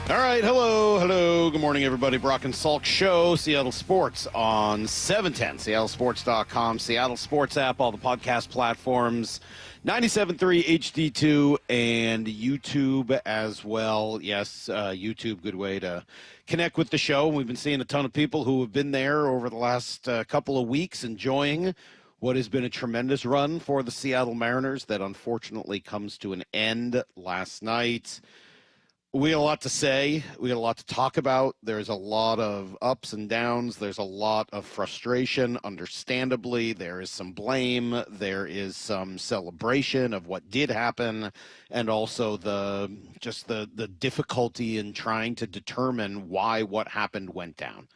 All right, hello. Good morning, everybody. Brock and Salk Show, Seattle Sports on 710, seattlesports.com, Seattle Sports app, all the podcast platforms, 97.3 HD2, and YouTube as well. Yes, YouTube, good way to connect with the show. We've been seeing a ton of people who have been there over the last couple of weeks enjoying what has been a tremendous run for the Seattle Mariners that unfortunately comes to an end last night. We got a lot to say. We got a lot to talk about. There's a lot of ups and downs. There's a lot of frustration, understandably. There is some blame. There is some celebration of what did happen, and also the difficulty in trying to determine why what happened went down.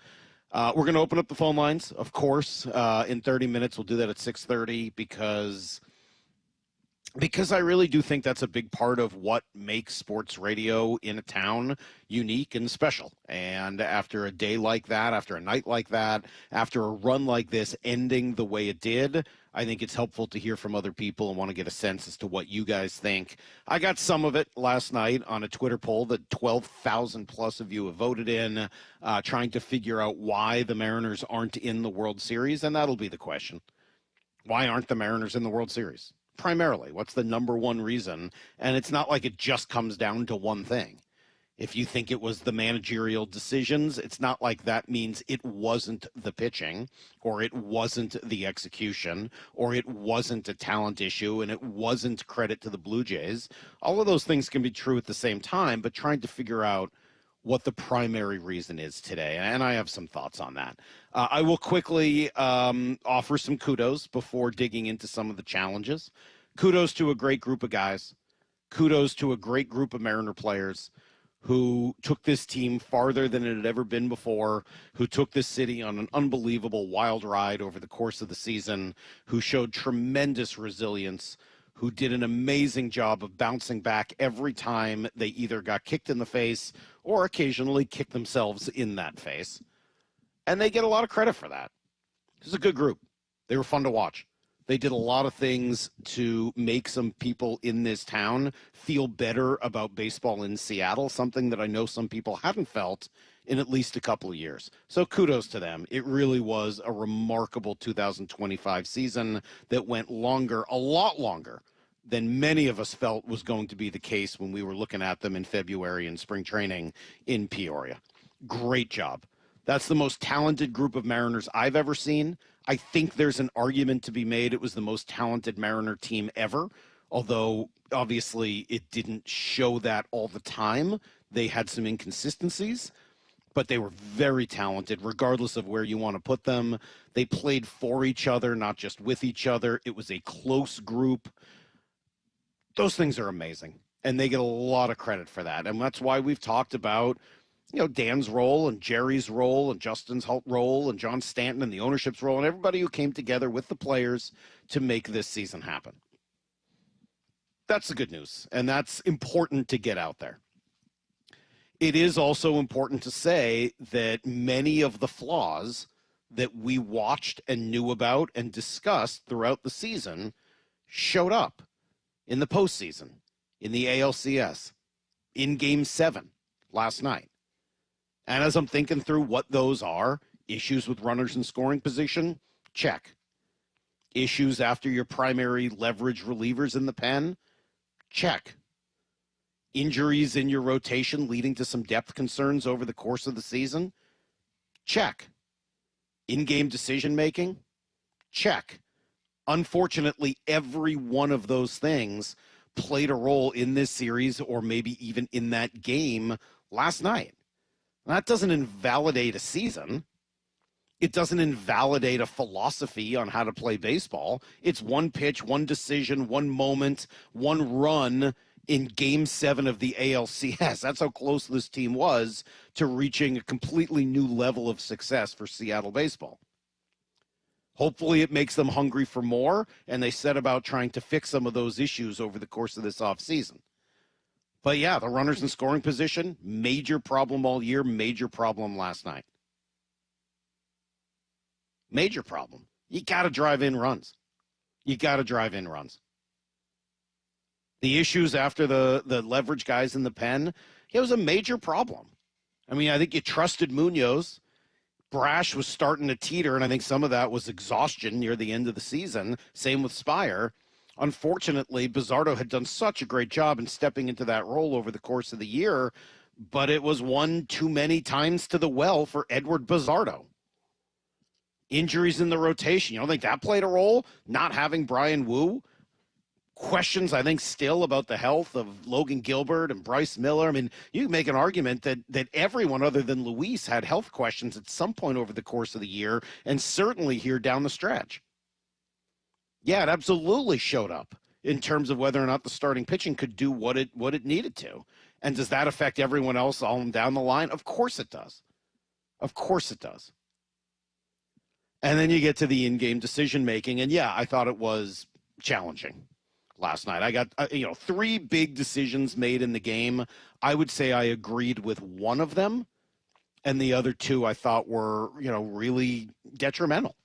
We're going to open up the phone lines, of course, in 30 minutes. We'll do that at 6:30 because I really do think that's a big part of what makes sports radio in a town unique and special. And after a day like that, after a night like that, after a run like this ending the way it did, I think it's helpful to hear from other people and want to get a sense as to what you guys think. I got some of it last night on a Twitter poll that 12,000 plus of you have voted in, trying to figure out why the Mariners aren't in the World Series. And that'll be the question. Why aren't the Mariners in the World Series? Primarily, what's the number one reason? And it's not like it just comes down to one thing. If you think it was the managerial decisions, it's not like that means it wasn't the pitching, or it wasn't the execution, or it wasn't a talent issue, and it wasn't credit to the Blue Jays. All of those things can be true at the same time, but trying to figure out what the primary reason is today. And I have some thoughts on that. I will quickly offer some kudos before digging into some of the challenges. Kudos to a great group of guys. Kudos to a great group of Mariner players who took this team farther than it had ever been before, who took this city on an unbelievable wild ride over the course of the season, who showed tremendous resilience, who did an amazing job of bouncing back every time they either got kicked in the face or occasionally kicked themselves in that face. And they get a lot of credit for that. This is a good group. They were fun to watch. They did a lot of things to make some people in this town feel better about baseball in Seattle, something that I know some people hadn't felt in at least a couple of years. So kudos to them. It really was a remarkable 2025 season that went longer, a lot longer, than many of us felt was going to be the case when we were looking at them in February in spring training in Peoria. Great job. That's the most talented group of Mariners I've ever seen. I think there's an argument to be made it was the most talented Mariner team ever, although obviously it didn't show that all the time. They had some inconsistencies, but they were very talented regardless of where you want to put them. They played for each other, not just with each other. It was a close group. Those things are amazing, and they get a lot of credit for that. And that's why we've talked about, Dan's role and Jerry's role and Justin's role and John Stanton and the ownership's role and everybody who came together with the players to make this season happen. That's the good news, and that's important to get out there. It is also important to say that many of the flaws that we watched and knew about and discussed throughout the season showed up in the postseason, in the ALCS, in Game 7 last night. And as I'm thinking through what those are, issues with runners in scoring position, check. Issues after your primary leverage relievers in the pen, check. Injuries in your rotation leading to some depth concerns over the course of the season, check. In-game decision-making, check. Unfortunately, every one of those things played a role in this series or maybe even in that game last night. That doesn't invalidate a season. It doesn't invalidate a philosophy on how to play baseball. It's one pitch, one decision, one moment, one run in Game 7 of the ALCS. That's how close this team was to reaching a completely new level of success for Seattle baseball. Hopefully it makes them hungry for more, and they set about trying to fix some of those issues over the course of this offseason. But yeah, the runners in scoring position, major problem all year, major problem last night. Major problem. You got to drive in runs. You got to drive in runs. The issues after the leverage guys in the pen, It was a major problem. I mean, I think you trusted Munoz. Brash was starting to teeter, and I think some of that was exhaustion near the end of the season. Same with Spire. Unfortunately, Bizzardo had done such a great job in stepping into that role over the course of the year, but it was one too many times to the well for Edward Bizzardo. Injuries in the rotation. You don't think that played a role? Not having Brian Wu? Questions, I think, still about the health of Logan Gilbert and Bryce Miller. I mean, you can make an argument that everyone other than Luis had health questions at some point over the course of the year, and certainly here down the stretch. Yeah, it absolutely showed up in terms of whether or not the starting pitching could do what it needed to. And does that affect everyone else all down the line? Of course it does. Of course it does. And then you get to the in-game decision-making, and yeah, I thought it was challenging last night. I got, 3 big decisions made in the game. I would say I agreed with one of them, and the other 2 I thought were, really detrimental.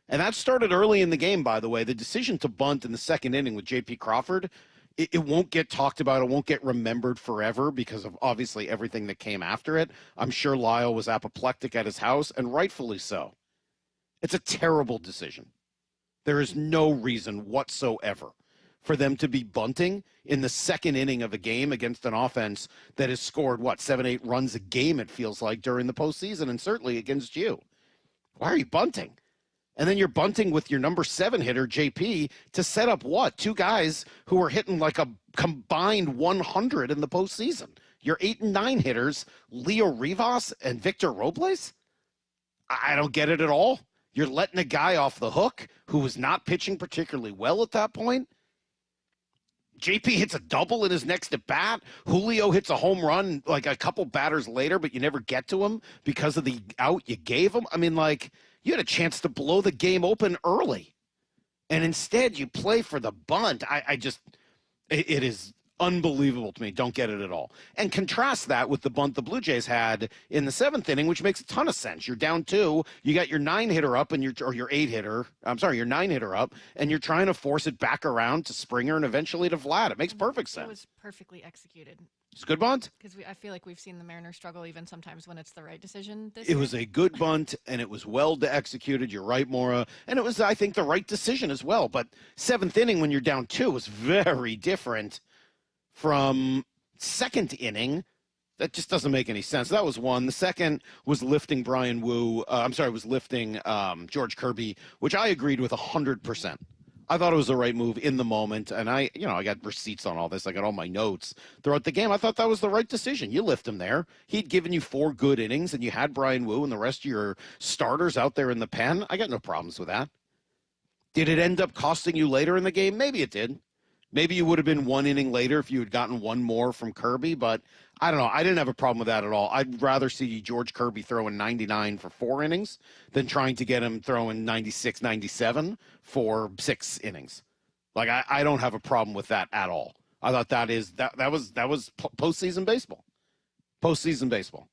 And that started early in the game, by the way. The decision to bunt in the second inning with J.P. Crawford, it won't get talked about. It won't get remembered forever because of obviously everything that came after it. I'm sure Lyle was apoplectic at his house, and rightfully so. It's a terrible decision. There is no reason whatsoever for them to be bunting in the second inning of a game against an offense that has scored, 7-8 runs a game, it feels like, during the postseason, and certainly against you. Why are you bunting? And then you're bunting with your number 7 hitter, JP, to set up 2 guys who are hitting like a combined 100 in the postseason. Your 8 and 9 hitters, Leo Rivas and Victor Robles? I don't get it at all. You're letting a guy off the hook who was not pitching particularly well at that point. JP hits a double in his next at bat. Julio hits a home run like a couple batters later, but you never get to him because of the out you gave him. I mean, you had a chance to blow the game open early, and instead you play for the bunt. It is unbelievable to me. Don't get it at all. And contrast that with the bunt the Blue Jays had in the 7th inning, which makes a ton of sense. You're down 2, you got your 9 hitter up, your 8 hitter. I'm sorry, your 9 hitter up, and you're trying to force it back around to Springer and eventually to Vlad. It makes perfect sense. It was perfectly executed. It's a good bunt. Because I feel like we've seen the Mariners struggle even sometimes when it's the right decision. It was a good bunt, and it was well executed. You're right, Maura. And it was, I think, the right decision as well. But 7th inning when you're down 2 was very different from 2nd inning. That just doesn't make any sense. That was one. The second was lifting Brian Wu. Was lifting George Kirby, which I agreed with 100%. I thought it was the right move in the moment, and I got receipts on all this. I got all my notes throughout the game. I thought that was the right decision. You lift him there. He'd given you 4 good innings, and you had Brian Wu and the rest of your starters out there in the pen. I got no problems with that. Did it end up costing you later in the game? Maybe it did. Maybe you would have been 1 inning later if you had gotten 1 more from Kirby, but I don't know. I didn't have a problem with that at all. I'd rather see George Kirby throwing 99 for 4 innings than trying to get him throwing 96, 97 for 6 innings. I don't have a problem with that at all. I thought that was postseason baseball. Postseason baseball.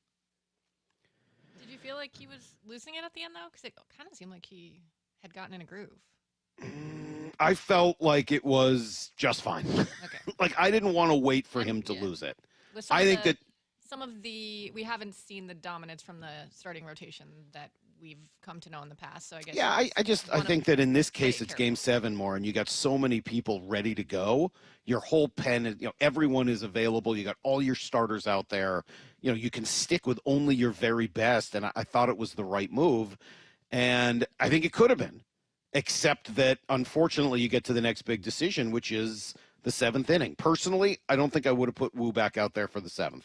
Did you feel like he was losing it at the end, though? Because it kind of seemed like he had gotten in a groove. I felt like it was just fine. Okay. I didn't want to wait for him to lose it. I think that we haven't seen the dominance from the starting rotation that we've come to know in the past. So I guess I think that in this case it's Game 7 more, and you got so many people ready to go. Your whole pen, everyone is available. You got all your starters out there. You can stick with only your very best, and I thought it was the right move, and I think it could have been. Except that, unfortunately, you get to the next big decision, which is the 7th inning. Personally, I don't think I would have put Wu back out there for the 7th.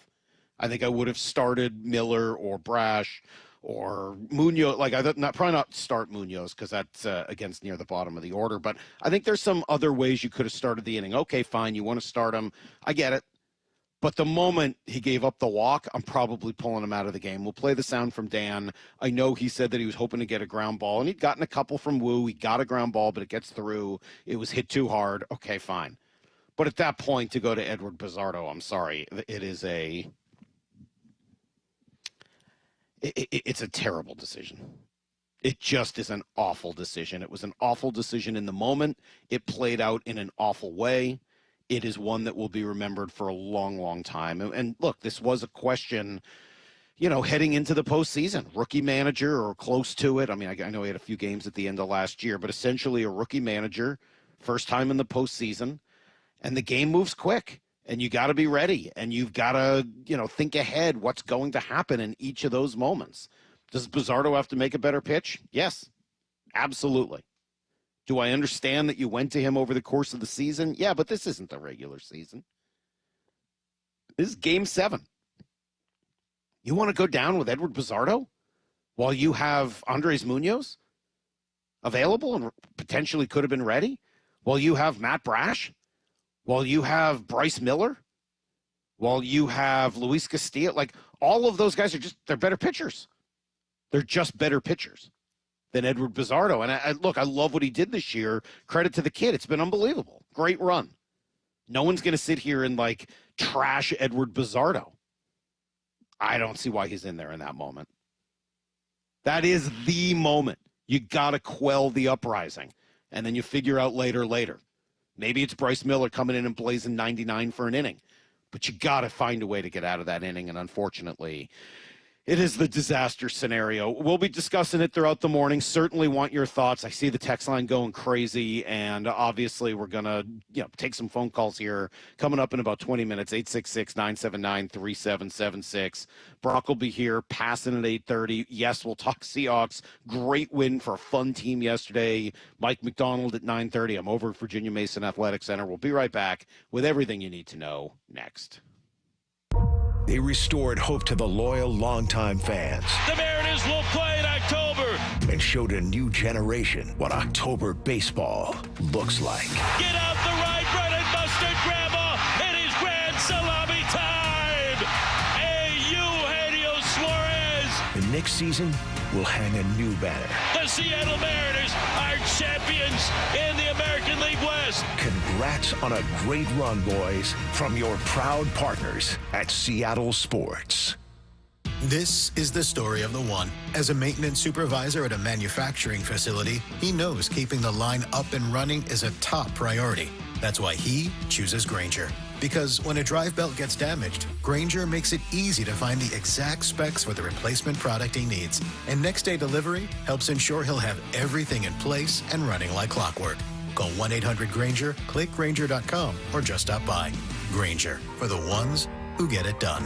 I think I would have started Miller or Brash or Munoz. Probably not start Munoz because that's against near the bottom of the order. But I think there's some other ways you could have started the inning. Okay, fine, you want to start him. I get it. But the moment he gave up the walk, I'm probably pulling him out of the game. We'll play the sound from Dan. I know he said that he was hoping to get a ground ball, and he'd gotten a couple from Wu. He got a ground ball, but it gets through. It was hit too hard. Okay, fine. But at that point, to go to Edward Bizzardo, I'm sorry. It's a terrible decision. It just is an awful decision. It was an awful decision in the moment. It played out in an awful way. it is one that will be remembered for a long, long time. And look, this was a question, heading into the postseason. Rookie manager or close to it. I mean, I know he had a few games at the end of last year, but essentially a rookie manager, first time in the postseason, and the game moves quick. And you got to be ready, and you've got to, think ahead what's going to happen in each of those moments. Does Bizzardo have to make a better pitch? Yes, absolutely. Do I understand that you went to him over the course of the season? Yeah, but this isn't the regular season. This is Game 7. You want to go down with Edward Bizzardo while you have Andres Munoz available and potentially could have been ready? While you have Matt Brash? While you have Bryce Miller, while you have Luis Castillo, like all of those guys they're better pitchers. They're just better pitchers than Edward Bizzardo. And I love what he did this year. Credit to the kid. It's been unbelievable. Great run. No one's going to sit here and trash Edward Bizzardo. I don't see why he's in there in that moment. That is the moment. You got to quell the uprising. And then you figure out later. Maybe it's Bryce Miller coming in and blazing 99 for an inning. But you got to find a way to get out of that inning, and unfortunately, it is the disaster scenario. We'll be discussing it throughout the morning. Certainly want your thoughts. I see the text line going crazy, and obviously we're going to take some phone calls here coming up in about 20 minutes, 866-979-3776. Brock will be here, passing at 8:30. Yes, we'll talk Seahawks. Great win for a fun team yesterday. Mike Macdonald at 9:30. I'm over at Virginia Mason Athletic Center. We'll be right back with everything you need to know next. They restored hope to the loyal, longtime fans. The Mariners will play in October. And showed a new generation what October baseball looks like. Get out the right, bread and mustard, Grandma. It is grand salami time. Hey, Eugenio Suarez. And next season, we'll hang a new banner. The Seattle Mariners are champions in the American League West. Congrats on a great run, boys, from your proud partners at Seattle Sports. This is the story of the one. As a maintenance supervisor at a manufacturing facility, he knows keeping the line up and running is a top priority. That's why he chooses Grainger. Because when a drive belt gets damaged, Grainger makes it easy to find the exact specs for the replacement product he needs. And next-day delivery helps ensure he'll have everything in place and running like clockwork. Call 1-800-GRAINGER, click Grainger.com, or just stop by. Grainger, for the ones who get it done.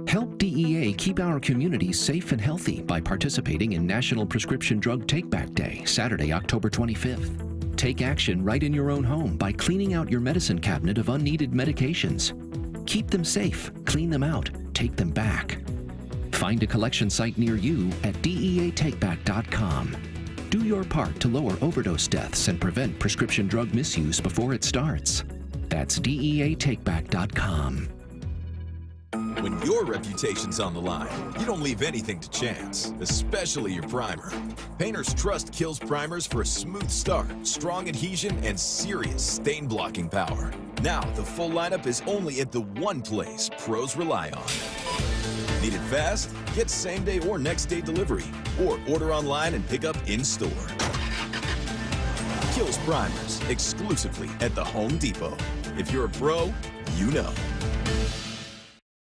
Help DEA keep our communities safe and healthy by participating in National Prescription Drug Take-Back Day, Saturday, October 25th. Take action right in your own home by cleaning out your medicine cabinet of unneeded medications. Keep them safe, clean them out, take them back. Find a collection site near you at DEATakeback.com. Do your part to lower overdose deaths and prevent prescription drug misuse before it starts. That's DEATakeback.com. When your reputation's on the line, you don't leave anything to chance, especially your primer. Painters trust Kills primers for a smooth start, strong adhesion, and serious stain-blocking power. Now, the full lineup is only at the one place pros rely on. Need it fast? Get same-day or next-day delivery, or order online and pick up in-store. Kills primers, exclusively at the Home Depot. If you're a pro, you know.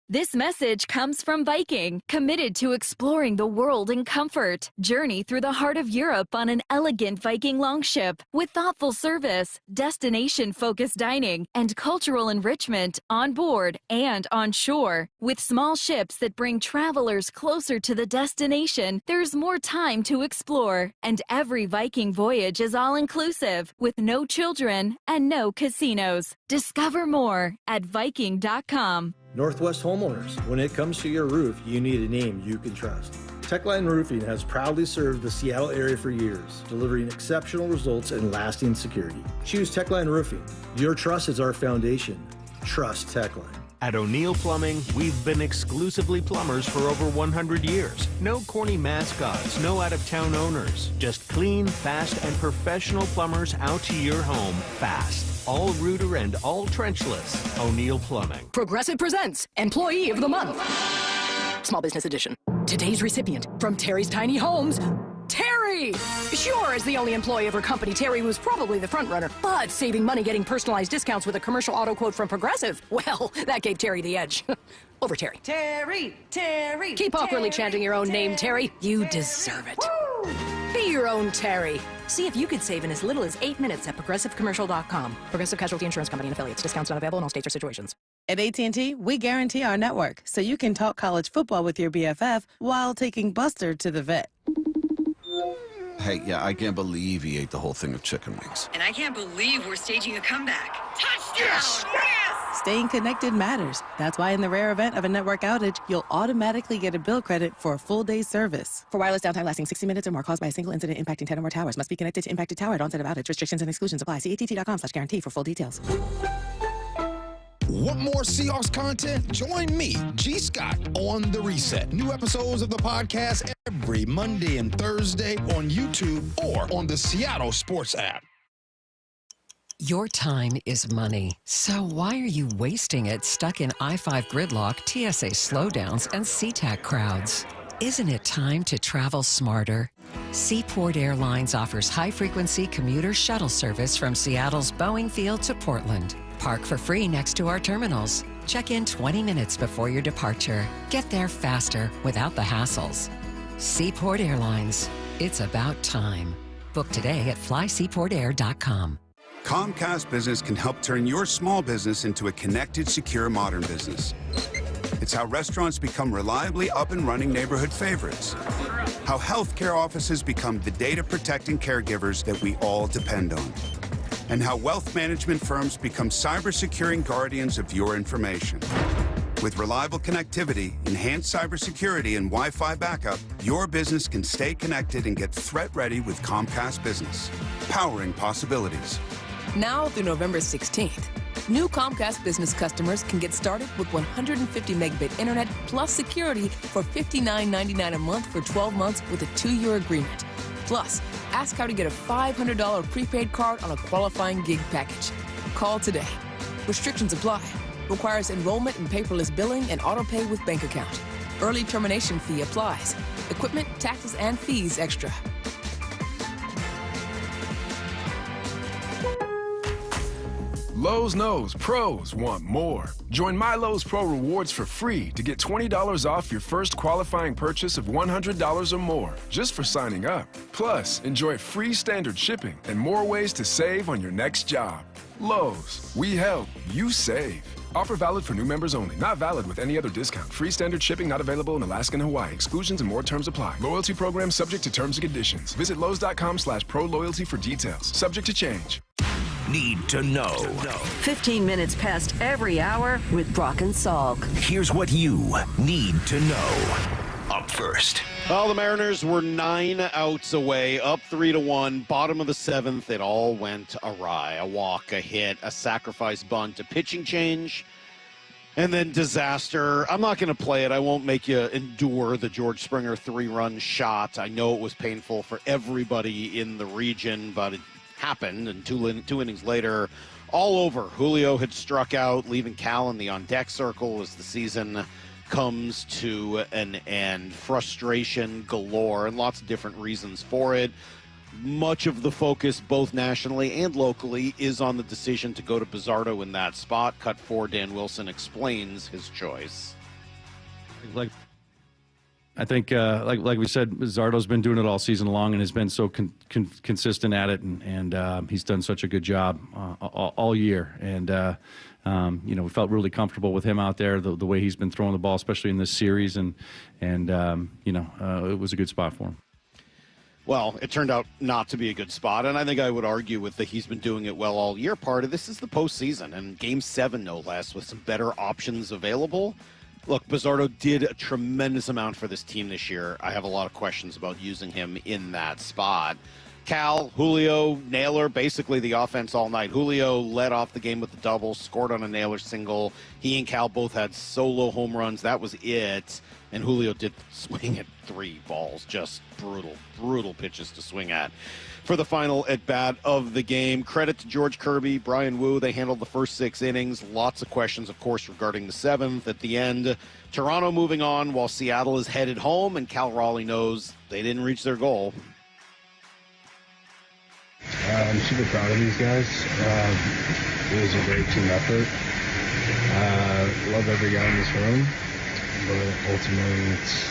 This message comes from Viking, committed to exploring the world in comfort. Journey through the heart of Europe on an elegant Viking longship with thoughtful service, destination-focused dining, and cultural enrichment on board and on shore. With small ships that bring travelers closer to the destination, there's more time to explore. And every Viking voyage is all-inclusive, with no children and no casinos. Discover more at Viking.com. Northwest homeowners, when it comes to your roof, you need a name you can trust. Techline Roofing has proudly served the Seattle area for years, delivering exceptional results and lasting security. Choose Techline Roofing. Your trust is our foundation. Trust Techline. At O'Neill Plumbing, we've been exclusively plumbers for over 100 years. No corny mascots, no out-of-town owners. Just clean, fast, and professional plumbers out to your home fast. All rooter and all trenchless. O'Neill Plumbing. Progressive presents Employee of the Month. Small Business Edition. Today's recipient from Terry's Tiny Homes, Terry! Terry! Sure, as the only employee of her company, Terry was probably the front runner, but saving money getting personalized discounts with a commercial auto quote from Progressive, well, that gave Terry the edge. Over Terry. Terry, Terry. Keep awkwardly Terry, chanting your own name, Terry. You Terry. deserve it. Woo! Be your own Terry. See if you could save in as little as 8 minutes at ProgressiveCommercial.com. Progressive Casualty Insurance Company and affiliates. Discounts not available in all states or situations. At AT&T, we guarantee our network so you can talk college football with your BFF while taking Buster to the vet. Hey, yeah, I can't believe he ate the whole thing of chicken wings. And I can't believe we're staging a comeback. Touchdown! Yes! Staying connected matters. That's why in the rare event of a network outage, you'll automatically get a bill credit for a full day's service. For wireless downtime lasting 60 minutes or more caused by a single incident impacting 10 or more towers, must be connected to impacted tower at onset of outage. Restrictions and exclusions apply. See att.com/guarantee for full details. Want more Seahawks content? Join me, G. Scott, on The Reset. New episodes of the podcast every Monday and Thursday on YouTube or on the Seattle Sports app. Your time is money. So why are you wasting it stuck in I-5 gridlock, TSA slowdowns, and SeaTac crowds? Isn't it time to travel smarter? Seaport Airlines offers high-frequency commuter shuttle service from Seattle's Boeing Field to Portland. Park for free next to our terminals. Check in 20 minutes before your departure. Get there faster without the hassles. Seaport Airlines. It's about time. Book today at flyseaportair.com. Comcast Business can help turn your small business into a connected, secure, modern business. It's how restaurants become reliably up and running neighborhood favorites. How healthcare offices become the data-protecting caregivers that we all depend on. And how wealth management firms become cyber-securing guardians of your information. With reliable connectivity, enhanced cybersecurity, and Wi-Fi backup, your business can stay connected and get threat-ready with Comcast Business. Powering possibilities. Now through November 16th, new Comcast Business customers can get started with 150 megabit internet plus security for $59.99 a month for 12 months with a 2-year agreement. Plus, ask how to get a $500 prepaid card on a qualifying gig package. Call today. Restrictions apply. Requires enrollment in paperless billing and auto pay with bank account. Early termination fee applies. Equipment, taxes, and fees extra. Lowe's knows pros want more. Join My Lowe's Pro Rewards for free to get $20 off your first qualifying purchase of $100 or more just for signing up. Plus, enjoy free standard shipping and more ways to save on your next job. Lowe's, we help, you save. Offer valid for new members only. Not valid with any other discount. Free standard shipping not available in Alaska and Hawaii. Exclusions and more terms apply. Loyalty program subject to terms and conditions. Visit Lowe's.com/pro loyalty for details. Subject to change. Need to know. 15 minutes past every hour with Brock and Salk. Here's what you need to know. Up first. Well, the Mariners were 9 outs away, up 3-1, bottom of the 7th. It all went awry. A walk, a hit, a sacrifice bunt, a pitching change, and then disaster. I'm not going to play it. I won't make you endure the George Springer 3-run shot. I know it was painful for everybody in the region, but it happened, and two innings later, all over. Julio had struck out, leaving Cal in the on-deck circle as the season comes to an end. Frustration galore, and lots of different reasons for it. Much of the focus, both nationally and locally, is on the decision to go to Bizzardo in that spot. Cut 4, Dan Wilson explains his choice. I think, like we said, Zardo's been doing it all season long and has been so consistent at it, and he's done such a good job all year. And we felt really comfortable with him out there, the way he's been throwing the ball, especially in this series, and it was a good spot for him. Well, it turned out not to be a good spot, and I think I would argue with that he's been doing it well all year. Part of this is the postseason, and Game 7, no less, with some better options available. Look, Bizzardo did a tremendous amount for this team this year. I have a lot of questions about using him in that spot. Cal, Julio, Naylor, basically the offense all night. Julio led off the game with the double, scored on a Naylor single. He and Cal both had solo home runs. That was it. And Julio did swing at 3 balls. Just brutal pitches to swing at. For the final at-bat of the game, credit to George Kirby, Brian Wu. They handled the first 6 innings. Lots of questions, of course, regarding the 7th. At the end, Toronto moving on while Seattle is headed home, and Cal Raleigh knows they didn't reach their goal. I'm super proud of these guys. It was a great team effort. Love every guy in this room, but ultimately it's...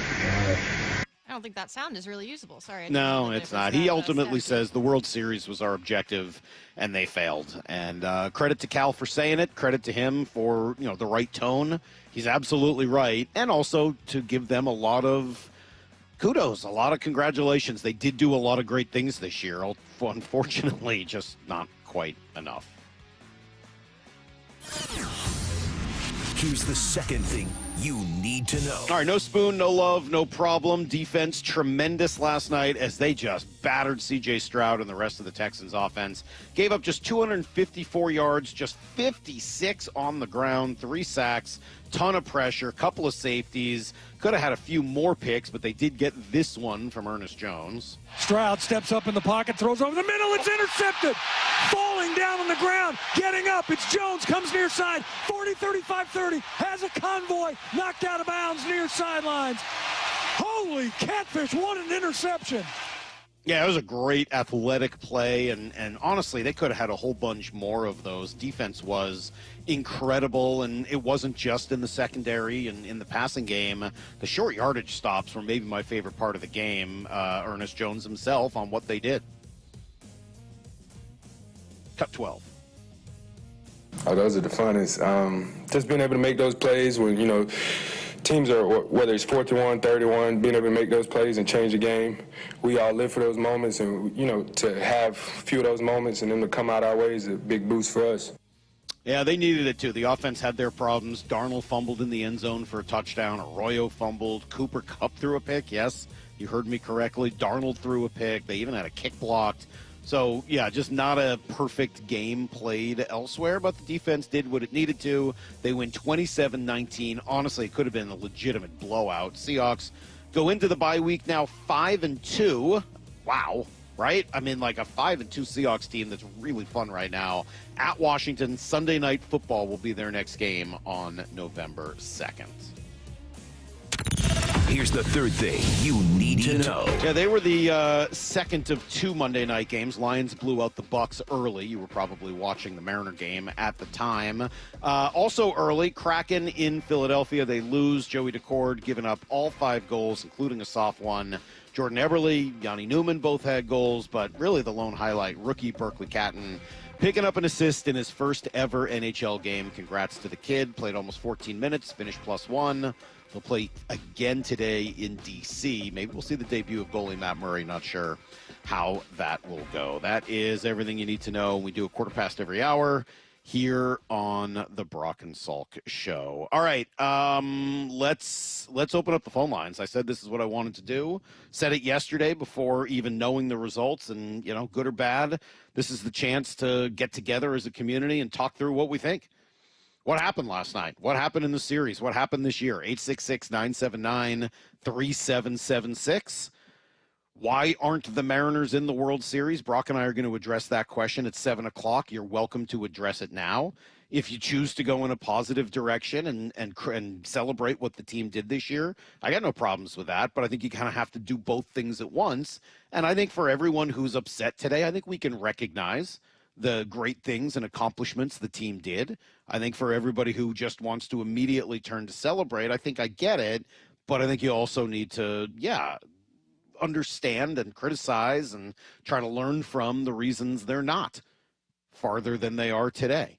I don't think that sound is really usable. Sorry. No, it's not. He ultimately says the World Series was our objective, and they failed. And credit to Cal for saying it. Credit to him for the right tone. He's absolutely right, and also to give them a lot of kudos, a lot of congratulations. They did do a lot of great things this year. Unfortunately, just not quite enough. Here's the second thing you need to know. All right, no spoon, no love, no problem. Defense tremendous last night as they just battered C.J. Stroud and the rest of the Texans offense. Gave up just 254 yards, just 56 on the ground, 3 sacks, ton of pressure, couple of safeties. Could have had a few more picks, but they did get this one from Ernest Jones. Stroud steps up in the pocket, throws over the middle. It's intercepted. Falling down on the ground, getting up. It's Jones, comes near side. 40, 35, 30. Has a convoy. Knocked out of bounds near sidelines. Holy catfish, what an interception. Yeah, it was a great athletic play, and honestly, they could have had a whole bunch more of those. Defense was incredible, and it wasn't just in the secondary and in the passing game. The short yardage stops were maybe my favorite part of the game. Ernest Jones himself on what they did. Cut 12. Oh, those are the funnest. Just being able to make those plays when, teams are, whether it's 4-1, 31, being able to make those plays and change the game. We all live for those moments, and, to have a few of those moments and them to come out our way is a big boost for us. Yeah, they needed it too. The offense had their problems. Darnold fumbled in the end zone for a touchdown. Arroyo fumbled. Cooper Kupp threw a pick. Yes, you heard me correctly. Darnold threw a pick. They even had a kick blocked. So, yeah, just not a perfect game played elsewhere, but the defense did what it needed to. They win 27-19. Honestly, it could have been a legitimate blowout. Seahawks go into the bye week now 5-2. Wow, right? I mean, like a 5-2 Seahawks team that's really fun right now. At Washington, Sunday Night Football will be their next game on November 2nd. Here's the third thing you need to know. Yeah, they were the second of 2 Monday night games. Lions blew out the Bucs early. You were probably watching the Mariner game at the time. Also early, Kraken in Philadelphia. They lose. Joey Decord giving up all 5 goals, including a soft one. Jordan Eberle, Yanni Newman both had goals, but really the lone highlight, rookie Berkeley Catton picking up an assist in his first ever NHL game. Congrats to the kid. Played almost 14 minutes, finished +1. They'll play again today in D.C. Maybe we'll see the debut of goalie Matt Murray. Not sure how that will go. That is everything you need to know. We do a quarter past every hour here on the Brock and Salk show. All right, let's open up the phone lines. I said this is what I wanted to do. Said it yesterday before even knowing the results, and good or bad, this is the chance to get together as a community and talk through what we think. What happened last night? What happened in the series? What happened this year? 866-979-3776. Why aren't the Mariners in the World Series? Brock and I are going to address that question at 7 o'clock. You're welcome to address it now. If you choose to go in a positive direction and celebrate what the team did this year, I got no problems with that, but I think you kind of have to do both things at once. And I think for everyone who's upset today, I think we can recognize the great things and accomplishments the team did. I think for everybody who just wants to immediately turn to celebrate, I think I get it, but I think you also need to, understand and criticize and try to learn from the reasons they're not farther than they are today.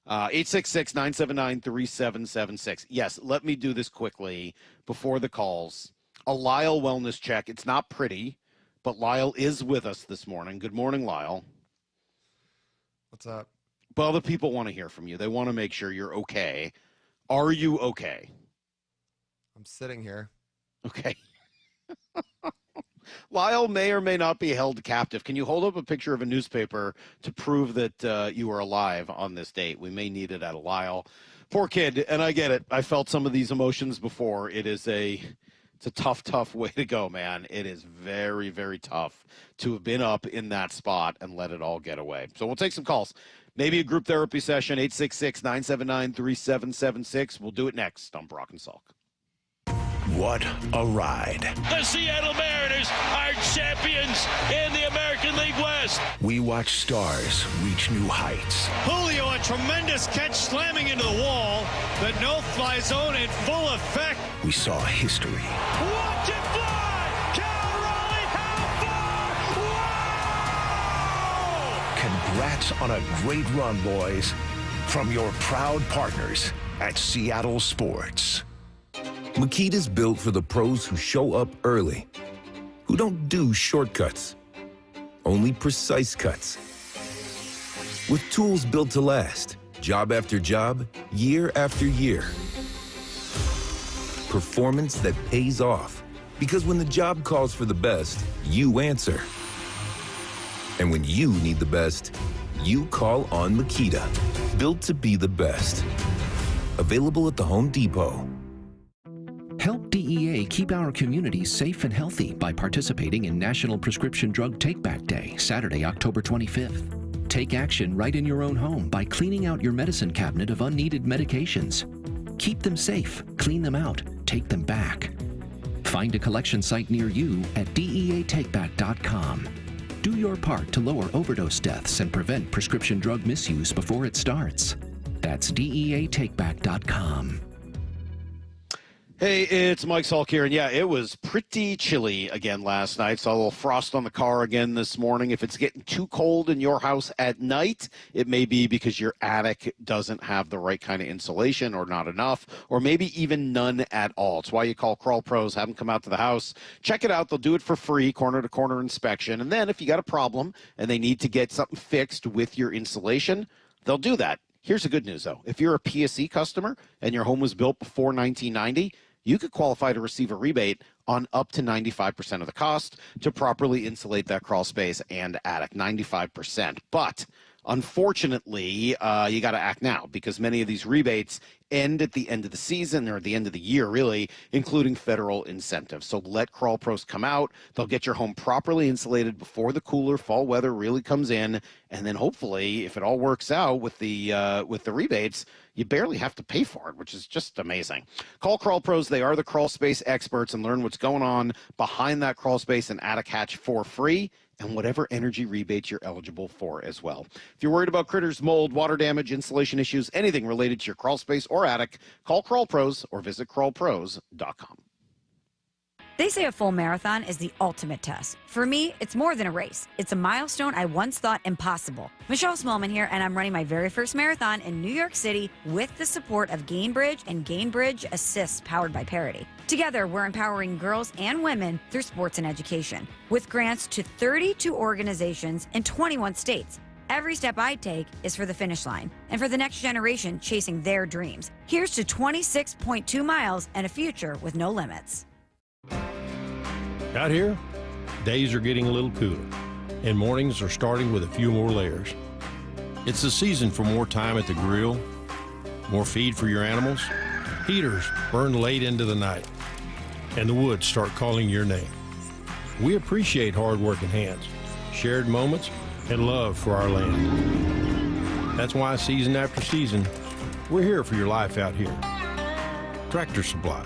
866-979-3776. Yes, let me do this quickly before the calls. A Lyle wellness check. It's not pretty, but Lyle is with us this morning. Good morning, Lyle. What's up? Well, the people want to hear from you. They want to make sure you're okay. Are you okay? I'm sitting here. Okay. Lyle may or may not be held captive. Can you hold up a picture of a newspaper to prove that you are alive on this date? We may need it at a Lyle. Poor kid, and I get it. I felt some of these emotions before. It's a tough way to go, man. It is very, very tough to have been up in that spot and let it all get away. So we'll take some calls. Maybe a group therapy session, 866-979-3776. We'll do it next on Brock and Salk. What a ride. The Seattle Mariners are champions in the American League West. We watch stars reach new heights. Julio, a tremendous catch slamming into the wall. The no-fly zone in full effect. We saw history. Watch it fly! Cal Raleigh, how far? Wow! Congrats on a great run, boys. From your proud partners at Seattle Sports. Makita's built for the pros who show up early, who don't do shortcuts, only precise cuts. With tools built to last, job after job, year after year. Performance that pays off, because when the job calls for the best, you answer. And when you need the best, you call on Makita. Built to be the best. Available at the Home Depot. Help DEA keep our communities safe and healthy by participating in National Prescription Drug Take-Back Day, Saturday, October 25th. Take action right in your own home by cleaning out your medicine cabinet of unneeded medications. Keep them safe, clean them out, take them back. Find a collection site near you at DEATakeback.com. Do your part to lower overdose deaths and prevent prescription drug misuse before it starts. That's DEATakeback.com. Hey, it's Mike Salk here, and yeah, it was pretty chilly again last night. Saw a little frost on the car again this morning. If it's getting too cold in your house at night, it may be because your attic doesn't have the right kind of insulation or not enough, or maybe even none at all. It's why you call Crawl Pros, have them come out to the house, check it out. They'll do it for free, corner-to-corner inspection, and then if you got a problem and they need to get something fixed with your insulation, they'll do that. Here's the good news, though. If you're a PSE customer and your home was built before 1990, you could qualify to receive a rebate on up to 95% of the cost to properly insulate that crawl space and attic, 95%. But unfortunately, you got to act now because many of these rebates end at the end of the season or at the end of the year, really, including federal incentives. So let Crawl Pros come out. They'll get your home properly insulated before the cooler fall weather really comes in. And then hopefully, if it all works out with the rebates, you barely have to pay for it, which is just amazing. Call Crawl Pros. They are the crawl space experts, and learn what's going on behind that crawl space and attic hatch for free, and whatever energy rebates you're eligible for as well. If you're worried about critters, mold, water damage, insulation issues, anything related to your crawl space or attic, call Crawl Pros or visit crawlpros.com. They say a full marathon is the ultimate test. For me, it's more than a race. It's a milestone I once thought impossible. Michelle Smallman here, and I'm running my very first marathon in New York City with the support of Gainbridge and Gainbridge Assists powered by Parity. Together, we're empowering girls and women through sports and education. With grants to 32 organizations in 21 states. Every step I take is for the finish line and for the next generation chasing their dreams. Here's to 26.2 miles and a future with no limits. Out here, days are getting a little cooler, and mornings are starting with a few more layers. It's the season for more time at the grill, more feed for your animals. Heaters burn late into the night, and the woods start calling your name. We appreciate hard-working hands, shared moments, and love for our land. That's why season after season, we're here for your life out here. Tractor Supply.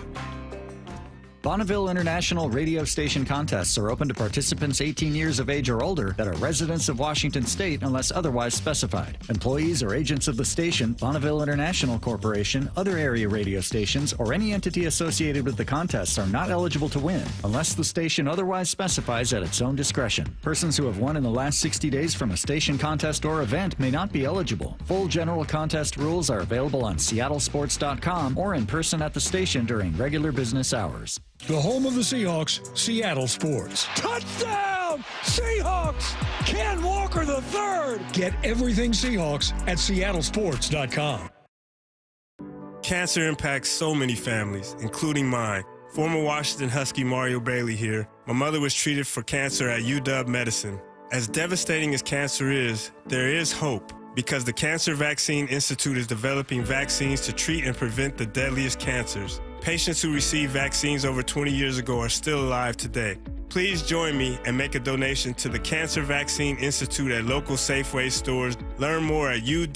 Bonneville International radio station contests are open to participants 18 years of age or older that are residents of Washington State unless otherwise specified. Employees or agents of the station, Bonneville International Corporation, other area radio stations, or any entity associated with the contests are not eligible to win unless the station otherwise specifies at its own discretion. Persons who have won in the last 60 days from a station contest or event may not be eligible. Full general contest rules are available on seattlesports.com or in person at the station during regular business hours. The home of the Seahawks, Seattle Sports. Touchdown! Seahawks! Ken Walker III! Get everything Seahawks at seattlesports.com. Cancer impacts so many families, including mine. Former Washington Husky Mario Bailey here. My mother was treated for cancer at UW Medicine. As devastating as cancer is, there is hope, because the Cancer Vaccine Institute is developing vaccines to treat and prevent the deadliest cancers. Patients who received vaccines over 20 years ago are still alive today. Please join me and make a donation to the Cancer Vaccine Institute at local Safeway stores. Learn more at uwcvi.org.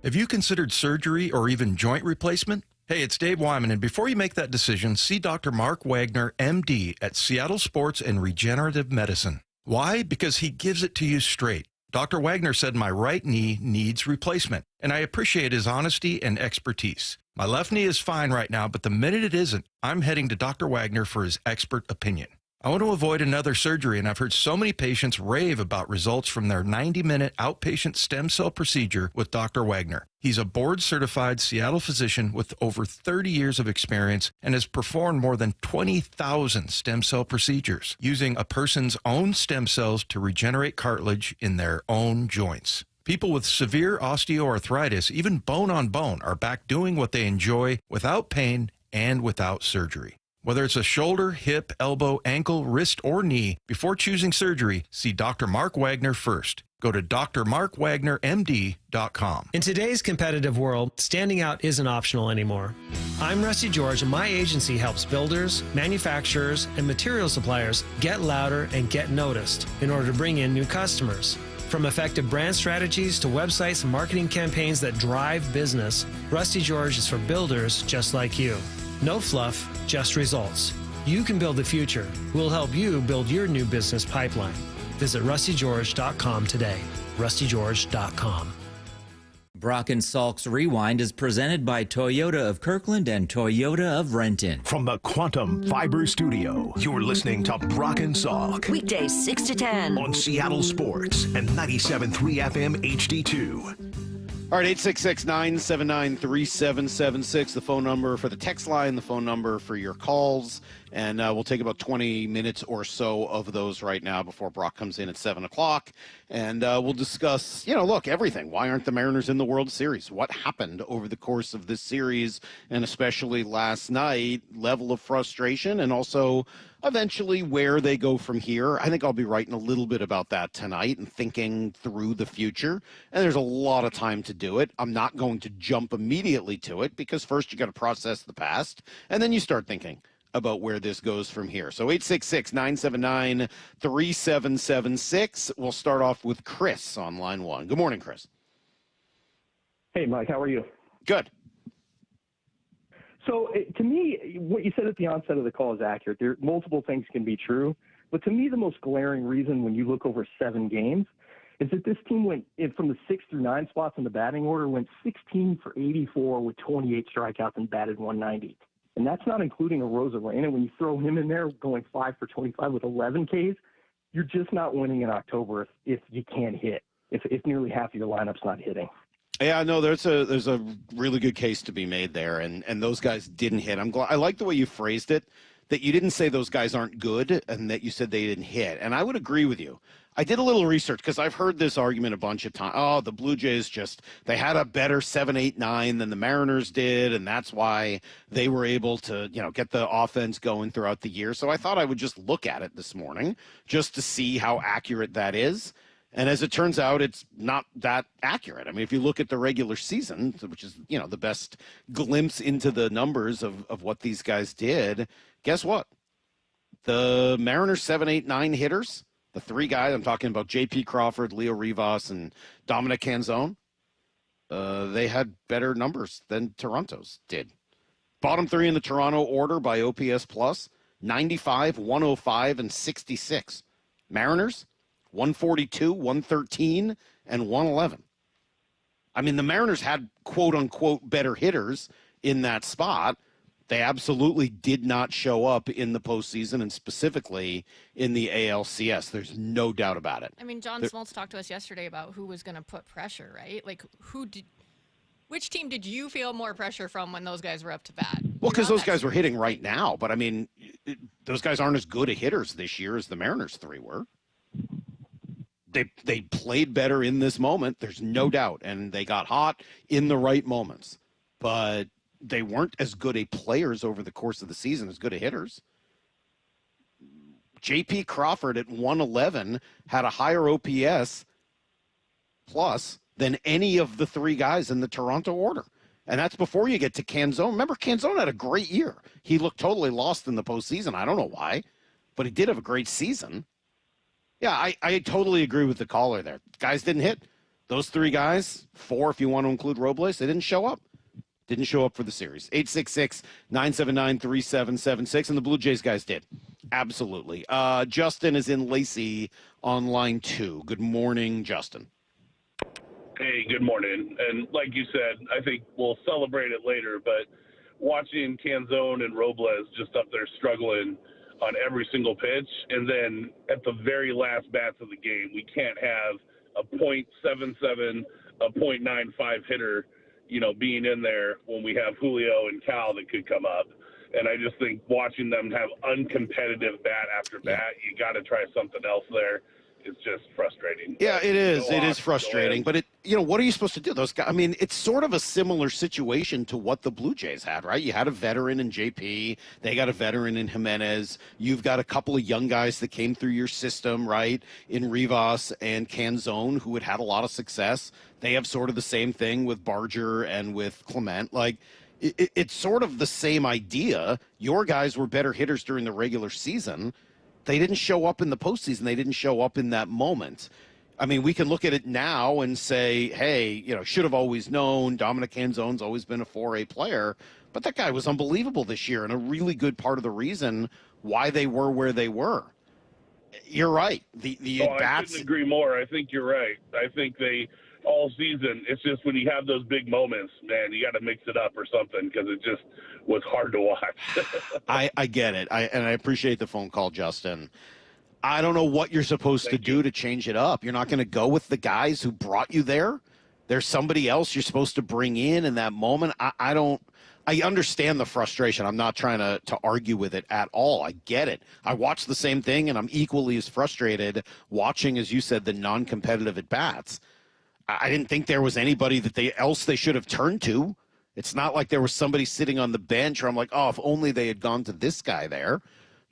Have you considered surgery or even joint replacement? Hey, it's Dave Wyman, and before you make that decision, see Dr. Mark Wagner, MD, at Seattle Sports and Regenerative Medicine. Why? Because he gives it to you straight. Dr. Wagner said my right knee needs replacement, and I appreciate his honesty and expertise. My left knee is fine right now, but the minute it isn't, I'm heading to Dr. Wagner for his expert opinion. I want to avoid another surgery, and I've heard so many patients rave about results from their 90-minute outpatient stem cell procedure with Dr. Wagner. He's a board-certified Seattle physician with over 30 years of experience and has performed more than 20,000 stem cell procedures using a person's own stem cells to regenerate cartilage in their own joints. People with severe osteoarthritis, even bone on bone, are back doing what they enjoy without pain and without surgery. Whether it's a shoulder, hip, elbow, ankle, wrist, or knee, before choosing surgery, see Dr. Mark Wagner first. Go to drmarkwagnermd.com. In today's competitive world, standing out isn't optional anymore. I'm Rusty George, and my agency helps builders, manufacturers, and material suppliers get louder and get noticed in order to bring in new customers. From effective brand strategies to websites and marketing campaigns that drive business, Rusty George is for builders just like you. No fluff, just results. You can build the future. We'll help you build your new business pipeline. Visit rustygeorge.com today. rustygeorge.com. Brock and Salk's Rewind is presented by Toyota of Kirkland and Toyota of Renton. From the Quantum Fiber Studio, you're listening to Brock and Salk. Weekdays 6 to 10. On Seattle Sports and 97.3 FM HD2. All right, 866-979-3776, the phone number for the text line, the phone number for your calls. And we'll take about 20 minutes or so of those right now before Brock comes in at 7 o'clock. And we'll discuss, look, everything. Why aren't the Mariners in the World Series? What happened over the course of this series, and especially last night, level of frustration, and also eventually where they go from here. I think I'll be writing a little bit about that tonight and thinking through the future. And there's a lot of time to do it. I'm not going to jump immediately to it because first you got to process the past, and then you start thinking about where this goes from here. So 866-979-3776. We'll start off with Chris on line one. Good morning, Chris. Hey, Mike. How are you? Good. So to me, what you said at the onset of the call is accurate. There multiple things can be true, but to me, the most glaring reason when you look over 7 games is that this team went from the 6 through 9 spots in the batting order, went 16 for 84 with 28 strikeouts and batted 190. And that's not including a Rosarena. When you throw him in there going 5 for 25 with 11 Ks, you're just not winning in October if you can't hit, if nearly half of your lineup's not hitting. Yeah, no, there's a really good case to be made there, and those guys didn't hit. I'm glad. I like the way you phrased it, that you didn't say those guys aren't good, and that you said they didn't hit. And I would agree with you. I did a little research because I've heard this argument a bunch of times. Oh, the Blue Jays they had a better 7, 8, 9 than the Mariners did, and that's why they were able to, get the offense going throughout the year. So I thought I would just look at it this morning just to see how accurate that is. And as it turns out, it's not that accurate. I mean, if you look at the regular season, which is, the best glimpse into the numbers of what these guys did, guess what? The Mariners 7, 8, 9 hitters, the 3 guys, I'm talking about J.P. Crawford, Leo Rivas, and Dominic Canzone, they had better numbers than Toronto's did. Bottom 3 in the Toronto order by OPS plus, 95, 105, and 66. Mariners, 142, 113, and 111. I mean, the Mariners had quote-unquote better hitters in that spot. They absolutely did not show up in the postseason, and specifically in the ALCS. There's no doubt about it. I mean, John Smoltz talked to us yesterday about who was going to put pressure, right? Like, which team did you feel more pressure from when those guys were up to bat? Well, because those guys were hitting right now. But, I mean, those guys aren't as good at hitters this year as the Mariners 3 were. They played better in this moment, there's no doubt, and they got hot in the right moments. But they weren't as good a players over the course of the season as good a hitters. J.P. Crawford at 111 had a higher OPS plus than any of the 3 guys in the Toronto order. And that's before you get to Canzone. Remember, Canzone had a great year. He looked totally lost in the postseason. I don't know why, but he did have a great season. Yeah, I totally agree with the caller there. Guys didn't hit. Those 3 guys, 4 if you want to include Robles, they didn't show up. Didn't show up for the series. 866-979-3776, and the Blue Jays guys did. Absolutely. Justin is in Lacey on line 2. Good morning, Justin. Hey, good morning. And like you said, I think we'll celebrate it later, but watching Canzone and Robles just up there struggling on every single pitch, and then at the very last bats of the game, we can't have a .77, a .95 hitter, being in there when we have Julio and Cal that could come up. And I just think watching them have uncompetitive bat after bat, you got to try something else there. It's just frustrating. Yeah, it is. It is frustrating. But what are you supposed to do? Those guys. I mean, it's sort of a similar situation to what the Blue Jays had, right? You had a veteran in JP. They got a veteran in Jimenez. You've got a couple of young guys that came through your system, right? In Rivas and Canzone, who had a lot of success. They have sort of the same thing with Barger and with Clement. Like, it's sort of the same idea. Your guys were better hitters during the regular season. They didn't show up in the postseason. They didn't show up in that moment. I mean, we can look at it now and say, hey, should have always known. Dominic Canzone's always been a 4A player. But that guy was unbelievable this year and a really good part of the reason why they were where they were. You're right. I couldn't agree more. I think you're right. I think they all season, it's just when you have those big moments, man, you got to mix it up or something because it just was hard to watch. I get it. I appreciate the phone call, Justin. I don't know what you're supposed to do to change it up. You're not going to go with the guys who brought you there. There's somebody else you're supposed to bring in that moment. I understand the frustration. I'm not trying to argue with it at all. I get it. I watch the same thing, and I'm equally as frustrated watching, as you said, the non-competitive at-bats. I didn't think there was anybody else they should have turned to. It's not like there was somebody sitting on the bench where I'm like, oh, if only they had gone to this guy there.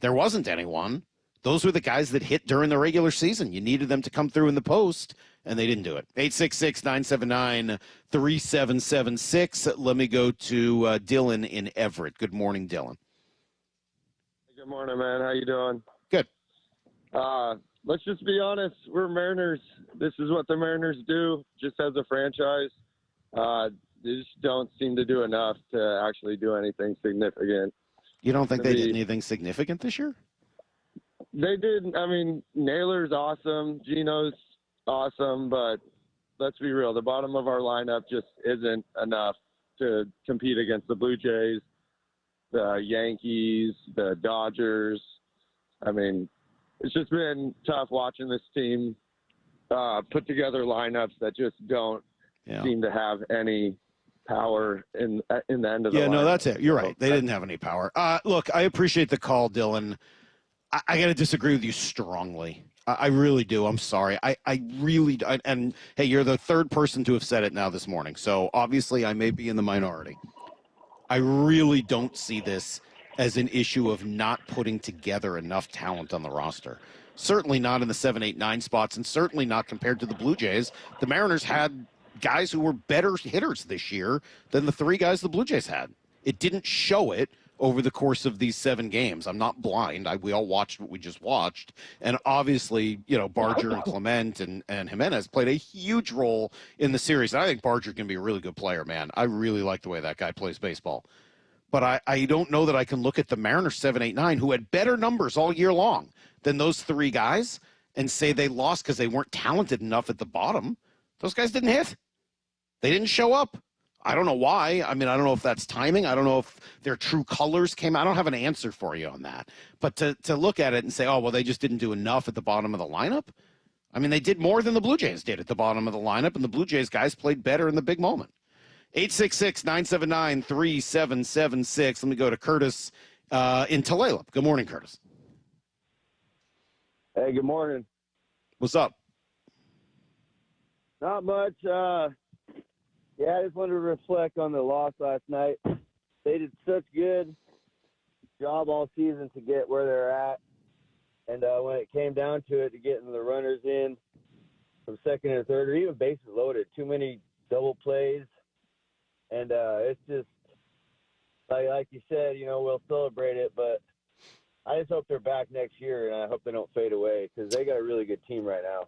There wasn't anyone. Those were the guys that hit during the regular season. You needed them to come through in the post, and they didn't do it. 866-979-3776. Let me go to Dylan in Everett. Good morning, Dylan. Good morning, man. How you doing? Good. Let's just be honest. We're Mariners. This is what the Mariners do, just as a franchise. They just don't seem to do enough to actually do anything significant. You don't think they did anything significant this year? They did. I mean, Naylor's awesome. Gino's awesome. But let's be real. The bottom of our lineup just isn't enough to compete against the Blue Jays, the Yankees, the Dodgers. I mean, it's just been tough watching this team put together lineups that just don't seem to have any power in the end of the lineup. No, that's it. You're right. They didn't have any power. Look, I appreciate the call, Dylan. I got to disagree with you strongly. I really do. I'm sorry. I really – and, hey, you're the third person to have said it now this morning, so obviously I may be in the minority. I really don't see this as an issue of not putting together enough talent on the roster. Certainly not in the 7, 8, 9 spots, and certainly not compared to the Blue Jays. The Mariners had guys who were better hitters this year than the 3 guys the Blue Jays had. It didn't show it over the course of these 7 games. I'm not blind. We all watched what we just watched. And obviously, Barger and Clement and Jimenez played a huge role in the series. And I think Barger can be a really good player, man. I really like the way that guy plays baseball. But I don't know that I can look at the Mariners 7, 8, 9, who had better numbers all year long than those 3 guys, and say they lost because they weren't talented enough at the bottom. Those guys didn't hit. They didn't show up. I don't know why. I mean, I don't know if that's timing. I don't know if their true colors came out. I don't have an answer for you on that. But to look at it and say, oh, well, they just didn't do enough at the bottom of the lineup. I mean, they did more than the Blue Jays did at the bottom of the lineup, and the Blue Jays guys played better in the big moment. 866-979-3776. Let me go to Curtis in Tulalip. Good morning, Curtis. Hey, good morning. What's up? Not much. I just wanted to reflect on the loss last night. They did such good job all season to get where they're at. And when it came down to it, to getting the runners in from second and third, or even bases loaded, too many double plays. And it's just, like you said, we'll celebrate it, but I just hope they're back next year, and I hope they don't fade away because they got a really good team right now.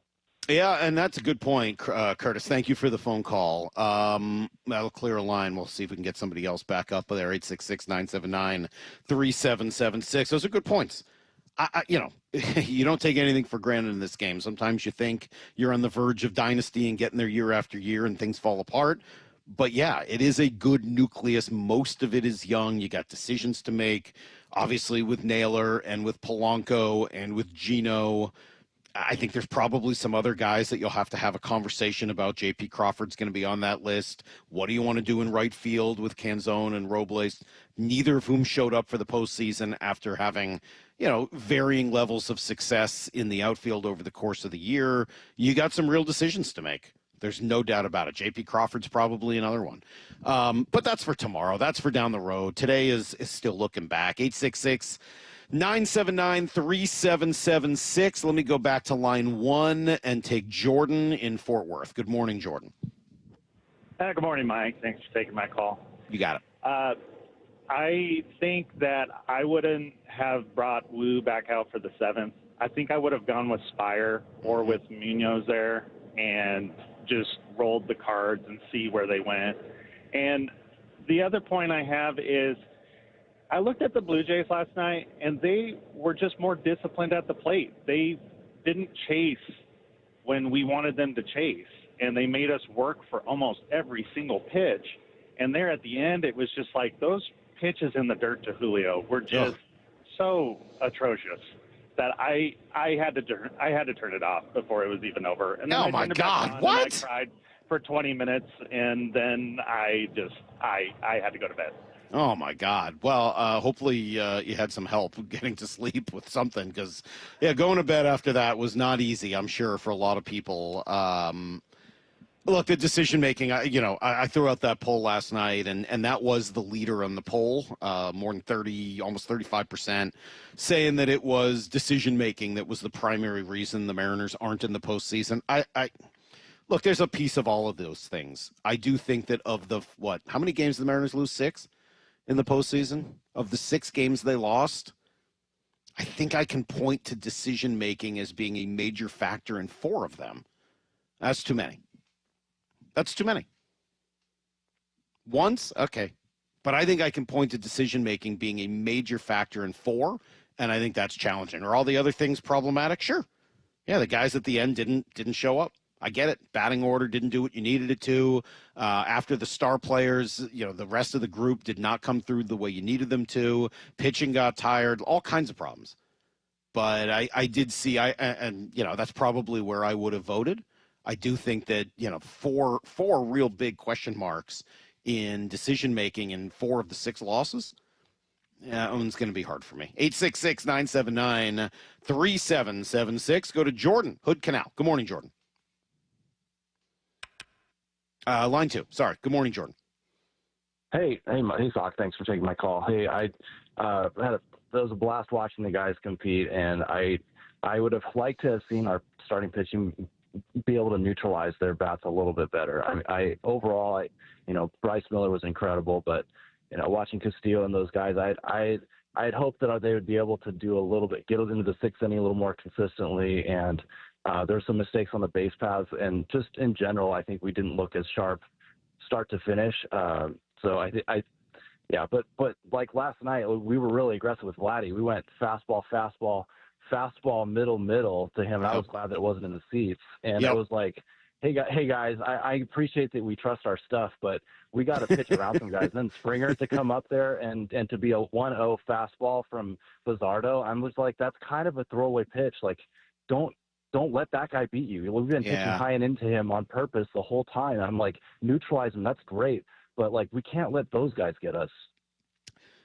Yeah, and that's a good point, Curtis. Thank you for the phone call. That'll clear a line. We'll see if we can get somebody else back up there, 866-979-3776. Those are good points. You don't take anything for granted in this game. Sometimes you think you're on the verge of dynasty and getting there year after year and things fall apart. But, yeah, it is a good nucleus. Most of it is young. You got decisions to make, obviously, with Naylor and with Polanco and with Gino. I think there's probably some other guys that you'll have to have a conversation about. J.P. Crawford's going to be on that list. What do you want to do in right field with Canzone and Robles, neither of whom showed up for the postseason after having, varying levels of success in the outfield over the course of the year? You got some real decisions to make. There's no doubt about it. J.P. Crawford's probably another one. But that's for tomorrow. That's for down the road. Today is still looking back. 866-979-3776. Let me go back to line 1 and take Jordan in Fort Worth. Good morning, Jordan. Good morning, Mike. Thanks for taking my call. You got it. I think that I wouldn't have brought Wu back out for the 7th. I think I would have gone with Spire or with Munoz there and just rolled the cards and see where they went. And the other point I have is I looked at the Blue Jays last night, and they were just more disciplined at the plate. They didn't chase when we wanted them to chase, and they made us work for almost every single pitch. And there at the end, it was just like those pitches in the dirt to Julio were just so atrocious that I had to turn it off before it was even over. And then my God, what? I cried for 20 minutes, and then I had to go to bed. Oh, my God. Well, hopefully you had some help getting to sleep with something because, going to bed after that was not easy, I'm sure, for a lot of people. Look, the decision-making, I threw out that poll last night, and that was the leader on the poll, more than 30, almost 35%, saying that it was decision-making that was the primary reason the Mariners aren't in the postseason. Look, there's a piece of all of those things. I do think that of the, how many games did the Mariners lose? 6 in the postseason? Of the 6 games they lost, I think I can point to decision-making as being a major factor in 4 of them. That's too many. That's too many. Once, okay. But I think I can point to decision-making being a major factor in 4, and I think that's challenging. Are all the other things problematic? Sure. Yeah, the guys at the end didn't show up. I get it. Batting order didn't do what you needed it to. After the star players, the rest of the group did not come through the way you needed them to. Pitching got tired. All kinds of problems. But I did see, that's probably where I would have voted. I do think that, 4 real big question marks in decision-making in 4 of the 6 losses, that one's going to be hard for me. 866-979-3776. Go to Jordan, Hood Canal. Good morning, Jordan. Line 2. Sorry. Good morning, Jordan. Hey, Salk. Thanks for taking my call. Hey, it was a blast watching the guys compete, and I would have liked to have seen our starting pitching be able to neutralize their bats a little bit better. Overall, Bryce Miller was incredible, but watching Castillo and those guys, I'd hoped that they would be able to do a little bit, get into the 6th inning a little more consistently, and there's some mistakes on the base paths, and just in general, I think we didn't look as sharp start to finish. But like last night, we were really aggressive with Vladdy. We went fastball, middle to him. And I was glad that it wasn't in the seats. And I was like, hey guys, I appreciate that we trust our stuff, but we got to pitch around some guys. Then Springer to come up there and to be a 1-0 fastball from Luzardo, I was like, that's kind of a throwaway pitch. Like, don't let that guy beat you. We've been pitching high and into him on purpose the whole time. I'm like, neutralize him. That's great. But, like, we can't let those guys get us.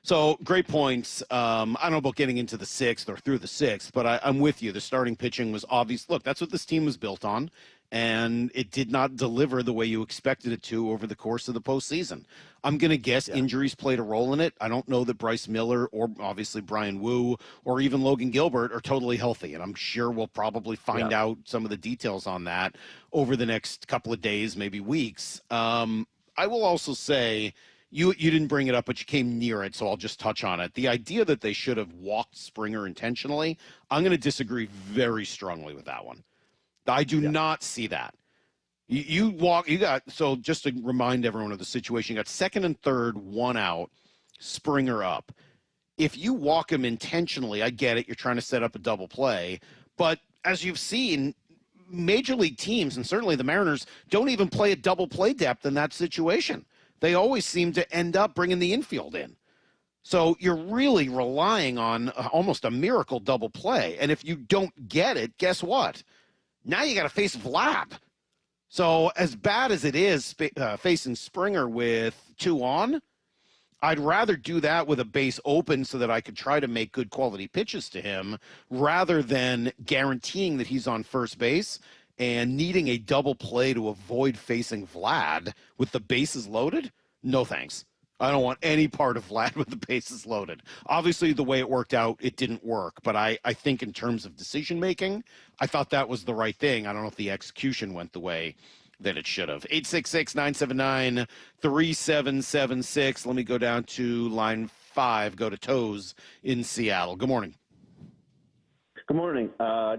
So, great points. I don't know about getting into the 6th or through the 6th, but I'm with you. The starting pitching was obvious. Look, that's what this team was built on, and it did not deliver the way you expected it to over the course of the postseason. I'm going to guess injuries played a role in it. I don't know that Bryce Miller or obviously Brian Wu or even Logan Gilbert are totally healthy, and I'm sure we'll probably find out some of the details on that over the next couple of days, maybe weeks. I will also say, you didn't bring it up, but you came near it, so I'll just touch on it. The idea that they should have walked Springer intentionally, I'm going to disagree very strongly with that one. I do not see that. So just to remind everyone of the situation, you got second and third, one out, Springer up. If you walk him intentionally, I get it. You're trying to set up a double play. But as you've seen, major league teams, and certainly the Mariners, don't even play a double play depth in that situation. They always seem to end up bringing the infield in. So you're really relying on almost a miracle double play. And if you don't get it, guess what? Now you got to face Vlad. So as bad as it is facing Springer with two on, I'd rather do that with a base open so that I could try to make good quality pitches to him rather than guaranteeing that he's on first base and needing a double play to avoid facing Vlad with the bases loaded. No thanks. I don't want any part of Vlad with the bases loaded. Obviously, the way it worked out, it didn't work. But I think in terms of decision-making, I thought that was the right thing. I don't know if the execution went the way that it should have. 866-979-3776. Let me go down to line 5, go to Toes in Seattle. Good morning. Good morning. I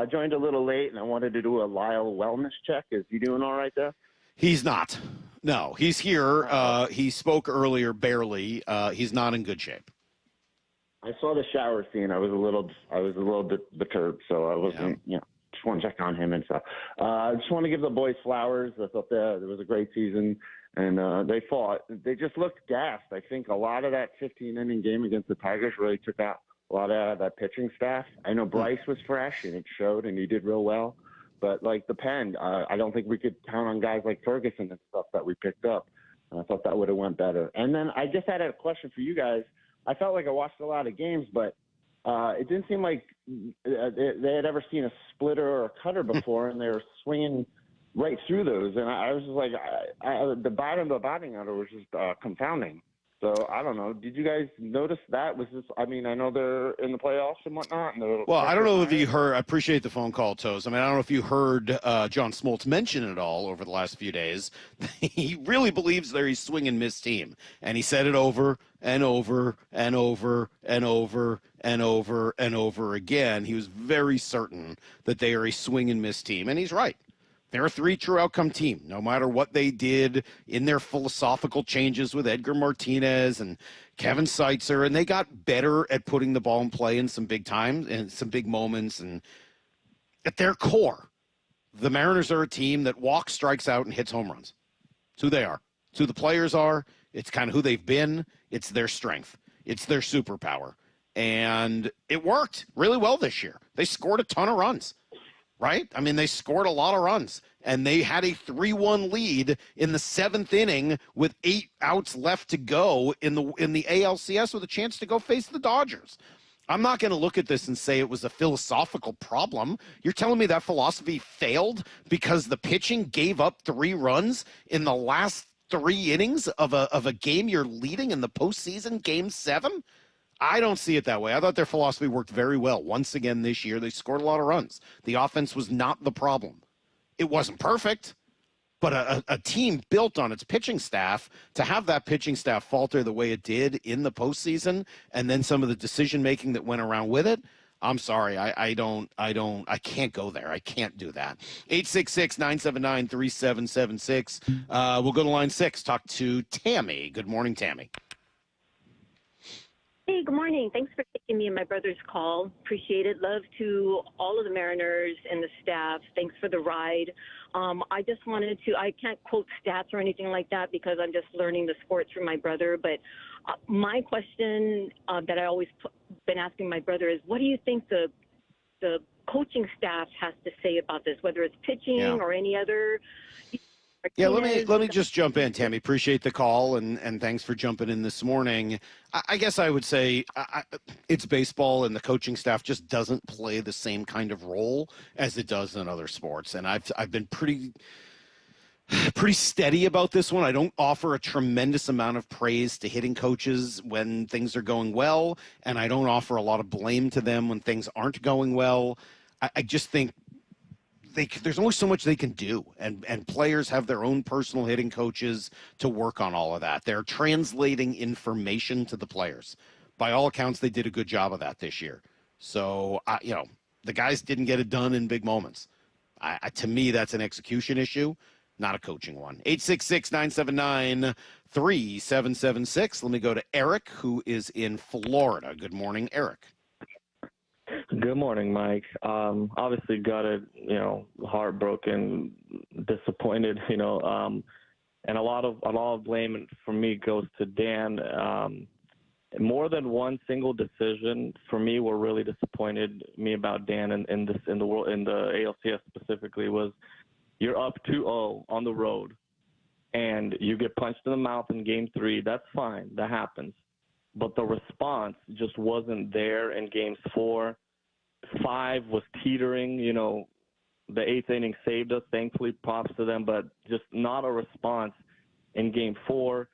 joined a little late, and I wanted to do a Lyle wellness check. Is he doing all right there? He's not. No, he's here. He spoke earlier, barely. He's not in good shape. I saw the shower scene. I was a little bit perturbed, so I wasn't, just want to check on him and stuff. I just want to give the boys flowers. I thought that it was a great season, and they fought. They just looked gassed. I think a lot of that 15-inning game against the Tigers really took out a lot of that pitching staff. I know Bryce was fresh, and it showed, and he did real well. But like the pen, I don't think we could count on guys like Ferguson and stuff that we picked up. And I thought that would have went better. And then I just had a question for you guys. I felt like I watched a lot of games, but it didn't seem like they had ever seen a splitter or a cutter before, and they were swinging right through those. And I was just like, the batting order was just confounding. So I don't know. Did you guys notice that? Was this? I mean, I know they're in the playoffs and whatnot. And well, I don't know if you heard. I appreciate the phone call, Toes. I mean, I don't know if you heard John Smoltz mention it all over the last few days. He really believes they're a swing and miss team, and he said it over and over and over and over and over and over again. He was very certain that they are a swing and miss team, and he's right. They're a 3 true outcome team, no matter what they did in their philosophical changes with Edgar Martinez and Kevin Seitzer, and they got better at putting the ball in play in some big times and some big moments. And at their core, the Mariners are a team that walks, strikes out, and hits home runs. It's who they are. It's who the players are. It's kind of who they've been. It's their strength. It's their superpower. And it worked really well this year. They scored a ton of runs. Right? I mean, they scored a lot of runs, and they had a 3-1 lead in the 7th inning with 8 outs left to go in the ALCS with a chance to go face the Dodgers. I'm not going to look at this and say it was a philosophical problem. You're telling me that philosophy failed because the pitching gave up 3 runs in the last 3 innings of a game you're leading in the postseason, Game 7? I don't see it that way. I thought their philosophy worked very well. Once again this year, they scored a lot of runs. The offense was not the problem. It wasn't perfect, but a team built on its pitching staff, to have that pitching staff falter the way it did in the postseason, and then some of the decision-making that went around with it, I'm sorry. I can't go there. I can't do that. 866-979-3776. We'll go to line 6, talk to Tammy. Good morning, Tammy. Hey, good morning. Thanks for taking me and my brother's call. Appreciate it. Love to all of the Mariners and the staff. Thanks for the ride. I just wanted to, I can't quote stats or anything like that because I'm just learning the sports from my brother. But my question that I always been asking my brother is, what do you think the coaching staff has to say about this, whether it's pitching or any other? Yeah, let me just jump in, Tammy. Appreciate the call, and thanks for jumping in this morning. I guess I would say it's baseball, and the coaching staff just doesn't play the same kind of role as it does in other sports. And I've been pretty steady about this one. I don't offer a tremendous amount of praise to hitting coaches when things are going well, and I don't offer a lot of blame to them when things aren't going well. I just think there's only so much they can do, and players have their own personal hitting coaches to work on all of that. They're translating information to the players. By all accounts, they did a good job of that this year. So, the guys didn't get it done in big moments. To me, that's an execution issue, not a coaching one. 866-979-3776. Let me go to Eric, who is in Florida. Good morning, Eric. Good morning, Mike. Obviously gutted, heartbroken, disappointed, and a lot of blame for me goes to Dan. More than one single decision for me what really disappointed me about Dan in the ALCS specifically was you're up 2-0 on the road and you get punched in the mouth in game 3. That's fine. That happens. But the response just wasn't there in games 4. 5 was teetering, the 8th inning saved us. Thankfully, props to them, but just not a response in game 4,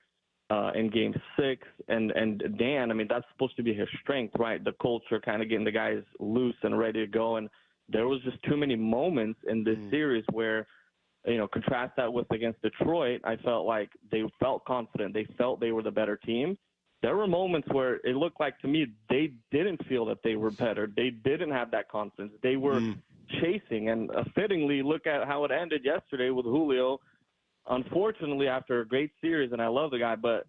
in game 6. And Dan, that's supposed to be his strength, right? The culture, kind of getting the guys loose and ready to go. And there was just too many moments in this series where, contrast that with against Detroit, I felt like they felt confident. They felt they were the better team. There were moments where it looked like to me they didn't feel that they were better. They didn't have that confidence. They were chasing. And fittingly, look at how it ended yesterday with Julio. Unfortunately, after a great series, and I love the guy, but,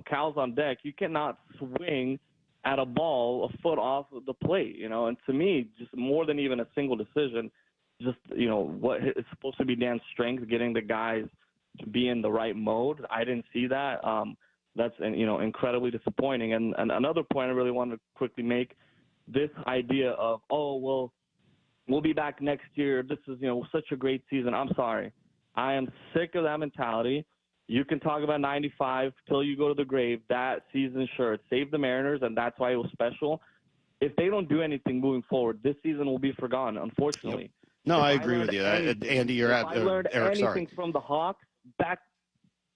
Cal's on deck. You cannot swing at a ball a foot off of the plate, And to me, just more than even a single decision, just, what is supposed to be Dan's strength, getting the guys to be in the right mode. I didn't see that. That's, incredibly disappointing. And another point I really wanted to quickly make, this idea of, we'll be back next year. This is, such a great season. I'm sorry. I am sick of that mentality. You can talk about 95 till you go to the grave. That season, sure, it saved the Mariners, and that's why it was special. If they don't do anything moving forward, this season will be forgotten, unfortunately. Yep. No, I agree with you. Andy, you're at I learned Eric, anything sorry. from the Hawks back.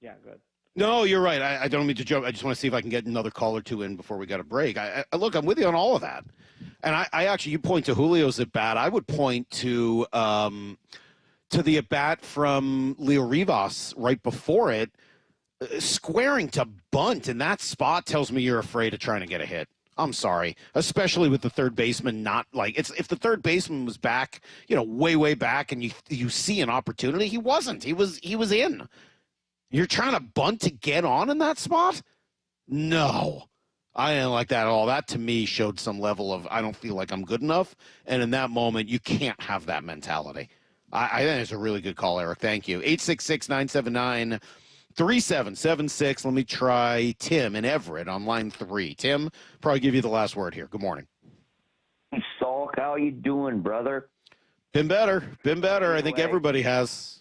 Yeah, good. No, you're right. I don't mean to joke. I just want to see if I can get another call or two in before we got a break. Look, I'm with you on all of that. And I actually, you point to Julio's at bat. I would point to the at bat from Leo Rivas right before it, squaring to bunt in that spot tells me you're afraid of trying to get a hit. I'm sorry, especially with the third baseman not like it's if the third baseman was back, way back, and you see an opportunity, he wasn't. He was in. You're trying to bunt to get on in that spot? No. I didn't like that at all. That, to me, showed some level of I don't feel like I'm good enough. And in that moment, you can't have that mentality. I think it's a really good call, Eric. Thank you. 866-979-3776. Let me try Tim in Everett on line 3. Tim, probably give you the last word here. Good morning. Hey, Salk, how you doing, brother? Been better. I think everybody has.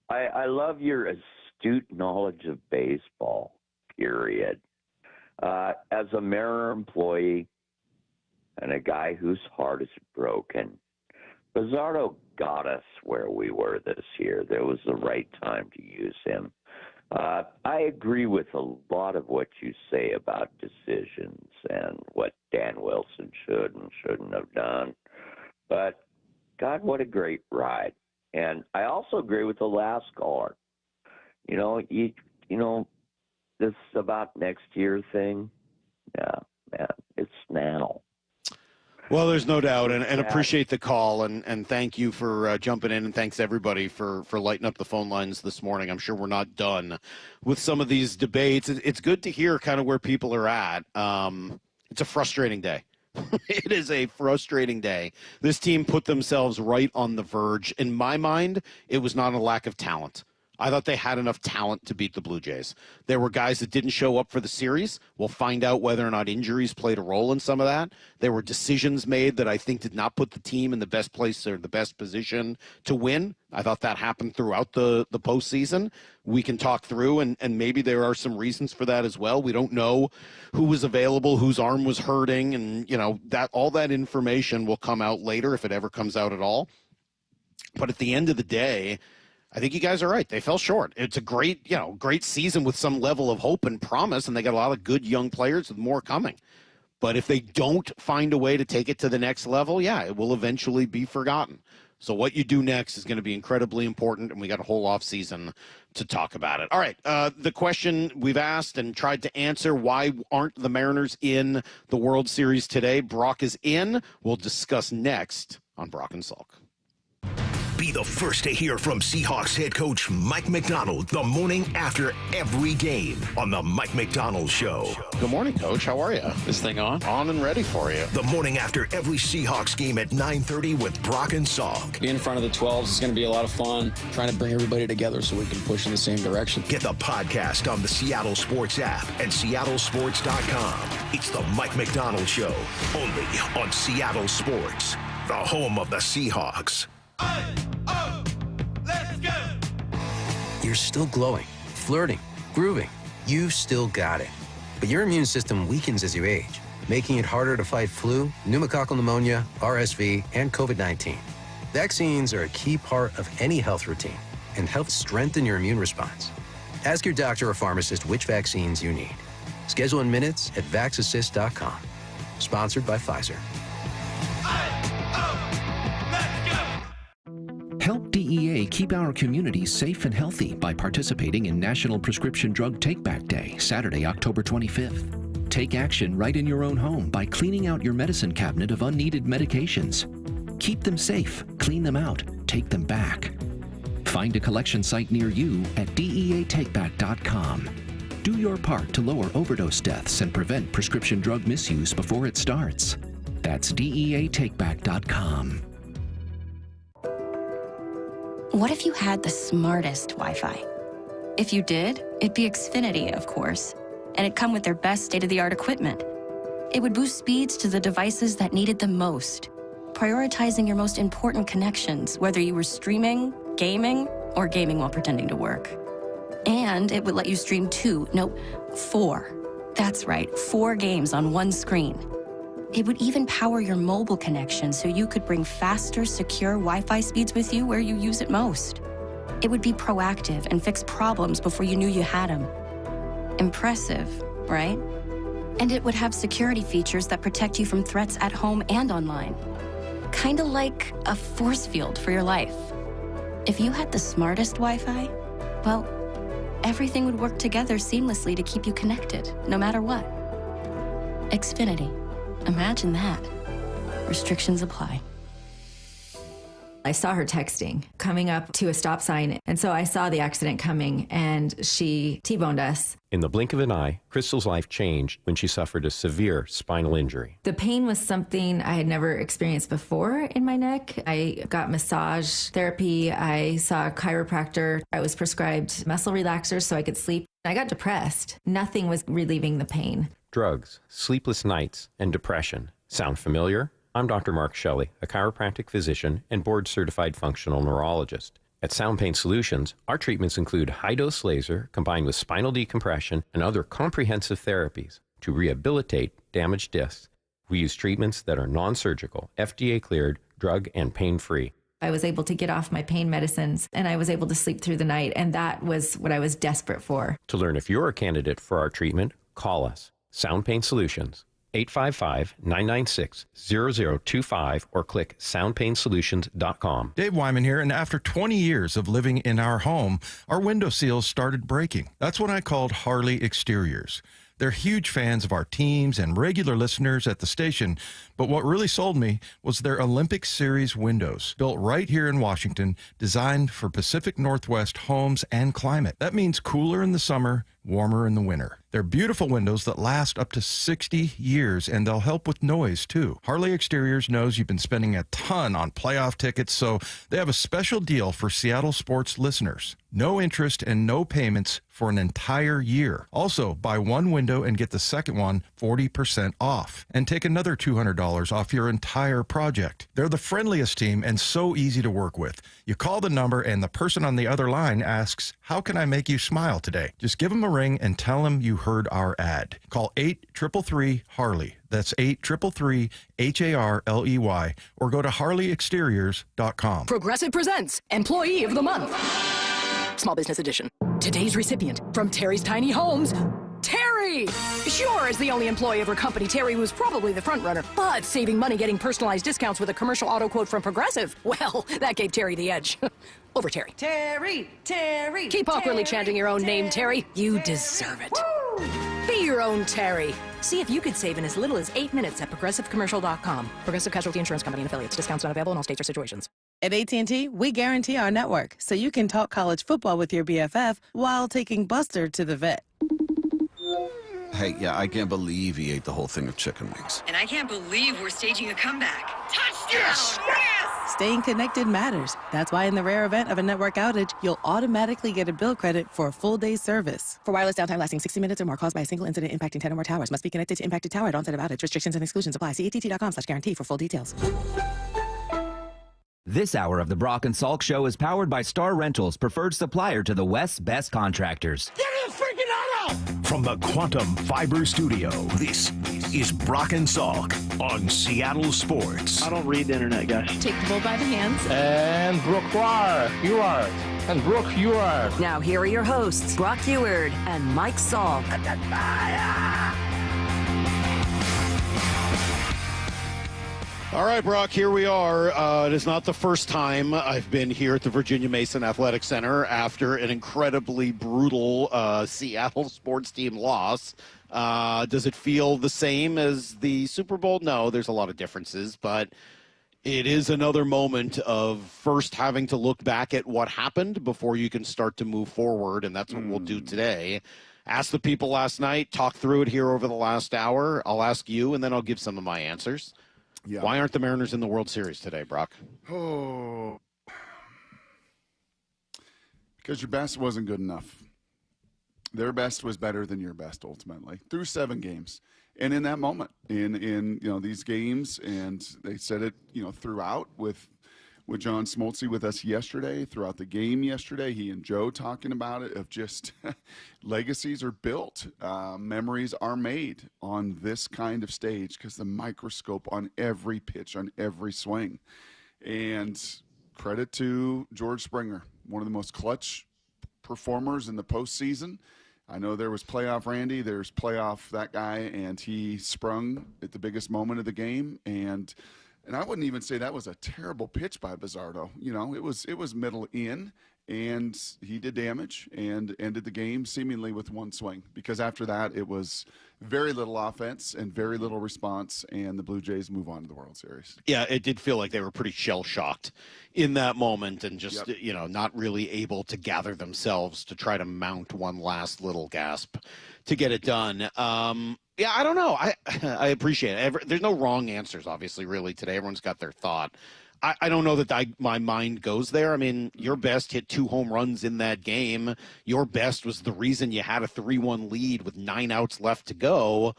I love your astute knowledge of baseball, period. As a Mariner employee and a guy whose heart is broken, Bizzardo got us where we were this year. There was the right time to use him. I agree with a lot of what you say about decisions and what Dan Wilson should and shouldn't have done. But, God, what a great ride. And I also agree with the last caller. This about next year thing, yeah, man, it's now. Well, there's no doubt, and appreciate the call, and thank you for jumping in, and thanks everybody for lighting up the phone lines this morning. I'm sure we're not done with some of these debates. It's good to hear kind of where people are at. It's a frustrating day. It is a frustrating day. This team put themselves right on the verge. In my mind, it was not a lack of talent. I thought they had enough talent to beat the Blue Jays. There were guys that didn't show up for the series. We'll find out whether or not injuries played a role in some of that. There were decisions made that I think did not put the team in the best place or the best position to win. I thought that happened throughout the postseason. We can talk through, and maybe there are some reasons for that as well. We don't know who was available, whose arm was hurting, and that all that information will come out later if it ever comes out at all. But at the end of the day, I think you guys are right. They fell short. It's a great season with some level of hope and promise, and they got a lot of good young players with more coming. But if they don't find a way to take it to the next level, yeah, it will eventually be forgotten. So what you do next is going to be incredibly important, and we got a whole off season to talk about it. All right, the question we've asked and tried to answer, why aren't the Mariners in the World Series today? Brock is in. We'll discuss next on Brock and Salk. Be the first to hear from Seahawks head coach Mike Macdonald the morning after every game on the Mike Macdonald Show. Good morning, Coach. How are you? This thing on? On and ready for you. The morning after every Seahawks game at 9:30 with Brock and Salk. Being in front of the 12s is going to be a lot of fun. Trying to bring everybody together so we can push in the same direction. Get the podcast on the Seattle Sports app and seattlesports.com. It's the Mike Macdonald Show, only on Seattle Sports, the home of the Seahawks. Let's go! You're still glowing, flirting, grooving. You've still got it. But your immune system weakens as you age, making it harder to fight flu, pneumococcal pneumonia, RSV, and COVID-19. Vaccines are a key part of any health routine and help strengthen your immune response. Ask your doctor or pharmacist which vaccines you need. Schedule in minutes at vaxassist.com. Sponsored by Pfizer. Help DEA keep our communities safe and healthy by participating in National Prescription Drug Take-Back Day, Saturday, October 25th. Take action right in your own home by cleaning out your medicine cabinet of unneeded medications. Keep them safe, clean them out, take them back. Find a collection site near you at DEATakeback.com. Do your part to lower overdose deaths and prevent prescription drug misuse before it starts. That's DEATakeback.com. What if you had the smartest Wi-Fi? If you did, it'd be Xfinity, of course, and it'd come with their best state-of-the-art equipment. It would boost speeds to the devices that needed them most, prioritizing your most important connections, whether you were streaming, gaming, or gaming while pretending to work. And it would let you stream 4. That's right, 4 games on one screen. It would even power your mobile connection so you could bring faster, secure Wi-Fi speeds with you where you use it most. It would be proactive and fix problems before you knew you had them. Impressive, right? And it would have security features that protect you from threats at home and online. Kinda like a force field for your life. If you had the smartest Wi-Fi, well, everything would work together seamlessly to keep you connected, no matter what. Xfinity. Imagine that. Restrictions apply. I saw her texting, coming up to a stop sign, and so I saw the accident coming, and she T-boned us. In the blink of an eye, Crystal's life changed when she suffered a severe spinal injury. The pain was something I had never experienced before in my neck. I got massage therapy. I saw a chiropractor. I was prescribed muscle relaxers so I could sleep. I got depressed. Nothing was relieving the pain. Drugs, sleepless nights, and depression. Sound familiar? I'm Dr. Mark Shelley, a chiropractic physician and board-certified functional neurologist. At Sound Pain Solutions, our treatments include high-dose laser combined with spinal decompression and other comprehensive therapies to rehabilitate damaged discs. We use treatments that are non-surgical, FDA-cleared, drug and pain-free. I was able to get off my pain medicines, and I was able to sleep through the night, and that was what I was desperate for. To learn if you're a candidate for our treatment, call us. Sound Pain Solutions, 855-996-0025 or click soundpainsolutions.com. Dave Wyman here, and after 20 years of living in our home, our window seals started breaking. That's when I called Harley Exteriors. They're huge fans of our teams and regular listeners at the station, but what really sold me was their Olympic Series windows, built right here in Washington, designed for Pacific Northwest homes and climate. That means cooler in the summer, warmer in the winter. They're beautiful windows that last up to 60 years, and they'll help with noise, too. Harley Exteriors knows you've been spending a ton on playoff tickets, so they have a special deal for Seattle sports listeners. No interest and no payments for an entire year. Also, buy one window and get the second one 40% off. And take another $200 off your entire project. They're the friendliest team and so easy to work with. You call the number and the person on the other line asks, "How can I make you smile today?" Just give them a ring and tell them you heard our ad. Call 833-HARLEY. That's 833-HARLEY, or go to harleyexteriors.com. Progressive presents Employee of the Month. Small Business Edition. Today's recipient from Terry's Tiny Homes, Terry! Sure, as the only employee of her company, Terry was probably the front runner, but saving money getting personalized discounts with a commercial auto quote from Progressive, well, that gave Terry the edge. Over Terry. Terry! Keep awkwardly chanting your own name, Terry. You deserve it. Woo! Be your own Terry. See if you could save in as little as 8 minutes at ProgressiveCommercial.com. Progressive Casualty Insurance Company and Affiliates. Discounts not available in all states or situations. At AT&T, we guarantee our network so you can talk college football with your BFF while taking Buster to the vet. Hey, yeah, I can't believe he ate the whole thing of chicken wings. And I can't believe we're staging a comeback. Touchdown! Yes! Yes! Staying connected matters. That's why in the rare event of a network outage, you'll automatically get a bill credit for a full day's service. For wireless downtime lasting 60 minutes or more caused by a single incident impacting 10 or more towers, must be connected to impacted tower at onset of outage. Restrictions and exclusions apply. See att.com/guarantee for full details. This hour of the Brock and Salk Show is powered by Star Rentals, preferred supplier to the West's best contractors. Get it freaking out! From the Quantum Fiber Studio, this is Brock and Salk on Seattle Sports. I don't read the internet, guys. Take the bull by the hands. And Brooke, you are. And Brooke, you are. Now here are your hosts, Brock Eward and Mike Salk. All right, Brock, here we are. It is not the first time I've been here at the Virginia Mason Athletic Center after an incredibly brutal Seattle sports team loss. Does it feel the same as the Super Bowl? No, there's a lot of differences, but it is another moment of first having to look back at what happened before you can start to move forward, and that's what we'll do today. Ask the people last night, talk through it here over the last hour. I'll ask you, and then I'll give some of my answers. Yeah. Why aren't the Mariners in the World Series today, Brock? Oh, because your best wasn't good enough. Their best was better than your best ultimately through 7 games. And in that moment, in these games, and they said it throughout with John Smoltz with us yesterday, throughout the game yesterday, he and Joe talking about it, of just legacies are built, memories are made on this kind of stage because the microscope on every pitch, on every swing. And credit to George Springer, one of the most clutch performers in the postseason. I know there was playoff Randy, there's playoff that guy, and he sprung at the biggest moment of the game. And I wouldn't even say that was a terrible pitch by Bizzardo. It was middle in, and he did damage and ended the game seemingly with one swing, because after that it was very little offense and very little response, and the Blue Jays move on to the World Series. Yeah, it did feel like they were pretty shell-shocked in that moment and just, not really able to gather themselves to try to mount one last little gasp to get it done. Yeah, I don't know. I appreciate it. There's no wrong answers, obviously, really, today. Everyone's got their thought. I don't know that my mind goes there. I mean, your best hit 2 home runs in that game. Your best was the reason you had a 3-1 lead with 9 outs left to go.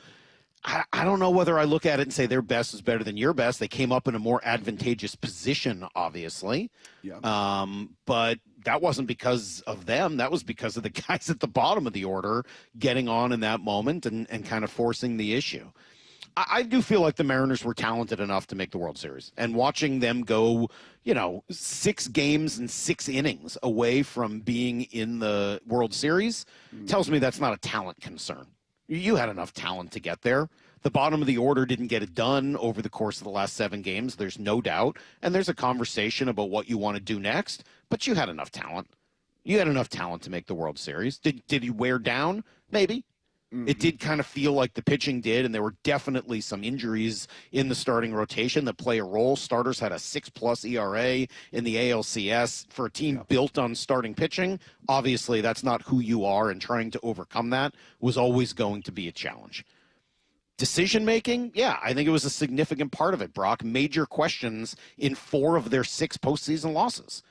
I don't know whether I look at it and say their best is better than your best. They came up in a more advantageous position, obviously. Yeah. But that wasn't because of them. That was because of the guys at the bottom of the order getting on in that moment and kind of forcing the issue. I do feel like the Mariners were talented enough to make the World Series. And watching them go, 6 games and 6 innings away from being in the World Series tells me that's not a talent concern. You had enough talent to get there. The bottom of the order didn't get it done over the course of the last 7 games. There's no doubt. And there's a conversation about what you want to do next. But you had enough talent. You had enough talent to make the World Series. Did you wear down? Maybe. It did kind of feel like the pitching did, and there were definitely some injuries in the starting rotation that play a role. Starters had a 6+ ERA in the ALCS. For a team built on starting pitching, obviously that's not who you are, and trying to overcome that was always going to be a challenge. Decision-making, yeah, I think it was a significant part of it, Brock. Major questions in 4 of their 6 postseason losses.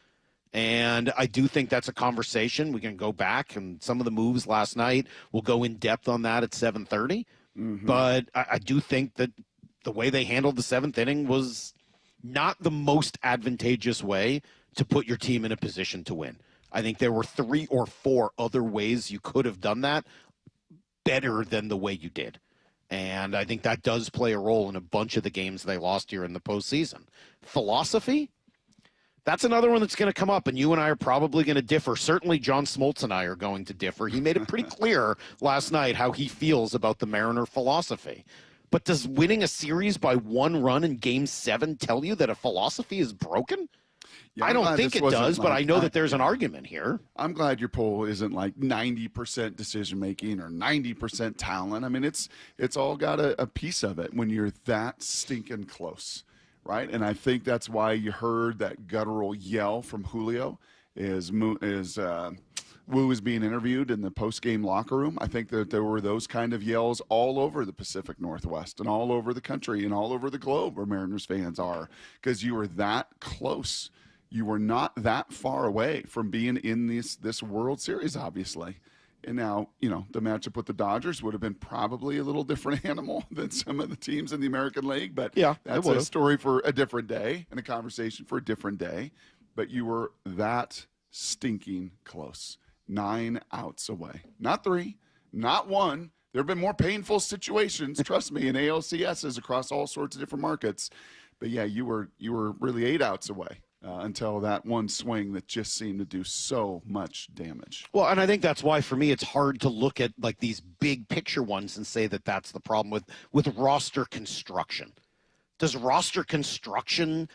And I do think that's a conversation. We can go back, and some of the moves last night, we'll go in depth on that at 7:30. But I do think that the way they handled the 7th inning was not the most advantageous way to put your team in a position to win. I think there were 3 or 4 other ways you could have done that better than the way you did. And I think that does play a role in a bunch of the games they lost here in the postseason. Philosophy? That's another one that's going to come up, and you and I are probably going to differ. Certainly John Smoltz and I are going to differ. He made it pretty clear last night how he feels about the Mariner philosophy. But does winning a series by 1 run in Game 7 tell you that a philosophy is broken? Yeah, I don't think it does, but I know that there's an argument here. I'm glad your poll isn't like 90% decision-making or 90% talent. I mean, it's all got a piece of it when you're that stinking close. right? And I think that's why you heard that guttural yell from Julio as Wu was being interviewed in the post-game locker room. I think that there were those kind of yells all over the Pacific Northwest and all over the country and all over the globe where Mariners fans are, because you were that close. You were not that far away from being in this World Series, obviously. And now, the matchup with the Dodgers would have been probably a little different animal than some of the teams in the American League. But that's a story for a different day and a conversation for a different day. But you were that stinking close. 9 outs away. Not 3, not 1. There have been more painful situations, trust me, in ALCSs across all sorts of different markets. But yeah, you were really 8 outs away until that one swing that just seemed to do so much damage. Well, and I think that's why, for me, it's hard to look at like these big picture ones and say that that's the problem with roster construction. Does roster construction,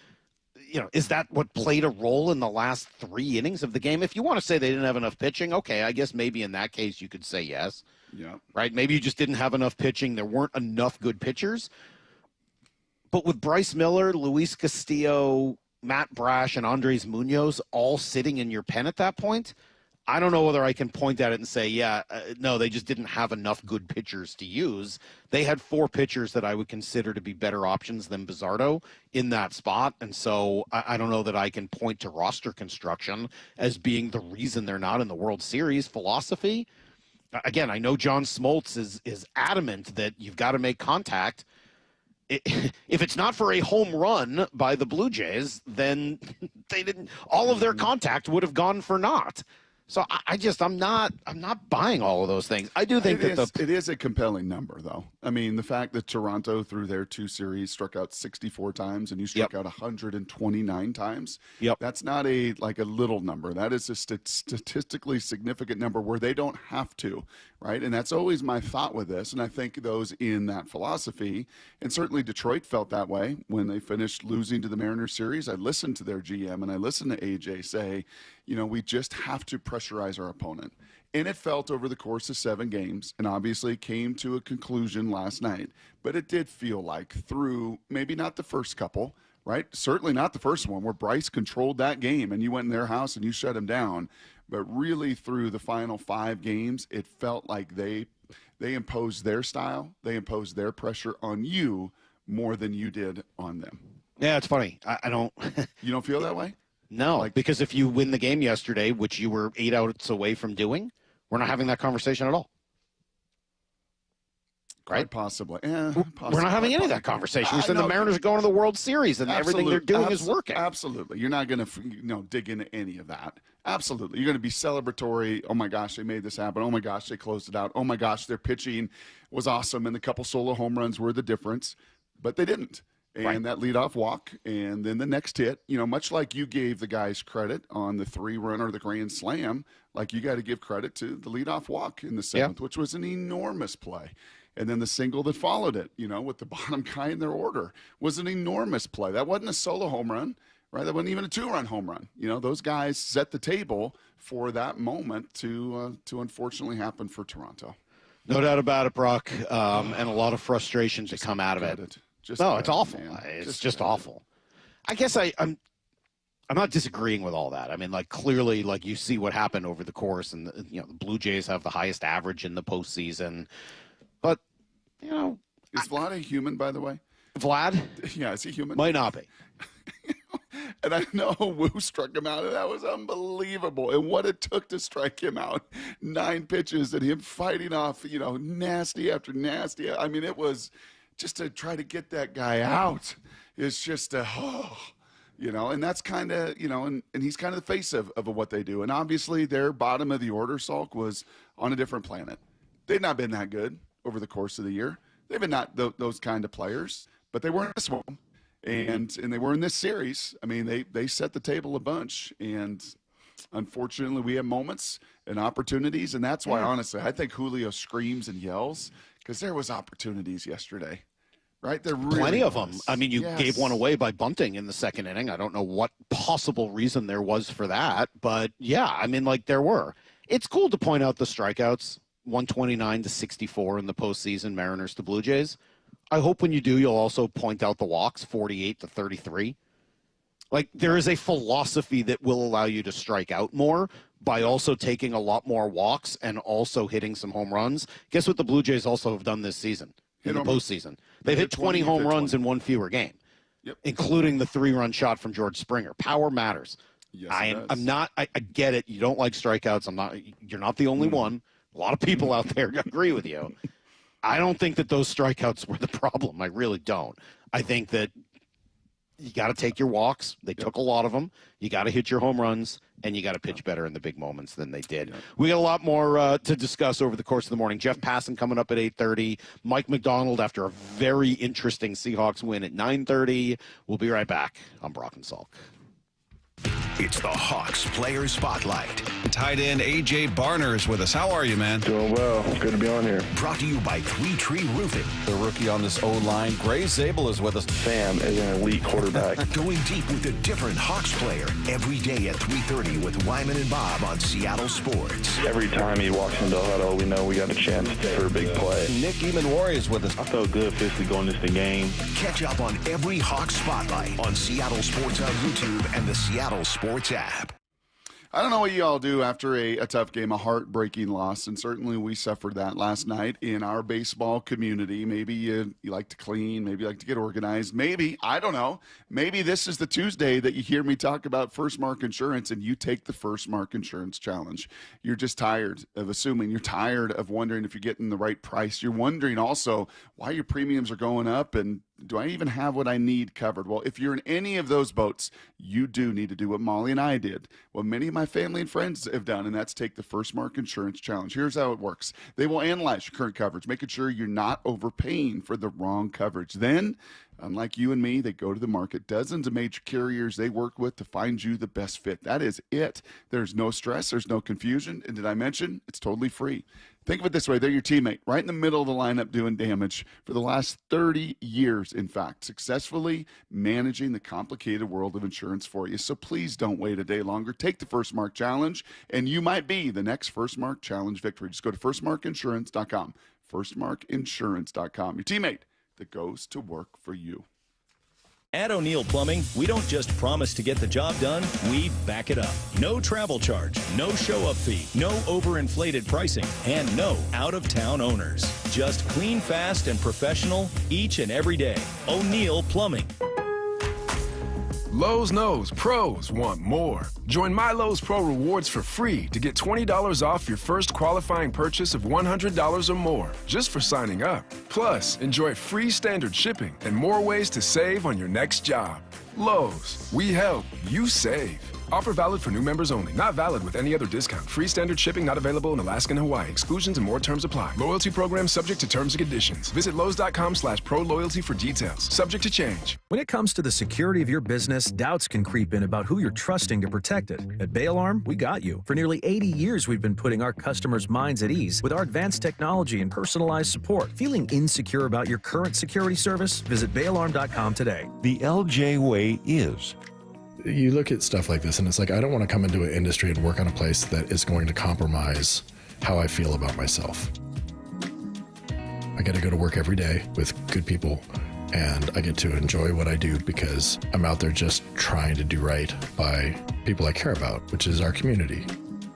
is that what played a role in the last 3 innings of the game? If you want to say they didn't have enough pitching, okay, I guess maybe in that case you could say yes. Yeah. Right? Maybe you just didn't have enough pitching. There weren't enough good pitchers. But with Bryce Miller, Luis Castillo, Matt Brash, and Andres Munoz all sitting in your pen at that point, I don't know whether I can point at it and say, no, they just didn't have enough good pitchers to use. They had 4 pitchers that I would consider to be better options than Bizzardo in that spot. And so I don't know that I can point to roster construction as being the reason they're not in the World Series. Philosophy, again, I know John Smoltz is adamant that you've got to make contact. If it's not for a home run by the Blue Jays, then all of their contact would have gone for naught. So I'm not buying all of those things. I do think it is a compelling number, though. I mean, the fact that Toronto, through their 2 series, struck out 64 times and you struck out 129 times. Yep. That's not a little number. That is a statistically significant number where they don't have to, right? And that's always my thought with this. And I think those in that philosophy, and certainly Detroit felt that way when they finished losing to the Mariners series. I listened to their GM and I listened to AJ say, we just have to pressurize our opponent. And it felt over the course of 7 games, and obviously came to a conclusion last night. But it did feel like through maybe not the first couple, right? Certainly not the first one where Bryce controlled that game and you went in their house and you shut him down. But really through the final 5 games, it felt like they imposed their style. They imposed their pressure on you more than you did on them. Yeah, it's funny. I don't. You don't feel that way? No, because if you win the game yesterday, which you were 8 outs away from doing, we're not having that conversation at all. Right? Possibly. We're not having any of that conversation. We said the Mariners are going to the World Series and everything they're doing is working. Absolutely. You're not going to dig into any of that. Absolutely. You're going to be celebratory. Oh, my gosh, they made this happen. Oh, my gosh, they closed it out. Oh, my gosh, their pitching was awesome, and the couple solo home runs were the difference. But they didn't. And that leadoff walk, and then the next hit, much like you gave the guys credit on the 3-runner, the grand slam, like you got to give credit to the leadoff walk in the 7th, which was an enormous play. And then the single that followed it, with the bottom guy in their order, was an enormous play. That wasn't a solo home run, right? That wasn't even a 2-run home run. Those guys set the table for that moment to unfortunately happen for Toronto. No doubt about it, Brock, and a lot of frustrations that come out of it. It's awful. It's just awful. I guess I'm not disagreeing with all that. I mean, clearly, you see what happened over the course, and the Blue Jays have the highest average in the postseason. But is Vlad a human, by the way? Vlad? Yeah, is he human? Might not be. And I know Wu struck him out, and that was unbelievable. And what it took to strike him out, 9 pitches, and him fighting off, nasty after nasty. I mean, it was. Just to try to get that guy out is just and that's kind of, and he's kind of the face of what they do. And obviously their bottom of the order, Salk, was on a different planet. They've not been that good over the course of the year. They've been not those kind of players, but they were in this one. And they were in this series. I mean, they set the table a bunch. And unfortunately, we have moments and opportunities. And that's why, honestly, I think Julio screams and yells because there was opportunities yesterday. Right? There really plenty of them. I mean, you gave one away by bunting in the 2nd inning. I don't know what possible reason there was for that, but there were. It's cool to point out the strikeouts, 129 to 64 in the postseason, Mariners to Blue Jays. I hope when you do, you'll also point out the walks, 48-33. Like, there is a philosophy that will allow you to strike out more by also taking a lot more walks and also hitting some home runs. Guess what the Blue Jays also have done this season, in the postseason? They've hit 20 home runs in one fewer game, including the 3-run shot from George Springer. Power matters. Yes, I get it. You don't like strikeouts. You're not the only one. A lot of people out there agree with you. I don't think that those strikeouts were the problem. I really don't. I think that you got to take your walks. They took a lot of them. You got to hit your home runs, and you got to pitch better in the big moments than they did. We got a lot more to discuss over the course of the morning. Jeff Passan coming up at 8:30. Mike Macdonald after a very interesting Seahawks win at 9:30. We'll be right back on Brock and Salk. It's the Hawks Player Spotlight. Tight end A.J. Barner is with us. How are you, man? Doing well. Good to be on here. Brought to you by Three Tree Roofing. The rookie on this O-line, Gray Zabel, is with us. Sam is an elite quarterback. Going deep with a different Hawks player every day at 3:30 with Wyman and Bob on Seattle Sports. Every time he walks into the huddle, we know we got a chance for a big play. Nick Emanwari is with us. I felt good officially going into the game. Catch up on every Hawks Spotlight on Seattle Sports on YouTube and the Seattle Sports app. I don't know what you all do after a tough game, a heartbreaking loss, and certainly we suffered that last night in our baseball community. Maybe you like to clean, maybe you like to get organized, maybe, I don't know, maybe this is the Tuesday that you hear me talk about First Mark Insurance and you take the First Mark Insurance Challenge. You're just tired of assuming, you're tired of wondering if you're getting the right price. You're wondering also why your premiums are going up and do I even have what I need covered? Well, if you're in any of those boats, you do need to do what Molly and I did, what many of my family and friends have done, and that's take the First Mark Insurance Challenge. Here's how it works. They will analyze your current coverage, making sure you're not overpaying for the wrong coverage. Then, unlike you and me, they go to the market. Dozens of major carriers they work with to find you the best fit. That is it. There's no stress. There's no confusion. And did I mention it's totally free? Think of it this way. They're your teammate, right in the middle of the lineup doing damage for the last 30 years, in fact, successfully managing the complicated world of insurance for you. So please don't wait a day longer. Take the First Mark Challenge, and you might be the next First Mark Challenge victory. Just go to firstmarkinsurance.com, firstmarkinsurance.com, your teammate that goes to work for you. At O'Neill Plumbing, we don't just promise to get the job done, we back it up. No travel charge, no show-up fee, no overinflated pricing, and no out-of-town owners. Just clean, fast, and professional each and every day. O'Neill Plumbing. Lowe's knows pros want more. Join My Lowe's Pro Rewards for free to get $20 off your first qualifying purchase of $100 or more just for signing up. Plus, enjoy free standard shipping and more ways to save on your next job. Lowe's, we help, you save. Offer valid for new members only. Not valid with any other discount. Free standard shipping not available in Alaska and Hawaii. Exclusions and more terms apply. Loyalty program subject to terms and conditions. Visit Lowe's.com/pro-loyalty for details. Subject to change. When it comes to the security of your business, doubts can creep in about who you're trusting to protect it. At Bay Alarm, we got you. For nearly 80 years, we've been putting our customers' minds at ease with our advanced technology and personalized support. Feeling insecure about your current security service? Visit bayalarm.com today. The LJ way is. You look at stuff like this and it's like, I don't want to come into an industry and work on a place that is going to compromise how I feel about myself. I get to go to work every day with good people and I get to enjoy what I do because I'm out there just trying to do right by people I care about, which is our community.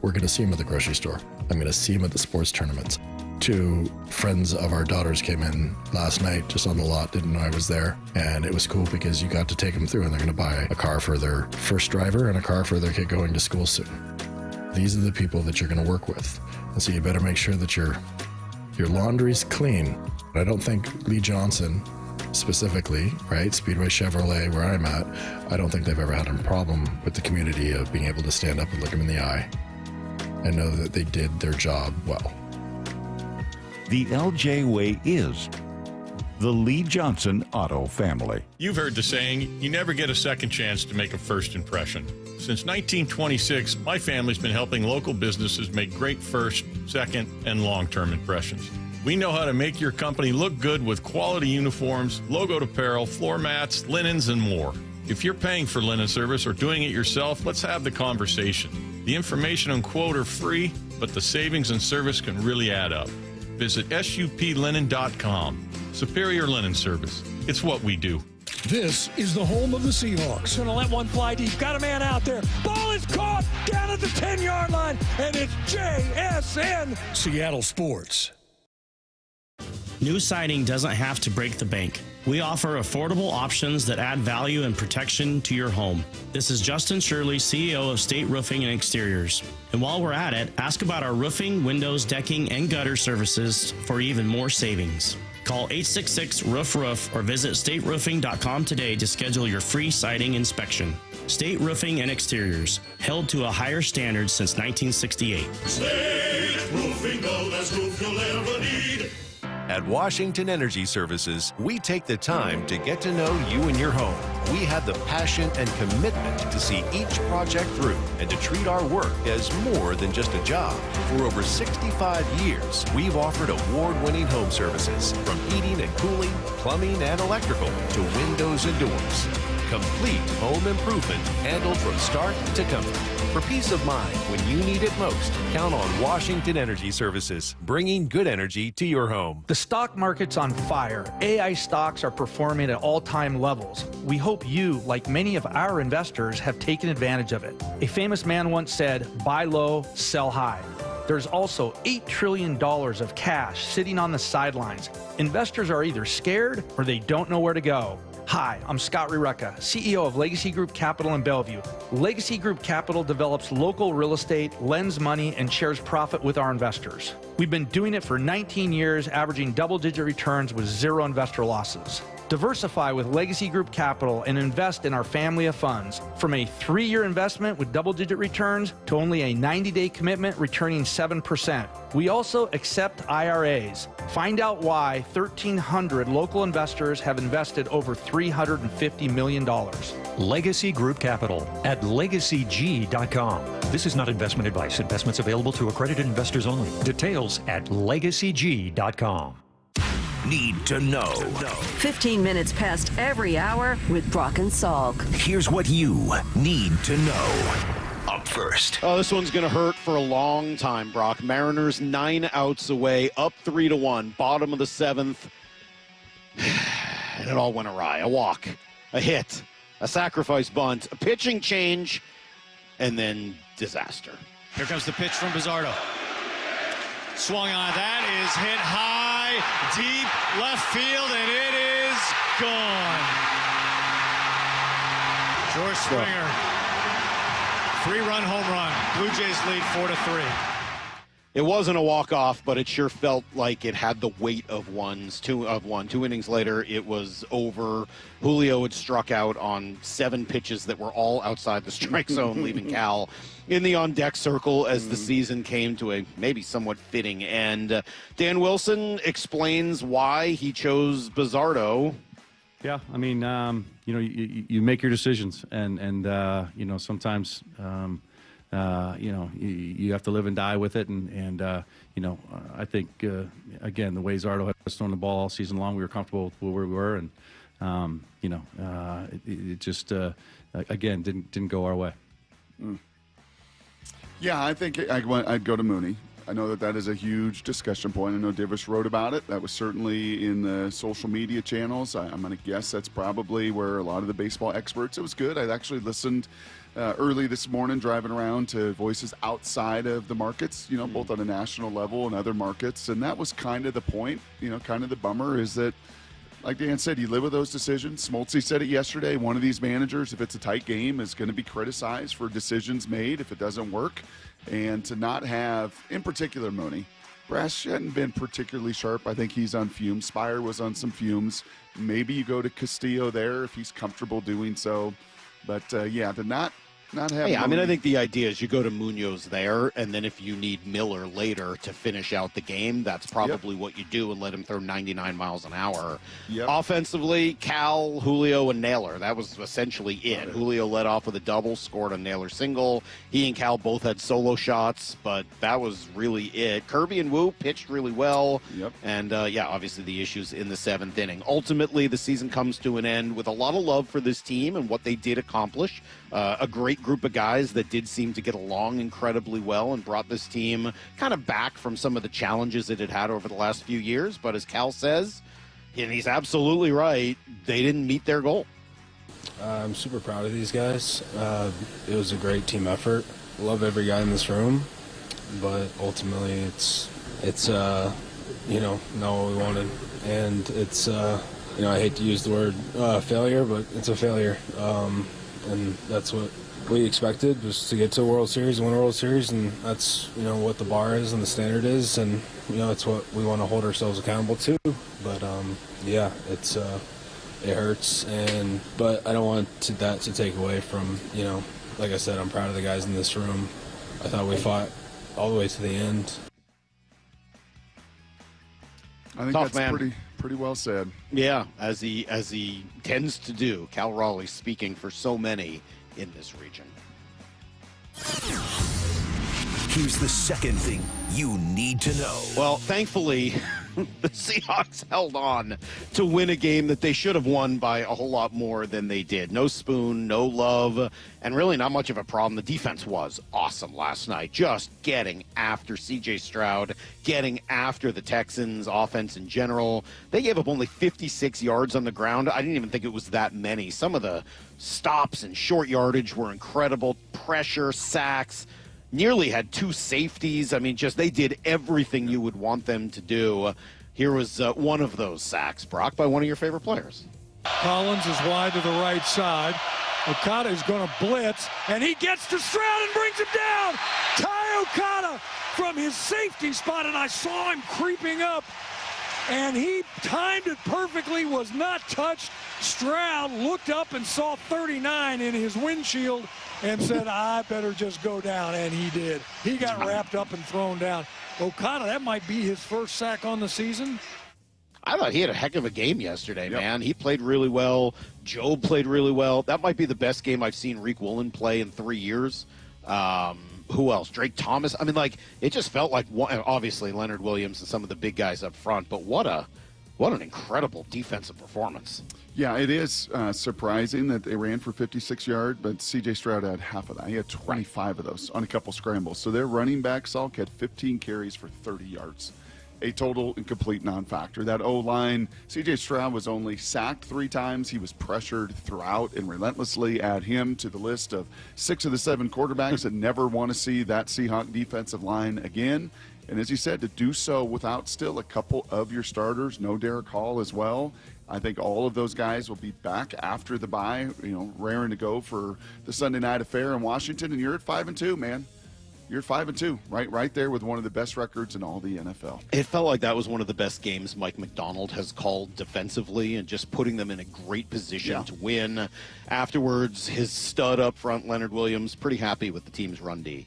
We're going to see them at the grocery store. I'm going to see them at the sports tournaments. Two friends of our daughters came in last night just on the lot, didn't know I was there, and it was cool because you got to take them through and they're going to buy a car for their first driver and a car for their kid going to school soon. These are the people that you're going to work with, and so you better make sure that your laundry's clean. I don't think Lee Johnson specifically, right, Speedway Chevrolet, where I'm at, I don't think they've ever had a problem with the community of being able to stand up and look them in the eye and know that they did their job well. The LJ way is the Lee Johnson Auto family. You've heard the saying, you never get a second chance to make a first impression. Since 1926, my family's been helping local businesses make great first, second, and long-term impressions. We know how to make your company look good with quality uniforms, logoed apparel, floor mats, linens, and more. If you're paying for linen service or doing it yourself, let's have the conversation. The information and quote are free, but the savings and service can really add up. Visit suplinen.com. Superior Linen Service. It's what we do. This is the home of the Seahawks. Going to let one fly deep. Got a man out there. Ball is caught down at the 10-yard line, and it's JSN. Seattle Sports. New siding doesn't have to break the bank. We offer affordable options that add value and protection to your home. This is Justin Shirley, CEO of State Roofing and Exteriors. And while we're at it, ask about our roofing, windows, decking, and gutter services for even more savings. Call 866-ROOF-ROOF or visit stateroofing.com today to schedule your free siding inspection. State Roofing and Exteriors, held to a higher standard since 1968. State Roofing, the best roof you'll ever need. At Washington Energy Services, we take the time to get to know you and your home. We have the passion and commitment to see each project through and to treat our work as more than just a job. For over 65 years, we've offered award-winning home services, from heating and cooling, plumbing and electrical, to windows and doors. Complete home improvement handled from start to comfort. For peace of mind when you need it most, count on Washington Energy Services, bringing good energy to your home. The stock market's on fire. AI stocks are performing at all-time levels. We hope you, like many of our investors, have taken advantage of it. A famous man once said, "Buy low, sell high." There's also $8 trillion of cash sitting on the sidelines. Investors are either scared or they don't know where to go. Hi, I'm Scott Rireka, CEO of Legacy Group Capital in Bellevue. Legacy Group Capital develops local real estate, lends money, and shares profit with our investors. We've been doing it for 19 years, averaging double-digit returns with zero investor losses. Diversify with Legacy Group Capital and invest in our family of funds. From a 3-year investment with double-digit returns to only a 90-day commitment returning 7%. We also accept IRAs. Find out why 1,300 local investors have invested over $350 million. Legacy Group Capital at legacyg.com. This is not investment advice. Investments available to accredited investors only. Details at legacyg.com. Need to know. 15 minutes past every hour with Brock and Salk. Here's what you need to know. Up first. Oh, this one's going to hurt for a long time, Brock. Mariners 9 outs away, up 3-1, bottom of the 7th. And it all went awry. A walk, a hit, a sacrifice bunt, a pitching change, and then disaster. Here comes the pitch from Bizzardo. Swung on. That is hit high, deep left field, and it is gone. George Springer, 3-run home run. Blue Jays lead 4-3. It wasn't a walk-off, but it sure felt like it had the weight of two innings later, it was over. Julio had struck out on 7 pitches that were all outside the strike zone, leaving Cal in the on-deck circle as the season came to a maybe somewhat fitting end. Dan Wilson explains why he chose Bizzardo. Yeah, I mean, you make your decisions, and sometimes. You have to live and die with it. And I think, again, the way Zardo has thrown the ball all season long, we were comfortable with where we were. And, it just, again, didn't go our way. Yeah, I think I'd go to Mooney. I know that is a huge discussion point. I know Divish wrote about it. That was certainly in the social media channels. I'm going to guess that's probably where a lot of the baseball experts. It was good. I actually listened early this morning driving around to voices outside of the markets, both on a national level and other markets. And that was kind of the point, kind of the bummer is that, like Dan said, you live with those decisions. Smoltz said it yesterday. One of these managers, if it's a tight game, is going to be criticized for decisions made if it doesn't work. And to not have, in particular, Mooney, Brash hadn't been particularly sharp. I think he's on fumes. Spire was on some fumes. Maybe you go to Castillo there if he's comfortable doing so. But, to not have I mean, I think the idea is you go to Munoz there, and then if you need Miller later to finish out the game, that's probably what you do and let him throw 99 miles an hour. Offensively, Cal, Julio, and Naylor. That was essentially it. Julio led off with a double, scored a Naylor single. He and Cal both had solo shots, but that was really it. Kirby and Wu pitched really well. And, obviously the issues in the 7th inning. Ultimately, the season comes to an end with a lot of love for this team and what they did accomplish. A great great group of guys that did seem to get along incredibly well and brought this team kind of back from some of the challenges it had had over the last few years. But as Cal says, and he's absolutely right, they didn't meet their goal. I'm super proud of these guys. It was a great team effort. Love every guy in this room, but ultimately it's not what we wanted, and it's I hate to use the word failure, but it's a failure, and that's what we expected, was to get to a World Series and win a World Series, and that's what the bar is and the standard is, and it's what we want to hold ourselves accountable to. But it hurts, but I don't want that to take away from like I said, I'm proud of the guys in this room. I thought we fought all the way to the end. I think Tough, that's man. pretty well said. Yeah, as he tends to do. Cal Raleigh speaking for so many in this region. Here's the second thing you need to know. Well, thankfully, the Seahawks held on to win a game that they should have won by a whole lot more than they did. No Spoon, no Love, and really not much of a problem. The defense was awesome last night, just getting after C.J. Stroud, getting after the Texans' offense in general. They gave up only 56 yards on the ground. I didn't even think it was that many. Some of the stops and short yardage were incredible. Pressure, sacks. Nearly had 2 safeties. I mean, just they did everything you would want them to do. Here was one of those sacks, Brock, by one of your favorite players. Collins is wide to the right side. Okada is going to blitz, and he gets to Stroud and brings him down. Ty Okada from his safety spot, and I saw him creeping up, and he timed it perfectly, was not touched. Stroud looked up and saw 39 in his windshield and said, I better just go down, and he did. He got wrapped up and thrown down. Okada, that might be his first sack on the season. I thought he had a heck of a game yesterday, man. He played really well. Job played really well. That might be the best game I've seen Reek Woolen play in 3 years. Who else? Drake Thomas. I mean, it just felt like, obviously, Leonard Williams and some of the big guys up front, but what an incredible defensive performance. Yeah, it is surprising that they ran for 56 yards, but C.J. Stroud had half of that. He had 25 of those on a couple scrambles. So their running back, Salk, had 15 carries for 30 yards. A total and complete non-factor. That O-line, C.J. Stroud was only sacked 3 times. He was pressured throughout and relentlessly. Add him to the list of 6 of the 7 quarterbacks that never want to see that Seahawk defensive line again. And as you said, to do so without still a couple of your starters, no Derek Hall as well. I think all of those guys will be back after the bye, raring to go for the Sunday night affair in Washington. And you're at 5-2, man. You're 5-2, right there with one of the best records in all the NFL. It felt like that was one of the best games Mike Macdonald has called defensively, and just putting them in a great position to win. Afterwards, his stud up front, Leonard Williams, pretty happy with the team's run D.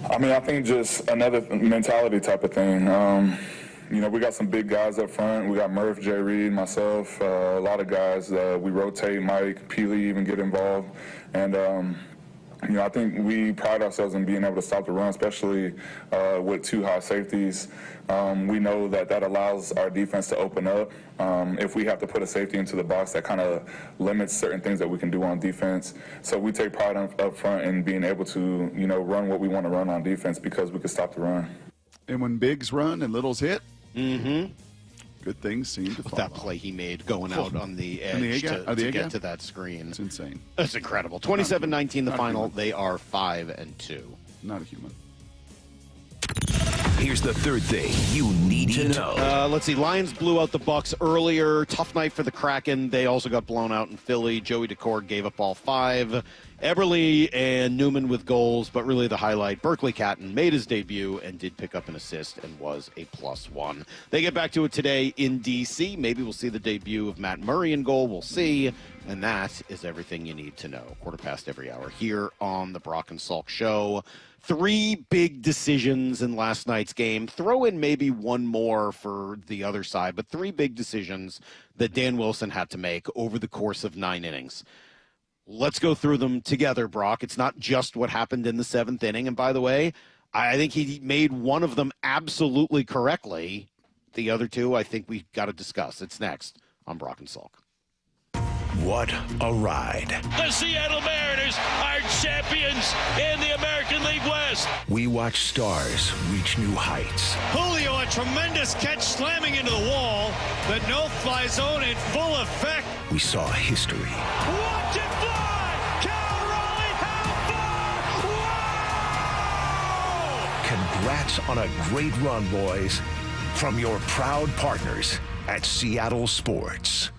I mean, I think just another mentality type of thing. We got some big guys up front. We got Murph, Jay Reed, myself, a lot of guys. We rotate. Mike, Peely even get involved. And, I think we pride ourselves in being able to stop the run, especially with 2 high safeties. We know that allows our defense to open up. If we have to put a safety into the box, that kind of limits certain things that we can do on defense. So we take pride up front in being able to, run what we want to run on defense because we can stop the run. And when bigs run and littles hit, good things seem to follow. That play he made going out on the edge to get to that screen. It's insane. That's incredible. 27-19 the final. They are 5-2. Not a human. Here's the third thing you need to know. Let's see. Lions blew out the Bucks earlier. Tough night for the Kraken. They also got blown out in Philly. Joey Decord gave up all 5. Eberle and Newman with goals, but really the highlight, Berkeley Catton made his debut and did pick up an assist and was a +1. They get back to it today in D.C. Maybe we'll see the debut of Matt Murray in goal. We'll see. And that is everything you need to know. 15:15 every hour here on the Brock and Salk Show. 3 big decisions in last night's game. Throw in maybe one more for the other side, but 3 big decisions that Dan Wilson had to make over the course of 9 innings. Let's go through them together, Brock. It's not just what happened in the 7th inning. And by the way, I think he made one of them absolutely correctly. The other 2, I think we got to discuss. It's next on Brock and Salk. What a ride. The Seattle Mariners are champions in the American League West. We watch stars reach new heights. Julio, a tremendous catch slamming into the wall. The no-fly zone in full effect. We saw history. Watch it fly! Cal Raleigh, how far? Wow! Congrats on a great run, boys. From your proud partners at Seattle Sports.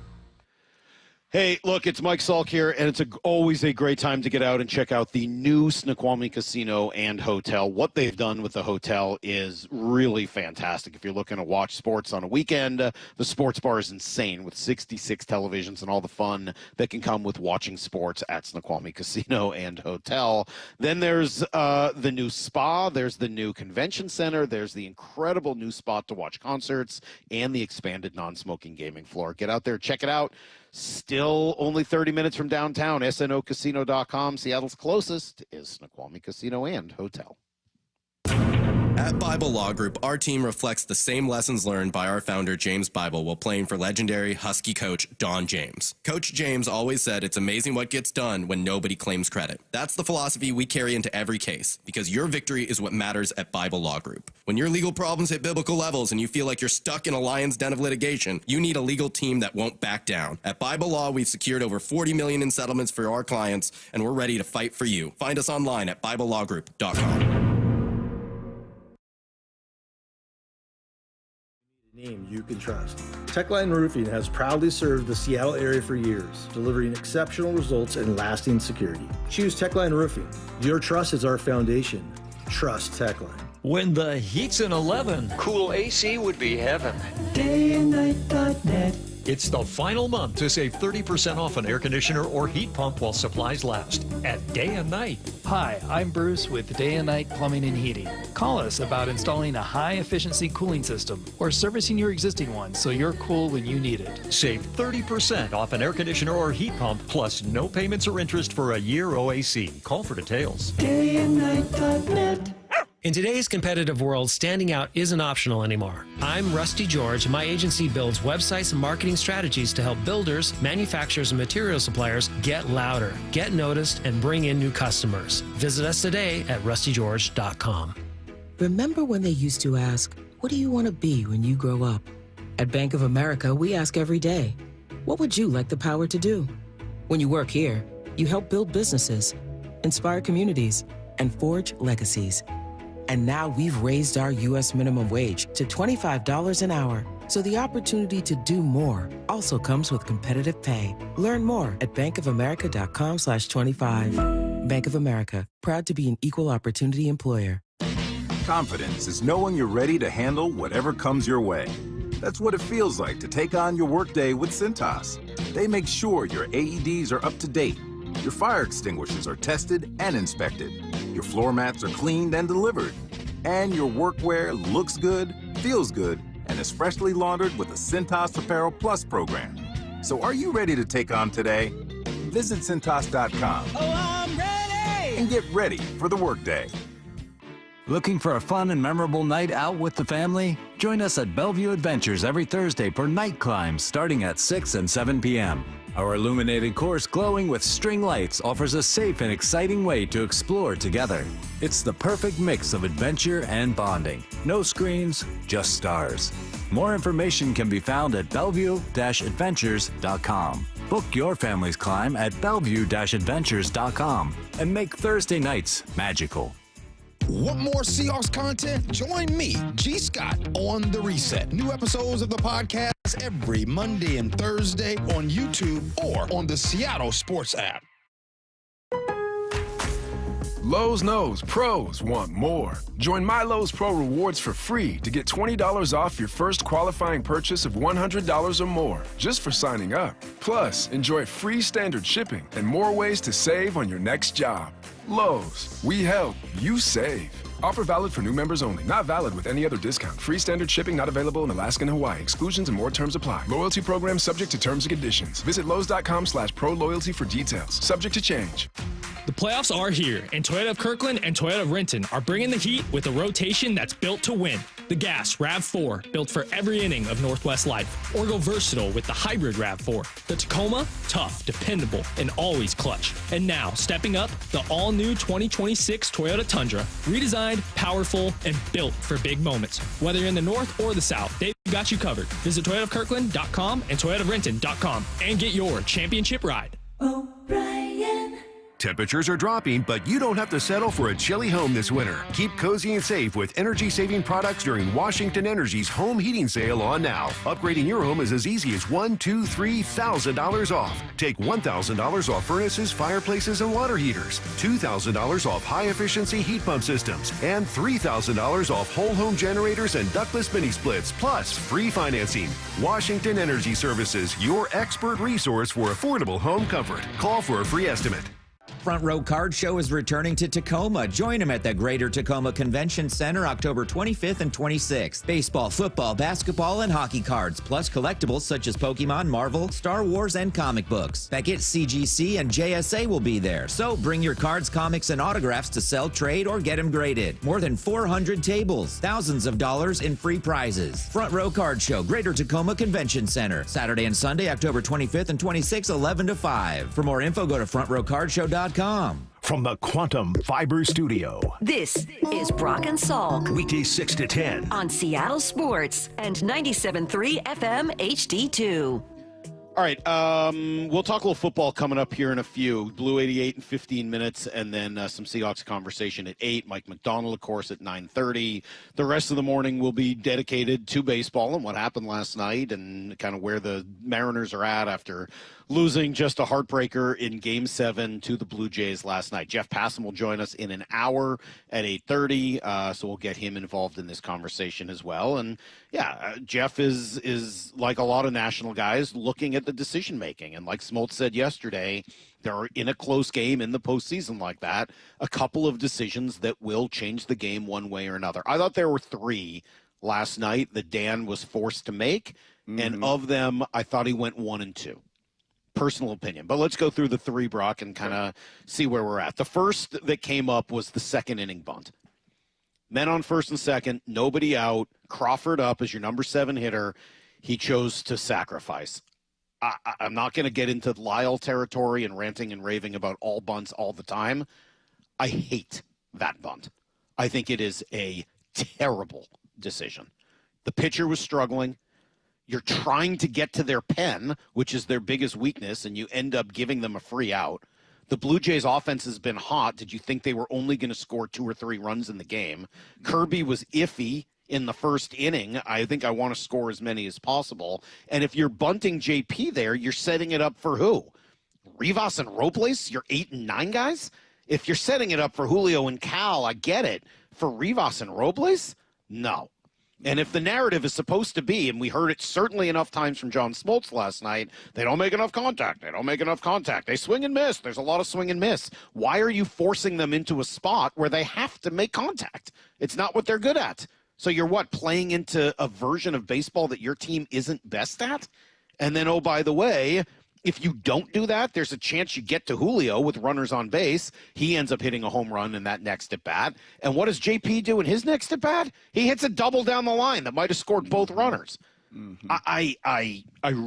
Hey, look, it's Mike Salk here, and it's always a great time to get out and check out the new Snoqualmie Casino and Hotel. What they've done with the hotel is really fantastic. If you're looking to watch sports on a weekend, the sports bar is insane with 66 televisions and all the fun that can come with watching sports at Snoqualmie Casino and Hotel. Then there's the new spa, there's the new convention center, there's the incredible new spot to watch concerts, and the expanded non-smoking gaming floor. Get out there, check it out. Still only 30 minutes from downtown, snocasino.com. Seattle's closest is Snoqualmie Casino and Hotel. At Bible Law Group, our team reflects the same lessons learned by our founder, James Bible, while playing for legendary Husky coach Don James. Coach James always said it's amazing what gets done when nobody claims credit. That's the philosophy we carry into every case, because your victory is what matters at Bible Law Group. When your legal problems hit biblical levels and you feel like you're stuck in a lion's den of litigation, you need a legal team that won't back down. At Bible Law, we've secured over $40 million in settlements for our clients, and we're ready to fight for you. Find us online at BibleLawGroup.com. Name you can trust. Techline Roofing has proudly served the Seattle area for years, delivering exceptional results and lasting security. Choose Techline Roofing. Your trust is our foundation. Trust Techline. When the heat's an 11, cool AC would be heaven. Dayandnight.net. It's the final month to save 30% off an air conditioner or heat pump while supplies last at Day and Night. Hi, I'm Bruce with Day and Night Plumbing and Heating. Call us about installing a high-efficiency cooling system or servicing your existing one so you're cool when you need it. Save 30% off an air conditioner or heat pump, plus no payments or interest for a year OAC. Call for details. Dayandnight.net. In today's competitive world, standing out isn't optional anymore. I'm Rusty George. My agency builds websites and marketing strategies to help builders, manufacturers, and material suppliers get louder, get noticed, and bring in new customers. Visit us today at rustygeorge.com. Remember when they used to ask, what do you want to be when you grow up? At Bank of America, we ask every day, what would you like the power to do? When you work here, you help build businesses, inspire communities, and forge legacies. And now we've raised our U.S. minimum wage to $25 an hour. So the opportunity to do more also comes with competitive pay. Learn more at bankofamerica.com/25. Bank of America, proud to be an equal opportunity employer. Confidence is knowing you're ready to handle whatever comes your way. That's what it feels like to take on your workday with Cintas. They make sure your AEDs are up to date, your fire extinguishers are tested and inspected, your floor mats are cleaned and delivered, and your workwear looks good, feels good, and is freshly laundered with the Cintas Apparel Plus program. So are you ready to take on today? Visit Cintas.com. Oh, I'm ready! And get ready for the workday. Looking for a fun and memorable night out with the family? Join us at Bellevue Adventures every Thursday for night climbs starting at 6 and 7 p.m. Our illuminated course glowing with string lights offers a safe and exciting way to explore together. It's the perfect mix of adventure and bonding. No screens, just stars. More information can be found at bellevue-adventures.com. Book your family's climb at bellevue-adventures.com and make Thursday nights magical. Want more Seahawks content? Join me, G. Scott, on The Reset. New episodes of the podcast every Monday and Thursday on YouTube or on the Seattle Sports app. Lowe's knows pros want more. Join My Lowe's Pro Rewards for free to get $20 off your first qualifying purchase of $100 or more just for signing up. Plus, enjoy free standard shipping and more ways to save on your next job. Lowe's, we help, you save. Offer valid for new members only. Not valid with any other discount. Free standard shipping not available in Alaska and Hawaii. Exclusions and more terms apply. Loyalty program subject to terms and conditions. Visit Lowe's.com/pro-loyalty for details. Subject to change. The playoffs are here, and Toyota of Kirkland and Toyota of Renton are bringing the heat with a rotation that's built to win. The Gas RAV4, built for every inning of Northwest life. Or go versatile with the hybrid RAV4. The Tacoma, tough, dependable, and always clutch. And now, stepping up, the all-new 2026 Toyota Tundra. Redesigned, powerful, and built for big moments. Whether you're in the north or the south, they've got you covered. Visit ToyotaKirkland.com and ToyotaRenton.com and get your championship ride. Temperatures are dropping, but you don't have to settle for a chilly home this winter. Keep cozy and safe with energy-saving products during Washington Energy's home heating sale on now. Upgrading your home is as easy as $1,000, $2,000, $3,000 off. Take $1,000 off furnaces, fireplaces, and water heaters. $2,000 off high-efficiency heat pump systems. And $3,000 off whole home generators and ductless mini-splits, plus free financing. Washington Energy Services, your expert resource for affordable home comfort. Call for a free estimate. Front Row Card Show is returning to Tacoma. Join them at the Greater Tacoma Convention Center October 25th and 26th. Baseball, football, basketball, and hockey cards, plus collectibles such as Pokemon, Marvel, Star Wars, and comic books. Beckett, CGC, and JSA will be there. So bring your cards, comics, and autographs to sell, trade, or get them graded. More than 400 tables, thousands of dollars in free prizes. Front Row Card Show, Greater Tacoma Convention Center. Saturday and Sunday, October 25th and 26th, 11 to 5. For more info, go to frontrowcardshow.com. From the Quantum Fiber Studio. This is Brock and Salk. Weekdays 6 to 10. On Seattle Sports and 97.3 FM HD2. All right, we'll talk a little football coming up here in a few. Blue 88 in 15 minutes, and then some Seahawks conversation at 8. Mike Macdonald, of course, at 9:30. The rest of the morning will be dedicated to baseball and what happened last night and kind of where the Mariners are at after losing just a heartbreaker in Game 7 to the Blue Jays last night. Jeff Passan will join us in an hour at 8:30, so we'll get him involved in this conversation as well. And, yeah, Jeff is like a lot of national guys, looking at the decision-making. And like Smoltz said yesterday, there are, in a close game in the postseason like that, a couple of decisions that will change the game one way or another. I thought there were 3 last night that Dan was forced to make, and of them, I thought he went 1 and 2. Personal opinion. But let's go through the 3, Brock, and kind of see where we're at. The first that came up was the second inning bunt. Men on first and second, nobody out, Crawford up as your number 7 hitter. He chose to sacrifice. I'm not going to get into Lyle territory and ranting and raving about all bunts all the time. I hate that bunt. I think it is a terrible decision. The pitcher was struggling. You're trying to get to their pen, which is their biggest weakness, and you end up giving them a free out. The Blue Jays offense has been hot. Did you think they were only going to score 2 or 3 runs in the game? Kirby was iffy in the first inning. I think I want to score as many as possible. And if you're bunting JP there, you're setting it up for who? Rivas and Robles, your 8 and 9 guys? If you're setting it up for Julio and Cal, I get it. For Rivas and Robles? No. And if the narrative is supposed to be, and we heard it certainly enough times from John Smoltz last night, they don't make enough contact. They don't make enough contact. They swing and miss. There's a lot of swing and miss. Why are you forcing them into a spot where they have to make contact? It's not what they're good at. So you're playing into a version of baseball that your team isn't best at? And then, oh, by the way, if you don't do that, there's a chance you get to Julio with runners on base. He ends up hitting a home run in that next at-bat. And what does JP do in his next at-bat? He hits a double down the line that might have scored both runners. I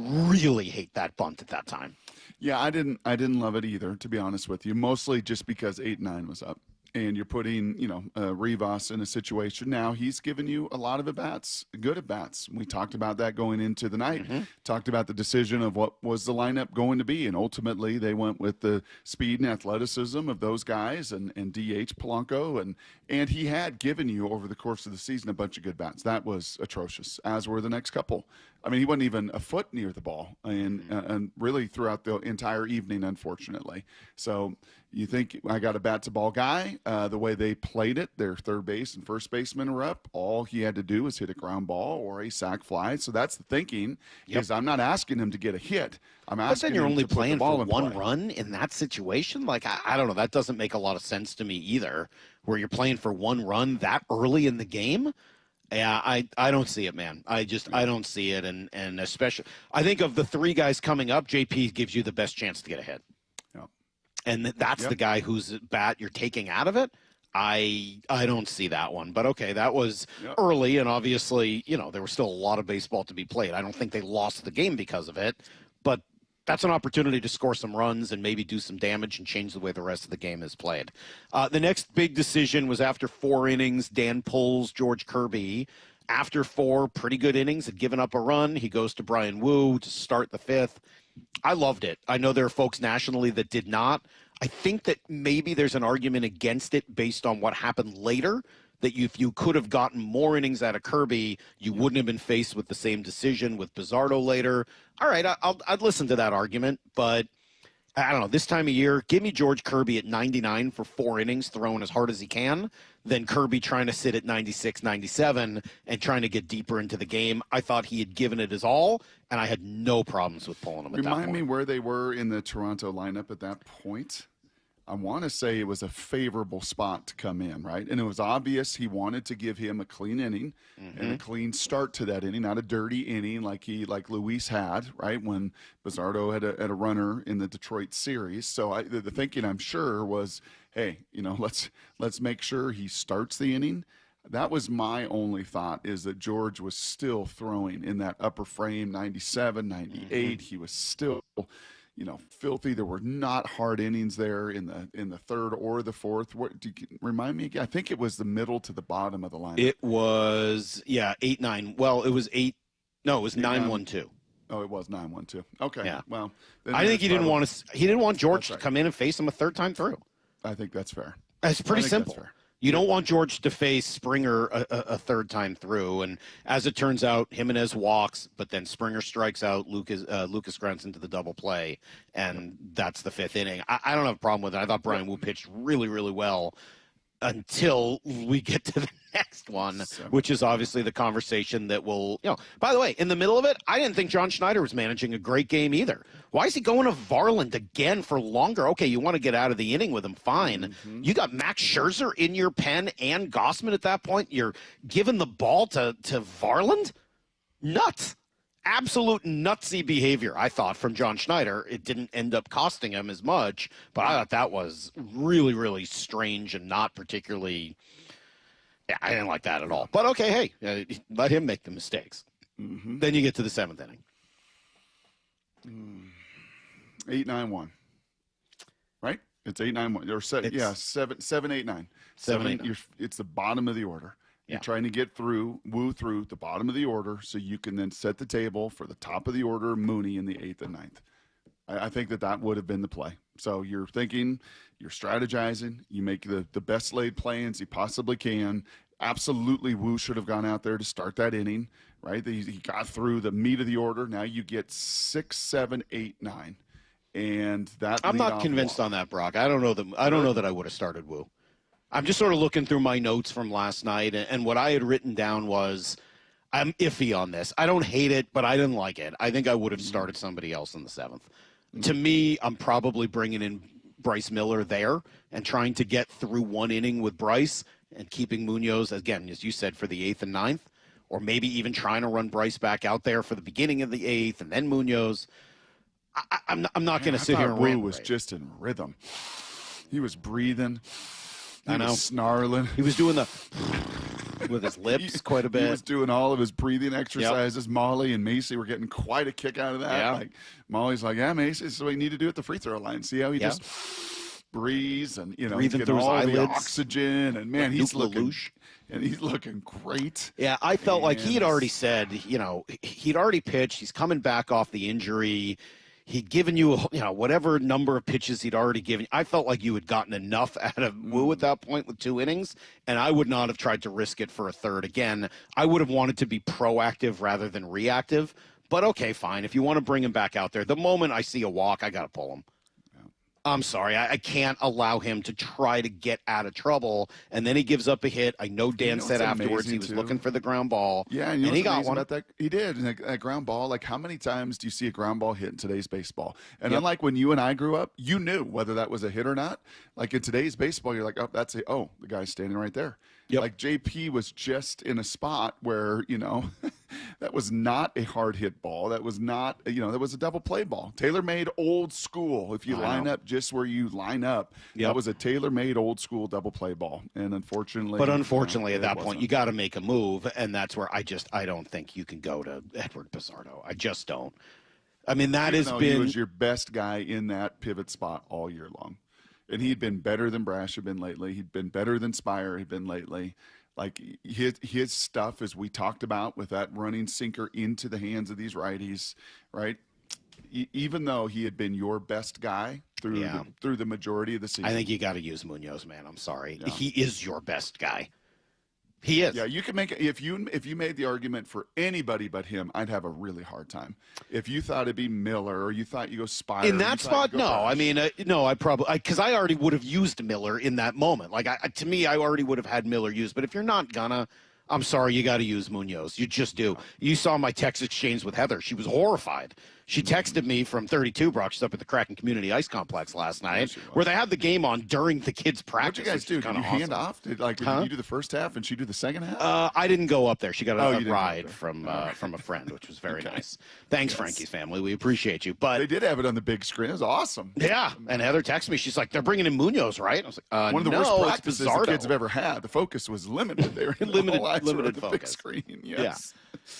really hate that bunt at that time. Yeah, I didn't love it either, to be honest with you, mostly just because 8-9 was up. And you're putting, Rivas in a situation now. He's given you a lot of at-bats, good at-bats. We talked about that going into the night. Talked about the decision of what was the lineup going to be. And ultimately, they went with the speed and athleticism of those guys and DH Polanco. And he had given you, over the course of the season, a bunch of good bats. That was atrocious, as were the next couple. I mean, he wasn't even a foot near the ball, and really throughout the entire evening, unfortunately. So you think I got a bat-to-ball guy. The way they played it, their third base and first baseman were up. All he had to do was hit a ground ball or a sac fly. So that's the thinking, is I'm not asking him to get a hit. I'm asking him to put the ball in play. But then you're only playing for one run in that situation? Like, I don't know. That doesn't make a lot of sense to me either, where you're playing for one run that early in the game. Yeah, I don't see it, man. I don't see it. And especially, I think of the 3 guys coming up, JP gives you the best chance to get ahead. And that's the guy whose bat you're taking out of it. I don't see that one, but okay, that was early, and obviously, there was still a lot of baseball to be played. I don't think they lost the game because of it, but that's an opportunity to score some runs and maybe do some damage and change the way the rest of the game is played. The next big decision was after 4 innings, Dan pulls George Kirby. After 4 pretty good innings, had given up a run. He goes to Brian Wu to start the 5th. I loved it. I know there are folks nationally that did not. I think that maybe there's an argument against it based on what happened later, that if you could have gotten more innings out of Kirby, you wouldn't have been faced with the same decision with Bizzardo later. All right, I'd listen to that argument, but I don't know. This time of year, give me George Kirby at 99 for 4 innings, throwing as hard as he can, than Kirby trying to sit at 96, 97 and trying to get deeper into the game. I thought he had given it his all, and I had no problems with pulling him at that point. Remind me where they were in the Toronto lineup at that point. I want to say it was a favorable spot to come in, right? And it was obvious he wanted to give him a clean inning and a clean start to that inning, not a dirty inning like Luis had, right, when Bizzardo had a runner in the Detroit series. So the thinking, I'm sure, was, hey, let's make sure he starts the inning. That was my only thought, is that George was still throwing in that upper frame, 97, 98. He was still filthy. There were not hard innings there in the 3rd or the 4th. What do you remind me again? I think it was the middle to the bottom of the lineup. It was 8-9. Well, it was 8. No, it was 9-1-2. Oh, it was 9-1-2. Okay. Yeah. Well, I think he didn't want George to come in and face him a 3rd time through. I think that's fair. It's pretty simple. You don't want George to face Springer a 3rd time through, and as it turns out, Jimenez walks, but then Springer strikes out. Lucas grunts into the double play, and that's the 5th inning. I don't have a problem with it. I thought Brian Wu pitched really, really well until we get to the next one, which is obviously the conversation that will, by the way, in the middle of it, I didn't think John Schneider was managing a great game either. Why is he going to Varland again for longer? Okay, you want to get out of the inning with him, fine. You got Max Scherzer in your pen and Gossman at that point. You're giving the ball to Varland? Nuts. Absolute nutsy behavior, I thought, from John Schneider. It didn't end up costing him as much, but I thought that was really, really strange and not particularly – I didn't like that at all. But, okay, hey, let him make the mistakes. Then you get to the 7th inning. 8-9-1. Right? It's 8-9-1. Or 7-8-9. 7-8. It's the bottom of the order. You're trying to get Wu through the bottom of the order so you can then set the table for the top of the order, Mooney in the 8th and 9th. I think that would have been the play. So you're thinking, you're strategizing, you make the best laid plans you possibly can. Absolutely, Wu should have gone out there to start that inning, right? He got through the meat of the order. Now you get 6, 7, 8, 9. And that I'm not convinced on that, Brock. I don't know that I would have started Wu. I'm just sort of looking through my notes from last night, and what I had written down was, I'm iffy on this. I don't hate it, but I didn't like it. I think I would have started somebody else in the 7th. To me, I'm probably bringing in Bryce Miller there and trying to get through 1 inning with Bryce and keeping Munoz, again, as you said, for the 8th and 9th, or maybe even trying to run Bryce back out there for the beginning of the 8th and then Munoz. I'm not going to sit here and rant. Wu was just in rhythm. He was breathing. I know. Was snarling. He was doing the with his lips quite a bit. He was doing all of his breathing exercises. Yep. Molly and Macy were getting quite a kick out of that. Yeah. Like Molly's like, yeah, Macy, this is what you need to do at the free throw line. See how he just breathes and breathing getting through all his the eyelids. Oxygen and man, he's looking great. Yeah, I felt like he had already said, he'd already pitched. He's coming back off the injury. He'd given you, whatever number of pitches he'd already given. I felt like you had gotten enough out of Wu at that point with 2 innings, and I would not have tried to risk it for a 3rd. Again, I would have wanted to be proactive rather than reactive. But okay, fine. If you want to bring him back out there, the moment I see a walk, I got to pull him. I'm sorry. I can't allow him to try to get out of trouble, and then he gives up a hit. I know Dan said afterwards he was looking for the ground ball, yeah, and he got one. That, he did. And that ground ball, like how many times do you see a ground ball hit in today's baseball? And unlike when you and I grew up, you knew whether that was a hit or not. Like in today's baseball, you're like, the guy's standing right there. Yep. Like JP was just in a spot where, that was not a hard hit ball. That was not, that was a double play ball. Taylor made old school. If you line up just where you line up. That was a tailor-made old school double play ball. And unfortunately, at that point, you got to make a move. And that's where I don't think you can go to Edward Bizzardo. I just don't. I mean, he was your best guy in that pivot spot all year long. And he'd been better than Brash had been lately. He'd been better than Spire had been lately. Like his stuff, as we talked about, with that running sinker into the hands of these righties, right? Even though he had been your best guy through the majority of the season, I think you got to use Munoz, man. I'm sorry, he is your best guy. He is. Yeah, you can make if you made the argument for anybody but him, I'd have a really hard time. If you thought it'd be Miller or you thought you go Spire in that spot, no. Brash. I mean, no. I probably because I already would have used Miller in that moment. Like to me, I already would have had Miller used. But if you're not gonna, I'm sorry, you got to use Munoz. You just do. You saw my text exchange with Heather. She was horrified. She texted me from 32 Brock. She's up at the Kraken Community Ice Complex last night, where they had the game on during the kids' practice. What'd you guys do? Did you hand off? Did you do the first half and she do the second half? I didn't go up there. She got a ride from a friend, which was very nice. Thanks, Frankie's family. We appreciate you. But they did have it on the big screen. It was awesome. Yeah, and Heather texted me. She's like, "They're bringing in Munoz, right?" I was like, "One of the worst practices the kids have ever had. The focus was limited. They were limited the focus. Big screen. Yes.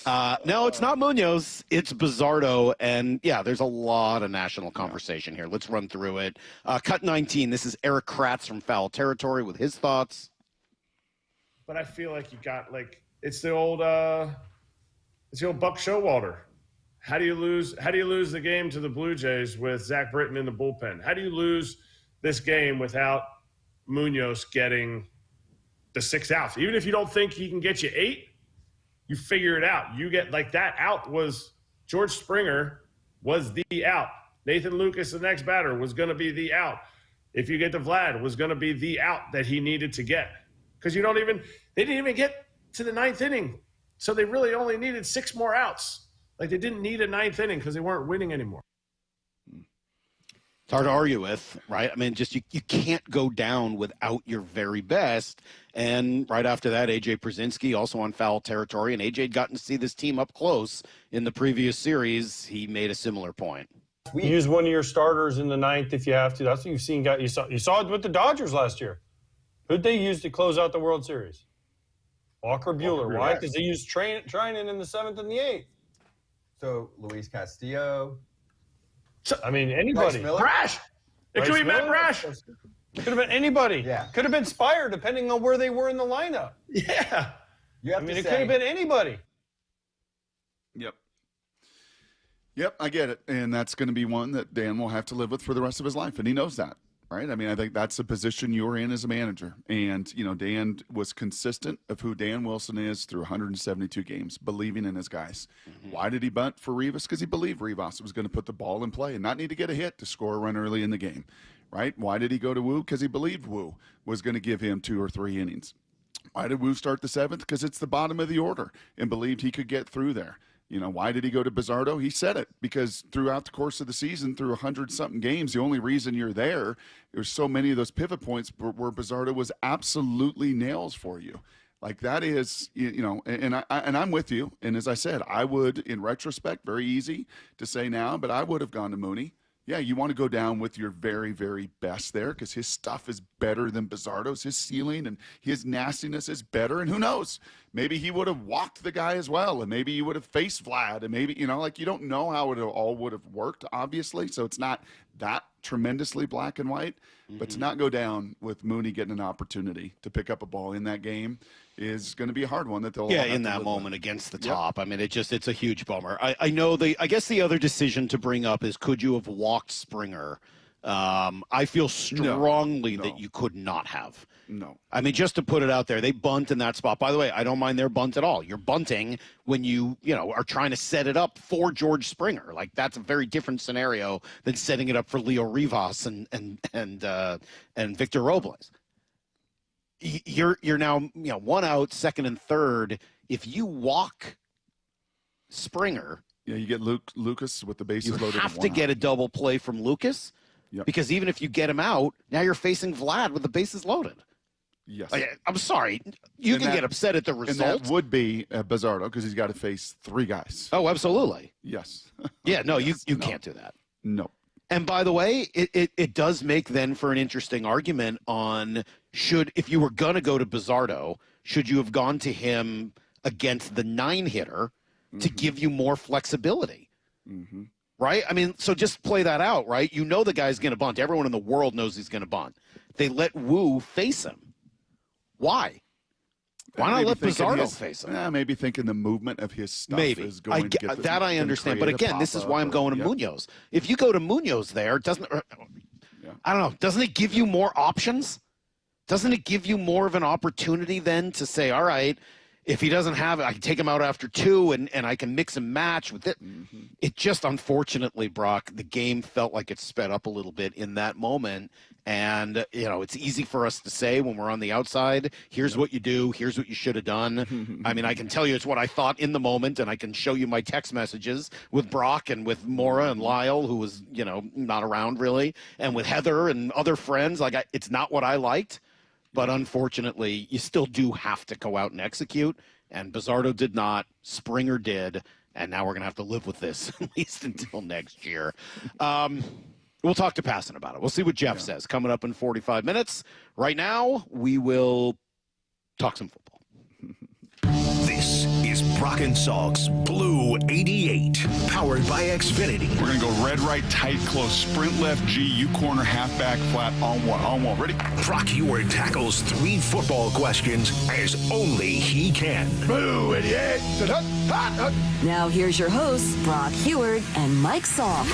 Yeah. No, it's not Munoz. It's Bizzardo, and there's a lot of national conversation here. Let's run through it. Cut 19. This is Eric Kratz from Foul Territory with his thoughts. But I feel like you got it's the old Buck Showalter. How do you lose the game to the Blue Jays with Zach Britton in the bullpen? How do you lose this game without Munoz getting the 6 outs? Even if you don't think he can get you 8, you figure it out. You get that out was George Springer was the out. Nathan Lucas, the next batter, was going to be the out. If you get to Vlad, was going to be the out that he needed to get. Because they didn't even get to the 9th inning. So they really only needed 6 more outs. They didn't need a 9th inning because they weren't winning anymore. It's hard to argue with, right? I mean, just you can't go down without your very best. And right after that, A.J. Brzezinski, also on Foul Territory, and A.J. had gotten to see this team up close in the previous series. He made a similar point. Use one of your starters in the 9th if you have to. That's what you've seen. You saw it with the Dodgers last year. Who'd they use to close out the World Series? Walker Buehler. Why? Because they used Treinen in the 7th and the 8th. So Luis Castillo. I mean, anybody. Brash! It could be Matt Brash. Could have been anybody. Yeah. Could have been Spire, depending on where they were in the lineup. Yeah. It could have been anybody. Yep, I get it. And that's going to be one that Dan will have to live with for the rest of his life. And he knows that, right? I mean, I think that's the position you're in as a manager. And, Dan was consistent of who Dan Wilson is through 172 games, believing in his guys. Mm-hmm. Why did he bunt for Rivas? Because he believed Rivas was going to put the ball in play and not need to get a hit to score a run early in the game, right? Why did he go to Wu? Because he believed Wu was going to give him 2 or 3 innings. Why did Wu start the 7th? Because it's the bottom of the order and believed he could get through there. Why did he go to Bizzardo? He said it because throughout the course of the season, through 100-something games, the only reason you're there's so many of those pivot points where Bizzardo was absolutely nails for you. That is, and I'm with you. And as I said, I would, in retrospect, very easy to say now, but I would have gone to Mooney. Yeah, you want to go down with your very, very best there because his stuff is better than Bizzardo's. His ceiling and his nastiness is better. And who knows? Maybe he would have walked the guy as well. And maybe he would have faced Vlad. And maybe, you don't know how it all would have worked, obviously. So it's not that tremendously black and white. Mm-hmm. But to not go down with Mooney getting an opportunity to pick up a ball in that game is going to be a hard one that they'll have in that moment against the top. Yep. I mean, it's a huge bummer. I know I guess the other decision to bring up is, could you have walked Springer? I feel strongly that you could not have. No. I mean, just to put it out there, they bunt in that spot. By the way, I don't mind their bunt at all. You're bunting when you are trying to set it up for George Springer. That's a very different scenario than setting it up for Leo Rivas and Victor Robles. You're now 1 out, 2nd and 3rd. If you walk Springer, you get Lucas with the bases loaded. You have to get a double play from Lucas, because even if you get him out, now you're facing Vlad with the bases loaded. Yes, I'm sorry. You can get upset at the result. And that would be Bizzardo because he's got to face 3 guys. Oh, absolutely. Yes. Yeah. No, you can't do that. No. And by the way, it does make then for an interesting argument on if you were going to go to Bizzardo, should you have gone to him against the 9-hitter to give you more flexibility? Mm-hmm. Right? I mean, so just play that out, right? You know the guy's going to bunt. Everyone in the world knows he's going to bunt. They let Wu face him. Why? Why not let Bizzardo face him? Maybe thinking the movement of his stuff is going to get that I understand. But again, this is why I'm going to Munoz. If you go to Munoz there, I don't know, doesn't it give you more options? Doesn't it give you more of an opportunity then to say, all right, if he doesn't have it, I can take him out after 2 and I can mix and match with it. Mm-hmm. It just, unfortunately, Brock, the game felt like it sped up a little bit in that moment. And, it's easy for us to say when we're on the outside, here's what you do, here's what you should have done. I mean, I can tell you it's what I thought in the moment, and I can show you my text messages with Brock and with Maura and Lyle, who was, not around really, and with Heather and other friends. It's not what I liked. But unfortunately, you still do have to go out and execute. And Bizzardo did not. Springer did. And now we're going to have to live with this at least until next year. We'll talk to Passan about it. We'll see what Jeff says coming up in 45 minutes. Right now, we will talk some football. This is Brock and Salk's Blue 88, powered by Xfinity. We're going to go red, right, tight, close, sprint left, G, U corner, halfback, flat, on one. Ready? Brock Heward tackles 3 football questions as only he can. Blue 88. Now here's your hosts, Brock Heward and Mike Salk.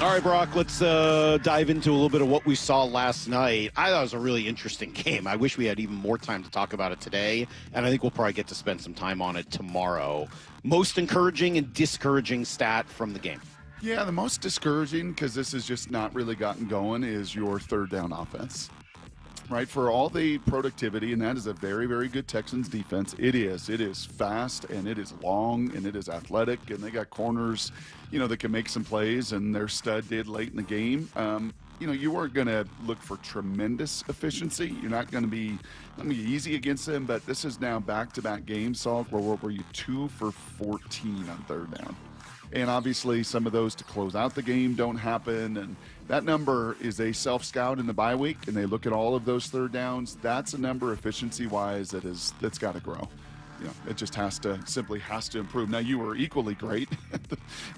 All right, Brock, let's dive into a little bit of what we saw last night. I thought it was a really interesting game. I wish we had even more time to talk about it today, and I think we'll probably get to spend some time on it tomorrow. Most encouraging and discouraging stat from the game? Yeah, the most discouraging, because this has just not really gotten going, is your third down offense. Right, for all the productivity, and that is a very, very good Texans defense. It is fast, and it is long, and it is athletic, and they got corners, that can make some plays, and their stud did late in the game. You weren't going to look for tremendous efficiency. You're not going to be easy against them, but this is now back-to-back games, Salk, where you 2 for 14 on third down. And obviously some of those to close out the game don't happen. And that number is a self-scout in the bye week, and they look at all of those third downs. That's a number efficiency-wise that's got to grow. It just simply has to improve. Now, you were equally great.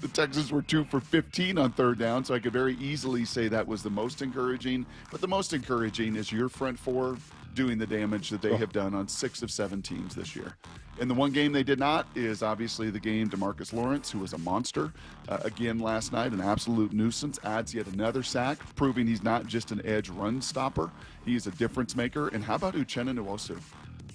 The Texans were 2 for 15 on third down, so I could very easily say that was the most encouraging. But the most encouraging is your front 4 doing the damage that they have done on 6 of 7 teams this year. And the one game they did not is obviously the game DeMarcus Lawrence, who was a monster again last night, an absolute nuisance, adds yet another sack, proving he's not just an edge run stopper. He's a difference maker. And how about Uchenna Nwosu?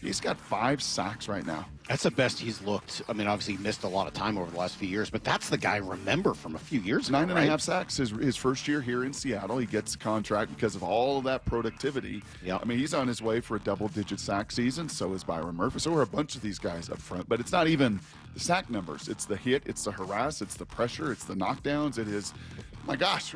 He's got 5 sacks right now. That's the best he's looked. I mean, obviously he missed a lot of time over the last few years, but that's the guy I remember from a few years ago. 9.5 sacks his first year here in Seattle. He gets a contract because of all of that productivity. Yep. I mean, he's on his way for a double-digit sack season. So is Byron Murphy. So are a bunch of these guys up front. But it's not even the sack numbers. It's the hit. It's the harass. It's the pressure. It's the knockdowns. It is, my gosh,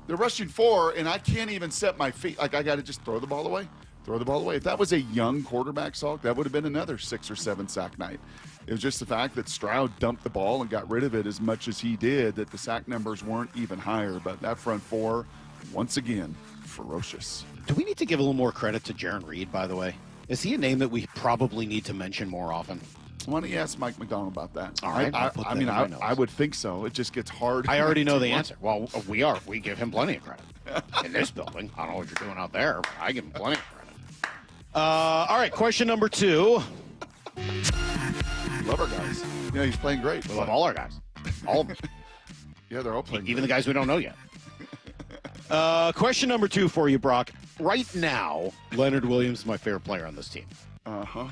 they're rushing 4, and I can't even set my feet. I got to just throw the ball away. If that was a young quarterback, Salk, that would have been another 6 or 7 sack night. It was just the fact that Stroud dumped the ball and got rid of it as much as he did that the sack numbers weren't even higher. But that front 4, once again, ferocious. Do we need to give a little more credit to Jaron Reed, by the way? Is he a name that we probably need to mention more often? Why don't you ask Mike Macdonald about that? All right. I would think so. It just gets hard. I already know the answer. Well, we give him plenty of credit in this building. I don't know what you're doing out there, but I give him plenty of credit. All right, question number 2. Love our guys. He's playing great. We love all our guys. All of them. Yeah, they're all playing Even great. the guys we don't know yet. Question number 2 for you, Brock. Right now, Leonard Williams is my favorite player on this team. Uh-huh.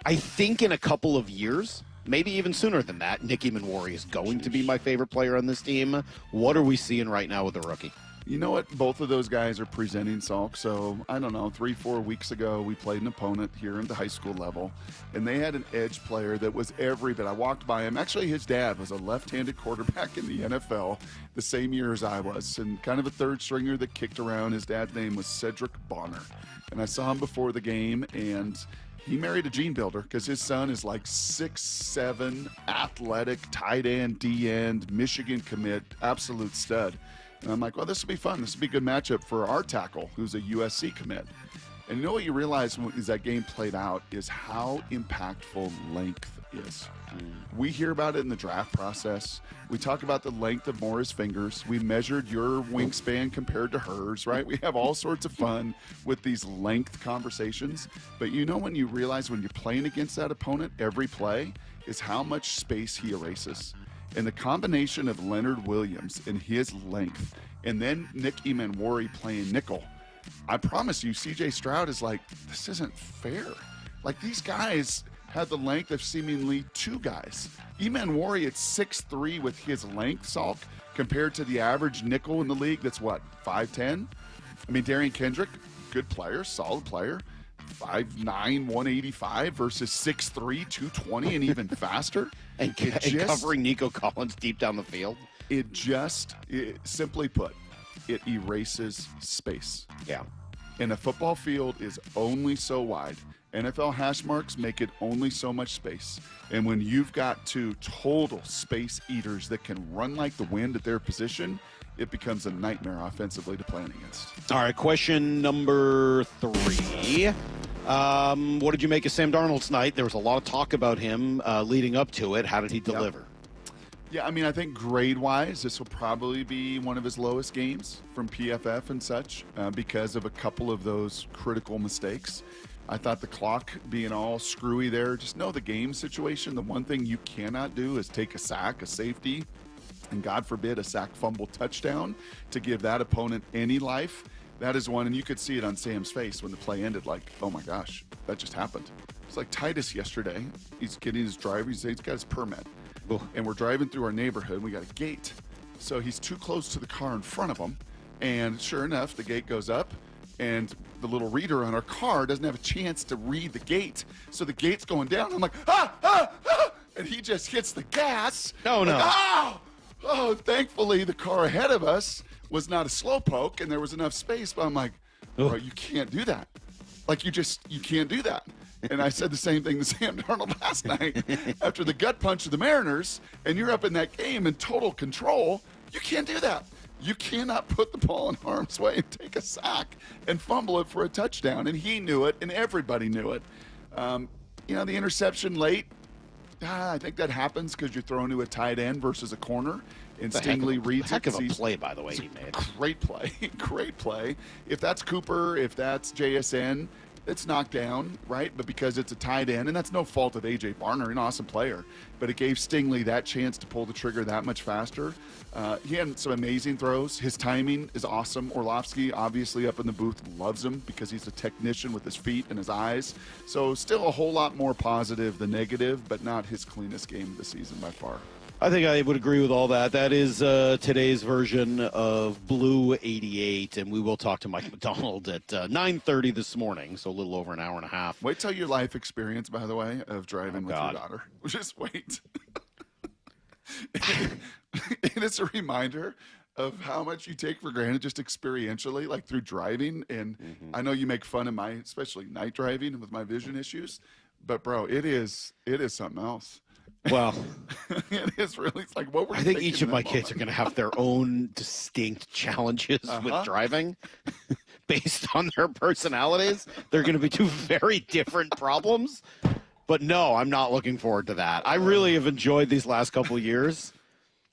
I think in a couple of years, maybe even sooner than that, Nicky Manwari is going to be my favorite player on this team. What are we seeing right now with the rookie? You know what? Both of those guys are presenting, Salk. So, I don't know, 3-4 weeks ago, we played an opponent here at the high school level, and they had an edge player that was every bit. I walked by him. Actually, his dad was a left-handed quarterback in the NFL the same year as I was, and kind of a third stringer that kicked around. His dad's name was Cedric Bonner. And I saw him before the game, and he married a gene builder because his son is like 6'7", athletic, tight end, D-end, Michigan commit, absolute stud. And I'm like, well, this will be fun. This will be a good matchup for our tackle, who's a USC commit. And you know what you realize as that game played out is how impactful length is. We hear about it in the draft process. We talk about the length of Mora's fingers. We measured your wingspan compared to hers, right? We have all sorts of fun with these length conversations. But you know when you realize when you're playing against that opponent, every play is how much space he erases. And the combination of Leonard Williams and his length, and then Nick Emanwori playing nickel, I promise you, C.J. Stroud is like, this isn't fair. Like, these guys had the length of seemingly two guys. Emanwori at 6'3" with his length, Salk, compared to the average nickel in the league that's, what, 5'10"? I mean, Darian Kendrick, good player, solid player, 5'9", 185 versus 6'3", 220, and even faster. and covering Nico Collins deep down the field. It simply put, it erases space. Yeah. And a football field is only so wide. NFL hash marks make it only so much space. And when you've got two total space eaters that can run like the wind at their position, it becomes a nightmare offensively to plan against. All right, question number 3. What did you make of Sam Darnold's night? There was a lot of talk about him leading up to it. How did he deliver? Yep. Yeah, I mean, I think grade-wise, this will probably be one of his lowest games from PFF and such because of a couple of those critical mistakes. I thought the clock being all screwy there, just know the game situation. The one thing you cannot do is take a sack, a safety, and God forbid a sack, fumble, touchdown to give that opponent any life. That is one, and you could see it on Sam's face when the play ended, like, oh my gosh, that just happened. It's like Titus yesterday. He's getting his driver, he's got his permit. And we're driving through our neighborhood. We got a gate. So he's too close to the car in front of him. And sure enough, the gate goes up. And the little reader on our car doesn't have a chance to read the gate. So the gate's going down. I'm like, and he just hits the gas. Oh, no. Oh, thankfully, the car ahead of us was not a slowpoke. And there was enough space. But I'm like, bro, you can't do that. Like, you can't do that. And I said the same thing to Sam Darnold last night after the gut punch of the Mariners, and you're up in that game in total control. You can't do that. You cannot put the ball in harm's way and take a sack and fumble it for a touchdown. And he knew it, and everybody knew it. The interception late, I think that happens because you're throwing to a tight end versus a corner. And Stingley reads it. Heck of a play, by the way, he made. Great play. Great play. If that's Cooper, if that's JSN, it's knocked down, right? But because it's a tight end, and that's no fault of A.J. Barner, an awesome player, but it gave Stingley that chance to pull the trigger that much faster. He had some amazing throws. His timing is awesome. Orlovsky, obviously up in the booth, loves him because he's a technician with his feet and his eyes. So still a whole lot more positive than negative, but not his cleanest game of the season by far. I think I would agree with all that. That is today's version of Blue 88, and we will talk to Mike Macdonald at 9:30 this morning, so a little over an hour and a half. Wait till your life experience, by the way, of driving with your daughter. Just wait. And it's a reminder of how much you take for granted just experientially, like through driving. And I know you make fun of my, especially night driving with my vision issues, but bro, it is something else. Well, it is really. It's like what we're. I think each of my kids are going to have their own distinct challenges with driving, based on their personalities. They're going to be two very different problems. But no, I'm not looking forward to that. I really have enjoyed these last couple of years.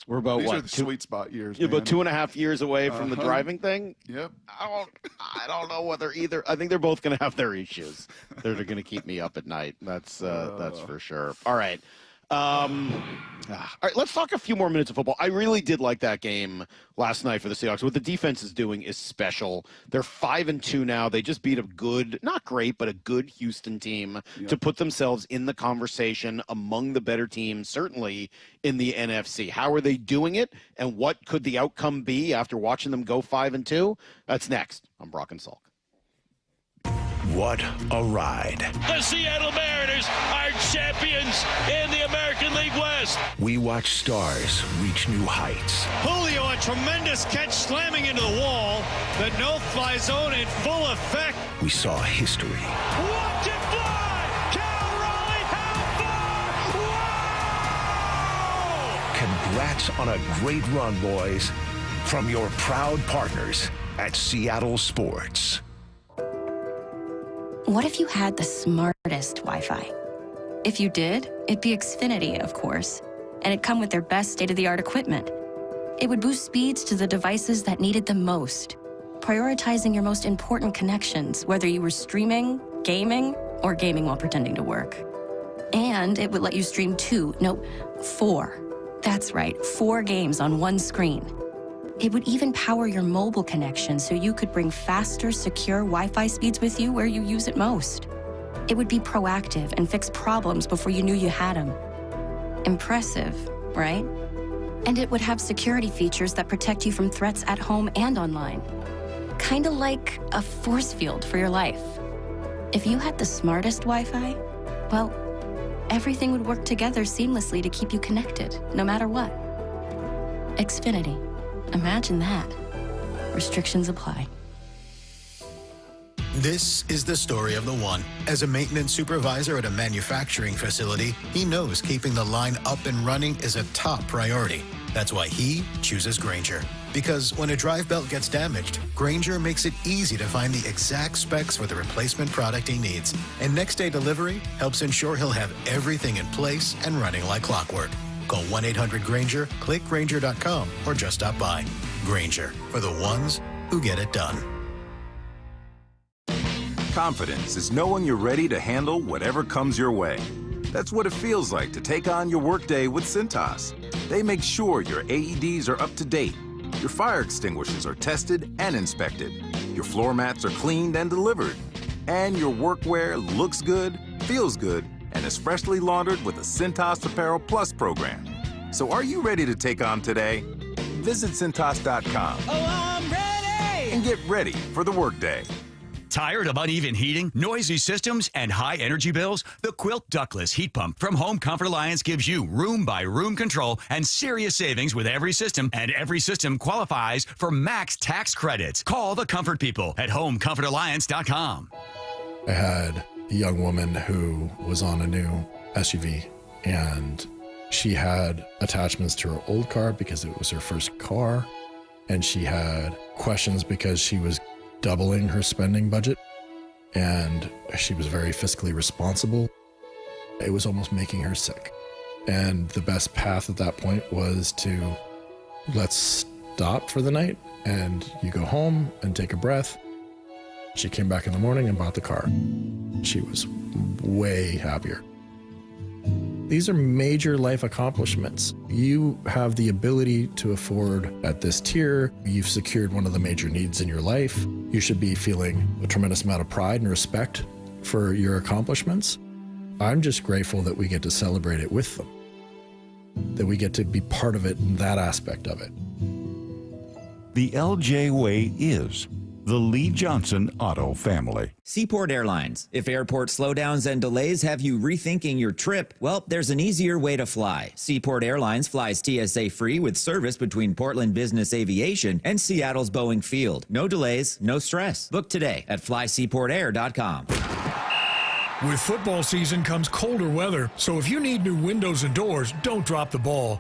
We're about These are the sweet spot years. You're about 2.5 years away from the driving thing. Yep. I don't know whether either. I think they're both going to have their issues. They're going to keep me up at night. That's for sure. All right. All right, let's talk a few more minutes of football. I really did like that game last night for the Seahawks. What the defense is doing is special. They're 5-2 now. They just beat a good, not great, but a good Houston team to put themselves in the conversation among the better teams, certainly in the NFC. How are they doing it, and what could the outcome be after watching them go 5-2? That's next on Brock and Salk. What a ride. The Seattle Mariners are champions in the American League West. We watch stars reach new heights. Julio, a tremendous catch slamming into the wall. The no-fly zone in full effect. We saw history. Watch it fly! Congrats on a great run, boys. From your proud partners at Seattle Sports. What if you had the smartest Wi-Fi? If you did, it'd be Xfinity, of course, and it'd come with their best state-of-the-art equipment. It would boost speeds to the devices that needed them most, prioritizing your most important connections, whether you were streaming, gaming, or gaming while pretending to work. And it would let you stream 4. That's right, 4 games on one screen. It would even power your mobile connection so you could bring faster, secure Wi-Fi speeds with you where you use it most. It would be proactive and fix problems before you knew you had them. Impressive, right? And it would have security features that protect you from threats at home and online. Kinda like a force field for your life. If you had the smartest Wi-Fi, well, everything would work together seamlessly to keep you connected, no matter what. Xfinity. Imagine that. Restrictions apply. This is the story of the one. As a maintenance supervisor at a manufacturing facility, he knows keeping the line up and running is a top priority. That's why he chooses Grainger. Because when a drive belt gets damaged, Grainger makes it easy to find the exact specs for the replacement product he needs. And next day delivery helps ensure he'll have everything in place and running like clockwork. Call 1-800-GRAINGER, click Grainger.com, or just stop by. Grainger, for the ones who get it done. Confidence is knowing you're ready to handle whatever comes your way. That's what it feels like to take on your workday with Cintas. They make sure your AEDs are up to date, your fire extinguishers are tested and inspected, your floor mats are cleaned and delivered, and your workwear looks good, feels good, and is freshly laundered with the Cintas Apparel Plus program. So are you ready to take on today? Visit Cintas.com. Oh, I'm ready! And get ready for the workday. Tired of uneven heating, noisy systems, and high energy bills? The Quilt Ductless Heat Pump from Home Comfort Alliance gives you room-by-room control and serious savings with every system, and every system qualifies for max tax credits. Call the Comfort People at HomeComfortAlliance.com. I had a young woman who was on a new SUV, and she had attachments to her old car because it was her first car, and she had questions because she was doubling her spending budget, and she was very fiscally responsible. It was almost making her sick. And the best path at that point was to, let's stop for the night and you go home and take a breath. She came back in the morning and bought the car. She was way happier. These are major life accomplishments. You have the ability to afford at this tier. You've secured one of the major needs in your life. You should be feeling a tremendous amount of pride and respect for your accomplishments. I'm just grateful that we get to celebrate it with them, that we get to be part of it in that aspect of it. The LJ way is the Lee Johnson Auto family. Seaport Airlines. If airport slowdowns and delays have you rethinking your trip, well, there's an easier way to fly. Seaport Airlines flies TSA free with service between Portland Business Aviation and Seattle's Boeing Field. No delays, no stress. Book today at flyseaportair.com. With football season comes colder weather, so if you need new windows and doors, don't drop the ball.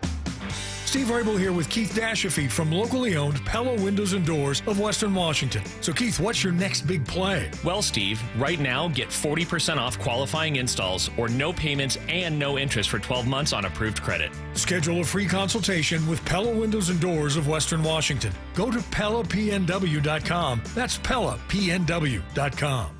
Steve Rabel here with Keith Dashafeet from locally owned Pella Windows and Doors of Western Washington. So Keith, what's your next big play? Well, Steve, right now get 40% off qualifying installs or no payments and no interest for 12 months on approved credit. Schedule a free consultation with Pella Windows and Doors of Western Washington. Go to PellaPNW.com. That's PellaPNW.com.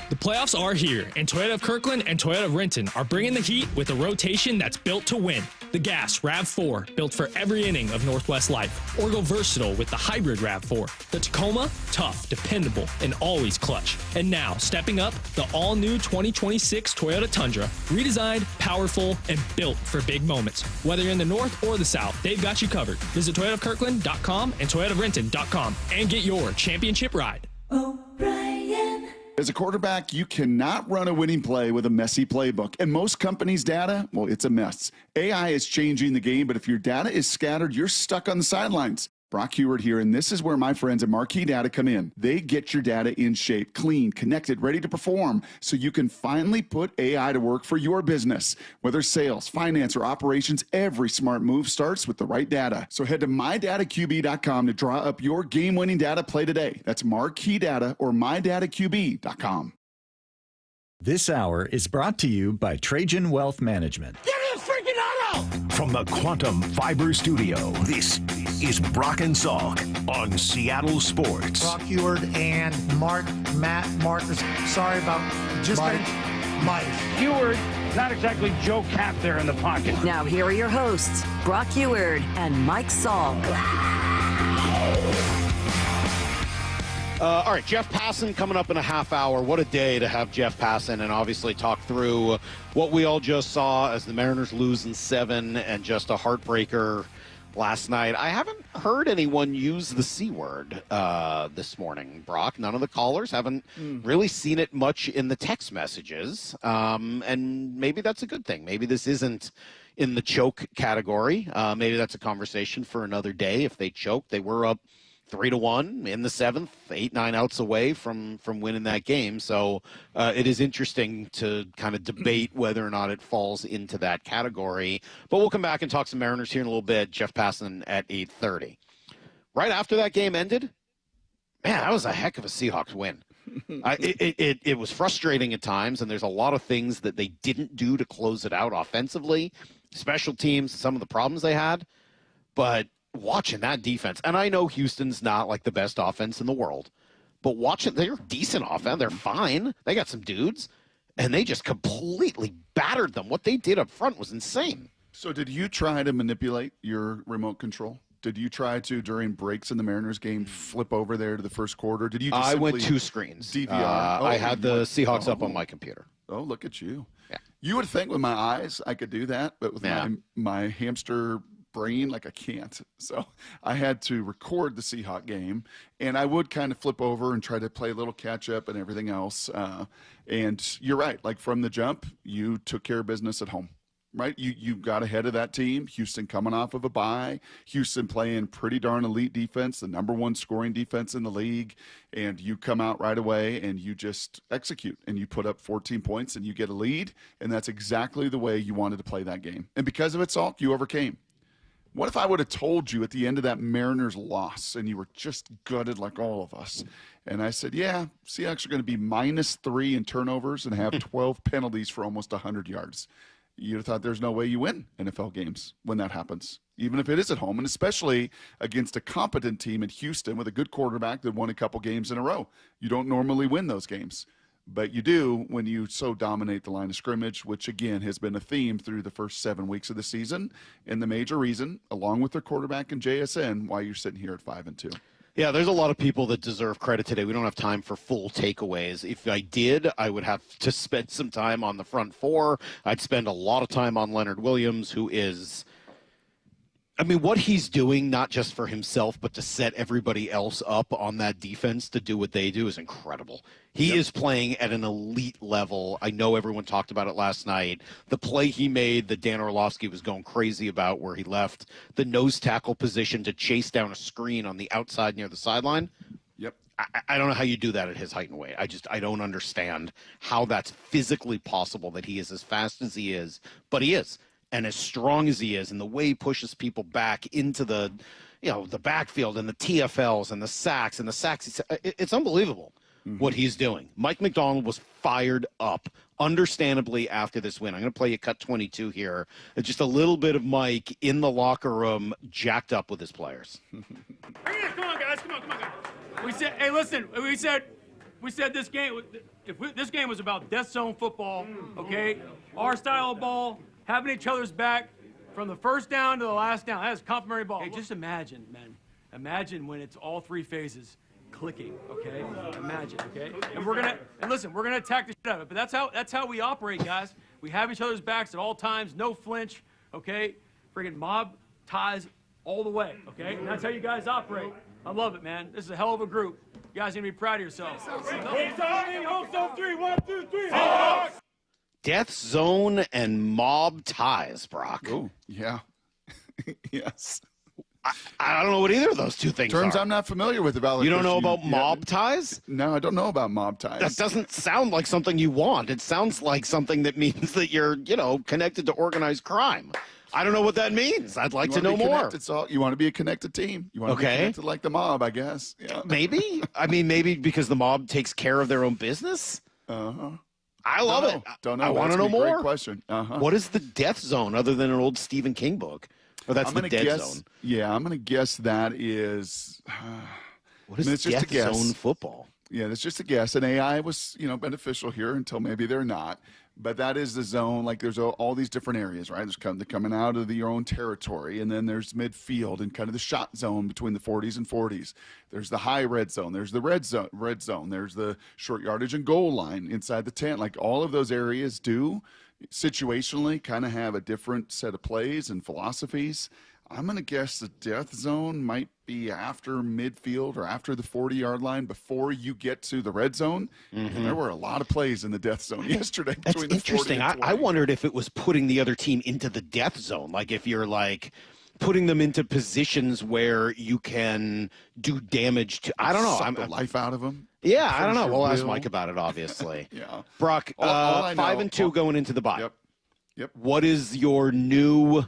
The playoffs are here, and Toyota of Kirkland and Toyota of Renton are bringing the heat with a rotation that's built to win. The Gas RAV4, built for every inning of Northwest life. Or go versatile with the hybrid RAV4. The Tacoma, tough, dependable, and always clutch. And now, stepping up, the all-new 2026 Toyota Tundra. Redesigned, powerful, and built for big moments. Whether you're in the north or the south, they've got you covered. Visit ToyotaofKirkland.com and ToyotaofRenton.com and get your championship ride. As a quarterback, you cannot run a winning play with a messy playbook. And most companies' data, well, it's a mess. AI is changing the game, but if your data is scattered, you're stuck on the sidelines. Brock Heward here, and this is where my friends at Marquee Data come in. They get your data in shape, clean, connected, ready to perform, so you can finally put AI to work for your business. Whether sales, finance, or operations, every smart move starts with the right data. So head to mydataqb.com to draw up your game-winning data play today. That's Marquee Data or mydataqb.com. This hour is brought to you by Trajan Wealth Management. Give me a freaking auto! From the Quantum Fiber Studio, this is Brock and Salk on Seattle Sports. Brock Heward and Matt Marcus. Sorry about just Mike. Heward, not exactly Joe Cap there in the pocket. Now here are your hosts, Brock Heward and Mike Salk. All right, Jeff Passan coming up in a half hour. What a day to have Jeff Passan and obviously talk through what we all just saw as the Mariners lose in 7 and just a heartbreaker last night. I haven't heard anyone use the C word this morning, Brock. None of the callers haven't really seen it much in the text messages. And maybe that's a good thing. Maybe this isn't in the choke category. Maybe that's a conversation for another day. If they choke, they were up 3-1 in the 7th, 8-9 outs away from winning that game. So it is interesting to kind of debate whether or not it falls into that category. But we'll come back and talk some Mariners here in a little bit. Jeff Passan at 8:30. Right after that game ended, man, that was a heck of a Seahawks win. It was frustrating at times, and there's a lot of things that they didn't do to close it out offensively, special teams, some of the problems they had. But watching that defense, and I know Houston's not like the best offense in the world, but watching, they're decent offense. They're fine. They got some dudes, and they just completely battered them. What they did up front was insane. So did you try to manipulate your remote control? Did you try to, during breaks in the Mariners game, flip over there to the first quarter? Did you just I went 2 screens. DVR? I had the Seahawks up on my computer. Oh, look at you. Yeah. You would think with my eyes I could do that, but with my hamster brain, like I can't. So I had to record the Seahawk game, and I would kind of flip over and try to play a little catch up and everything else. And you're right. Like from the jump, you took care of business at home, right? You got ahead of that team. Houston coming off of a bye. Houston playing pretty darn elite defense, the #1 scoring defense in the league. And you come out right away and you just execute and you put up 14 points and you get a lead. And that's exactly the way you wanted to play that game. And because of it, Salk, you overcame. What if I would have told you at the end of that Mariners loss and you were just gutted like all of us? And I said, yeah, Seahawks are going to be -3 in turnovers and have 12 penalties for almost 100 yards. You'd have thought there's no way you win NFL games when that happens, even if it is at home, and especially against a competent team in Houston with a good quarterback that won a couple games in a row. You don't normally win those games. But you do when you so dominate the line of scrimmage, which, again, has been a theme through the first 7 weeks of the season, and the major reason, along with their quarterback and JSN, why you're sitting here at 5-2. Yeah, there's a lot of people that deserve credit today. We don't have time for full takeaways. If I did, I would have to spend some time on the front four. I'd spend a lot of time on Leonard Williams, who is – I mean, what he's doing, not just for himself, but to set everybody else up on that defense to do what they do is incredible. He is playing at an elite level. I know everyone talked about it last night. The play he made that Dan Orlovsky was going crazy about where he left the nose tackle position to chase down a screen on the outside near the sideline. Yep. I don't know how you do that at his height and weight. I don't understand how that's physically possible that he is as fast as he is, but he is. And as strong as he is, and the way he pushes people back into the, the backfield and the TFLs and the sacks, it's unbelievable what he's doing. Mike Macdonald was fired up, understandably, after this win. I'm going to play you cut 22 here. Just a little bit of Mike in the locker room, jacked up with his players. Come on, guys. Come on, guys. We said, hey, listen. We said this game. This game was about death zone football. Okay, our style of ball. Having each other's back from the first down to the last down. That is complimentary ball. Hey, just imagine, man. Imagine when it's all 3 phases clicking, okay? Imagine, okay? And we're gonna attack the shit out of it. But that's how we operate, guys. We have each other's backs at all times, no flinch, okay? Friggin' mob ties all the way, okay? And that's how you guys operate. I love it, man. This is a hell of a group. You guys need to be proud of yourselves. Home zone 3, 1, 2, 3. Seahawks! Death zone and mob ties, Brock. Oh, yeah. Yes. I don't know what either of those two things Terms are. I'm not familiar with about. You don't know about mob ties? No, I don't know about mob ties. That doesn't sound like something you want. It sounds like something that means that you're, connected to organized crime. I don't know what that means. I'd like to know more. You want to be a connected team. You want to be connected like the mob, I guess. Yeah. Maybe. Maybe because the mob takes care of their own business. Uh-huh. I love it. Don't know. I want to know more. Great question. Uh-huh. What is the death zone other than an old Stephen King book? Or that's the dead zone. Yeah, I'm going to guess that is. What is death zone football? Yeah, that's just a guess. And AI was, beneficial here until maybe they're not. But that is the zone. Like there's all these different areas, right? There's they're coming out of your own territory, and then there's midfield and kind of the shot zone between the 40s and 40s. There's the high red zone. There's the red zone. There's the short yardage and goal line inside the tent. Like all of those areas do situationally kind of have a different set of plays and philosophies. I'm going to guess the death zone might be after midfield or after the 40-yard line before you get to the red zone. Mm-hmm. And there were a lot of plays in the death zone yesterday. That's interesting. I wondered if it was putting the other team into the death zone. Like if you're putting them into positions where you can do damage to, I don't know. Suck the life out of them. Yeah, I don't know. We'll ask Mike about it, obviously. Yeah. Brock, 5-2 going into the bye. Yep. What is your new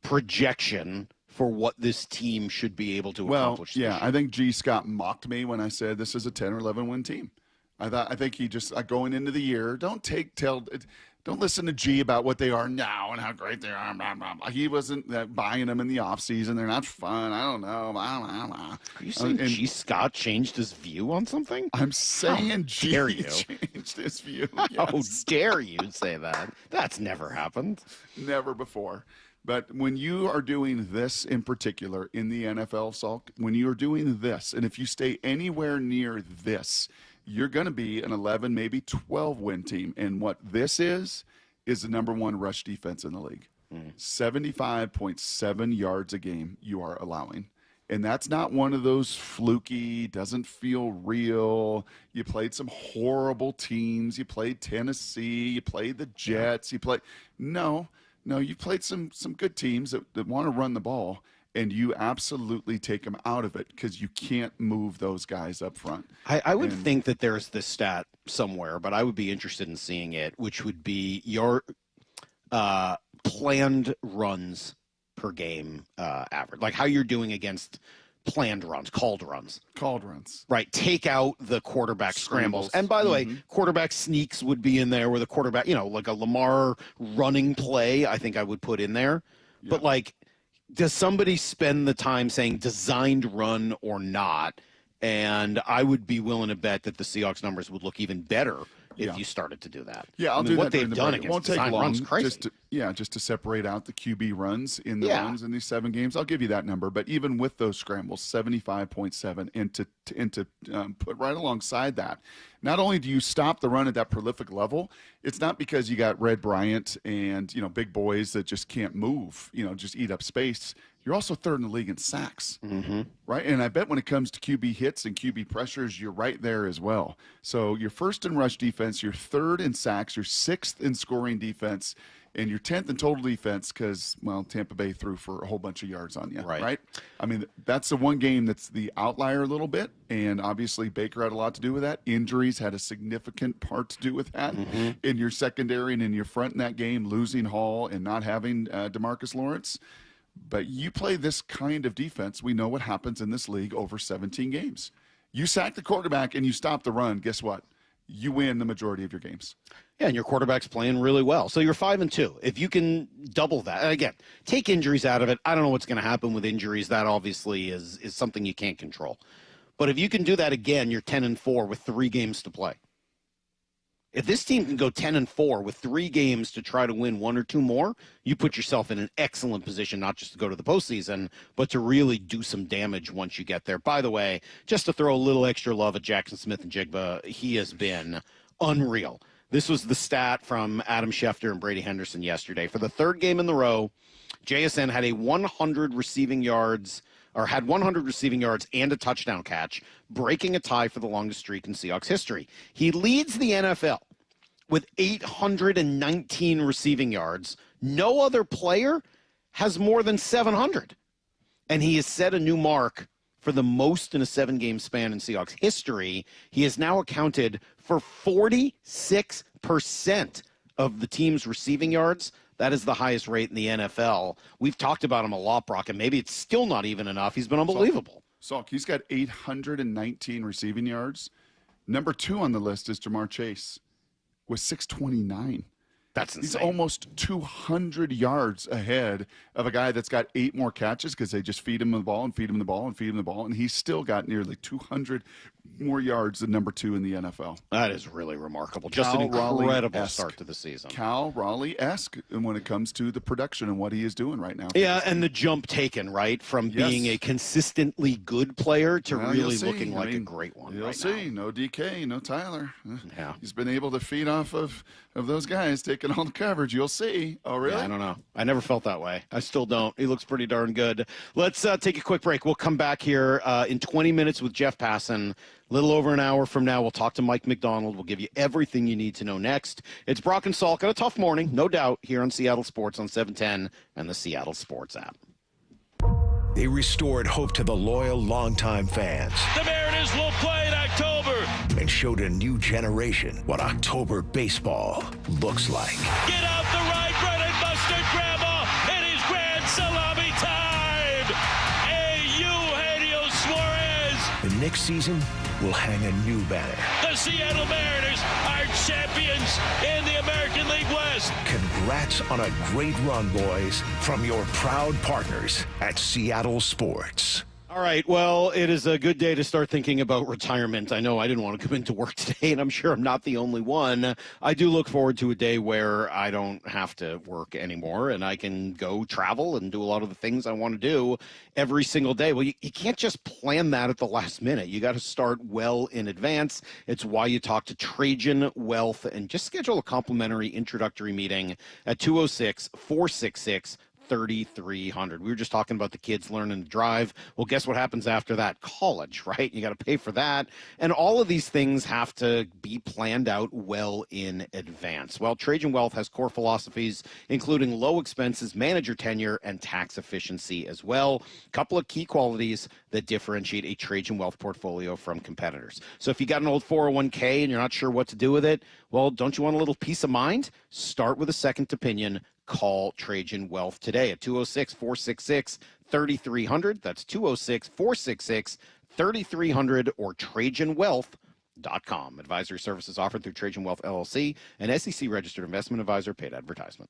projection for what this team should be able to accomplish this year? I think G. Scott mocked me when I said this is a 10 or 11 win team. I think he just going into the year, don't listen to G about what they are now and how great they are. Blah, blah, blah. He wasn't buying them in the offseason. They're not fun. I don't know. Are you saying G. Scott changed his view on something? I'm saying G. Dare you? Changed his view. How Yes. dare you say that? That's never happened. Never before. But when you are doing this in particular in the NFL, Salk, when you are doing this, and if you stay anywhere near this, you're going to be an 11, maybe 12 win team. And what this is the number one rush defense in the league. 75.7 yards a game you are allowing. And that's not one of those fluky, doesn't feel real. You played some horrible teams. You played Tennessee. You played the Jets. No, you played some good teams that want to run the ball, and you absolutely take them out of it because you can't move those guys up front. I would think that there's this stat somewhere, but I would be interested in seeing it, which would be your planned runs per game average, like how you're doing against planned runs, called runs. Right. Take out the quarterback scrambles. And by the way, quarterback sneaks would be in there with a quarterback, like a Lamar running play, I think I would put in there. Yeah. But does somebody spend the time saying designed run or not? And I would be willing to bet that the Seahawks numbers would look even better if you started to do that. Yeah, I'll do what that. They've done it won't take long. Runs, crazy. Just to separate out the QB runs in the runs in these 7 games. I'll give you that number. But even with those scrambles, 75.7, and to put right alongside that, not only do you stop the run at that prolific level, it's not because you got Red Bryant and big boys that just can't move, just eat up space. You're also third in the league in sacks, right? And I bet when it comes to QB hits and QB pressures, you're right there as well. So you're first in rush defense, you're third in sacks, you're 6th in scoring defense, and you're 10th in total defense because, Tampa Bay threw for a whole bunch of yards on you, right? I mean, that's the one game that's the outlier a little bit, and obviously Baker had a lot to do with that. Injuries had a significant part to do with that in your secondary and in your front in that game, losing Hall and not having DeMarcus Lawrence. But you play this kind of defense, we know what happens in this league over 17 games. You sack the quarterback and you stop the run, guess what? You win the majority of your games. Yeah, and your quarterback's playing really well. So you're 5-2. If you can double that, and again, take injuries out of it. I don't know what's going to happen with injuries. That obviously is something you can't control. But if you can do that again, you're 10-4 with 3 games to play. If this team can go 10-4 with 3 games to try to win 1 or 2 more, you put yourself in an excellent position, not just to go to the postseason, but to really do some damage once you get there. By the way, just to throw a little extra love at Jackson Smith and Jigba, he has been unreal. This was the stat from Adam Schefter and Brady Henderson yesterday. For the 3rd game in the row, JSN had 100 receiving yards and a touchdown catch, breaking a tie for the longest streak in Seahawks history. He leads the NFL with 819 receiving yards. No other player has more than 700. And he has set a new mark for the most in a 7-game span in Seahawks history. He has now accounted for 46% of the team's receiving yards. That is the highest rate in the NFL. We've talked about him a lot, Brock, and maybe it's still not even enough. He's been unbelievable. Salk, he's got 819 receiving yards. Number 2 on the list is Jamar Chase with 629. That's insane. He's almost 200 yards ahead of a guy that's got 8 more catches because they just feed him the ball and feed him the ball and feed him the ball, and he's still got nearly 200 more yards than number 2 in the NFL. That is really remarkable. Just an incredible start to the season. Cal Raleigh-esque when it comes to the production and what he is doing right now. Yeah, and the jump taken, right, from being a consistently good player to really looking like a great one. You'll see. No DK, no Tyler. Yeah. He's been able to feed off of those guys taking all the coverage. You'll see. Oh, really? Yeah, I don't know. I never felt that way. I still don't. He looks pretty darn good. Let's take a quick break. We'll come back here in 20 minutes with Jeff Passan. A little over an hour from now, we'll talk to Mike Macdonald. We'll give you everything you need to know next. It's Brock and Salk on a tough morning, no doubt, here on Seattle Sports on 710 and the Seattle Sports app. They restored hope to the loyal, longtime fans. The Mariners will play in October. And showed a new generation what October baseball looks like. Get out the right, bread and mustard, Grandma. It is grand salami time. Hey, Eugenio Suarez. The next season will hang a new banner. The Seattle Mariners are champions in the American League West. Congrats on a great run, boys, from your proud partners at Seattle Sports. All right, well, it is a good day to start thinking about retirement. I know I didn't want to come into work today, and I'm sure I'm not the only one. I do look forward to a day where I don't have to work anymore, and I can go travel and do a lot of the things I want to do every single day. Well, you can't just plan that at the last minute. You got to start well in advance. It's why you talk to Trajan Wealth and just schedule a complimentary introductory meeting at 206-466-3300. We were just talking about the kids learning to drive. Well, guess what happens after that? College, right? You got to pay for that. And all of these things have to be planned out well in advance. Well, Trajan Wealth has core philosophies, including low expenses, manager tenure, and tax efficiency as well. A couple of key qualities that differentiate a Trajan Wealth portfolio from competitors. So if you got an old 401k and you're not sure what to do with it, well, don't you want a little peace of mind? Start with a second opinion. Call Trajan Wealth today at 206-466-3300. That's 206-466-3300 or TrajanWealth.com. Advisory services offered through Trajan Wealth LLC, an SEC-registered investment advisor, paid advertisement.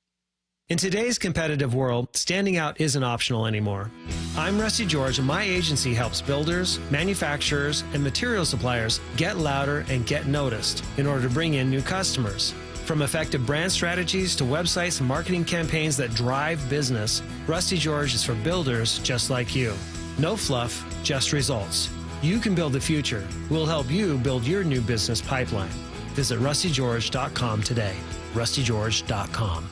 In today's competitive world, standing out isn't optional anymore. I'm Rusty George, and my agency helps builders, manufacturers, and material suppliers get louder and get noticed in order to bring in new customers. From effective brand strategies to websites and marketing campaigns that drive business, Rusty George is for builders just like you. No fluff, just results. You can build the future. We'll help you build your new business pipeline. Visit rustygeorge.com today. rustygeorge.com.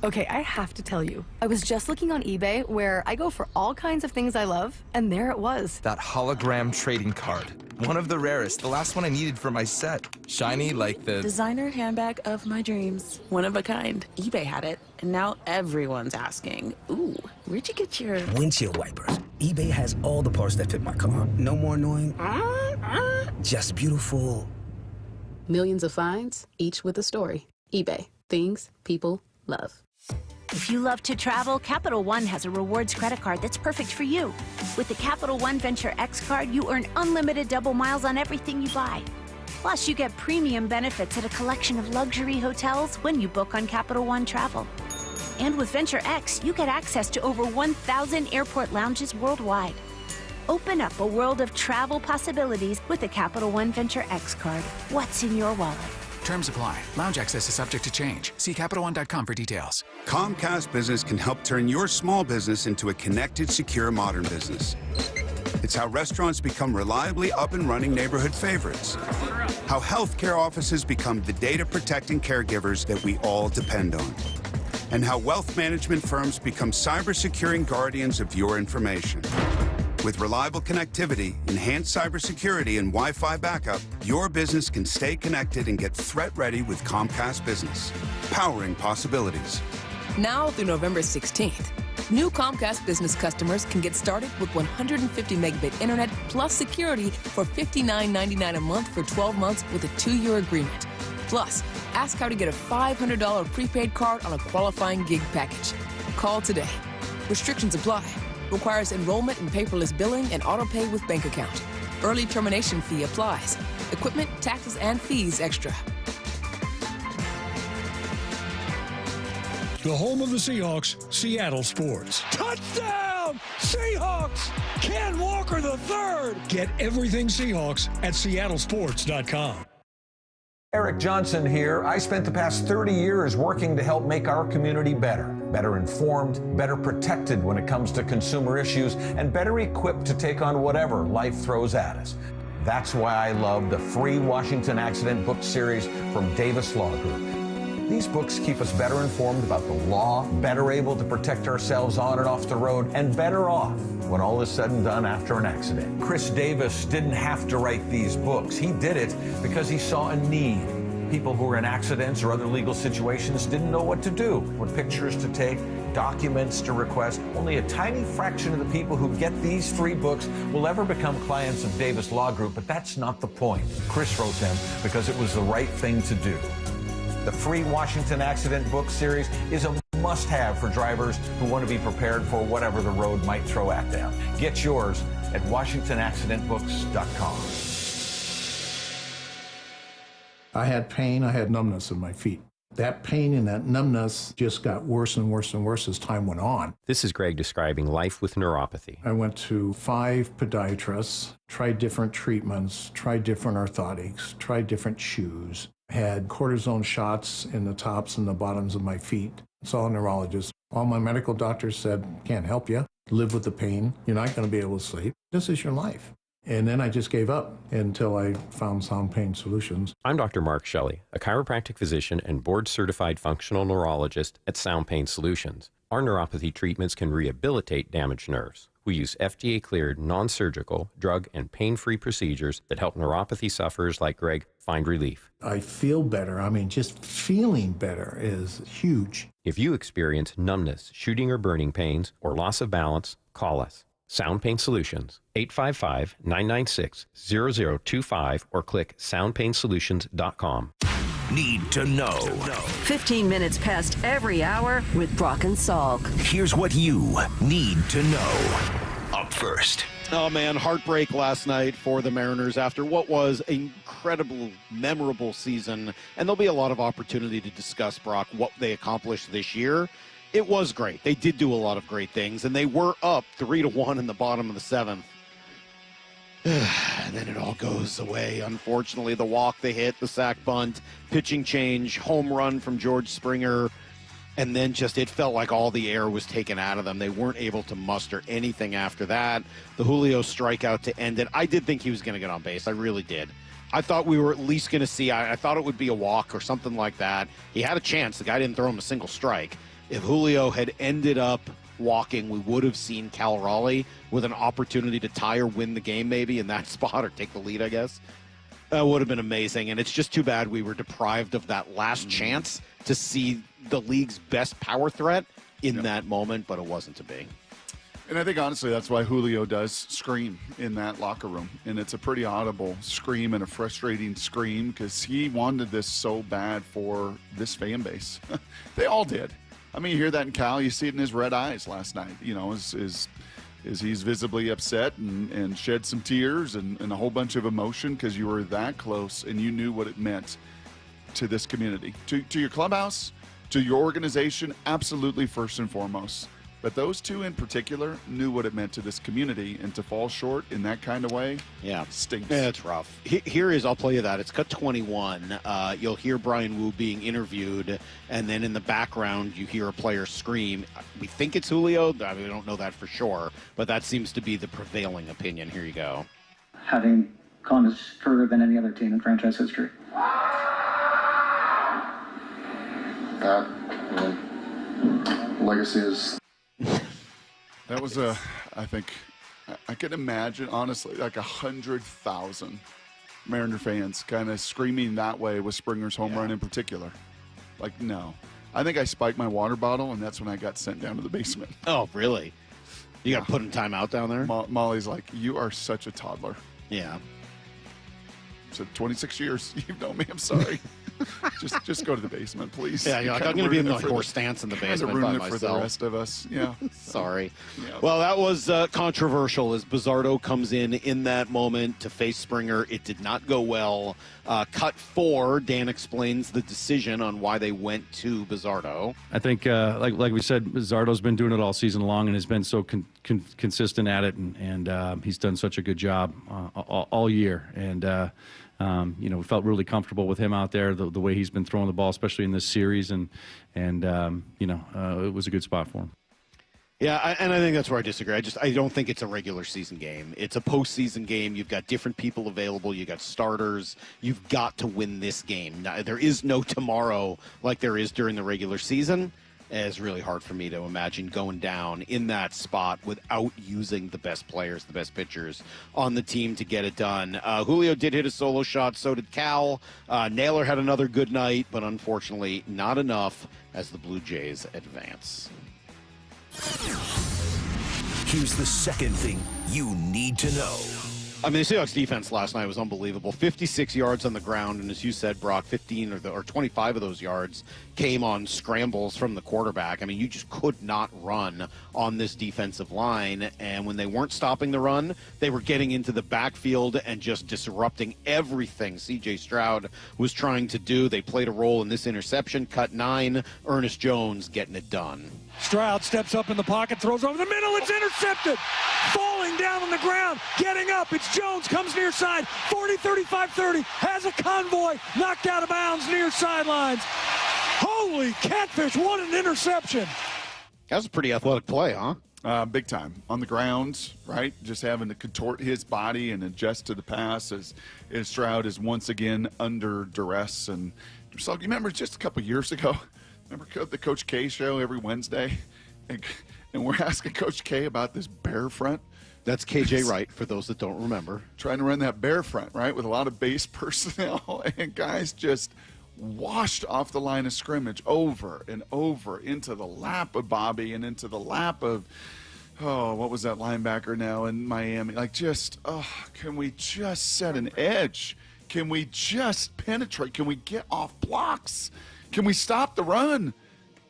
Okay, I have to tell you, I was just looking on eBay where I go for all kinds of things I love, and there it was. That hologram trading card. One of the rarest, the last one I needed for my set. Shiny like the designer handbag of my dreams. One of a kind. eBay had it, and now everyone's asking, ooh, where'd you get your windshield wipers? eBay has all the parts that fit my car. No more annoying, just beautiful. Millions of finds, each with a story. eBay. Things people love. If you love to travel, Capital One has a rewards credit card that's perfect for you. With the Capital One Venture X card, you earn unlimited double miles on everything you buy. Plus, you get premium benefits at a collection of luxury hotels when you book on Capital One Travel. And with Venture X, you get access to over 1,000 airport lounges worldwide. Open up a world of travel possibilities with the Capital One Venture X card. What's in your wallet? Terms apply. Lounge access is subject to change. See CapitalOne.com for details. Comcast Business can help turn your small business into a connected, secure, modern business. It's how restaurants become reliably up and running neighborhood favorites. How healthcare offices become the data-protecting caregivers that we all depend on. And how wealth management firms become cyber-securing guardians of your information. With reliable connectivity, enhanced cybersecurity, and Wi-Fi backup, your business can stay connected and get threat-ready with Comcast Business. Powering possibilities. Now through November 16th, New Comcast Business customers can get started with 150 megabit internet plus security for $59.99 a month for 12 months with a 2-year agreement. Plus, ask how to get a $500 prepaid card on a qualifying gig package. Call today. Restrictions apply. Requires enrollment in paperless billing and auto pay with bank account. Early termination fee applies. Equipment, taxes, and fees extra. The home of the Seahawks, Seattle Sports. Touchdown! Seahawks! Ken Walker III! Get everything Seahawks at seattlesports.com. Eric Johnson here. I spent the past 30 years working to help make our community better informed, better protected when it comes to consumer issues, and better equipped to take on whatever life throws at us. That's why I love the free Washington Accident book series from Davis Law Group. These books keep us better informed about the law, better able to protect ourselves on and off the road, and better off when all is said and done after an accident. Chris Davis didn't have to write these books. He did it because he saw a need. People who were in accidents or other legal situations didn't know what to do, what pictures to take, documents to request. Only a tiny fraction of the people who get these 3 books will ever become clients of Davis Law Group, but that's not the point. Chris wrote them because it was the right thing to do. The free Washington Accident book series is a must-have for drivers who want to be prepared for whatever the road might throw at them. Get yours at WashingtonAccidentBooks.com. I had pain, I had numbness in my feet. That pain and that numbness just got worse and worse and worse as time went on. This is Greg describing life with neuropathy. I went to 5 podiatrists, tried different treatments, tried different orthotics, tried different shoes, had cortisone shots in the tops and the bottoms of my feet. Saw a neurologist. All my medical doctors said, can't help you. Live with the pain. You're not going to be able to sleep. This is your life. And then I just gave up until I found Sound Pain Solutions. I'm Dr. Mark Shelley, a chiropractic physician and board-certified functional neurologist at Sound Pain Solutions. Our neuropathy treatments can rehabilitate damaged nerves. We use FDA-cleared, non-surgical, drug, and pain-free procedures that help neuropathy sufferers like Greg find relief. I feel better. I mean, just feeling better is huge. If you experience numbness, shooting or burning pains, or loss of balance, call us. Sound Pain Solutions, 855-996-0025, or click soundpainsolutions.com. Need to know. 15 minutes past every hour with Brock and Salk. Here's what you need to know. Up first. Oh, man, heartbreak last night for the Mariners after what was an incredible, memorable season. And there'll be a lot of opportunity to discuss, Brock, what they accomplished this year. It was great. They did do a lot of great things, and they were up 3-1 in the bottom of the 7th. And then it all goes away. Unfortunately, the walk they hit, the sack bunt, pitching change, home run from George Springer, and then just it felt like all the air was taken out of them. They weren't able to muster anything after that. The Julio strikeout to end it. I did think he was going to get on base. I really did. I thought we were at least going to see, I thought it would be a walk or something like that. He had a chance. The guy didn't throw him a single strike. If Julio had ended up walking, we would have seen Cal Raleigh with an opportunity to tie or win the game maybe in that spot, or take the lead, I guess. That would have been amazing, and it's just too bad we were deprived of that last chance to see the league's best power threat in that moment, but it wasn't to be. And I think, honestly, that's why Julio does scream in that locker room. And it's a pretty audible scream and a frustrating scream because he wanted this so bad for this fan base. They all did. I mean, you hear that in Cal. You see it in his red eyes last night, you know, as he's visibly upset and shed some tears and a whole bunch of emotion because you were that close and you knew what it meant to this community, to your clubhouse, to your organization, absolutely first and foremost. But those two in particular knew what it meant to this community, and to fall short in that kind of way, stinks. Yeah, it's rough. Here is, I'll play you that. It's cut 21. You'll hear Brian Wu being interviewed, and then in the background, you hear a player scream. We think it's Julio. I mean, we don't know that for sure, but that seems to be the prevailing opinion. Here you go. Having gone as further than any other team in franchise history. That legacy is... That was I think, I can imagine, honestly, like 100,000 Mariner fans kind of screaming that way with Springer's home run in particular. Like, no. I think I spiked my water bottle, and that's when I got sent down to the basement. Oh, really? You got put in timeout down there? Molly's like, you are such a toddler. Yeah. So 26 years, you've known me. I'm sorry. just go to the basement, please. Yeah, you're like, I'm going to be in the horse stance in the basement by myself. For the rest of us. Yeah. Sorry. Yeah. Well, that was controversial as Bizzardo comes in that moment to face Springer. It did not go well. Cut 4, Dan explains the decision on why they went to Bizzardo. I think, like we said, Bizzardo's been doing it all season long and has been so consistent at it, and he's done such a good job all year. And we felt really comfortable with him out there, the way he's been throwing the ball, especially in this series, and it was a good spot for him. Yeah, and I think that's where I disagree. I don't think it's a regular season game. It's a postseason game. You've got different people available. You've got starters. You've got to win this game. Now, there is no tomorrow like there is during the regular season. It's really hard for me to imagine going down in that spot without using the best players, the best pitchers on the team to get it done. Julio did hit a solo shot, so did Cal. Naylor had another good night, but unfortunately not enough as the Blue Jays advance. Here's the second thing you need to know. I mean, the Seahawks defense last night was unbelievable. 56 yards on the ground, and as you said, Brock, 15 or 25 of those yards came on scrambles from the quarterback. I mean, you just could not run on this defensive line, and when they weren't stopping the run, they were getting into the backfield and just disrupting everything C.J. Stroud was trying to do. They played a role in this interception. Cut 9, Ernest Jones getting it done. Stroud steps up in the pocket, throws over the middle. It's intercepted. Falling down on the ground, getting up. It's Jones, comes near side. 40, 35, 30. Has a convoy. Knocked out of bounds near sidelines. Holy catfish, what an interception. That was a pretty athletic play, huh? Big time. On the ground, right? Just having to contort his body and adjust to the pass as Stroud is once again under duress. And so, you remember just a couple years ago, remember the Coach K show every Wednesday? And we're asking Coach K about this bear front. That's KJ Wright, for those that don't remember. Trying to run that bear front, right, with a lot of base personnel. And guys just washed off the line of scrimmage over and over into the lap of Bobby and into the lap of, what was that linebacker now in Miami? Like can we just set an edge? Can we just penetrate? Can we get off blocks? Can we stop the run?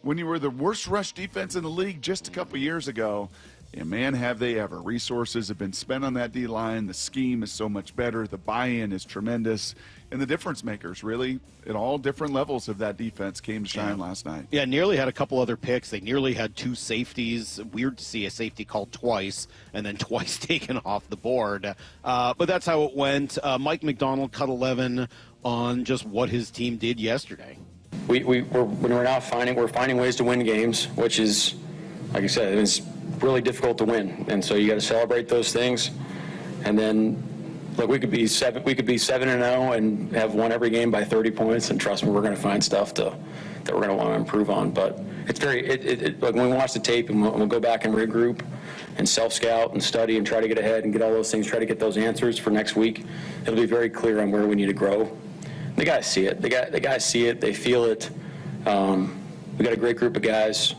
When you were the worst rush defense in the league just a couple years ago, and man, have they ever. Resources have been spent on that D-line. The scheme is so much better. The buy-in is tremendous. And the difference makers, really, at all different levels of that defense came to shine last night. Yeah, nearly had a couple other picks. They nearly had 2 safeties. Weird to see a safety called twice and then twice taken off the board. But that's how it went. Mike Macdonald cut 11 on just what his team did yesterday. We're finding ways to win games, which is, like I said, it's really difficult to win, and so you got to celebrate those things. And then, look, we could be 7-0 and have won every game by 30 points, and trust me, we're going to find stuff that we're going to want to improve on. But it's like when we watch the tape and we'll go back and regroup and self-scout and study and try to get ahead and get all those things, try to get those answers for next week. It'll be very clear on where we need to grow. The guys see it. The guys see it. They feel it. We got a great group of guys,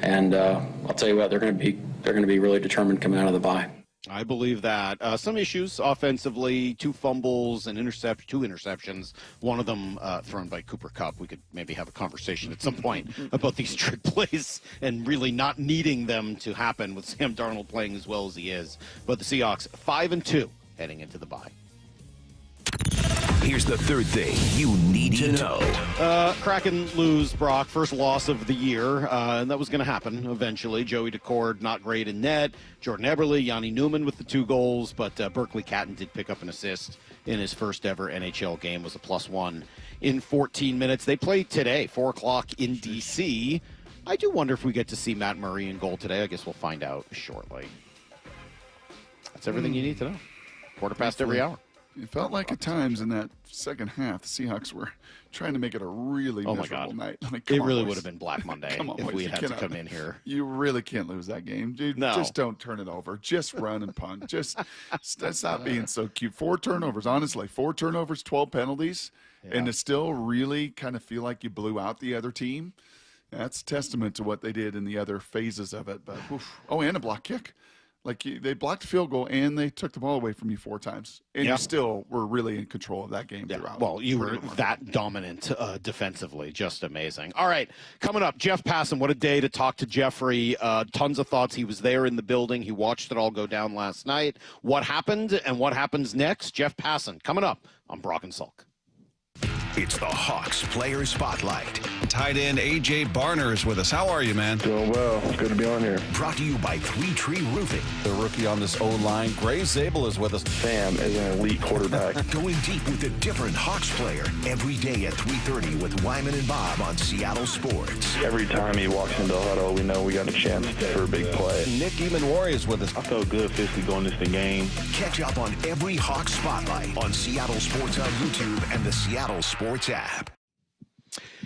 and I'll tell you what, they're going to be really determined coming out of the bye. I believe that. Some issues offensively, 2 fumbles and 2 interceptions. One of them thrown by Cooper Kupp. We could maybe have a conversation at some point about these trick plays and really not needing them to happen with Sam Darnold playing as well as he is. But the Seahawks 5-2 heading into the bye. Here's the third thing you need to know. Kraken lose, Brock. First loss of the year, and that was going to happen eventually. Joey Decord not great in net. Jordan Eberle, Yanni Newman with the 2 goals, but Berkeley Catton did pick up an assist in his first ever NHL game. Was a +1 in 14 minutes. They play today, 4 o'clock in D.C. I do wonder if we get to see Matt Murray in goal today. I guess we'll find out shortly. That's everything you need to know. 1:15 every hour. It felt like at times in that second half, the Seahawks were trying to make it a really miserable night. Like, it really would have been Black Monday if we had to come in here. You really can't lose that game. Dude, just don't turn it over. Just run and punt. Just stop being so cute. 4 turnovers, honestly. 4 turnovers, 12 penalties, and to still really kind of feel like you blew out the other team. That's testament to what they did in the other phases of it. But and a block kick. Like, they blocked a field goal, and they took the ball away from you 4 times. And you still were really in control of that game throughout. Well, you were that dominant defensively. Just amazing. All right, coming up, Jeff Passan. What a day to talk to Jeffrey. Tons of thoughts. He was there in the building. He watched it all go down last night. What happened and what happens next? Jeff Passan coming up on Brock and Salk. It's the Hawks Player Spotlight. Tight end A.J. Barner is with us. How are you, man? Doing well. Good to be on here. Brought to you by Three Tree Roofing. The rookie on this O-line, Gray Zabel, is with us. Sam is an elite quarterback. Going deep with a different Hawks player every day at 3:30 with Wyman and Bob on Seattle Sports. Every time he walks into the huddle, we know we got a chance for a big play. Nick Emanwari is with us. I felt good physically going into the game. Catch up on every Hawks Spotlight on Seattle Sports on YouTube and the Seattle Sports app.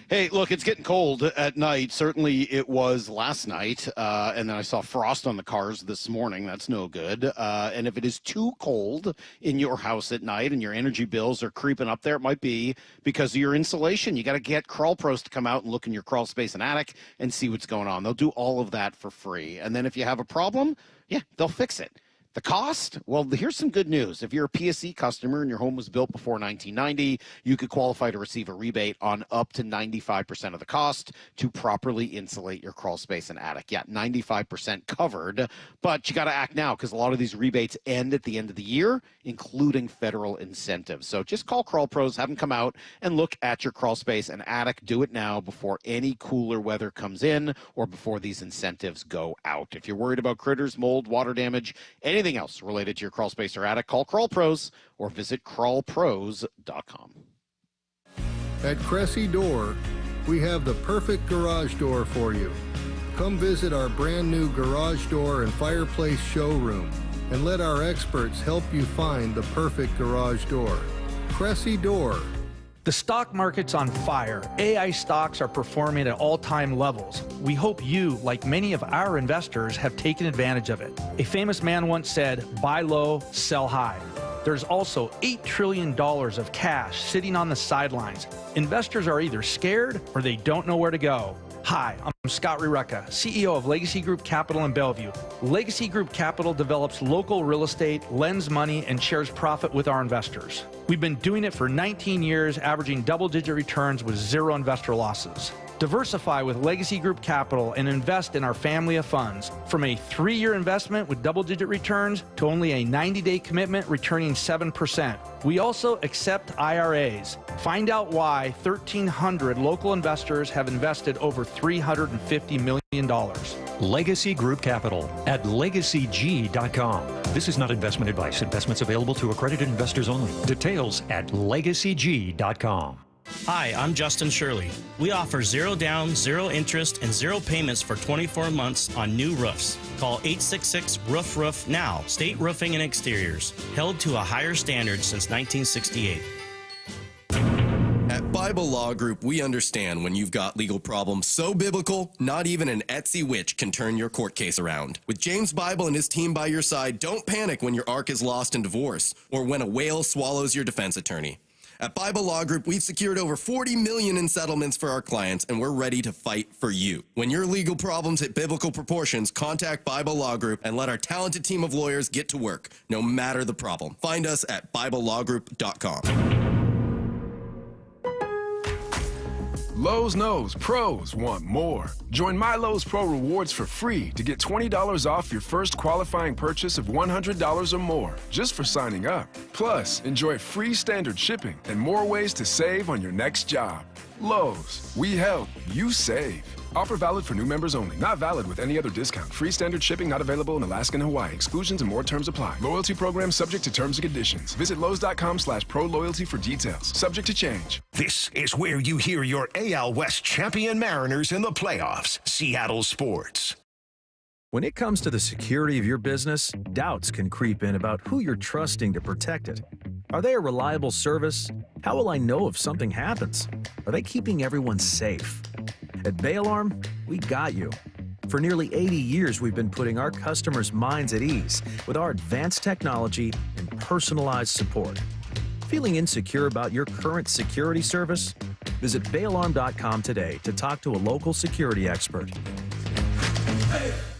Hey, look, it's getting cold at night. Certainly it was last night, and then I saw frost on the cars this morning. That's no good. And if it is too cold in your house at night and your energy bills are creeping up there, it might be because of your insulation. You got to get Crawl Pros to come out and look in your crawl space and attic and see what's going on. They'll do all of that for free. And then if you have a problem, they'll fix it. The cost? Well, here's some good news. If you're a PSE customer and your home was built before 1990, you could qualify to receive a rebate on up to 95% of the cost to properly insulate your crawl space and attic. 95% covered, but you got to act now because a lot of these rebates end at the end of the year, including federal incentives. So just call Crawl Pros, have them come out and look at your crawl space and attic. Do it now before any cooler weather comes in or before these incentives go out. If you're worried about critters, mold, water damage, anything else related to your crawl space or attic, call Crawl Pros or visit crawlpros.com. At Cressy Door, we have the perfect garage door for you. Come visit our brand new garage door and fireplace showroom and let our experts help you find the perfect garage door. Cressy Door. The stock market's on fire. AI stocks are performing at all-time levels. We hope you, like many of our investors, have taken advantage of it. A famous man once said, buy low, sell high. There's also $8 trillion of cash sitting on the sidelines. Investors are either scared or they don't know where to go. Hi, I'm Scott Rireka, CEO of Legacy Group Capital in Bellevue. Legacy Group Capital develops local real estate, lends money, and shares profit with our investors. We've been doing it for 19 years, averaging double-digit returns with 0 investor losses. Diversify with Legacy Group Capital and invest in our family of funds. From a 3-year investment with double-digit returns to only a 90-day commitment returning 7%. We also accept IRAs. Find out why 1,300 local investors have invested over $350 million. Legacy Group Capital at legacyg.com. This is not investment advice. Investments available to accredited investors only. Details at legacyg.com. Hi, I'm Justin Shirley. We offer 0 down, 0 interest, and 0 payments for 24 months on new roofs. Call 866-ROOF-ROOF now. State Roofing and Exteriors, held to a higher standard since 1968. At Bible Law Group, we understand when you've got legal problems so biblical, not even an Etsy witch can turn your court case around. With James Bible and his team by your side, don't panic when your ark is lost in divorce or when a whale swallows your defense attorney. At Bible Law Group, we've secured over $40 million in settlements for our clients, and we're ready to fight for you. When your legal problems hit biblical proportions, contact Bible Law Group and let our talented team of lawyers get to work, no matter the problem. Find us at BibleLawGroup.com. Lowe's knows pros want more. Join My Lowe's Pro Rewards for free to get $20 off your first qualifying purchase of $100 or more just for signing up. Plus, enjoy free standard shipping and more ways to save on your next job. Lowe's, we help, you save. Offer valid for new members only. Not valid with any other discount. Free standard shipping not available in Alaska and Hawaii. Exclusions and more terms apply. Loyalty program subject to terms and conditions. Visit Lowe's.com/pro-loyalty for details. Subject to change. This is where you hear your AL West champion Mariners in the playoffs. Seattle Sports. When it comes to the security of your business, doubts can creep in about who you're trusting to protect it. Are they a reliable service? How will I know if something happens? Are they keeping everyone safe? At Bay Alarm, we got you. For nearly 80 years, we've been putting our customers' minds at ease with our advanced technology and personalized support. Feeling insecure about your current security service? Visit bayalarm.com today to talk to a local security expert.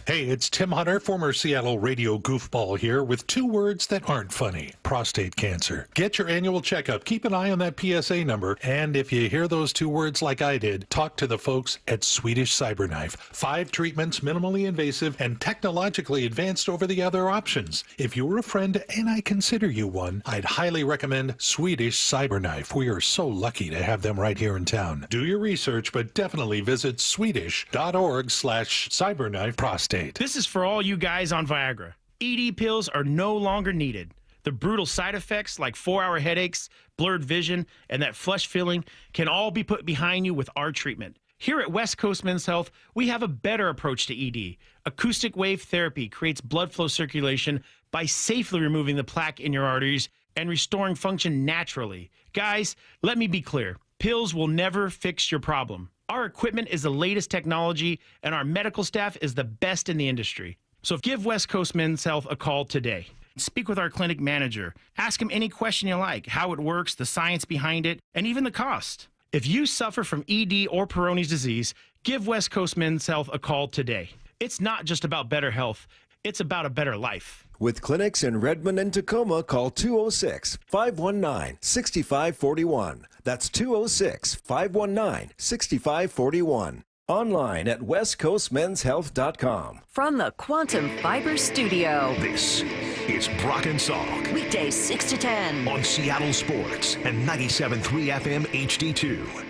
Hey, it's Tim Hunter, former Seattle radio goofball here with 2 words that aren't funny. Prostate cancer. Get your annual checkup. Keep an eye on that PSA number. And if you hear those 2 words like I did, talk to the folks at Swedish Cyberknife. 5 treatments, minimally invasive and technologically advanced over the other options. If you were a friend, and I consider you one, I'd highly recommend Swedish Cyberknife. We are so lucky to have them right here in town. Do your research, but definitely visit swedish.org/cyberknife prostate. This is for all you guys on Viagra. ED pills are no longer needed. The brutal side effects like 4-hour headaches, blurred vision, and that flush feeling can all be put behind you with our treatment. Here at West Coast Men's Health, we have a better approach to ED. Acoustic wave therapy creates blood flow circulation by safely removing the plaque in your arteries and restoring function naturally. Guys, let me be clear. Pills will never fix your problem. Our equipment is the latest technology, and our medical staff is the best in the industry. So give West Coast Men's Health a call today. Speak with our clinic manager. Ask him any question you like, how it works, the science behind it, and even the cost. If you suffer from ED or Peyronie's disease, give West Coast Men's Health a call today. It's not just about better health. It's about a better life. With clinics in Redmond and Tacoma, call 206-519-6541. That's 206-519-6541. Online at westcoastmenshealth.com. From the Quantum Fiber Studio. This is Brock and Salk. Weekdays 6 to 10. On Seattle Sports and 97.3 FM HD2.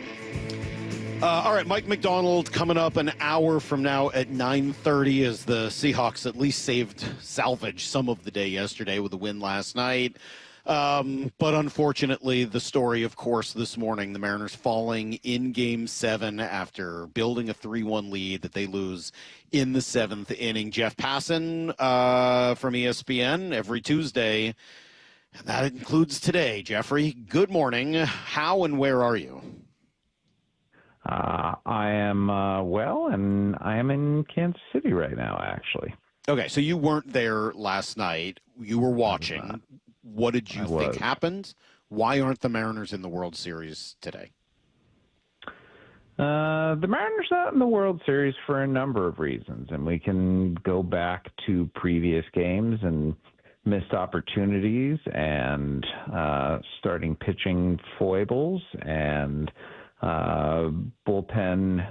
All right, Mike Macdonald coming up an hour from now at 9:30 as the Seahawks at least salvaged some of the day yesterday with a win last night. But unfortunately, the story, of course, this morning, the Mariners falling in Game 7 after building a 3-1 lead that they lose in the 7th inning. Jeff Passan from ESPN every Tuesday, and that includes today. Jeffrey, good morning. How and where are you? I am well, and I am in Kansas City right now, actually. Okay, so you weren't there last night. You were watching. What did you think happened? Why aren't the Mariners in the World Series today? The Mariners not in the World Series for a number of reasons, and we can go back to previous games and missed opportunities and starting pitching foibles and bullpen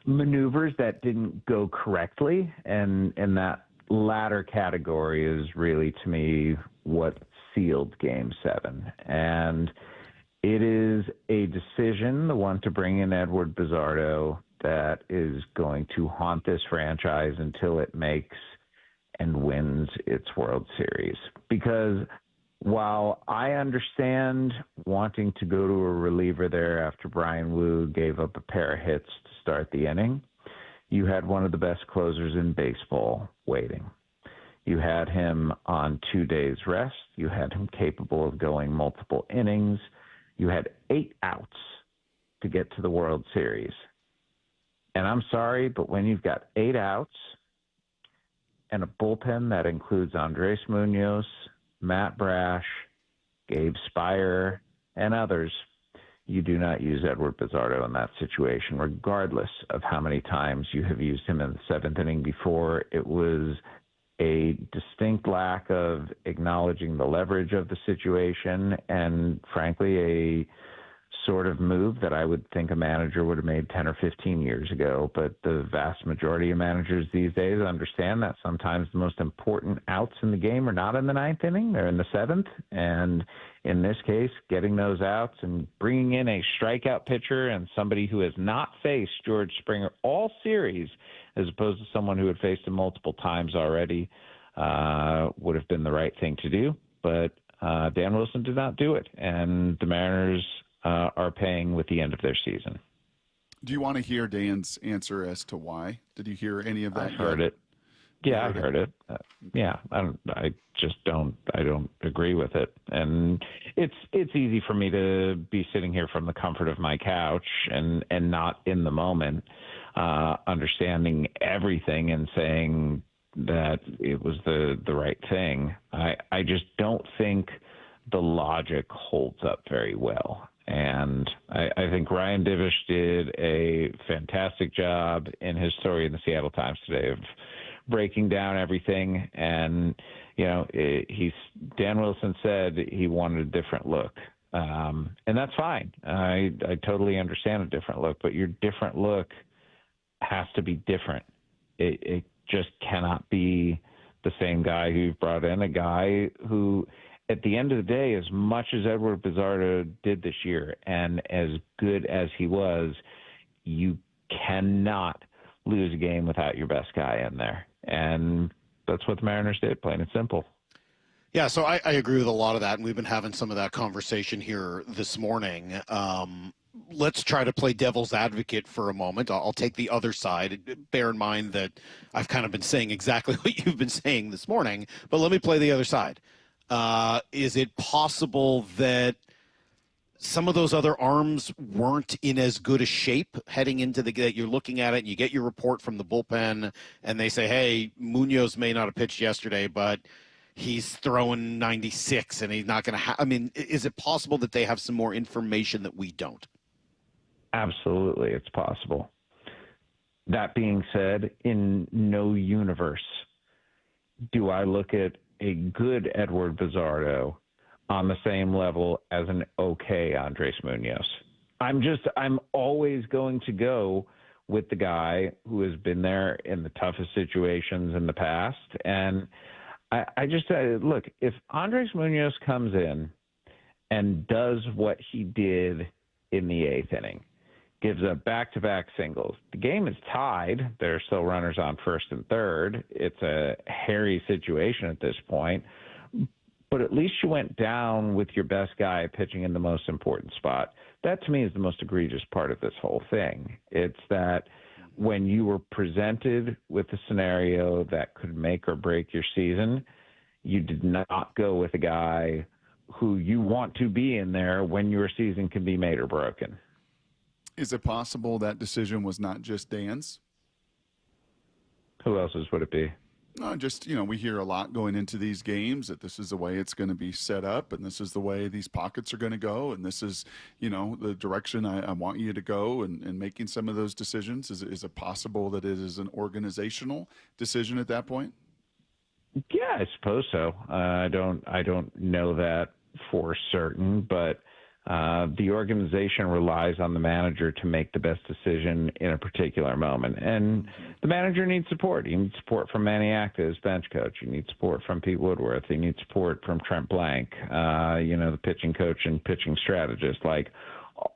maneuvers that didn't go correctly, and that latter category is really, to me, what sealed Game 7. And it is a decision, the one to bring in Edward Bizzardo, that is going to haunt this franchise until it makes and wins its World Series. Because while I understand wanting to go to a reliever there after Brian Wu gave up a pair of hits to start the inning, you had one of the best closers in baseball waiting. You had him on 2 days rest. You had him capable of going multiple innings. You had 8 outs to get to the World Series. And I'm sorry, but when you've got 8 outs and a bullpen that includes Andres Munoz, Matt Brash, Gabe Spire, and others, you do not use Edward Bizzardo in that situation, regardless of how many times you have used him in the 7th inning before. It was a distinct lack of acknowledging the leverage of the situation and, frankly, a sort of move that I would think a manager would have made 10 or 15 years ago. But the vast majority of managers these days understand that sometimes the most important outs in the game are not in the 9th inning, they're in the 7th. And in this case, getting those outs and bringing in a strikeout pitcher and somebody who has not faced George Springer all series, as opposed to someone who had faced him multiple times already, would have been the right thing to do. But Dan Wilson did not do it, and the Mariners are paying with the end of their season. Do you want to hear Dan's answer as to why? Did you hear any of that? I heard it. Yeah, I heard it. Yeah, I don't agree with it. And it's easy for me to be sitting here from the comfort of my couch and not in the moment, understanding everything and saying that it was the right thing. I just don't think the logic holds up very well. And I think Ryan Divish did a fantastic job in his story in the Seattle Times today of breaking down everything. And, Dan Wilson said he wanted a different look. And that's fine. I totally understand a different look, but your different look has to be different. It just cannot be the same guy who you've brought in, a guy who, at the end of the day, as much as Edward Bizzardo did this year and as good as he was, you cannot lose a game without your best guy in there. And that's what the Mariners did, plain and simple. Yeah, so I agree with a lot of that, and we've been having some of that conversation here this morning. Let's try to play devil's advocate for a moment. I'll take the other side. Bear in mind that I've kind of been saying exactly what you've been saying this morning, but let me play the other side. Is it possible that some of those other arms weren't in as good a shape heading into that you're looking at it and you get your report from the bullpen and they say, hey, Munoz may not have pitched yesterday, but he's throwing 96 and he's not going to is it possible that they have some more information that we don't? Absolutely, it's possible. That being said, in no universe do I look at a good Edward Bizzardo on the same level as an okay Andres Munoz. I'm always going to go with the guy who has been there in the toughest situations in the past. And I just say, look, if Andres Munoz comes in and does what he did in the 8th inning, gives up back-to-back singles. The game is tied. There are still runners on first and third. It's a hairy situation at this point. But at least you went down with your best guy pitching in the most important spot. That, to me, is the most egregious part of this whole thing. It's that when you were presented with a scenario that could make or break your season, you did not go with a guy who you want to be in there when your season can be made or broken. Is it possible that decision was not just Dan's? Who else's would it be? We hear a lot going into these games that this is the way it's going to be set up and this is the way these pockets are going to go and this is, the direction I want you to go and making some of those decisions. Is it possible that it is an organizational decision at that point? Yeah, I suppose so. I don't know that for certain, but the organization relies on the manager to make the best decision in a particular moment. And the manager needs support. He needs support from Maniac, his bench coach. He needs support from Pete Woodworth. He needs support from Trent Blank, the pitching coach and pitching strategist. Like,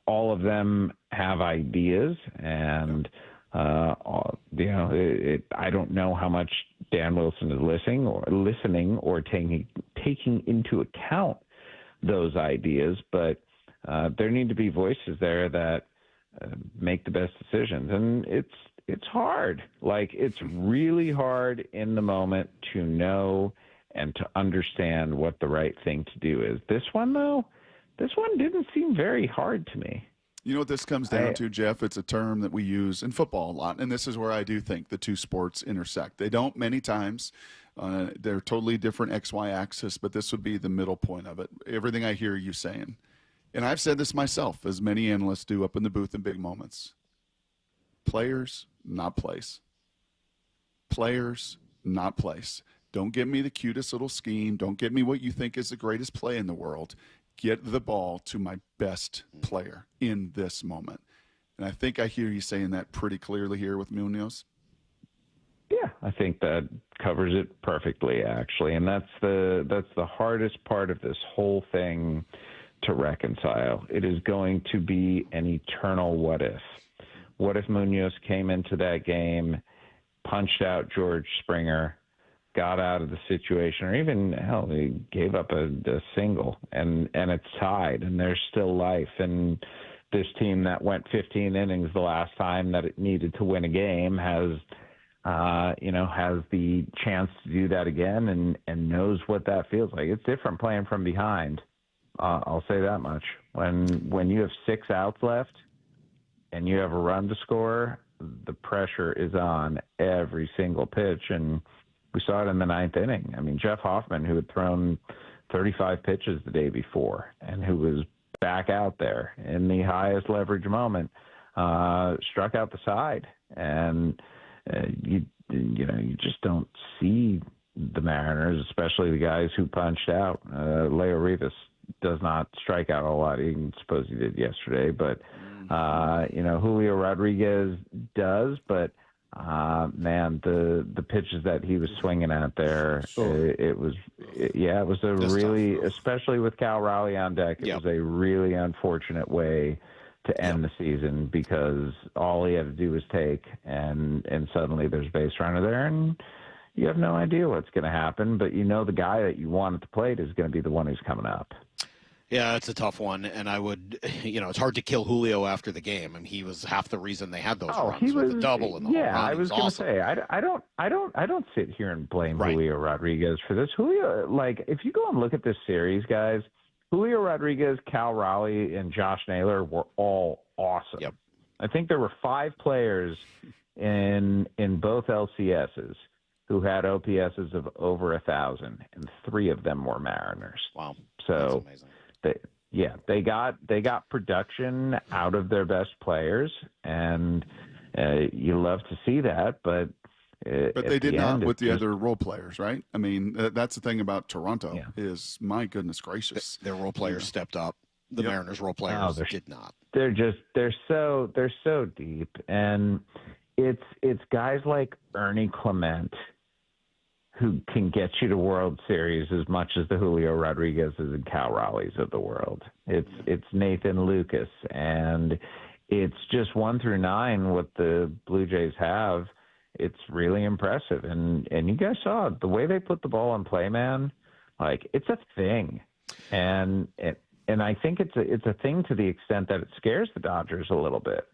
all of them have ideas. And, I don't know how much Dan Wilson is listening or taking into account those ideas, but there need to be voices there that make the best decisions. And it's hard. Like, it's really hard in the moment to know and to understand what the right thing to do is. This one didn't seem very hard to me. You know what this comes down to, Jeff? It's a term that we use in football a lot, and this is where I do think the two sports intersect. They don't many times. They're totally different XY axis, but this would be the middle point of it. Everything I hear you saying. And I've said this myself, as many analysts do up in the booth in big moments. Players, not place. Players, not place. Don't give me the cutest little scheme. Don't give me what you think is the greatest play in the world. Get the ball to my best player in this moment. And I think I hear you saying that pretty clearly here with Munoz. Yeah, I think that covers it perfectly, actually. And that's the hardest part of this whole thing to reconcile. It is going to be an eternal what if. What if Munoz came into that game, punched out George Springer, got out of the situation, or even, hell, he gave up a single, and it's tied, and there's still life. And this team that went 15 innings the last time that it needed to win a game has has the chance to do that again and knows what that feels like. It's different playing from behind. I'll say that much. When you have 6 outs left and you have a run to score, the pressure is on every single pitch. And we saw it in the 9th inning. I mean, Jeff Hoffman, who had thrown 35 pitches the day before and who was back out there in the highest leverage moment, struck out the side. And you just don't see the Mariners, especially the guys who punched out. Leo Rivas does not strike out a lot. I suppose he did yesterday, but Julio Rodriguez does. But man, the pitches that he was swinging out there, it was a really, especially with Cal Raleigh on deck, it was a really unfortunate way to end the season, because all he had to do was take, and suddenly there's base runner there, and you have no idea what's going to happen, but the guy that you want at the plate is going to be the one who's coming up. Yeah, it's a tough one, and I would, it's hard to kill Julio after the game. I mean, he was half the reason they had those runs with the double and the home run. I was going to say, I don't sit here and blame Julio Rodriguez for this. Julio, if you go and look at this series, guys, Julio Rodriguez, Cal Raleigh, and Josh Naylor were all awesome. Yep. I think there were 5 players in both LCSs who had OPSs of over 1,000, and 3 of them were Mariners. Wow. So that's amazing. they got production out of their best players, and you love to see that, but they did not with the other role players, right? I mean, that's the thing about Toronto is, my goodness gracious, their role players stepped up. The Mariners role players did not. They're so deep, and it's guys like Ernie Clement who can get you to World Series as much as the Julio Rodriguez's and Cal Raleigh's of the world. It's Nathan Lucas, and it's just 1 through 9 what the Blue Jays have. It's really impressive, and you guys saw it. The way they put the ball in play, man. It's a thing, and I think it's a thing to the extent that it scares the Dodgers a little bit.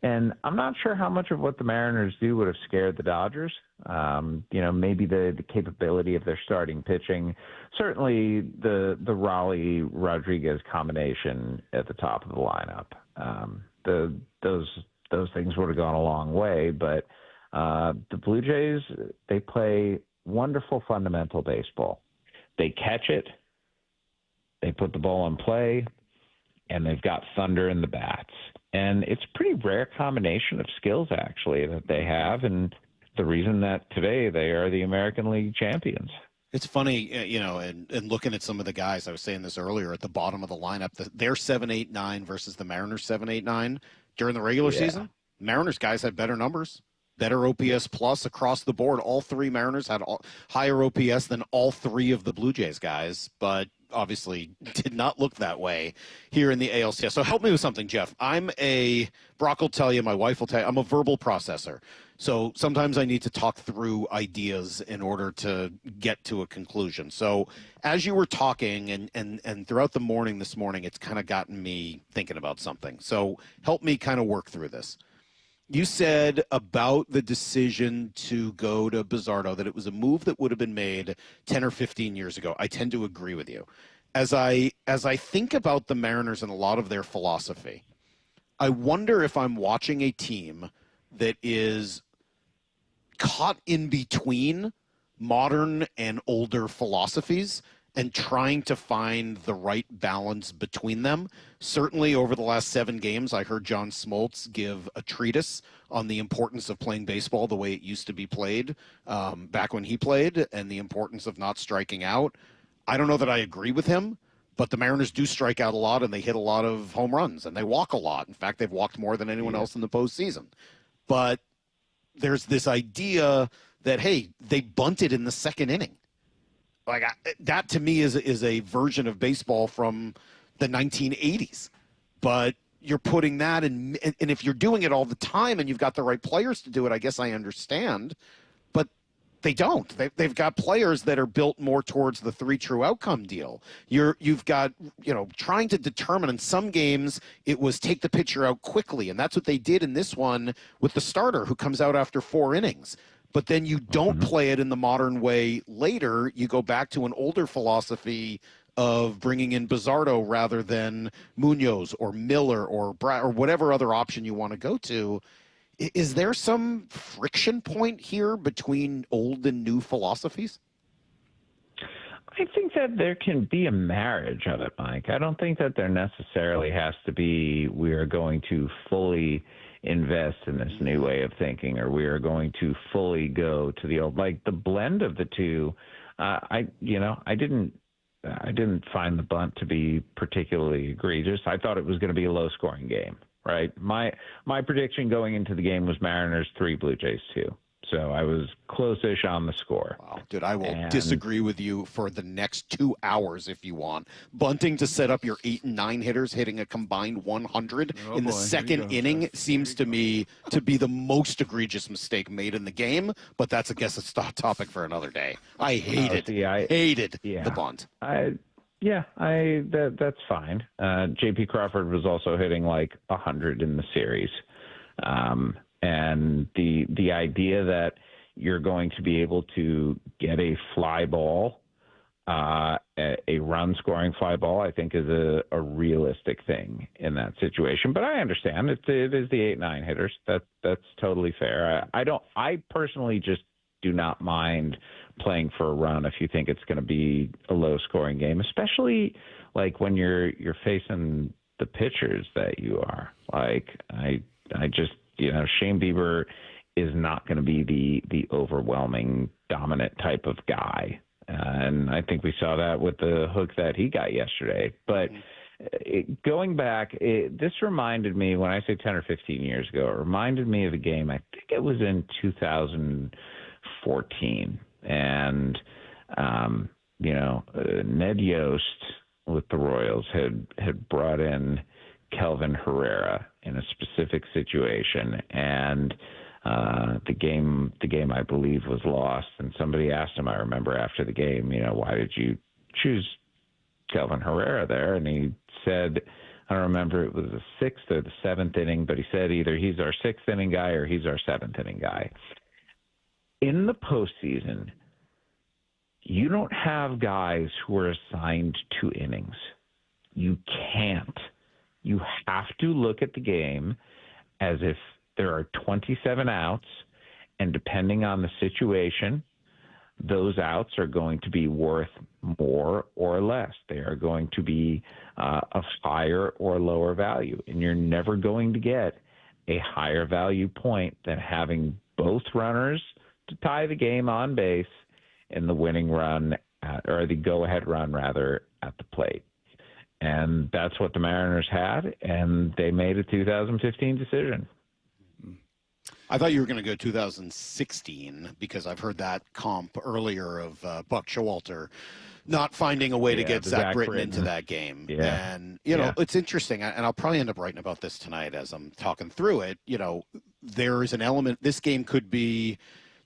And I'm not sure how much of what the Mariners do would have scared the Dodgers. Maybe the capability of their starting pitching. Certainly the Raleigh Rodriguez combination at the top of the lineup. Those things would have gone a long way, but. The Blue Jays, they play wonderful fundamental baseball. They catch it, they put the ball in play, and they've got thunder in the bats. And it's a pretty rare combination of skills, actually, that they have, and the reason that today they are the American League champions. It's funny, and looking at some of the guys, I was saying this earlier, at the bottom of the lineup, they're 7-8-9 versus the Mariners 7-8-9 during the regular season. Mariners guys had better numbers. Better OPS plus across the board. All 3 Mariners had higher OPS than all 3 of the Blue Jays guys, but obviously did not look that way here in the ALCS. So help me with something, Jeff. Brock will tell you, my wife will tell you, I'm a verbal processor. So sometimes I need to talk through ideas in order to get to a conclusion. So as you were talking and throughout the morning this morning, it's kind of gotten me thinking about something. So help me kind of work through this. You said about the decision to go to Bizzardo that it was a move that would have been made 10 or 15 years ago. I tend to agree with you. As I think about the Mariners and a lot of their philosophy, I wonder if I'm watching a team that is caught in between modern and older philosophies and trying to find the right balance between them. Certainly over the last 7 games, I heard John Smoltz give a treatise on the importance of playing baseball the way it used to be played back when he played, and the importance of not striking out. I don't know that I agree with him, but the Mariners do strike out a lot, and they hit a lot of home runs, and they walk a lot. In fact, they've walked more than anyone else in the postseason. But there's this idea that, hey, they bunted in the 2nd inning. That to me is a version of baseball from the 1980s, but you're putting that in, and if you're doing it all the time and you've got the right players to do it, I guess I understand, but they don't. They've got players that are built more towards the 3 true outcome deal. You've got, trying to determine in some games it was take the pitcher out quickly, and that's what they did in this one with the starter who comes out after 4 innings. but then you don't play it in the modern way later. You go back to an older philosophy of bringing in Bizzardo rather than Munoz or Miller or whatever other option you want to go to. Is there some friction point here between old and new philosophies? I think that there can be a marriage of it, Mike. I don't think that there necessarily has to be we are going to fully invest in this new way of thinking, or we are going to fully go to the old. Like the blend of the two, I didn't find the bunt to be particularly egregious. I thought it was going to be a low-scoring game, right? My prediction going into the game was Mariners 3, Blue Jays 2. So I was close-ish on the score. Wow, dude, I will disagree with you for the next 2 hours if you want. Bunting to set up your 8 and 9 hitters hitting a combined 100 in the second inning seems to me to be the most egregious mistake made in the game, but that's, I guess, a topic for another day. I hated the bunt. That's fine. J.P. Crawford was also hitting like 100 in the series. And the idea that you're going to be able to get a fly ball, a run-scoring fly ball, I think is a realistic thing in that situation. But I understand it is the 8-9 hitters. That's totally fair. I personally just do not mind playing for a run if you think it's going to be a low-scoring game, especially like when you're facing the pitchers that you are. Like I just. Shane Bieber is not going to be the overwhelming dominant type of guy. And I think we saw that with the hook that he got yesterday. But going back, this reminded me, when I say 10 or 15 years ago, it reminded me of a game, I think it was in 2014. And, Ned Yost with the Royals had brought in Kelvin Herrera in a specific situation, and the game I believe was lost. And somebody asked him, I remember after the game, why did you choose Kelvin Herrera there? And he said, I don't remember it was the 6th or the 7th inning, but he said either he's our 6th inning guy or he's our 7th inning guy. In the postseason, you don't have guys who are assigned 2 innings. You can't. You have to look at the game as if there are 27 outs, and depending on the situation, those outs are going to be worth more or less. They are going to be of higher or lower value, and you're never going to get a higher value point than having both runners to tie the game on base and the winning run, or the go-ahead run, rather, at the plate. And that's what the Mariners had, and they made a 2015 decision. I thought you were going to go 2016 because I've heard that comp earlier of Buck Showalter not finding a way to get Zach Britton into that game. Yeah. And, it's interesting, and I'll probably end up writing about this tonight as I'm talking through it. There is an element, this game could be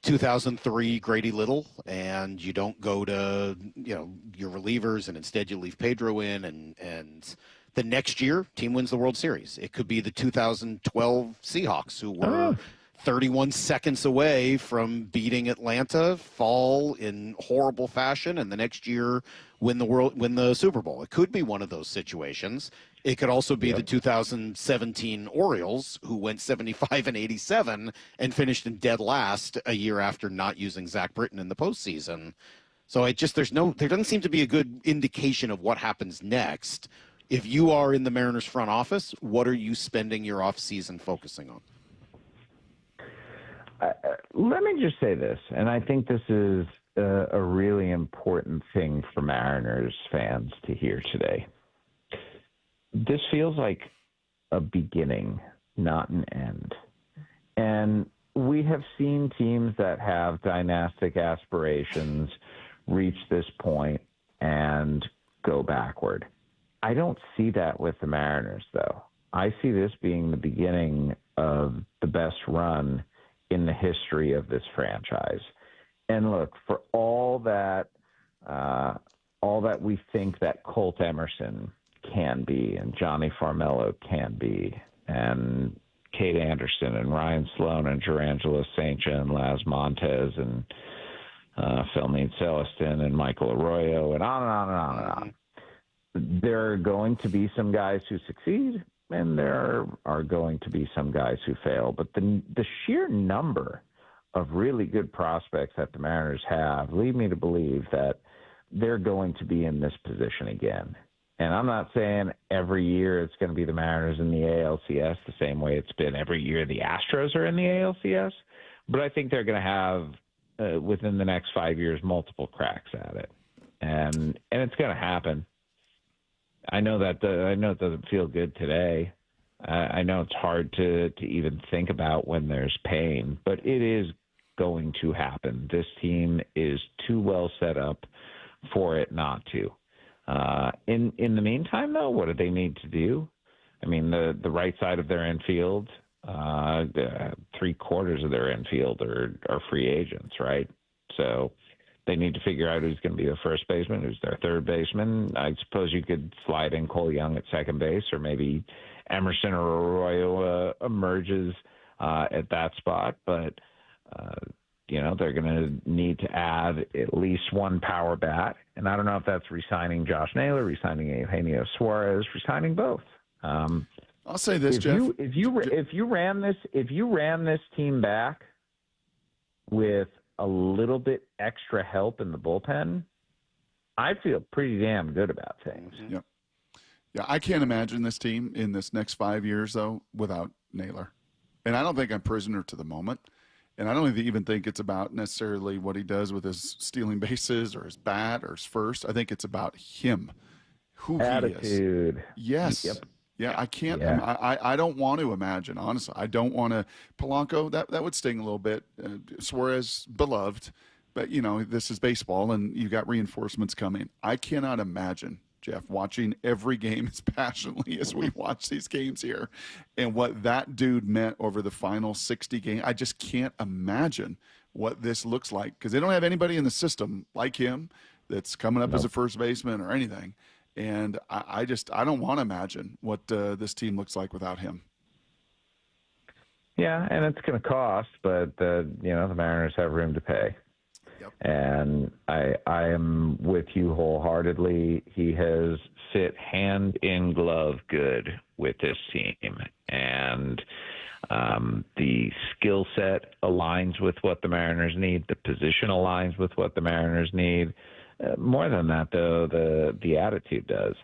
2003 Grady Little, and you don't go to your relievers, and instead you leave Pedro in, and the next year team wins the World Series. It could be the 2012 Seahawks, who were 31 seconds away from beating Atlanta, fall in horrible fashion, and the next year win the Super Bowl. It could be one of those situations. It could also be the 2017 Orioles, who went 75 and 87 and finished in dead last a year after not using Zach Britton in the postseason. So there doesn't seem to be a good indication of what happens next. If you are in the Mariners front office, what are you spending your offseason focusing on? Let me just say this, and I think this is a really important thing for Mariners fans to hear today. This feels like a beginning, not an end. And we have seen teams that have dynastic aspirations reach this point and go backward. I don't see that with the Mariners, though. I see this being the beginning of the best run in the history of this franchise. And look, for all that we think that Colt Emerson can be and Johnny Farmello can be, and Kate Anderson and Ryan Sloan and Gerangelo Saincha and Laz Montez and Felmine Celestin and Michael Arroyo and on and on and on and on. There are going to be some guys who succeed, and there are going to be some guys who fail. But the sheer number of really good prospects that the Mariners have lead me to believe that they're going to be in this position again. And I'm not saying every year it's going to be the Mariners in the ALCS the same way it's been every year the Astros are in the ALCS, but I think they're going to have, within the next 5 years, multiple cracks at it. And it's going to happen. I know it doesn't feel good today. I know it's hard to even think about when there's pain, but it is going to happen. This team is too well set up for it not to. In the meantime, though, what do they need to do? I mean, the right side of their infield, 3/4 of their infield are free agents, right? So they need to figure out who's going to be the first baseman, who's their third baseman. I suppose you could slide in Cole Young at second base, or maybe Emerson or Arroyo emerges at that spot. But, they're going to need to add at least one power bat. And I don't know if that's re-signing Josh Naylor, re-signing Eugenio Suarez, re-signing both. I'll say this, Jeff. If you ran this team back with a little bit extra help in the bullpen, I feel pretty damn good about things. Yep. Yeah, I can't imagine this team in this next 5 years, though, without Naylor. And I don't think I'm prisoner to the moment. And I don't even think it's about necessarily what he does with his stealing bases or his bat or his first. I think it's about him, who Attitude. he is. Yes. Yep. Yeah, I can't. Yeah. I don't want to imagine, honestly. I don't want to. Polanco, that would sting a little bit. Suarez, beloved. But, this is baseball, and you got reinforcements coming. I cannot imagine, Jeff, watching every game as passionately as we watch these games here, and what that dude meant over the final 60 games. I just can't imagine what this looks like, because they don't have anybody in the system like him that's coming up as a first baseman or anything. And I don't want to imagine what this team looks like without him. Yeah, and it's going to cost, but the Mariners have room to pay. Yep. And I am with you wholeheartedly. He has fit hand in glove good with this team, and the skill set aligns with what the Mariners need. The position aligns with what the Mariners need. More than that, though, the attitude does.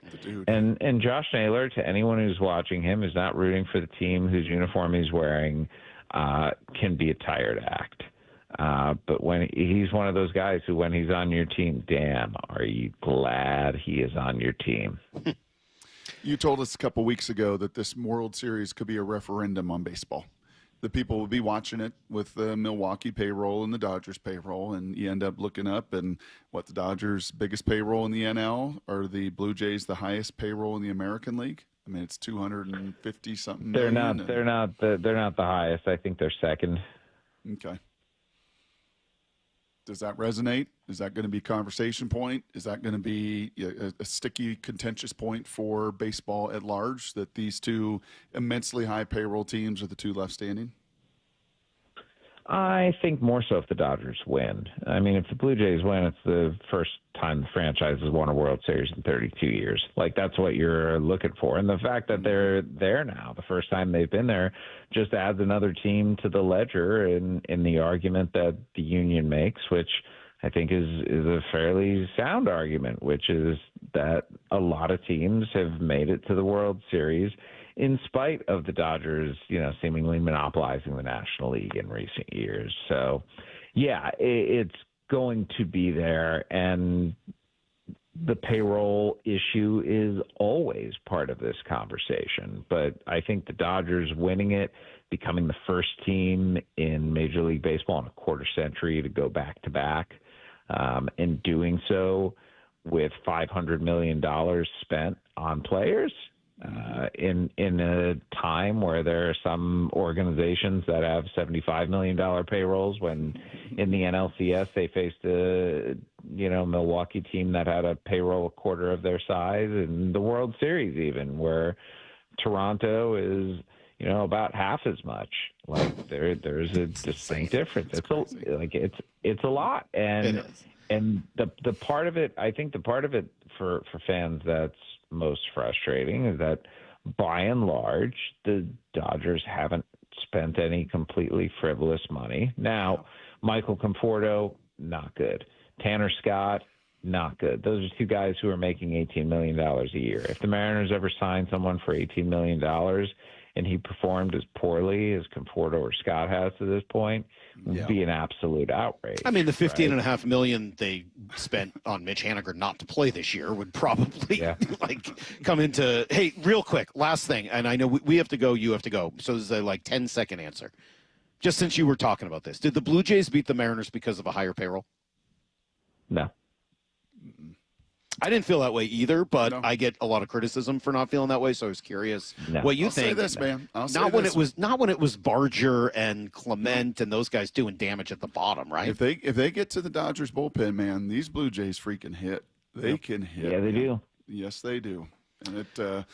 And Josh Naylor, to anyone who's watching him, is not rooting for the team whose uniform he's wearing, can be a tired act. But when he's one of those guys who, when he's on your team, damn, are you glad he is on your team? You told us a couple weeks ago that this World Series could be a referendum on baseball. The people will be watching it with the Milwaukee payroll and the Dodgers payroll, and you end up looking up and what the Dodgers' biggest payroll in the NL, or the Blue Jays' the highest payroll in the American League. I mean, it's 250 something. They're not the highest. I think they're second. Okay. Does that resonate? Is that going to be a conversation point? Is that going to be a sticky, contentious point for baseball at large, that these two immensely high payroll teams are the two left standing? I think more so if the Dodgers win. I mean, if the Blue Jays win, it's the first time the franchise has won a World Series in 32 years. Like, that's what you're looking for. And the fact that they're there now, the first time they've been there, just adds another team to the ledger in the argument that the union makes, which I think is a fairly sound argument, which is that a lot of teams have made it to the World Series in spite of the Dodgers, seemingly monopolizing the National League in recent years. So, yeah, it's going to be there, and the payroll issue is always part of this conversation. But I think the Dodgers winning it, becoming the first team in Major League Baseball in a quarter century to go back-to-back, and doing so with $500 million spent on players, in a time where there are some organizations that have $75 million payrolls, when in the NLCS they faced a Milwaukee team that had a payroll a quarter of their size, in the World Series even, where Toronto is about half as much. Like there's a distinct difference. It's a lot, and the part of it, I think the part of it for fans that's most frustrating is that by and large the Dodgers haven't spent any completely frivolous money. Now, Michael Conforto, not good. Tanner Scott, not good. Those are two guys who are making $18 million a year. If the Mariners ever signed someone for $18 million and he performed as poorly as Conforto or Scott has to this point, it would be an absolute outrage. I mean, the $15.5 million they spent on Mitch Haniger not to play this year would probably come into. Hey, real quick, last thing, and I know we have to go, you have to go. So this is a 10-second answer. Just since you were talking about this, did the Blue Jays beat the Mariners because of a higher payroll? No. I didn't feel that way either, but I get a lot of criticism for not feeling that way, so I was curious what you think. I'll say this, man. Not when it was Barger and Clement and those guys doing damage at the bottom, right? If they get to the Dodgers bullpen, man, these Blue Jays freaking hit. They can hit. Yeah, they do. Yes, they do. And it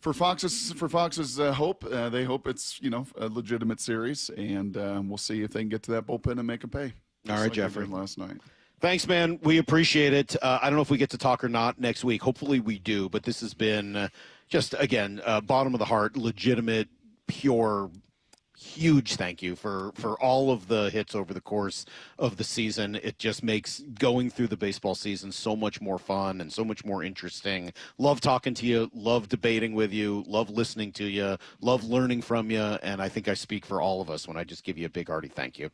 for Fox's hope, they hope it's a legitimate series, and we'll see if they can get to that bullpen and make them pay. All right, Jeffrey. Last night. Thanks, man. We appreciate it. I don't know if we get to talk or not next week. Hopefully we do, but this has been just, again, bottom of the heart, legitimate, pure, huge thank you for all of the hits over the course of the season. It just makes going through the baseball season so much more fun and so much more interesting. Love talking to you, love debating with you, love listening to you, love learning from you, and I think I speak for all of us when I just give you a big hearty thank you.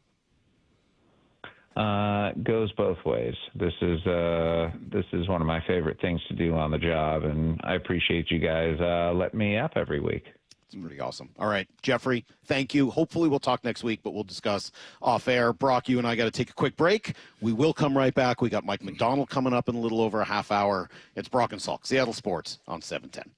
Goes both ways. This is one of my favorite things to do on the job, and I appreciate you guys letting me up every week. It's pretty awesome. All right, Jeffrey, thank you. Hopefully we'll talk next week, but we'll discuss off air. Brock, you and I got to take a quick break. We will come right back. We got Mike Macdonald coming up in a little over a half hour. It's Brock and Salk, Seattle Sports on 710.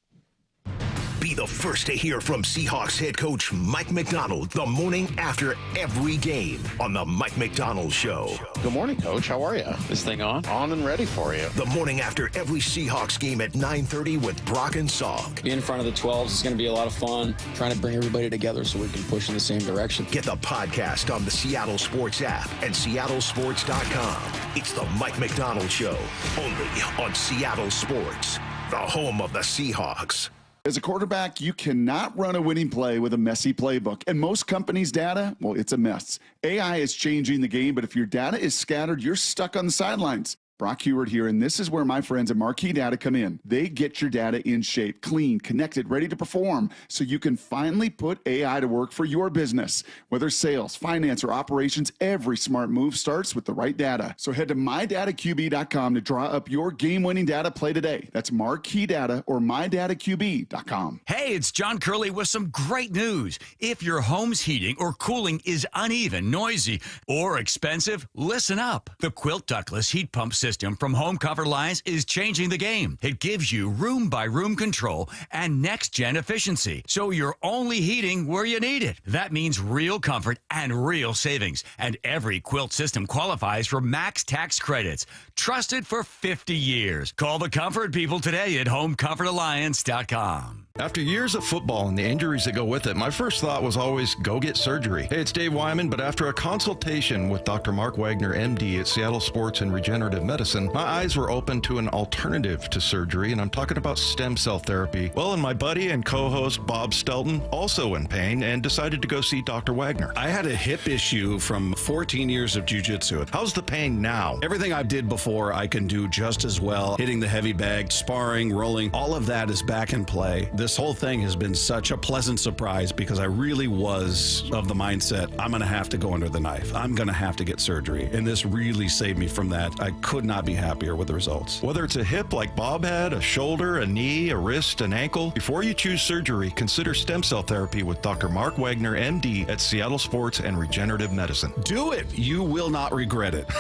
Be the first to hear from Seahawks head coach Mike Macdonald the morning after every game on the Mike Macdonald Show. Good morning, Coach. How are you? This thing on? On and ready for you. The morning after every Seahawks game at 9:30 with Brock and Salk. Being in front of the 12s is going to be a lot of fun. Trying to bring everybody together so we can push in the same direction. Get the podcast on the Seattle Sports app and seattlesports.com. It's the Mike Macdonald Show, only on Seattle Sports, the home of the Seahawks. As a quarterback, you cannot run a winning play with a messy playbook. And most companies' data, well, it's a mess. AI is changing the game, but if your data is scattered, you're stuck on the sidelines. Brock Heward here, and this is where my friends at Marquee Data come in. They get your data in shape, clean, connected, ready to perform, so you can finally put AI to work for your business. Whether sales, finance, or operations, every smart move starts with the right data. So head to mydataqb.com to draw up your game-winning data play today. That's Marquee Data or mydataqb.com. Hey, it's John Curley with some great news. If your home's heating or cooling is uneven, noisy, or expensive, listen up. The Quilt Ductless Heat Pump System from Home Comfort Lines is changing the game. It gives you room-by-room control and next-gen efficiency, so you're only heating where you need it. That means real comfort and real savings, and every Quilt system qualifies for max tax credits. Trusted for 50 years. Call the comfort people today at HomeComfortAlliance.com. After years of football and the injuries that go with it, my first thought was always go get surgery. Hey, it's Dave Wyman, but after a consultation with Dr. Mark Wagner, MD at Seattle Sports and Regenerative Medicine, my eyes were open to an alternative to surgery, and I'm talking about stem cell therapy. Well, and my buddy and co-host Bob Stelton, also in pain, and decided to go see Dr. Wagner. I had a hip issue from 14 years of jiu-jitsu. How's the pain now? Everything I did before, I can do just as well. Hitting the heavy bag, sparring, rolling, all of that is back in play. This whole thing has been such a pleasant surprise because I really was of the mindset, I'm going to have to go under the knife. I'm going to have to get surgery. And this really saved me from that. I could not be happier with the results. Whether it's a hip like Bob had, a shoulder, a knee, a wrist, an ankle, before you choose surgery, consider stem cell therapy with Dr. Mark Wagner, MD at Seattle Sports and Regenerative Medicine. Do it. You will not regret it.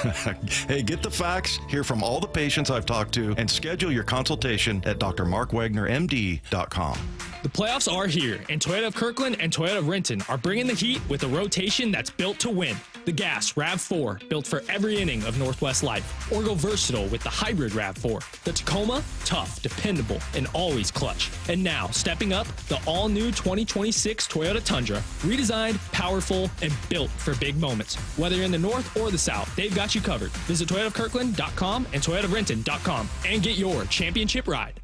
Hey, get the facts, hear from all the patients I've talked to, and schedule your consultation at drmarkwagnermd.com. The playoffs are here, and Toyota of Kirkland and Toyota of Renton are bringing the heat with a rotation that's built to win. The Gas RAV4, built for every inning of Northwest life. Or go versatile with the hybrid RAV4. The Tacoma, tough, dependable, and always clutch. And now, stepping up, the all-new 2026 Toyota Tundra. Redesigned, powerful, and built for big moments. Whether you're in the north or the south, they've got you covered. Visit ToyotaKirkland.com and ToyotaRenton.com and get your championship ride.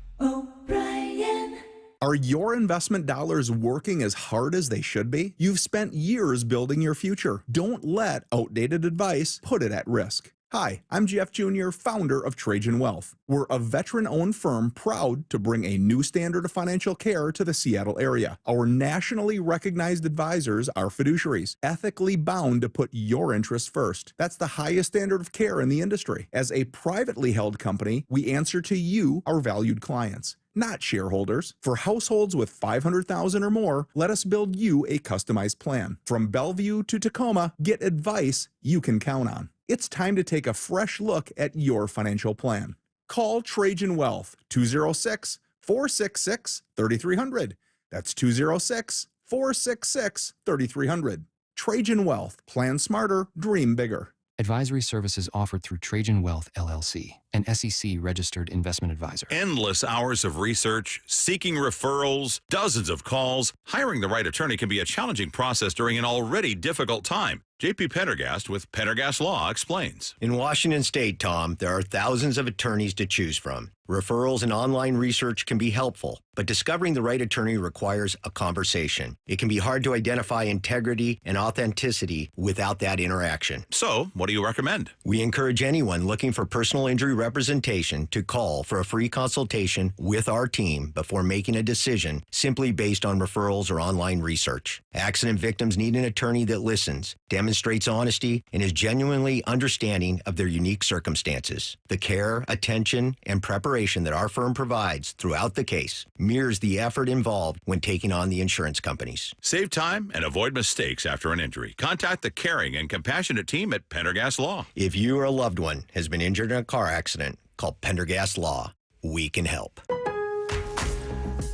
Are your investment dollars working as hard as they should be? You've spent years building your future. Don't let outdated advice put it at risk. Hi, I'm Jeff Jr., founder of Trajan Wealth. We're a veteran-owned firm proud to bring a new standard of financial care to the Seattle area. Our nationally recognized advisors are fiduciaries, ethically bound to put your interests first. That's the highest standard of care in the industry. As a privately held company, we answer to you, our valued clients, not shareholders. For households with $500,000 or more, let us build you a customized plan. From Bellevue to Tacoma, get advice you can count on. It's time to take a fresh look at your financial plan. Call Trajan Wealth, 206-466-3300. That's 206-466-3300. Trajan Wealth. Plan smarter, dream bigger. Advisory services offered through Trajan Wealth, LLC, an SEC-registered investment advisor. Endless hours of research, seeking referrals, dozens of calls. Hiring the right attorney can be a challenging process during an already difficult time. J.P. Pendergast with Pendergast Law explains. In Washington State, Tom, there are thousands of attorneys to choose from. Referrals and online research can be helpful, but discovering the right attorney requires a conversation. It can be hard to identify integrity and authenticity without that interaction. So, what do you recommend? We encourage anyone looking for personal injury representation to call for a free consultation with our team before making a decision simply based on referrals or online research. Accident victims need an attorney that listens, demonstrates honesty, and is genuinely understanding of their unique circumstances. The care, attention, and preparation that our firm provides throughout the case mirrors the effort involved when taking on the insurance companies. Save time and avoid mistakes after an injury. Contact the caring and compassionate team at Pendergast Law. If you or a loved one has been injured in a car accident, call Pendergast Law. We can help.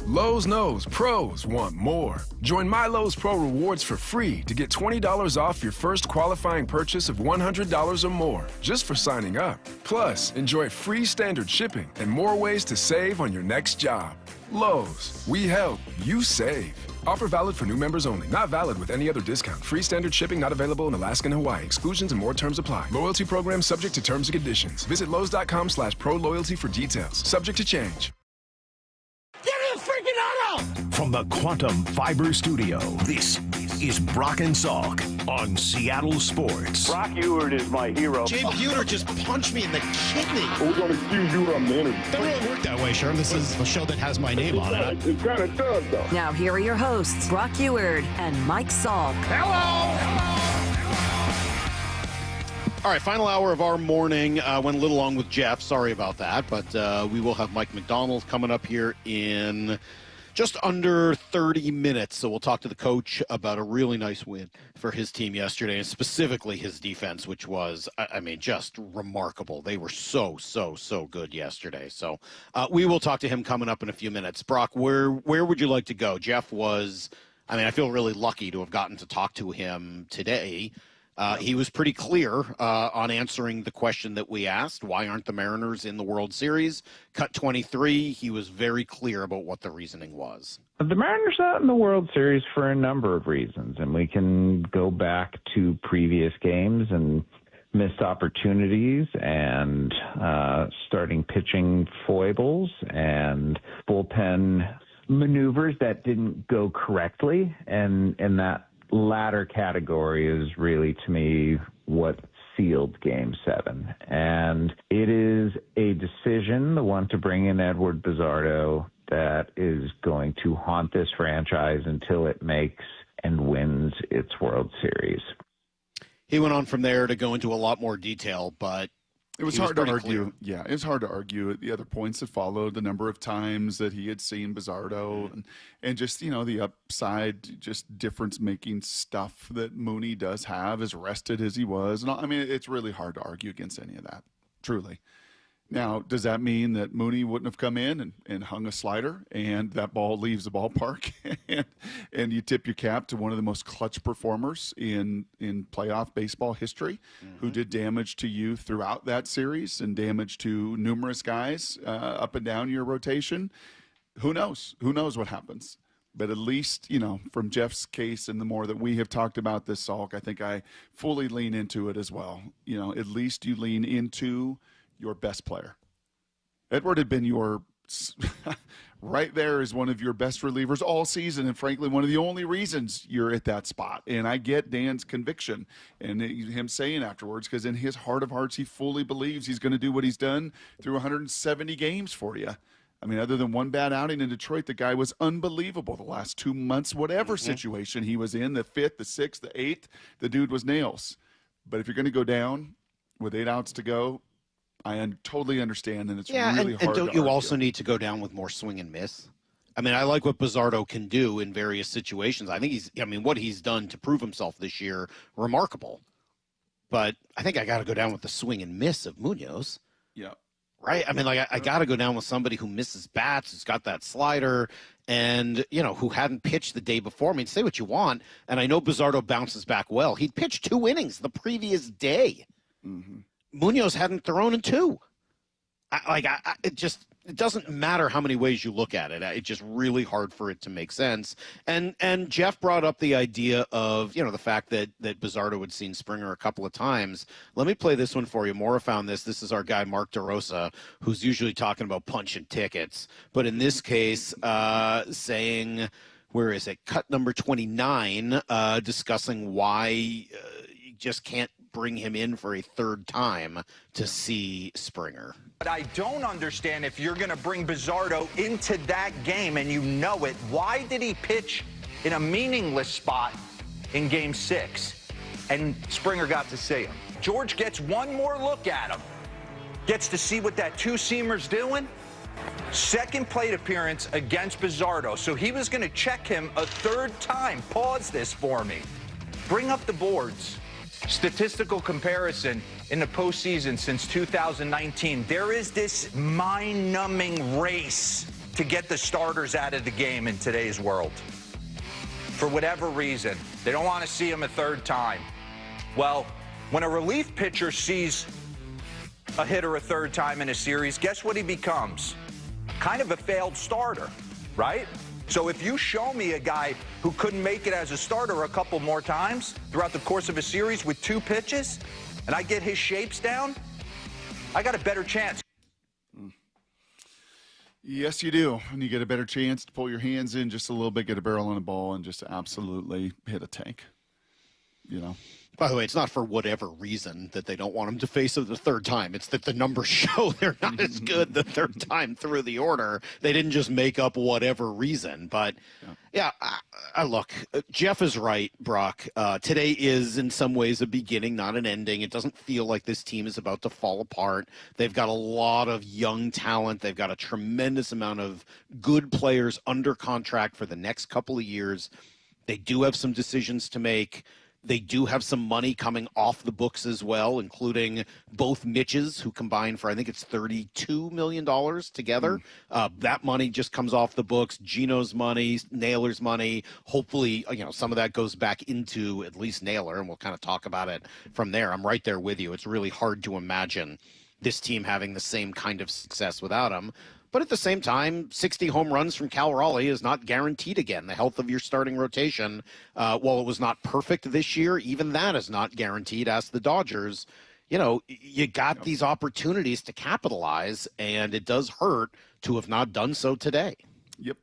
Lowe's knows pros want more. Join My Lowe's Pro Rewards for free to get $20 off your first qualifying purchase of $100 or more just for signing up. Plus, enjoy free standard shipping and more ways to save on your next job. Lowe's, we help, you save. Offer valid for new members only. Not valid with any other discount. Free standard shipping not available in Alaska and Hawaii. Exclusions and more terms apply. Loyalty program subject to terms and conditions. Visit Lowe's.com/pro loyalty for details. Subject to change. From the Quantum Fiber Studio, this is Brock and Salk on Seattle Sports. Brock Ewert is my hero. Jay Buhner just punched me in the kidney. We're going to accuse you of management. Doesn't really work that way, Sherm. This is a show that has my name on it. It kind of does, though. Now here are your hosts, Brock Ewert and Mike Salk. All right, final hour of our morning. Went a little long with Jeff. Sorry about that. But we will have Mike Macdonald coming up here in just under 30 minutes. So we'll talk to the coach about a really nice win for his team yesterday, and specifically his defense, which was, I mean, just remarkable. They were so good yesterday. So we will talk to him coming up in a few minutes. Brock, where would you like to go? Jeff was, I mean, I feel really lucky to have gotten to talk to him today. He was pretty clear on answering the question that we asked, why aren't the Mariners in the World Series? Cut 23, he was very clear about what the reasoning was. The Mariners are not in the World Series for a number of reasons, and we can go back to previous games and missed opportunities and starting pitching foibles and bullpen maneuvers that didn't go correctly, and that latter category is really, to me, what sealed Game 7. And it is a decision, the one to bring in Edward Bizzardo, that is going to haunt this franchise until it makes and wins its World Series. He went on from there to go into a lot more detail, but it was hard to argue. Clear. Yeah, it was hard to argue at the other points that followed, the number of times that he had seen Bizzardo and just, you know, the upside, just difference-making stuff that Mooney does have, as rested as he was. And I mean, it's really hard to argue against any of that, truly. Now, does that mean that Mooney wouldn't have come in and hung a slider and that ball leaves the ballpark and you tip your cap to one of the most clutch performers in playoff baseball history who did damage to you throughout that series and damage to numerous guys up and down your rotation? Who knows? Who knows what happens? But at least, from Jeff's case and the more that we have talked about this, Salk, I think I fully lean into it as well. At least you lean into your best player. Edward had been right there is one of your best relievers all season, and frankly, one of the only reasons you're at that spot. And I get Dan's conviction and him saying afterwards, because in his heart of hearts, he fully believes he's going to do what he's done through 170 games for you. I mean, other than one bad outing in Detroit, the guy was unbelievable the last 2 months, whatever situation he was in, the 5th, the 6th, the 8th, the dude was nails. But if you're going to go down with 8 outs to go, I totally understand, and it's really hard. And don't you also need to go down with more swing and miss? I mean, I like what Bizzardo can do in various situations. I think what he's done to prove himself this year, remarkable. But I think I got to go down with the swing and miss of Munoz. Yeah. Right? I mean, I got to go down with somebody who misses bats, who's got that slider, and, who hadn't pitched the day before. I mean, say what you want, and I know Bizzardo bounces back well. He'd pitched 2 innings the previous day. Mm-hmm. Munoz hadn't thrown in 2. It doesn't matter how many ways you look at it. It's just really hard for it to make sense. And Jeff brought up the idea of, the fact that Bizzardo had seen Springer a couple of times. Let me play this one for you. Maura found this. This is our guy, Mark DeRosa, who's usually talking about punching tickets. But in this case, saying, where is it? Cut number 29, discussing why you just can't bring him in for a 3rd time to see Springer. But I don't understand, if you're going to bring Bizzardo into that game and you know it, why did he pitch in a meaningless spot in Game 6 and Springer got to see him? George gets one more look at him, gets to see what that 2-seamer's doing. 2nd plate appearance against Bizzardo, so he was going to check him a 3rd time. Pause this for me. Bring up the boards. Statistical comparison in the postseason since 2019. There is this mind-numbing race to get the starters out of the game in today's world. For whatever reason, they don't want to see him a 3rd time. Well, when a relief pitcher sees a hitter a 3rd time in a series, guess what he becomes? Kind of a failed starter, right? So if you show me a guy who couldn't make it as a starter a couple more times throughout the course of a series with 2 pitches, and I get his shapes down, I got a better chance. Yes, you do. And you get a better chance to pull your hands in just a little bit, get a barrel on a ball, and just absolutely hit a tank. By the way, it's not for whatever reason that they don't want him to face it the 3rd time. It's that the numbers show they're not as good the 3rd time through the order. They didn't just make up whatever reason. But, look, Jeff is right, Brock. Today is in some ways a beginning, not an ending. It doesn't feel like this team is about to fall apart. They've got a lot of young talent. They've got a tremendous amount of good players under contract for the next couple of years. They do have some decisions to make. They do have some money coming off the books as well, including both Mitches, who combined for, I think it's $32 million together. That money just comes off the books. Gino's money, Naylor's money. Hopefully, some of that goes back into at least Naylor, and we'll kind of talk about it from there. I'm right there with you. It's really hard to imagine this team having the same kind of success without him. But at the same time, 60 home runs from Cal Raleigh is not guaranteed again. The health of your starting rotation, while it was not perfect this year, even that is not guaranteed. Ask the Dodgers. You got these opportunities to capitalize, and it does hurt to have not done so today. Yep.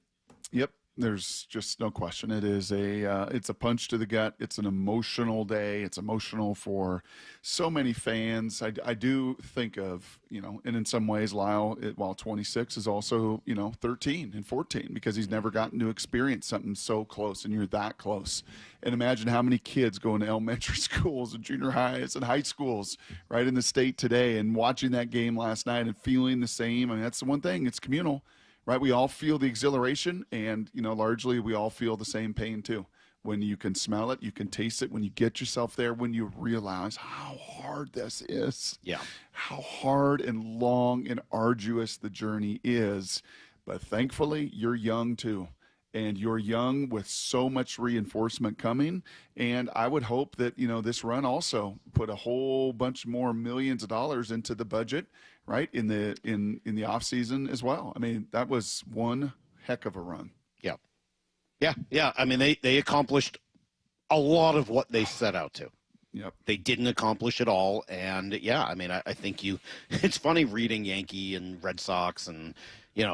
There's just no question. It is it's a punch to the gut. It's an emotional day. It's emotional for so many fans. I do think of, and in some ways, Lyle, while 26 is also, 13 and 14 because he's never gotten to experience something so close, and you're that close. And imagine how many kids go into elementary schools and junior highs and high schools right in the state today and watching that game last night and feeling the same. I mean, that's the one thing. It's communal. Right, we all feel the exhilaration, and largely we all feel the same pain too. when you can smell it, you can taste it, when you get yourself there, when you realize how hard this is. Yeah. How hard and long and arduous the journey is. But thankfully, you're young too. And you're young with so much reinforcement coming. And I would hope that, this run also put a whole bunch more millions of dollars into the budget, right, in the off season as well. I mean, that was one heck of a run. Yeah. Yeah. I mean, they accomplished a lot of what they set out to. Yep. They didn't accomplish it all. And yeah, I mean, I think it's funny reading Yankee and Red Sox and,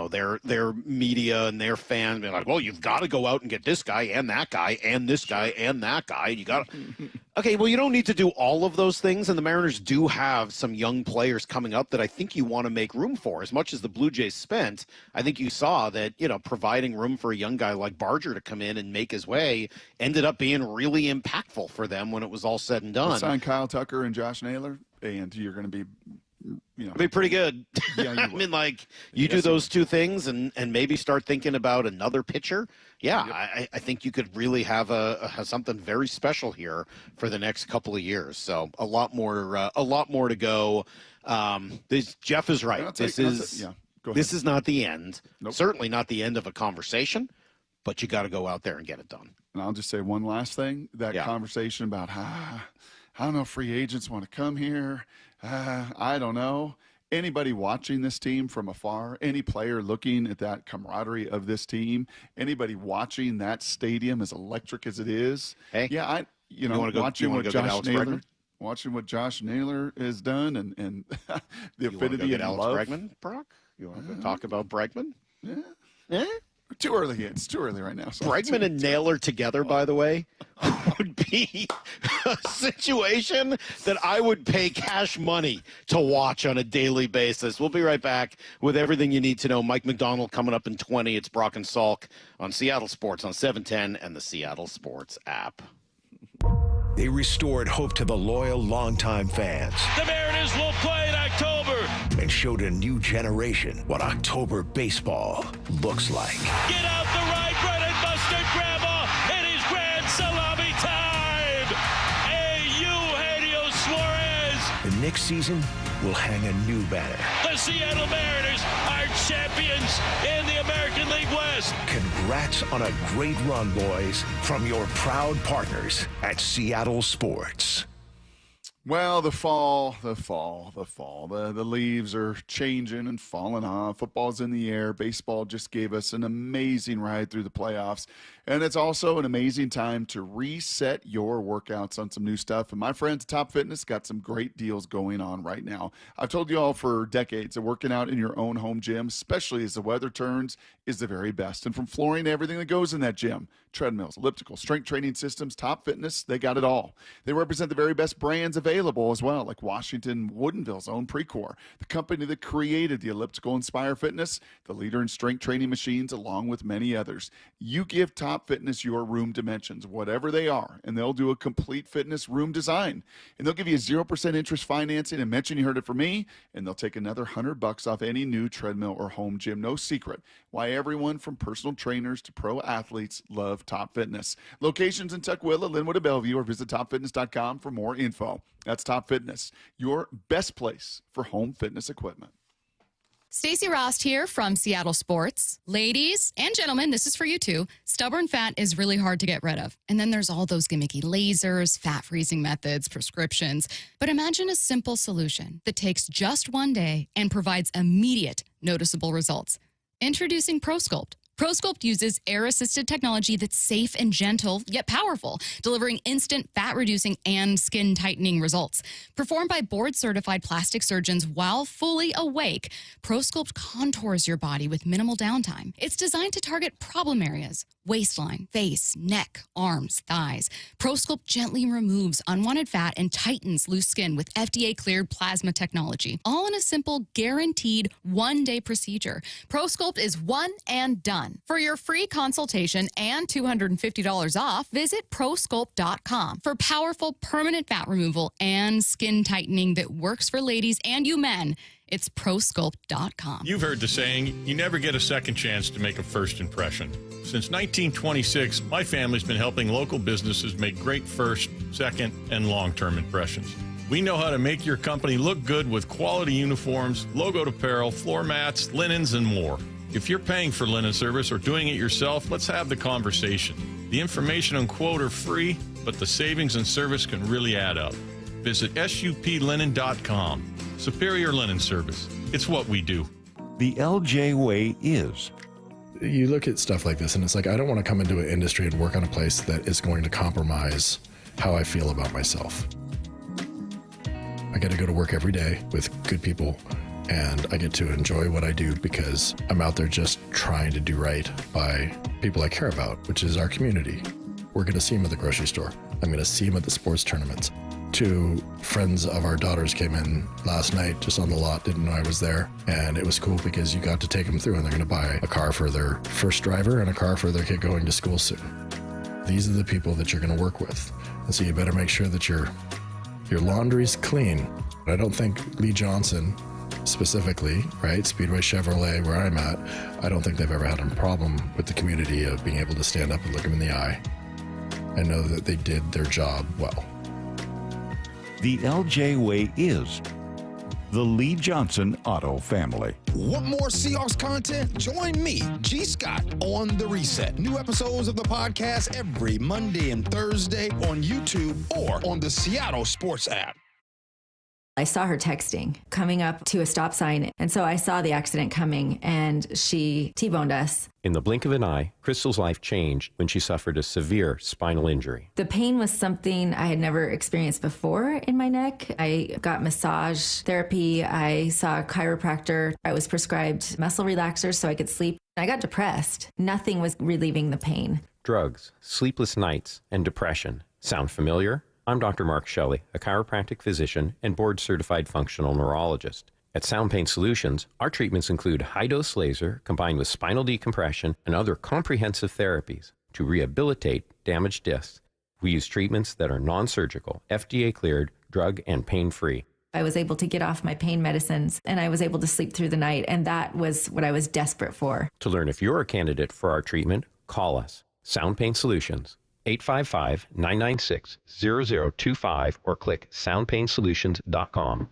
their media and their fans being like, well, you've got to go out and get this guy and that guy and this guy and that guy. You got to. Okay, well, you don't need to do all of those things. And the Mariners do have some young players coming up that I think you want to make room for. As much as the Blue Jays spent, I think you saw that, providing room for a young guy like Barger to come in and make his way ended up being really impactful for them when it was all said and done. Sign Kyle Tucker and Josh Naylor, and you're going to be It'd be pretty good. Yeah, I mean, you do those two things and maybe start thinking about another pitcher. Yeah, yep. I think you could really have something very special here for the next couple of years. So a lot more to go. Jeff is right. This is not the end. Nope. Certainly not the end of a conversation, but you got to go out there and get it done. And I'll just say one last thing. That conversation about, I don't know if free agents want to come here. I don't know. Anybody watching this team from afar, any player looking at that camaraderie of this team, anybody watching that stadium as electric as it is. Hey, watching what Josh Naylor has done and the affinity and Alex love. Bregman, Brock? You want to talk about Bregman? Yeah. Too early. It's too early right now. So Bregman and Naylor together, by the way, would be a situation that I would pay cash money to watch on a daily basis. We'll be right back with everything you need to know. Mike Macdonald coming up in 20. It's Brock and Salk on Seattle Sports on 710 and the Seattle Sports app. They restored hope to the loyal, longtime fans. The Mariners will play in October. And showed a new generation what October baseball looks like. Get out the rye bread and mustard, Grandma. It is grand salami time. Eugenio Suarez. The next season will hang a new banner. The Seattle Mariners are champions in the American League West. Congrats on a great run, boys, from your proud partners at Seattle Sports. Well, the leaves are changing and falling off. Football's in the air. Baseball just gave us an amazing ride through the playoffs. And it's also an amazing time to reset your workouts on some new stuff. And my friends at Top Fitness got some great deals going on right now. I've told you all for decades that working out in your own home gym, especially as the weather turns, is the very best. And from flooring to everything that goes in that gym, treadmills, elliptical, strength training systems, Top Fitness, they got it all. They represent the very best brands available as well, like Washington Woodinville's own Precor, the company that created the elliptical Inspire Fitness, the leader in strength training machines, along with many others. You give Top Fitness your room dimensions, whatever they are, and they'll do a complete fitness room design. And they'll give you 0% interest financing, and mention you heard it from me, and they'll take another $100 off any new treadmill or home gym. No secret why everyone from personal trainers to pro athletes love Top Fitness. Locations in Tukwila, Linwood, and Bellevue, or visit topfitness.com for more info. That's Top Fitness, your best place for home fitness equipment. Stacey Rost here from Seattle Sports. Ladies and gentlemen, this is for you too. Stubborn fat is really hard to get rid of. And then there's all those gimmicky lasers, fat freezing methods, prescriptions. But imagine a simple solution that takes just one day and provides immediate, noticeable results. Introducing ProSculpt. ProSculpt uses air-assisted technology that's safe and gentle, yet powerful, delivering instant fat-reducing and skin-tightening results. Performed by board-certified plastic surgeons while fully awake, ProSculpt contours your body with minimal downtime. It's designed to target problem areas: waistline, face, neck, arms, thighs. ProSculpt gently removes unwanted fat and tightens loose skin with FDA-cleared plasma technology, all in a simple, guaranteed one-day procedure. ProSculpt is one and done. For your free consultation and $250 off, visit prosculpt.com for powerful permanent fat removal and skin tightening that works for ladies and you men It's prosculpt.com. You've heard the saying, you never get a second chance to make a first impression. Since 1926, my family's been helping local businesses make great first, second, and long-term impressions. We know how to make your company look good with quality uniforms, logoed apparel, floor mats, linens, and more. If you're paying for linen service or doing it yourself, let's have the conversation. The information and quote are free, but the savings and service can really add up. Visit suplinen.com. Superior Linen Service. It's what we do. The LJ way is. You look at stuff like this and it's like, I don't want to come into an industry and work on a place that is going to compromise how I feel about myself. I get to go to work every day with good people and I get to enjoy what I do because I'm out there just trying to do right by people I care about, which is our community. We're going to see them at the grocery store. I'm going to see them at the sports tournaments. Two friends of our daughters came in last night just on the lot, didn't know I was there. And it was cool because you got to take them through and they're going to buy a car for their first driver and a car for their kid going to school soon. These are the people that you're going to work with. And so you better make sure that your laundry's clean. I don't think Lee Johnson specifically, right, Speedway Chevrolet, where I'm at, I don't think they've ever had a problem with the community of being able to stand up and look them in the eye and know that they did their job well. The LJ way is the Lee Johnson Auto family. Want more Seahawks content? Join me, G. Scott, on The Reset. New episodes of the podcast every Monday and Thursday on YouTube or on the Seattle Sports app. I saw her texting, coming up to a stop sign, and so I saw the accident coming, and she T-boned us. In the blink of an eye, Crystal's life changed when she suffered a severe spinal injury. The pain was something I had never experienced before in my neck. I got massage therapy. I saw a chiropractor. I was prescribed muscle relaxers so I could sleep. I got depressed. Nothing was relieving the pain. Drugs, sleepless nights, and depression. Sound familiar? I'm Dr. Mark Shelley, a chiropractic physician and board-certified functional neurologist. At Sound Pain Solutions, our treatments include high-dose laser combined with spinal decompression and other comprehensive therapies to rehabilitate damaged discs. We use treatments that are non-surgical, FDA-cleared, drug and pain-free. I was able to get off my pain medicines, and I was able to sleep through the night, and that was what I was desperate for. To learn if you're a candidate for our treatment, call us. Sound Pain Solutions. 855-996-0025 or click soundpainsolutions.com.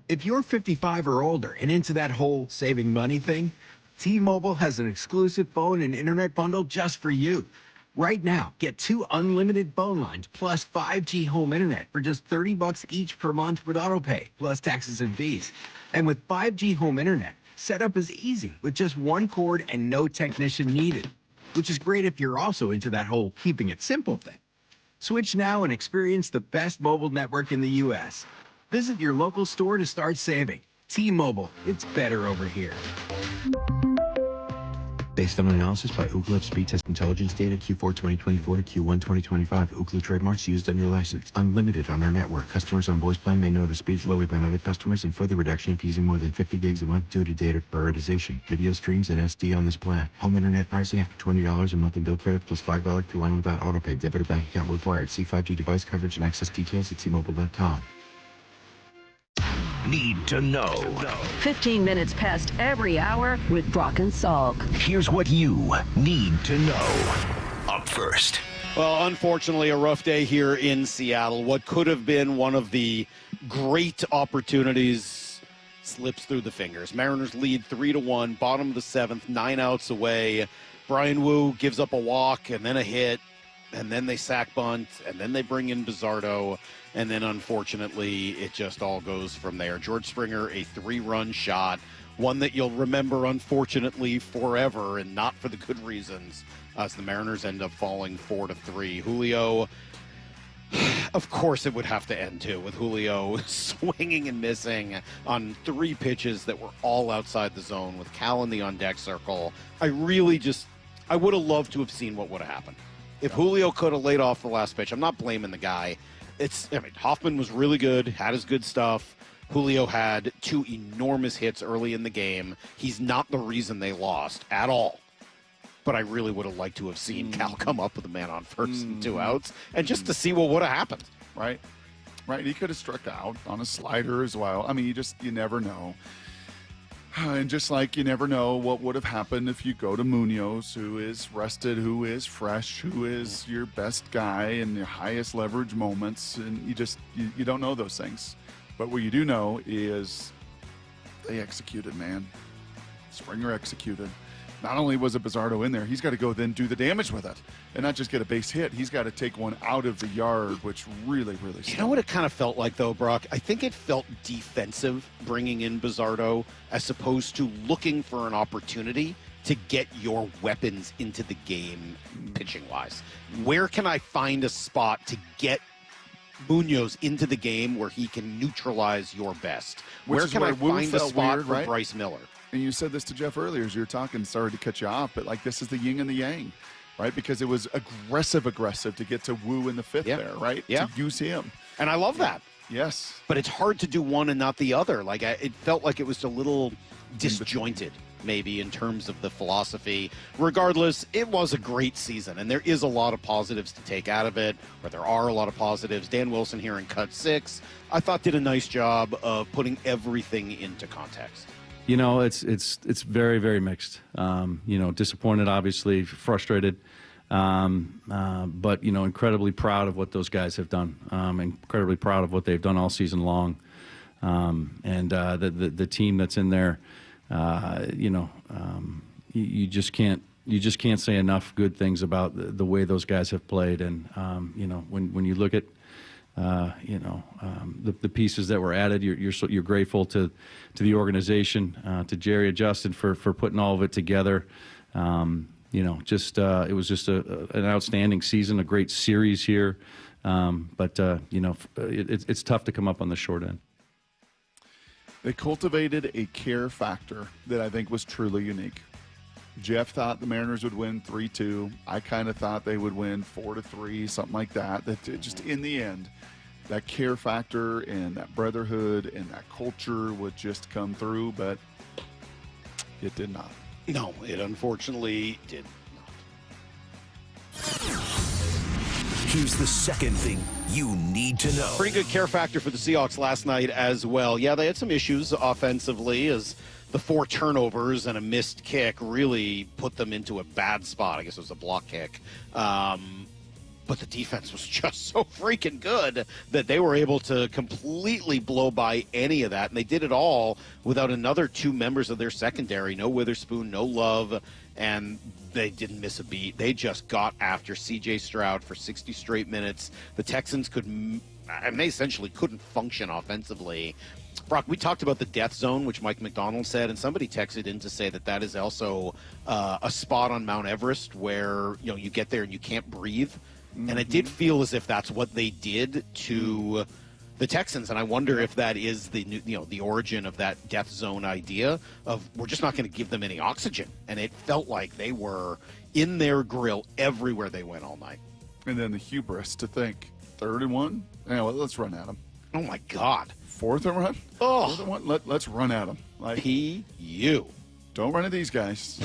If you're 55 or older and into that whole saving money thing, T-Mobile has an exclusive phone and internet bundle just for you. Right now, get 2 unlimited phone lines plus 5G home internet for just $30 each per month with autopay, plus taxes and fees. And with 5G home internet, setup is easy with just 1 cord and no technician needed, which is great if you're also into that whole keeping it simple thing. Switch now and experience the best mobile network in the U.S. Visit your local store to start saving. T-Mobile, it's better over here. Based on analysis by Ookla Speed Test Intelligence data Q4 2024 to Q1 2025, Ookla trademarks used under license. Unlimited on our network. Customers on voice plan may know the speeds lowered by other customers and further reduction if using more than 50 gigs a month due to data prioritization. Video streams and SD on this plan. Home internet pricing after $20 a month in bill credit plus $5 per line without autopay. Debit or bank account required. See 5G device coverage and access details at T-Mobile.com. Need to know. 15 minutes past every hour with Brock and Salk. Here's what you need to know. Up first. Well, unfortunately, a rough day here in Seattle. What could have been one of the great opportunities slips through the fingers. Mariners lead 3-1, bottom of the 7th, 9 outs away. Brian Wu gives up a walk and then a hit, and then they sack bunt, and then they bring in Bizzardo, and then unfortunately it just all goes from there. George Springer, a 3-run shot, one that you'll remember unfortunately forever, and not for the good reasons, as the Mariners end up falling 4-3. Julio, of course it would have to end too, with Julio swinging and missing on 3 pitches that were all outside the zone with Cal in the on-deck circle. I would have loved to have seen what would have happened. If Julio could have laid off the last pitch, I'm not blaming the guy. Hoffman was really good, had his good stuff. Julio had 2 enormous hits early in the game. He's not the reason they lost at all. But I really would have liked to have seen Cal come up with a man on first and 2 outs, and just to see what would have happened. Right. He could have struck out on a slider as well. I mean, you never know. And just like you never know what would have happened if you go to Munoz, who is rested, who is fresh, who is your best guy in your highest leverage moments, and you don't know those things. But what you do know is they executed, man. Springer executed. Not only was it Bizzardo in there, he's got to go then do the damage with it and not just get a base hit. He's got to take one out of the yard, which really, really You know what it kind of felt like, though, Brock? I think it felt defensive bringing in Bizzardo as opposed to looking for an opportunity to get your weapons into the game pitching-wise. Where can I find a spot to get Munoz into the game where he can neutralize your best? Where can I find a spot for Bryce Miller? And you said this to Jeff earlier as you were talking, sorry to cut you off, but like this is the yin and the yang, right? Because it was aggressive to get to Wu in the fifth there, right? Yeah. To use him. And I love that. Yes. But it's hard to do one and not the other. Like, it felt like it was a little disjointed, maybe, in terms of the philosophy. Regardless, it was a great season, and there is a lot of positives to take out of it, or there are a lot of positives. Dan Wilson here in Cut 6, I thought did a nice job of putting everything into context. You know, it's very, very mixed. You know, disappointed, obviously, frustrated, but, you know, incredibly proud of what those guys have done. Incredibly proud of what they've done all season long. And the team that's in there, you know, you just can't say enough good things about the way those guys have played. And, you know, when you look at, you know, the pieces that were added, you're grateful to the organization, to Jerry and Justin for putting all of it together. You know, just it was just an outstanding season, a great series here. But you know, it's tough to come up on the short end. They cultivated a care factor that I think was truly unique. Jeff thought the Mariners would win 3-2. I kind of thought they would win 4-3, something like that. That just in the end, that care factor and that brotherhood and that culture would just come through, but it did not. No, it unfortunately did not. Here's the second thing you need to know. Pretty good care factor for the Seahawks last night as well. Yeah, they had some issues offensively as the 4 turnovers and a missed kick really put them into a bad spot. I guess it was a block kick. But the defense was just so freaking good that they were able to completely blow by any of that. And they did it all without another 2 members of their secondary. No Witherspoon, no Love, and they didn't miss a beat. They just got after C.J. Stroud for 60 straight minutes. The Texans they essentially couldn't function offensively. Brock, we talked about the death zone, which Mike Macdonald said, and somebody texted in to say that is also a spot on Mount Everest where, you know, you get there and you can't breathe. Mm-hmm. And it did feel as if that's what they did to the Texans, and I wonder if that is the origin of that death zone idea of we're just not going to give them any oxygen. And it felt like they were in their grill everywhere they went all night. And then the hubris to think 3rd and 1. Anyway, let's run at them. Oh my God! 4th and run. 4th and 1. Let's run at them. Like P.U. Don't run at these guys.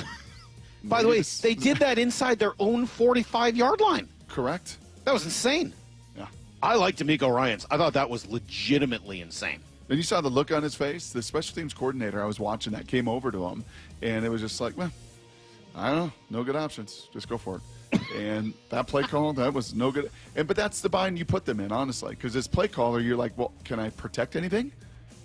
By the way, they did that inside their own 45-yard line. Correct. That was insane. Yeah. I like D'Amico Ryans. I thought that was legitimately insane. And you saw the look on his face. The special teams coordinator, I was watching that, came over to him, and it was just like, well, I don't know. No good options. Just go for it. And that play call, that was no good. But that's the bind you put them in, honestly, because as play caller, you're like, well, can I protect anything?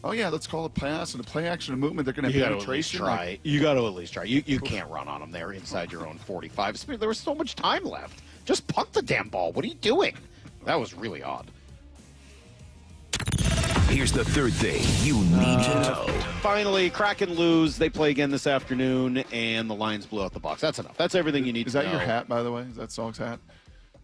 Oh, yeah, let's call a pass and a play action and movement. They're going to have penetration. Try. You got to at least try. You can't run on them there inside your own 45. There was so much time left. Just punt the damn ball. What are you doing? That was really odd. Here's the third thing you need to know. Finally, Kraken lose. They play again this afternoon, and the Lions blew out the Bucs. That's enough. That's everything you need to know. Is that your hat, by the way? Is that Salk's hat?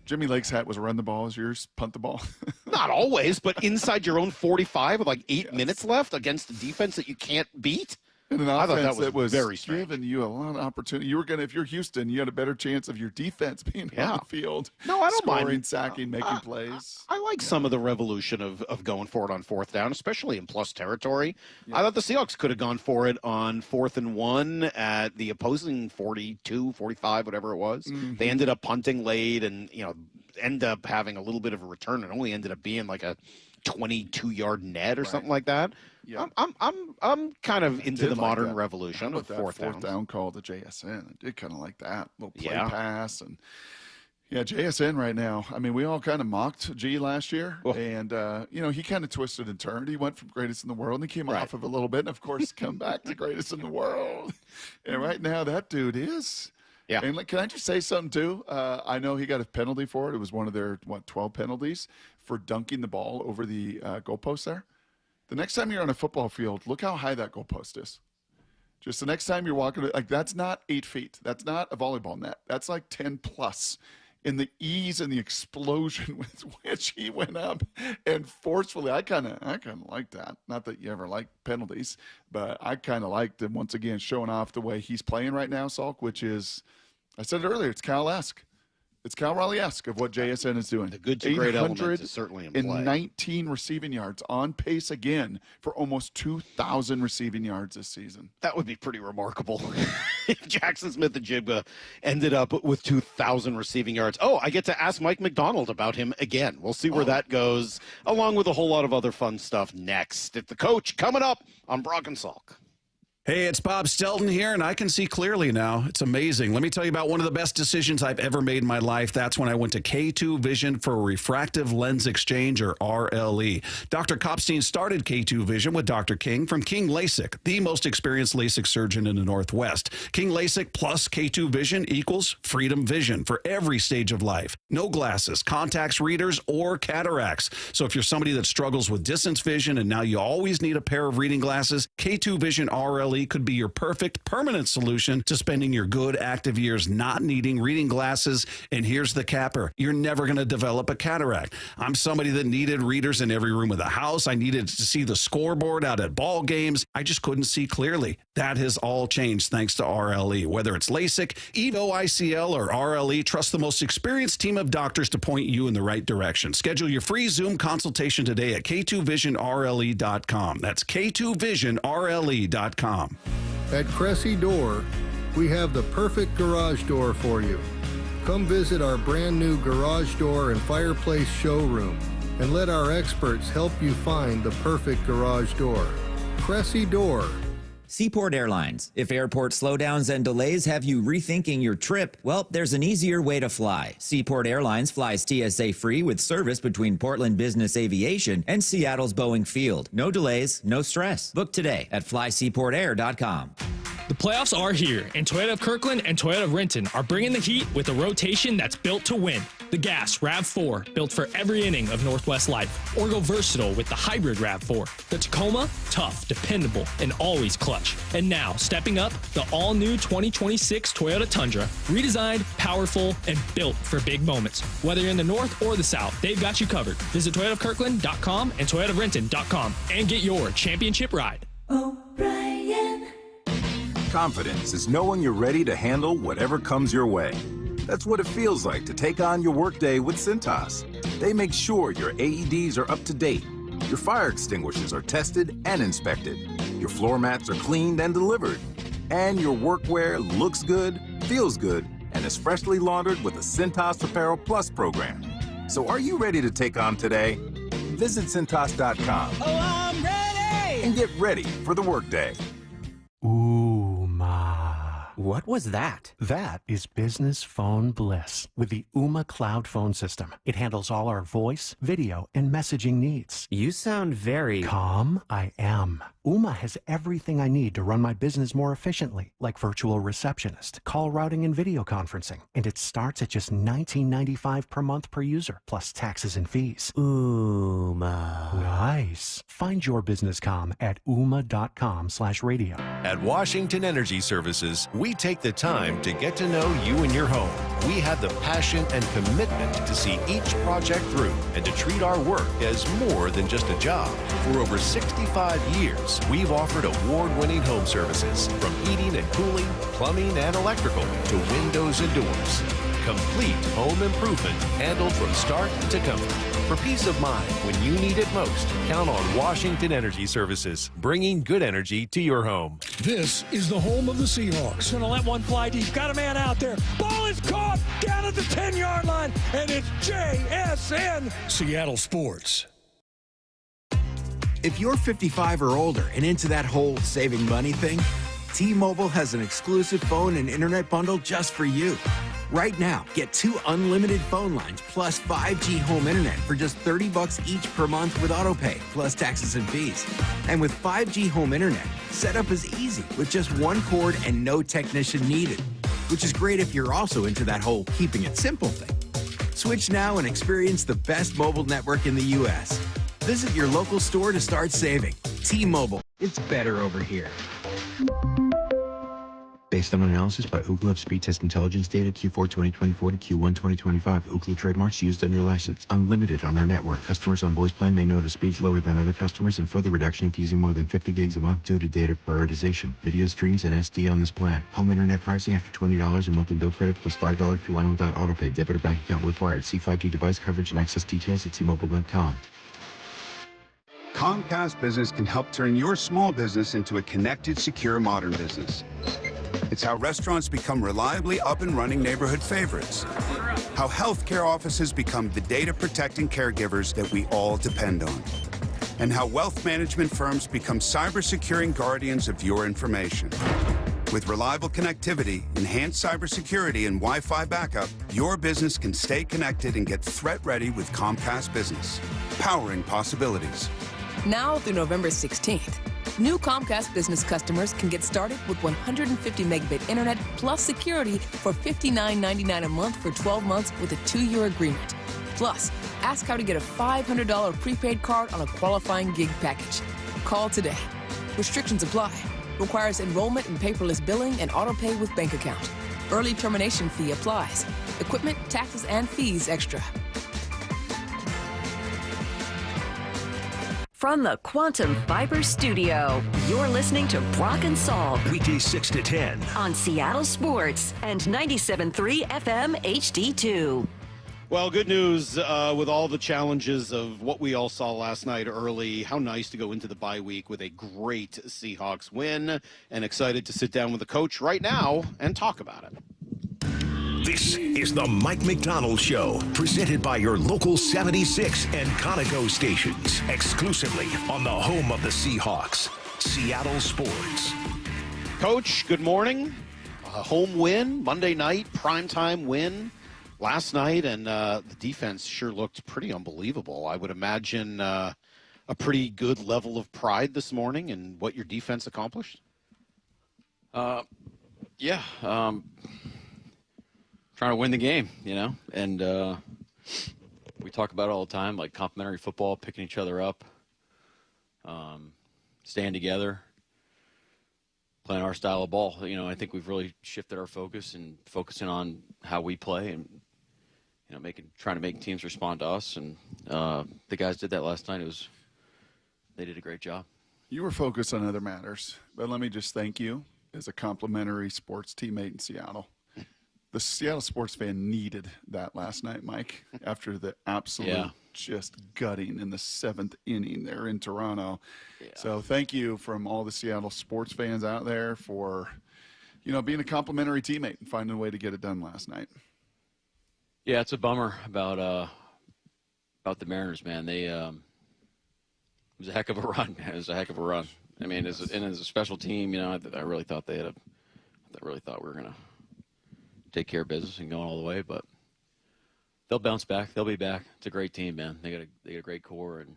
Jimmy Lake's hat was run the ball. Is yours punt the ball? Not always, but inside your own 45 with like 8 minutes left against a defense that you can't beat? And an I thought offense that was very strange. Giving you a lot of opportunity. You were going to, if you're Houston, you had a better chance of your defense being on the field. No, I don't scoring, mind. Sacking, making plays. I like some of the revolution of going for it on 4th down, especially in plus territory. I thought the Seahawks could have gone for it on 4th and 1 at the opposing 42, 45, whatever it was. Mm-hmm. They ended up punting late and, end up having a little bit of a return. It only ended up being like a 22-yard net or something like that. Yeah. I'm kind of into the modern revolution of fourth down call to JSN. I did kind of like that little play pass. And JSN right now, I mean, we all kind of mocked G last year, and he kind of twisted and turned. He went from greatest in the world, and he came off of a little bit, and of course come back to greatest in the world. And right now that dude is. Yeah. And can I just say something too? I know he got a penalty for it. It was one of their 12 penalties for dunking the ball over the goalpost there. The next time you're on a football field, look how high that goalpost is. Just the next time you're walking, that's not 8 feet. That's not a volleyball net. That's like 10 plus. In the ease and the explosion with which he went up and forcefully, I kind of like that. Not that you ever like penalties, but I kind of liked him once again showing off the way he's playing right now, Salk, which is, I said it earlier, it's Cal-esque. It's Cal Raleigh-esque of what JSN is doing. The good to great element is certainly in play. 19 receiving yards, on pace again for almost 2,000 receiving yards this season. That would be pretty remarkable if Jackson Smith-Njigba ended up with 2,000 receiving yards. Oh, I get to ask Mike Macdonald about him again. We'll see where that goes, along with a whole lot of other fun stuff next. It's the coach coming up on Brock and Salk. Hey, it's Bob Stelton here, and I can see clearly now. It's amazing. Let me tell you about one of the best decisions I've ever made in my life. That's when I went to K2 Vision for Refractive Lens Exchange, or RLE. Dr. Kopstein started K2 Vision with Dr. King from King LASIK, the most experienced LASIK surgeon in the Northwest. King LASIK plus K2 Vision equals freedom vision for every stage of life. No glasses, contacts, readers, or cataracts. So if you're somebody that struggles with distance vision and now you always need a pair of reading glasses, K2 Vision RLE could be your perfect permanent solution to spending your good active years not needing reading glasses. And here's the capper. You're never going to develop a cataract. I'm somebody that needed readers in every room of the house. I needed to see the scoreboard out at ball games. I just couldn't see clearly. That has all changed thanks to RLE. Whether it's LASIK, EVO ICL, or RLE, trust the most experienced team of doctors to point you in the right direction. Schedule your free Zoom consultation today at K2VisionRLE.com. That's K2VisionRLE.com. At Cressy Door, we have the perfect garage door for you. Come visit our brand new garage door and fireplace showroom and let our experts help you find the perfect garage door. Cressy Door. Seaport Airlines. If airport slowdowns and delays have you rethinking your trip, well, there's an easier way to fly. Seaport Airlines flies TSA free with service between Portland Business Aviation and Seattle's Boeing Field. No delays, no stress. Book today at flyseaportair.com. The playoffs are here, and Toyota of Kirkland and Toyota of Renton are bringing the heat with a rotation that's built to win. The Gas RAV4, built for every inning of Northwest life. Or go versatile with the hybrid RAV4. The Tacoma, tough, dependable, and always clutch. And now, stepping up, the all-new 2026 Toyota Tundra. Redesigned, powerful, and built for big moments. Whether you're in the north or the south, they've got you covered. Visit ToyotaofKirkland.com and ToyotaofRenton.com and get your championship ride. O'Brien. Confidence is knowing you're ready to handle whatever comes your way. That's what it feels like to take on your workday with Cintas. They make sure your AEDs are up to date, your fire extinguishers are tested and inspected, your floor mats are cleaned and delivered, and your workwear looks good, feels good, and is freshly laundered with the Cintas Apparel Plus program. So are you ready to take on today? Visit Cintas.com. Oh, I'm ready! And get ready for the workday. What was that? That is business phone bliss with the Ooma Cloud Phone System. It handles all our voice, video, and messaging needs. You sound very... Calm. I am. Ooma has everything I need to run my business more efficiently, like virtual receptionist, call routing, and video conferencing. And it starts at just $19.95 per month per user, plus taxes and fees. Ooma. Nice. Find your business comm at ooma.com/radio. At Washington Energy Services, we take the time to get to know you and your home. We have the passion and commitment to see each project through and to treat our work as more than just a job. For over 65 years, we've offered award-winning home services, from heating and cooling, plumbing and electrical, to windows and doors. Complete home improvement handled from start to comfort. For peace of mind when you need it most, count on Washington Energy Services, bringing good energy to your home. This is the home of the Seahawks. Going to let one fly deep. Got a man out there. Ball is caught down at the 10-yard line, and it's JSN. Seattle Sports. If you're 55 or older and into that whole saving money thing, T-Mobile has an exclusive phone and internet bundle just for you. Right now, get 2 unlimited phone lines plus 5G home internet for just $30 each per month with autopay, plus taxes and fees. And with 5G home internet, setup is easy with just 1 cord and no technician needed, which is great if you're also into that whole keeping it simple thing. Switch now and experience the best mobile network in the U.S. Visit your local store to start saving. T-Mobile. It's better over here. Based on analysis by Ookla of speed test intelligence data Q4 2024 to Q1 2025, Ookla trademarks used under license, unlimited on our network. Customers on voice plan may notice speeds lower than other customers and further reduction if using more than 50 gigs a month due to data prioritization, video streams, and SD on this plan. Home internet pricing after $20 in monthly bill credit plus $5 per line without autopay. Debit or bank account required. See 5G device coverage and access details at T-Mobile.com. Comcast Business can help turn your small business into a connected, secure, modern business. It's how restaurants become reliably up and running neighborhood favorites. How healthcare offices become the data-protecting caregivers that we all depend on. And how wealth management firms become cyber-securing guardians of your information. With reliable connectivity, enhanced cybersecurity, and Wi-Fi backup, your business can stay connected and get threat-ready with Comcast Business. Powering possibilities. Now through November 16th, new Comcast Business customers can get started with 150 megabit internet plus security for $59.99 a month for 12 months with a 2-year agreement. Plus, ask how to get a $500 prepaid card on a qualifying gig package. Call today. Restrictions apply. Requires enrollment in paperless billing and autopay with bank account. Early termination fee applies. Equipment, taxes, and fees extra. From the Quantum Fiber Studio, you're listening to Brock and Salk. Weekdays 6 to 10. On Seattle Sports and 97.3 FM HD2. Well, good news with all the challenges of what we all saw last night early. How nice to go into the bye week with a great Seahawks win, and excited to sit down with the coach right now and talk about it. This is the Mike Macdonald Show, presented by your local 76 and Conoco stations, exclusively on the home of the Seahawks, Seattle Sports. Coach, good morning. A home win, Monday night, primetime win last night, and the defense sure looked pretty unbelievable. I would imagine a pretty good level of pride this morning in what your defense accomplished? Yeah. Trying to win the game, you know, and we talk about it all the time, like complementary football, picking each other up, staying together, playing our style of ball. You know, I think we've really shifted our focus and focusing on how we play and, you know, trying to make teams respond to us. And the guys did that last night. They did a great job. You were focused on other matters, but let me just thank you as a complimentary sports teammate in Seattle. The Seattle sports fan needed that last night, Mike, after the absolute just gutting in the 7th inning there in Toronto. Yeah. So thank you from all the Seattle sports fans out there for, you know, being a complimentary teammate and finding a way to get it done last night. Yeah, it's a bummer about the Mariners, man. It was a heck of a run. It was a heck of a run. I mean, as a special team, you know, I really thought I really thought we were gonna take care of business and go all the way, but they'll bounce back. They'll be back. It's a great team, man. They got a great core, and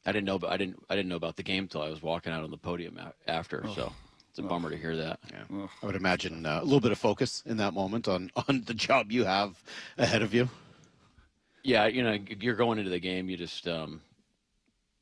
I didn't know about the game until I was walking out on the podium after. So it's a bummer to hear that. Yeah. I would imagine a little bit of focus in that moment on the job you have ahead of you. Yeah, you know, you're going into the game. You just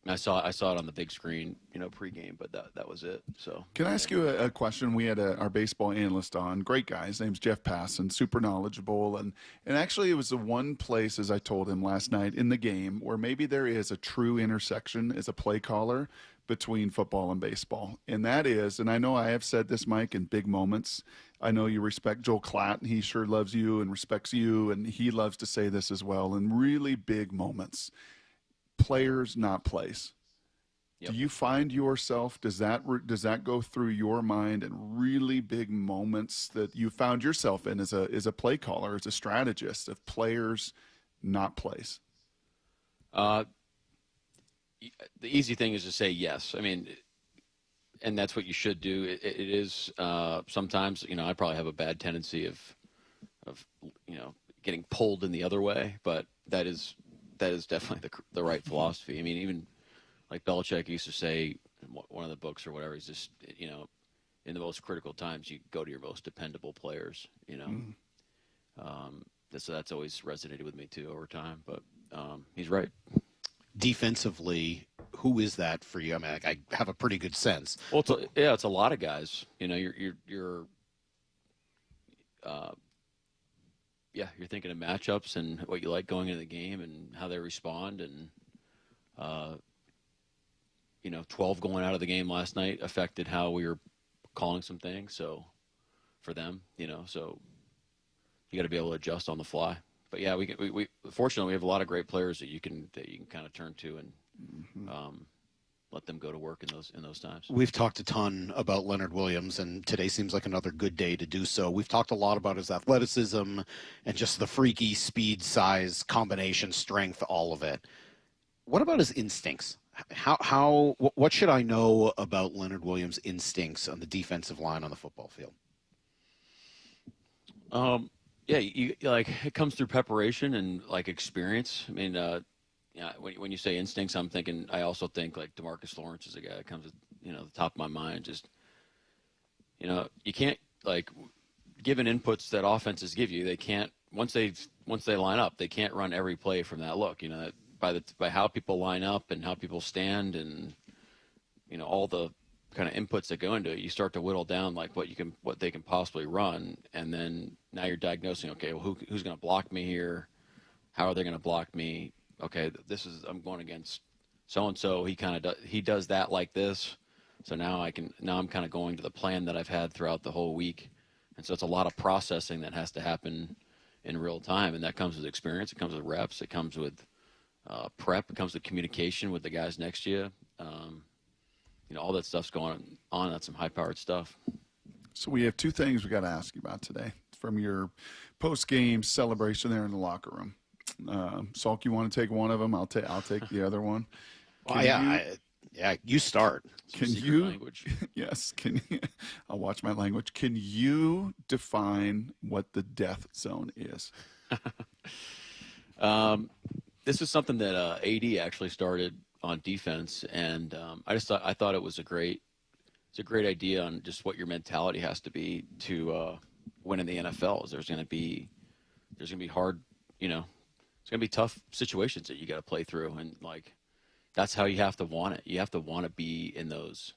I saw it on the big screen, you know, pregame, but that was it. So can I ask you a question? We had our baseball analyst on, great guy. His name's Jeff Passan, super knowledgeable, and actually it was the one place, as I told him last night in the game, where maybe there is a true intersection as a play caller between football and baseball, and that is, and I know I have said this, Mike, in big moments. I know you respect Joel Klatt, and he sure loves you and respects you, and he loves to say this as well. In really big moments, players, not plays. Yep. Do you find yourself, does that go through your mind in really big moments that you found yourself in as a play caller, as a strategist, of players, not plays? the easy thing is to say yes. I mean, and that's what you should do. It is sometimes, I probably have a bad tendency of getting pulled in the other way, but that is definitely the right philosophy. I mean, even like Belichick used to say in one of the books or whatever, he's just, in the most critical times, you go to your most dependable players, So that's always resonated with me too over time, but he's right. Defensively, who is that for you? I mean, I have a pretty good sense. Well, it's a lot of guys. You're thinking of matchups and what you like going into the game and how they respond. And 12 going out of the game last night affected how we were calling some things. So for them, so you got to be able to adjust on the fly. But yeah, we fortunately we have a lot of great players that you can kind of turn to and let them go to work in those times. We've talked a ton about Leonard Williams, and today seems like another good day to do so. We've talked a lot about his athleticism and just the freaky speed, size, combination, strength, all of it. What about his instincts? What should I know about Leonard Williams' instincts on the defensive line on the football field? Yeah, it comes through preparation and experience. I mean, when you say instincts, I also think like DeMarcus Lawrence is a guy that comes at the top of my mind. Just you can't given inputs that offenses give you, they can't once they line up, they can't run every play from that look. By how people line up and how people stand and all the kind of inputs that go into it, you start to whittle down what they can possibly run, and then now you're diagnosing, okay, well, who's going to block me here? How are they going to block me? Okay, I'm going against so and so. He does that like this, so now I'm kind of going to the plan that I've had throughout the whole week, and so it's a lot of processing that has to happen in real time, and that comes with experience. It comes with reps. It comes with prep. It comes with communication with the guys next to you. All that stuff's going on. That's some high-powered stuff. So we have two things we got to ask you about today from your post-game celebration there in the locker room. Salk, you want to take one of them? I'll take the other one. You start. Can you? Language. Yes. I'll watch my language. Can you define what the death zone is? This is something that AD actually started on defense, and I thought it was a great idea on just what your mentality has to be to win in the NFL. There's going to be hard, it's going to be tough situations that you got to play through, and that's how you have to want it. You have to want to be in those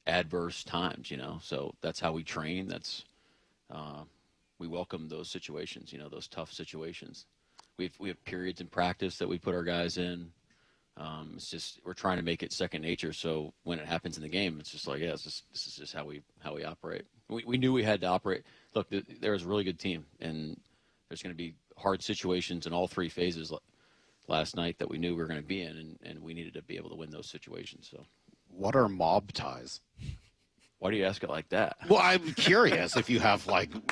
adverse times, So that's how we train. That's we welcome those situations, those tough situations. We have periods in practice that we put our guys in. It's just we're trying to make it second nature. So when it happens in the game, it's just this is just how we operate. We knew we had to operate. Look, there was a really good team, and there's going to be hard situations in all three phases last night that we knew we were going to be in, and we needed to be able to win those situations. So, what are mob ties? Why do you ask it like that? Well, I'm curious if you have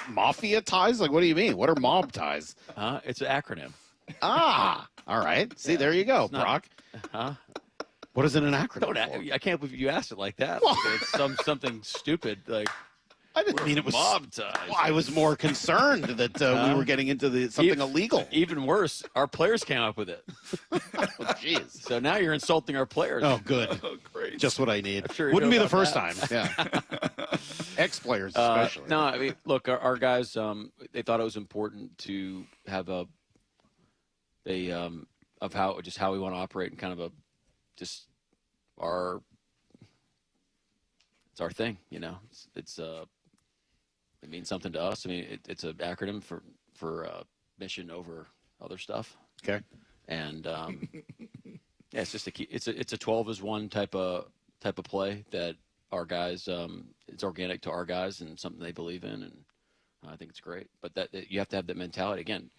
mafia ties. What do you mean? What are mob ties? It's an acronym. All right. See, there you go, Brock. What is it an acronym for? I can't believe you asked it like that. It's something stupid. I didn't mean it was mob ties. Well, I was more concerned that we were getting into something illegal. Even worse, our players came up with it. Jeez. So now you're insulting our players. Oh, good. Oh, great. Just what I need. Sure Wouldn't be the first time. Yeah. Ex-players especially. No, I mean, look, our guys, they thought it was important to have of how we want to operate and kind of it's our thing, it means something to us. I mean, it's an acronym for mission over other stuff. Okay. And it's just it's a 12 is one type of play that our guys it's organic to our guys and something they believe in, and I think it's great. But that you have to have that mentality again.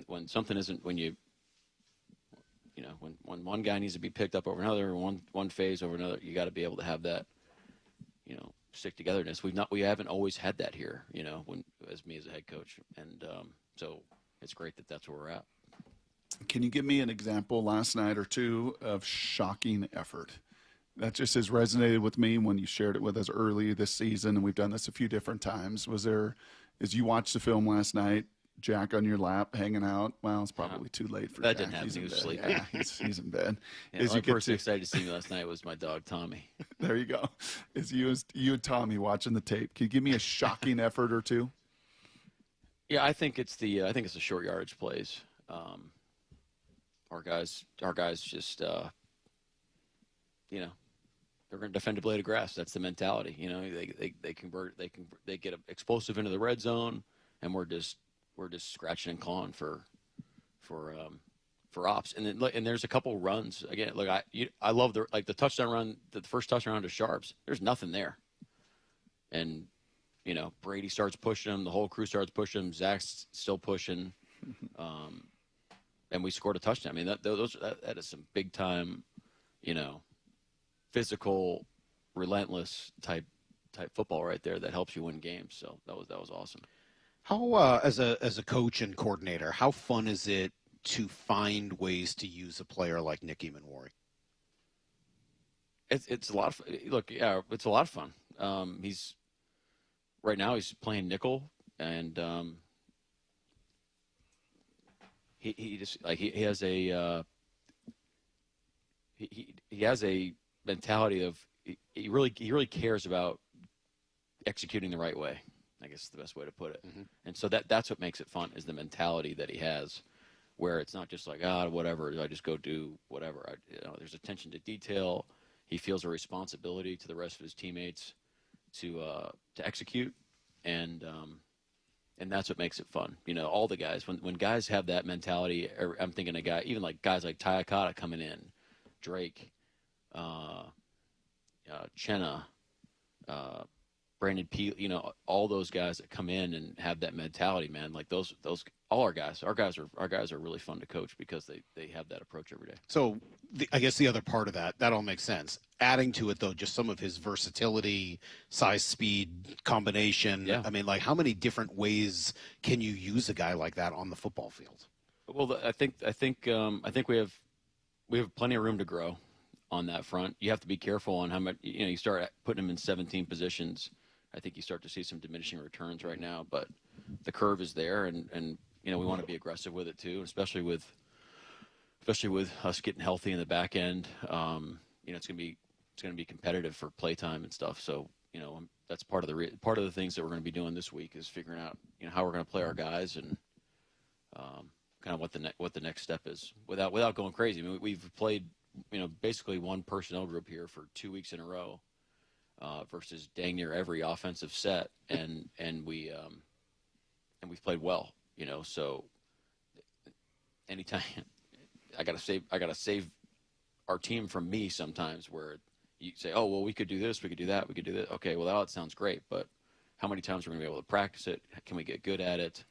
When something isn't when one guy needs to be picked up over another, one phase over another, you got to be able to have that stick togetherness. We haven't always had that here, as me as a head coach, and so it's great that that's where we're at. Can you give me an example last night or two of shocking effort? That just has resonated with me when you shared it with us early this season, and we've done this a few different times. Was there, as you watched the film last night, Jack on your lap hanging out? Well, it's probably too late for that Jack. didn't happen. He was bed. sleeping. Yeah, he's in bed. Yeah, the only person excited to see me last night was my dog Tommy. There you go. As you and Tommy watching the tape. Can you give me a shocking effort or two? Yeah, I think it's the short yardage plays. Our guys just they're going to defend a blade of grass. That's the mentality. They get explosive into the red zone, and we're just scratching and clawing for ops. And then and there's a couple runs again. Look, I love the touchdown run, the first touchdown run to Sharps. There's nothing there, and Brady starts pushing him. The whole crew starts pushing him. Zach's still pushing, and we scored a touchdown. I mean, that is some big time, physical, relentless type football right there that helps you win games. So that was awesome. How as a coach and coordinator, how fun is it to find ways to use a player like Nicky Manwari? It's a lot of look. Yeah, it's a lot of fun. Right now he's playing nickel, and he just he has a he has a mentality of he really cares about executing the right way. I guess is the best way to put it. Mm-hmm. And so that's what makes it fun is the mentality that he has, where it's not just like whatever, I just go do whatever. There's attention to detail. He feels a responsibility to the rest of his teammates to execute, and that's what makes it fun. All the guys when guys have that mentality. I'm thinking of guys like Tayakata coming in, Drake, Chenna, Brandon Peel, all those guys that come in and have that mentality, man. Like those, all our guys are really fun to coach because they have that approach every day. So I guess the other part of that all makes sense. Adding to it though, just some of his versatility, size, speed, combination. Yeah. I mean, like how many different ways can you use a guy like that on the football field? Well, I think we have plenty of room to grow on that front. You have to be careful on how much, you start putting him in 17 positions. I think you start to see some diminishing returns right now, but the curve is there, and we want to be aggressive with it too, especially with us getting healthy in the back end. It's going to be competitive for playtime and stuff. So, that's part of the things that we're going to be doing this week is figuring out, how we're going to play our guys and kind of what the next step is without going crazy. I mean, we've played, basically one personnel group here for 2 weeks in a row. Versus dang near every offensive set, and we've played well, So anytime I gotta save our team from me sometimes, where you say, oh well, we could do this, we could do that, we could do that. Okay, well that sounds great, but how many times are we gonna be able to practice it? Can we get good at it?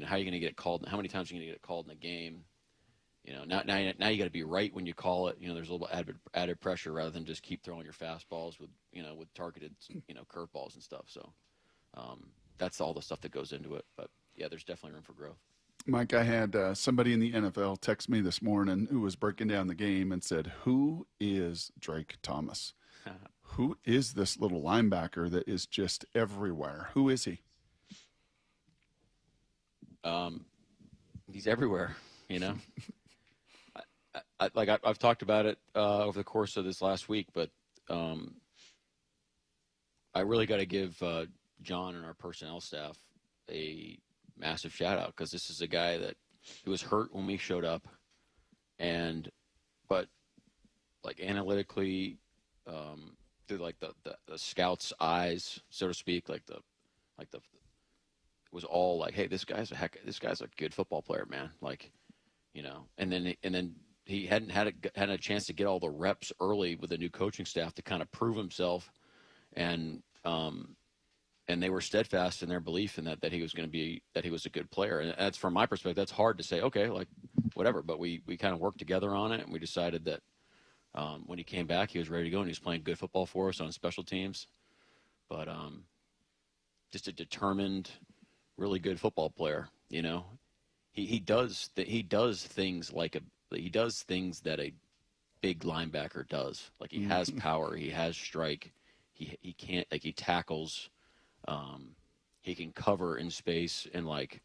How are you gonna get it called? How many times are you gonna get it called in a game? Now you got to be right when you call it. There's a little added pressure rather than just keep throwing your fastballs with targeted, curveballs and stuff. So that's all the stuff that goes into it. But yeah, there's definitely room for growth. Mike, I had somebody in the NFL text me this morning who was breaking down the game and said, "Who is Drake Thomas? Who is this little linebacker that is just everywhere? Who is he?" He's everywhere. I've talked about it over the course of this last week, but I really got to give John and our personnel staff a massive shout out because this is a guy who was hurt when we showed up, but analytically, through the scouts' eyes, so to speak, it was all like, hey, this guy's a good football player, man, and then. He hadn't had a chance to get all the reps early with the new coaching staff to kind of prove himself, and they were steadfast in their belief in that he was going to be that he was a good player. And that's from my perspective. That's hard to say. Okay, whatever. But we kind of worked together on it, and we decided that when he came back, he was ready to go, and he was playing good football for us on special teams. But just a determined, really good football player. he does things that a big linebacker does. Like he has power, he has strike, he can't, like he tackles, he can cover in space and like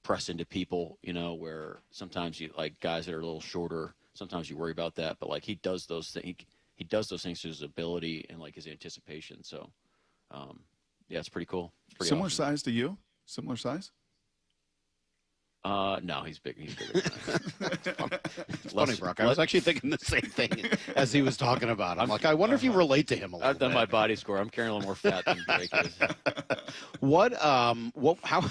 press into people, where sometimes you like guys that are a little shorter, sometimes you worry about that, but like he does those things. He does those things through his ability and like his anticipation. So, yeah, it's pretty cool. It's pretty Similar awesome. size to you? Similar size? No, he's big. He's bigger than I. It's funny, Brock. I was actually thinking the same thing as he was talking about it. I'm like, I wonder if you relate to him a little I've done bit. my body score. I'm carrying a little more fat than Drake is. How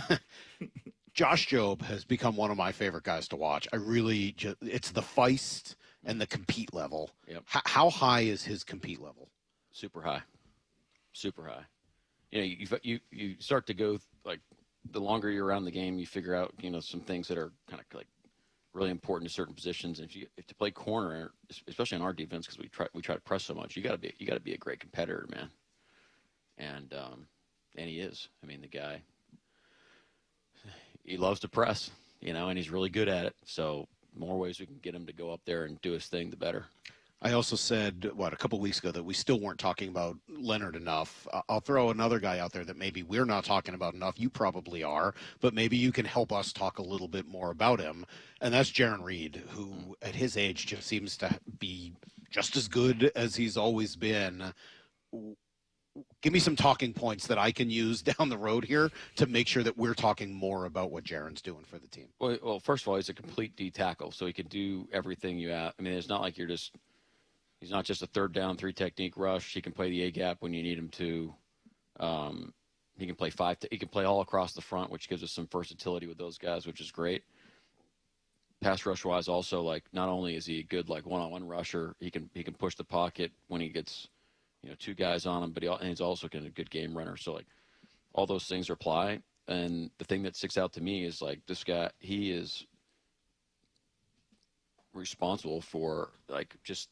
Josh Jobe has become one of my favorite guys to watch. It's the feist and the compete level. Yep. How high is his compete level? Super high. Super high. You start to go like the longer you're around the game, you figure out some things that are kind of like really important to certain positions. And if to play corner, especially on our defense, because we try to press so much, you got to be a great competitor, man. And he is. I mean, the guy, he loves to press, and he's really good at it. So the more ways we can get him to go up there and do his thing, the better. I also said, a couple weeks ago that we still weren't talking about Leonard enough. I'll throw another guy out there that maybe we're not talking about enough. You probably are, but maybe you can help us talk a little bit more about him. And that's Jaron Reed, who at his age just seems to be just as good as he's always been. Give me some talking points that I can use down the road here to make sure that we're talking more about what Jaron's doing for the team. Well, first of all, he's a complete D tackle, so he can do everything you have. I mean, it's not like he's not just a third down, 3 technique rush. He can play the A gap when you need him to. He can play he can play all across the front, which gives us some versatility with those guys, which is great. Pass rush wise, also like not only is he a good like one-on-one rusher, he can push the pocket when he gets 2 guys on him, but he's also a good game runner. So like all those things apply. And the thing that sticks out to me is like this guy, he is responsible for like just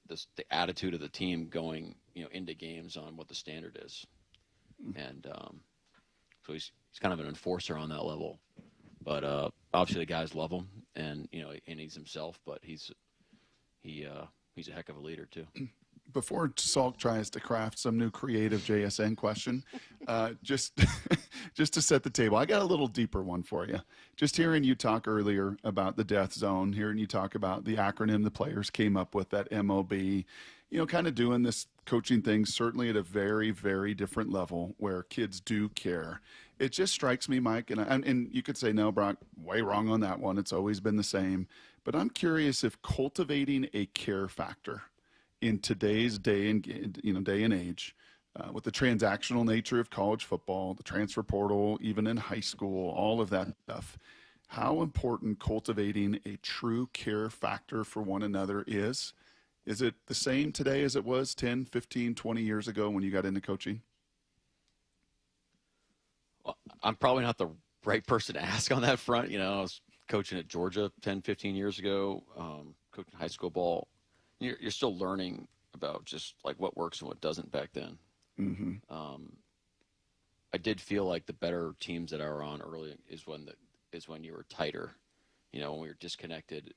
the attitude of the team going into games on what the standard is, and so he's kind of an enforcer on that level. But obviously the guys love him, and and he's himself, but he's a heck of a leader too. Before Salk tries to craft some new creative JSN question, just to set the table, I got a little deeper one for you. Just hearing you talk earlier about the death zone, hearing you talk about the acronym the players came up with, that MOB, kind of doing this coaching thing certainly at a very, very different level where kids do care. It just strikes me, Mike, and you could say, no, Brock, way wrong on that one. It's always been the same. But I'm curious if cultivating a care factor in today's day and age, with the transactional nature of college football, the transfer portal, even in high school, all of that stuff, how important cultivating a true care factor for one another is. Is it the same today as it was 10, 15, 20 years ago when you got into coaching? Well, I'm probably not the right person to ask on that front. I was coaching at Georgia 10, 15 years ago, coaching high school ball. You're still learning about just like what works and what doesn't back then. Mm-hmm. I did feel like the better teams that I were on early is when you were tighter. When we were disconnected,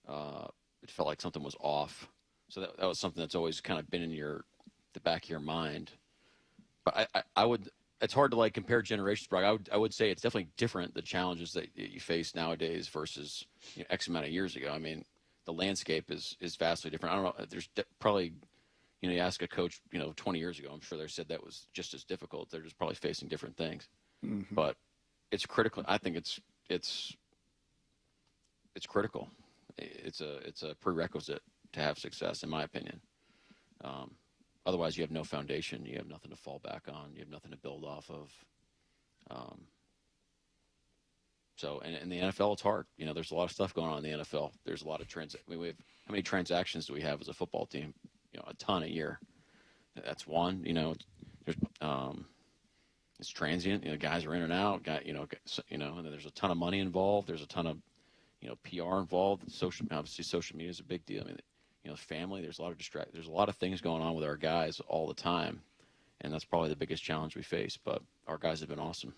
it felt like something was off. So that was something that's always kind of been in the back of your mind. But I would. It's hard to like compare generations, Brock. I would say it's definitely different, the challenges that you face nowadays versus X amount of years ago. I mean, the landscape is vastly different. I don't know. There's probably, you ask a coach, 20 years ago, I'm sure they said that was just as difficult. They're just probably facing different things. Mm-hmm. But it's critical. I think it's critical. It's a prerequisite to have success, in my opinion. Otherwise, you have no foundation. You have nothing to fall back on. You have nothing to build off of. So, in the NFL, it's hard. There's a lot of stuff going on in the NFL. There's a lot of we have, how many transactions do we have as a football team? A ton a year. That's one. There's it's transient. Guys are in and out. And then there's a ton of money involved. There's a ton of PR involved. Obviously, social media is a big deal. I mean, family. There's a lot of There's a lot of things going on with our guys all the time, and that's probably the biggest challenge we face. But our guys have been awesome.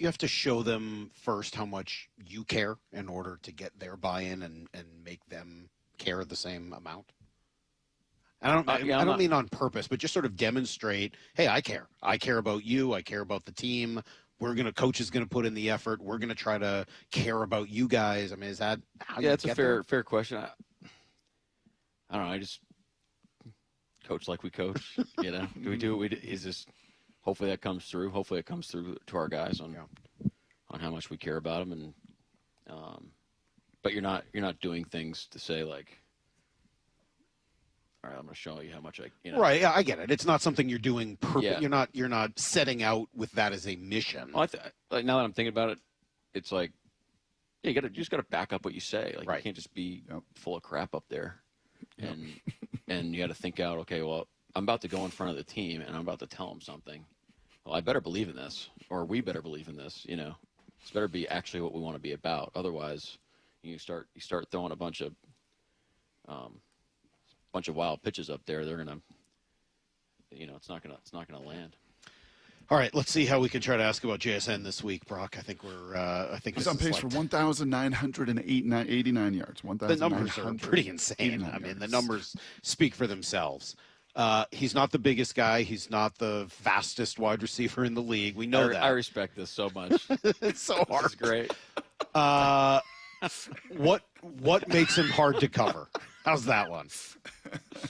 do you have to show them first how much you care in order to get their buy-in and make them care the same amount? I don't mean on purpose, but just sort of demonstrate, hey, I care. I care about you. I care about the team. Coach is going to put in the effort. We're going to try to care about you guys. I mean, is that how you it's get a fair question. I don't know. I just coach like we coach, you know. Is this, hopefully that comes through. Hopefully it comes through to our guys on how much we care about them. And but you're not doing things to say like, all right, I'm going to show you how much Right, yeah, I get it. It's not something you're doing You're not setting out with that as a mission. Well, like now that I'm thinking about it, it's like, you just got to back up what you say. Like you can't just be full of crap up there, and you got to think out. Okay, well, I'm about to go in front of the team, and I'm about to tell them something. Well, I better believe in this, or we better believe in this. You know, it's better be actually what we want to be about. Otherwise, you start throwing a bunch of wild pitches up there. They're gonna, it's not gonna land. All right, let's see how we can try to ask about JSN this week, Brock. I think he's on pace for 1,989 yards. The numbers are pretty insane. I mean, the numbers speak for themselves. He's not the biggest guy. He's not the fastest wide receiver in the league. We know that. I respect this so much. It's so hard. It's great. What makes him hard to cover? How's that one?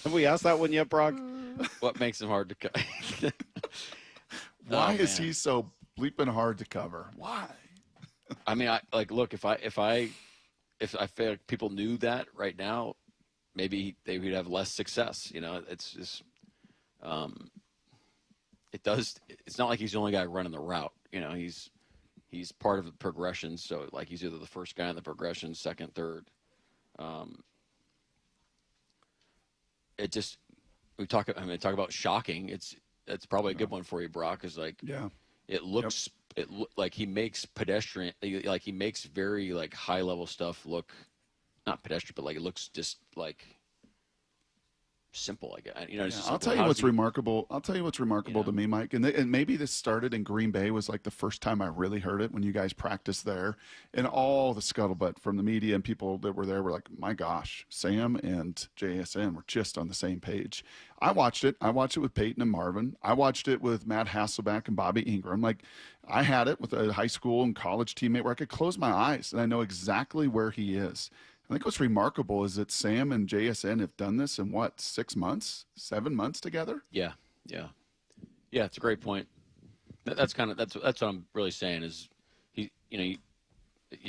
Have we asked that one yet, Brock? What makes him hard to cover? Why is he so bleeping hard to cover? Why? I mean, look, if I feel like people knew that right now, maybe they would have less success. You know, it's just, it's not like he's the only guy running the route. You know, he's part of the progression. So like he's either the first guy in the progression, second, third. We talk about shocking. It's probably a good one for you, Brock. Is like, it looks like he makes pedestrian, like he makes very like high level stuff look not pedestrian, but like it looks just like simple. I'll tell you what's remarkable. I'll tell you what's remarkable to me, Mike, and maybe this started in Green Bay, was like the first time I really heard it when you guys practiced there, and all the scuttlebutt from the media and people that were there were like, my gosh, Sam and JSN were just on the same page. I watched it with Peyton and Marvin. I watched it with Matt Hasselbeck and Bobby Ingram. Like, I had it with a high school and college teammate where I could close my eyes and I know exactly where he is. I think what's remarkable is that Sam and JSN have done this in 7 months together? Yeah. It's a great point. That's what I'm really saying is you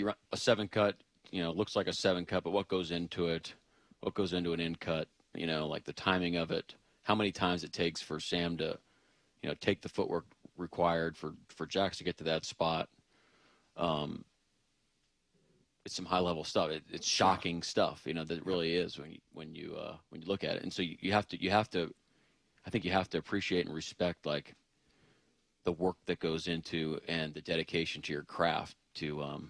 run a 7-cut, looks like a 7-cut, but what goes into it? What goes into an in cut? Like the timing of it, how many times it takes for Sam to, take the footwork required for Jax to get to that spot. It's some high level stuff. It's shocking stuff, that really is when you look at it. And so you have to I think you have to appreciate and respect like the work that goes into and the dedication to your craft to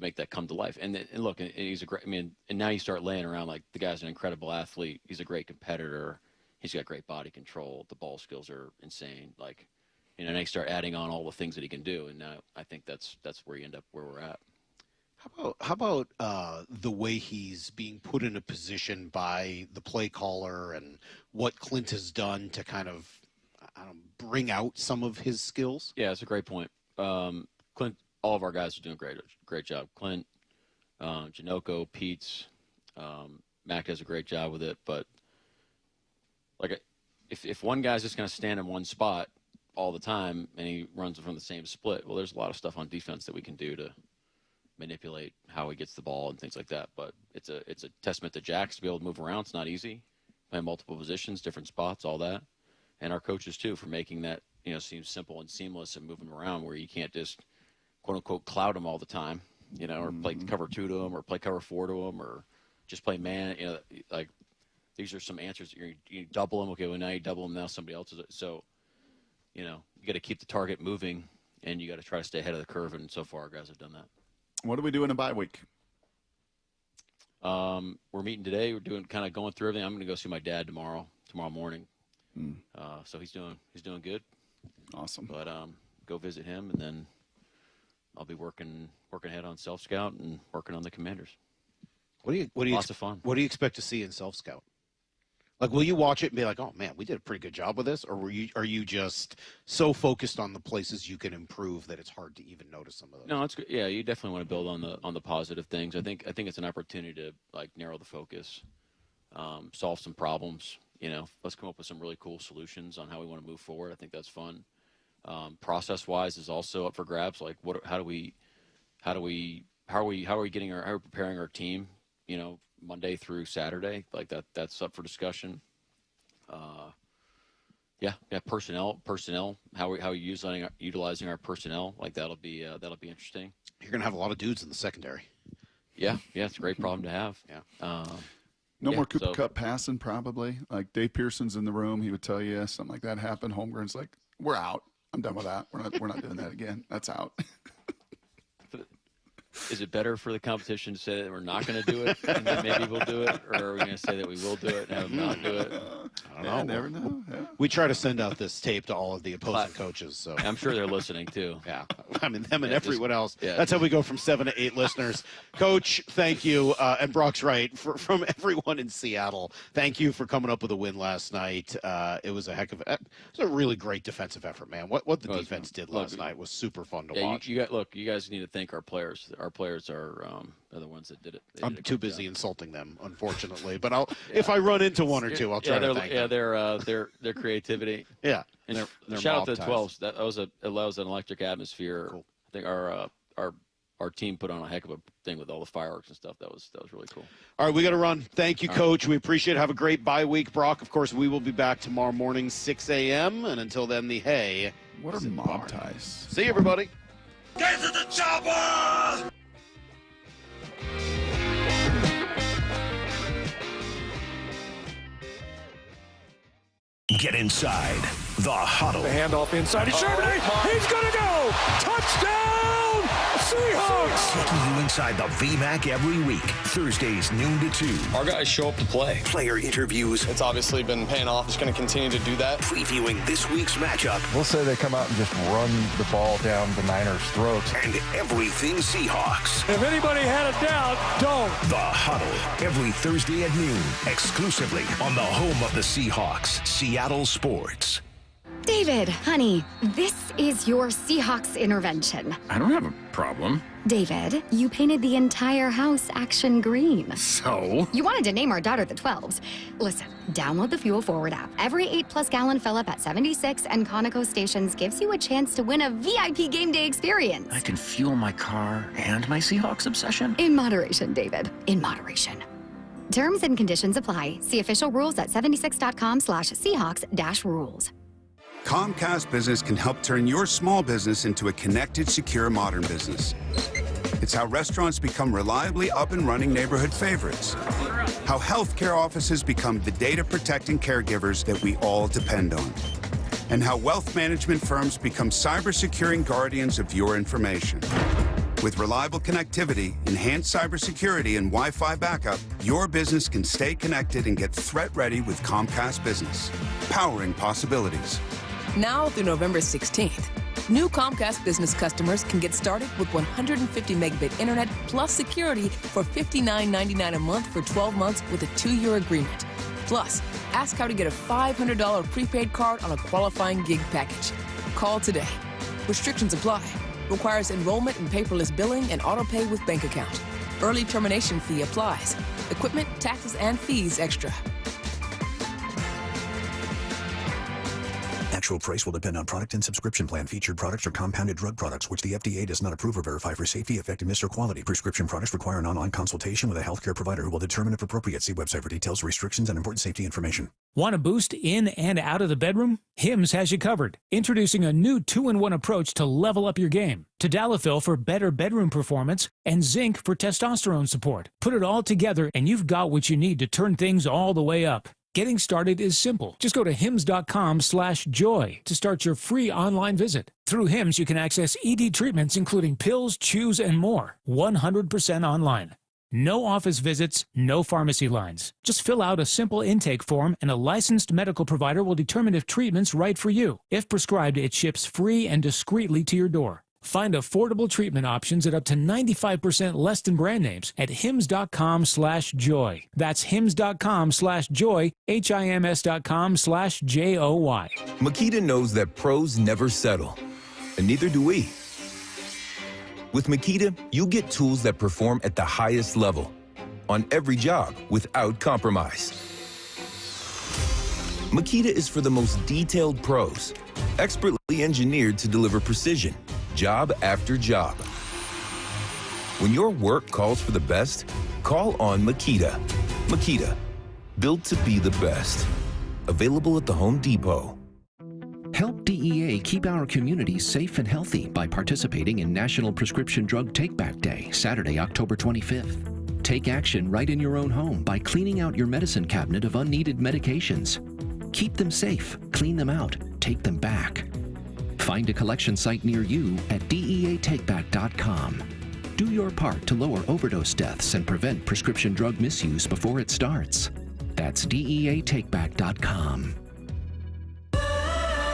make that come to life. And look, and he's a great. I mean, and now you start laying around like the guy's an incredible athlete. He's a great competitor. He's got great body control. The ball skills are insane. Like, now you start adding on all the things that he can do. And now I think that's where you end up where we're at. How about the way he's being put in a position by the play caller and what Clint has done to kind of bring out some of his skills? Yeah, it's a great point. Clint, all of our guys are doing great job. Clint, Janoko, Pete's, Mac does a great job with it. But like, if one guy's just going to stand in one spot all the time and he runs from the same split, well, there's a lot of stuff on defense that we can do to manipulate how he gets the ball and things like that. But it's a testament to Jax to be able to move around. It's not easy. Playing multiple positions, different spots, all that. And our coaches too for making that, seem simple and seamless and moving around where you can't just quote unquote cloud them all the time, or play cover 2 to them or play cover 4 to them or just play man, like these are some answers. You double them. Okay. Well, now you double them. Now somebody else is it. So, you got to keep the target moving and you got to try to stay ahead of the curve. And so far our guys have done that. What are we doing in a bye week? We're meeting today. We're going through everything. I'm going to go see my dad tomorrow morning. So he's doing good. Awesome. But go visit him and then I'll be working ahead on Self Scout and working on the Commanders. Lots of fun. What do you expect to see in Self Scout? Like, will you watch it and be like, oh man, we did a pretty good job with this, or are you just so focused on the places you can improve that it's hard to even notice some of those? No, it's good. Yeah, you definitely want to build on the positive things. I think it's an opportunity to like narrow the focus, solve some problems. Let's come up with some really cool solutions on how we want to move forward. I think that's fun. Process-wise is also up for grabs. Like, how are we preparing our team? Monday through Saturday, like that's up for discussion. Personnel. How are you utilizing our personnel? Like that'll be interesting. You're gonna have a lot of dudes in the secondary. Yeah, it's a great problem to have. Yeah. No more Cooper Cup passing, probably. Like Dave Pearson's in the room, he would tell you something like that happened. Holmgren's like, we're out. I'm done with that. We're not doing that again. That's out. Is it better for the competition to say that we're not going to do it and then maybe we'll do it, or are we going to say that we will do it and have them not do it? I don't know. Never know. Yeah. We try to send out this tape to all of the opposing coaches. So I'm sure they're listening too. Yeah, I mean them and everyone else. Yeah. That's how we go from 7 to 8 listeners. Coach, thank you, and Brock's right. From everyone in Seattle, thank you for coming up with a win last night. It was a really great defensive effort, man. What the defense did last night was super fun to watch. You guys need to thank our players. Our players are the ones that did it. I'm too busy insulting them, unfortunately. But if I run into one or two, I'll try to thank them. Their creativity. Yeah, and shout out to the 12s. That was an electric atmosphere. Cool. I think our team put on a heck of a thing with all the fireworks and stuff. That was really cool. All right, we got to run. Thank you, Coach. We appreciate it. Have a great bye week, Brock. Of course, we will be back tomorrow morning, 6 a.m. And until then, What are mob ties? See you, everybody. Get to the chopper! Get inside the huddle. The handoff inside. He's Germany. He's going to go. Touchdown, Seahawks. Taking you inside the VMAC every week. Thursdays, noon to 2. Our guys show up to play. Player interviews. It's obviously been paying off. Just going to continue to do that. Previewing this week's matchup. We'll say they come out and just run the ball down the Niners' throats. And everything Seahawks. If anybody had a doubt, don't. The Huddle. Every Thursday at noon. Exclusively on the home of the Seahawks. Seattle Sports. David, honey, this is your Seahawks intervention. I don't have a problem. David, you painted the entire house action green. So? You wanted to name our daughter the 12s. Listen, download the Fuel Forward app. Every 8+ gallon fill up at 76 and Conoco stations gives you a chance to win a VIP game day experience. I can fuel my car and my Seahawks obsession? In moderation, David. In moderation. Terms and conditions apply. See official rules at 76.com/Seahawks-rules. Comcast Business can help turn your small business into a connected, secure, modern business. It's how restaurants become reliably up and running neighborhood favorites. How healthcare offices become the data-protecting caregivers that we all depend on. And how wealth management firms become cyber-securing guardians of your information. With reliable connectivity, enhanced cybersecurity, and Wi-Fi backup, your business can stay connected and get threat-ready with Comcast Business. Powering possibilities. Now through November 16th, new Comcast Business customers can get started with 150 megabit internet plus security for $59.99 a month for 12 months with a 2-year agreement. Plus, ask how to get a $500 prepaid card on a qualifying gig package. Call today. Restrictions apply. Requires enrollment in paperless billing and auto pay with bank account. Early termination fee applies. Equipment, taxes, and fees extra. Actual price will depend on product and subscription plan. Featured products are compounded drug products, which the FDA does not approve or verify for safety, effectiveness, or quality. Prescription products require an online consultation with a healthcare provider who will determine if appropriate. See website for details, restrictions, and important safety information. Want a boost in and out of the bedroom? Hims has you covered. Introducing a new 2-in-1 approach to level up your game. Tadalafil for better bedroom performance and zinc for testosterone support. Put it all together and you've got what you need to turn things all the way up. Getting started is simple. Just go to hims.com/joy to start your free online visit. Through Hims, you can access ED treatments including pills, chews, and more. 100% online. No office visits, no pharmacy lines. Just fill out a simple intake form and a licensed medical provider will determine if treatment's right for you. If prescribed, it ships free and discreetly to your door. Find affordable treatment options at up to 95% less than brand names at hims.com/joy. That's hims.com/joy, HIMS.com/JOY. Makita knows that pros never settle, and neither do we. With Makita, you get tools that perform at the highest level on every job without compromise. Makita is for the most detailed pros, expertly engineered to deliver precision, job after job. When your work calls for the best, call on Makita. Makita, built to be the best. Available at the Home Depot. Help DEA keep our communities safe and healthy by participating in National Prescription Drug Take-Back Day, Saturday, October 25th. Take action right in your own home by cleaning out your medicine cabinet of unneeded medications. Keep them safe, clean them out, take them back. Find a collection site near you at DEATakeback.com. Do your part to lower overdose deaths and prevent prescription drug misuse before it starts. That's DEATakeback.com.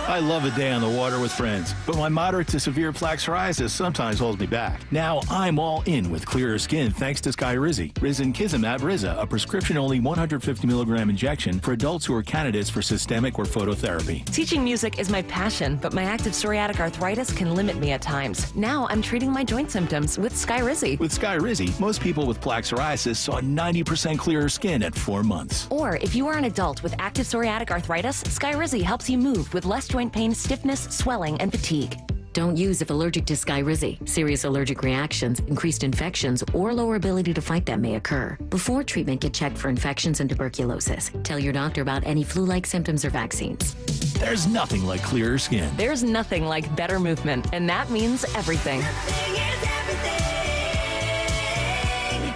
I love a day on the water with friends, but my moderate to severe plaque psoriasis sometimes holds me back. Now I'm all in with clearer skin thanks to Skyrizi. Risankizumab Riza, a prescription-only 150 milligram injection for adults who are candidates for systemic or phototherapy. Teaching music is my passion, but my active psoriatic arthritis can limit me at times. Now I'm treating my joint symptoms with Skyrizi. With Skyrizi, most people with plaque psoriasis saw 90% clearer skin at 4 months. Or if you are an adult with active psoriatic arthritis, Skyrizi helps you move with less joint pain, stiffness, swelling, and fatigue. Don't use if allergic to Skyrizi. Serious allergic reactions, increased infections, or lower ability to fight them may occur. Before treatment, get checked for infections and tuberculosis. Tell your doctor about any flu-like symptoms or vaccines. There's nothing like clearer skin. There's nothing like better movement, and that means everything.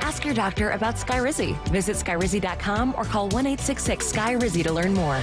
Ask your doctor about Skyrizi. Visit Skyrizi.com or call 1-866-SKYRIZI to learn more.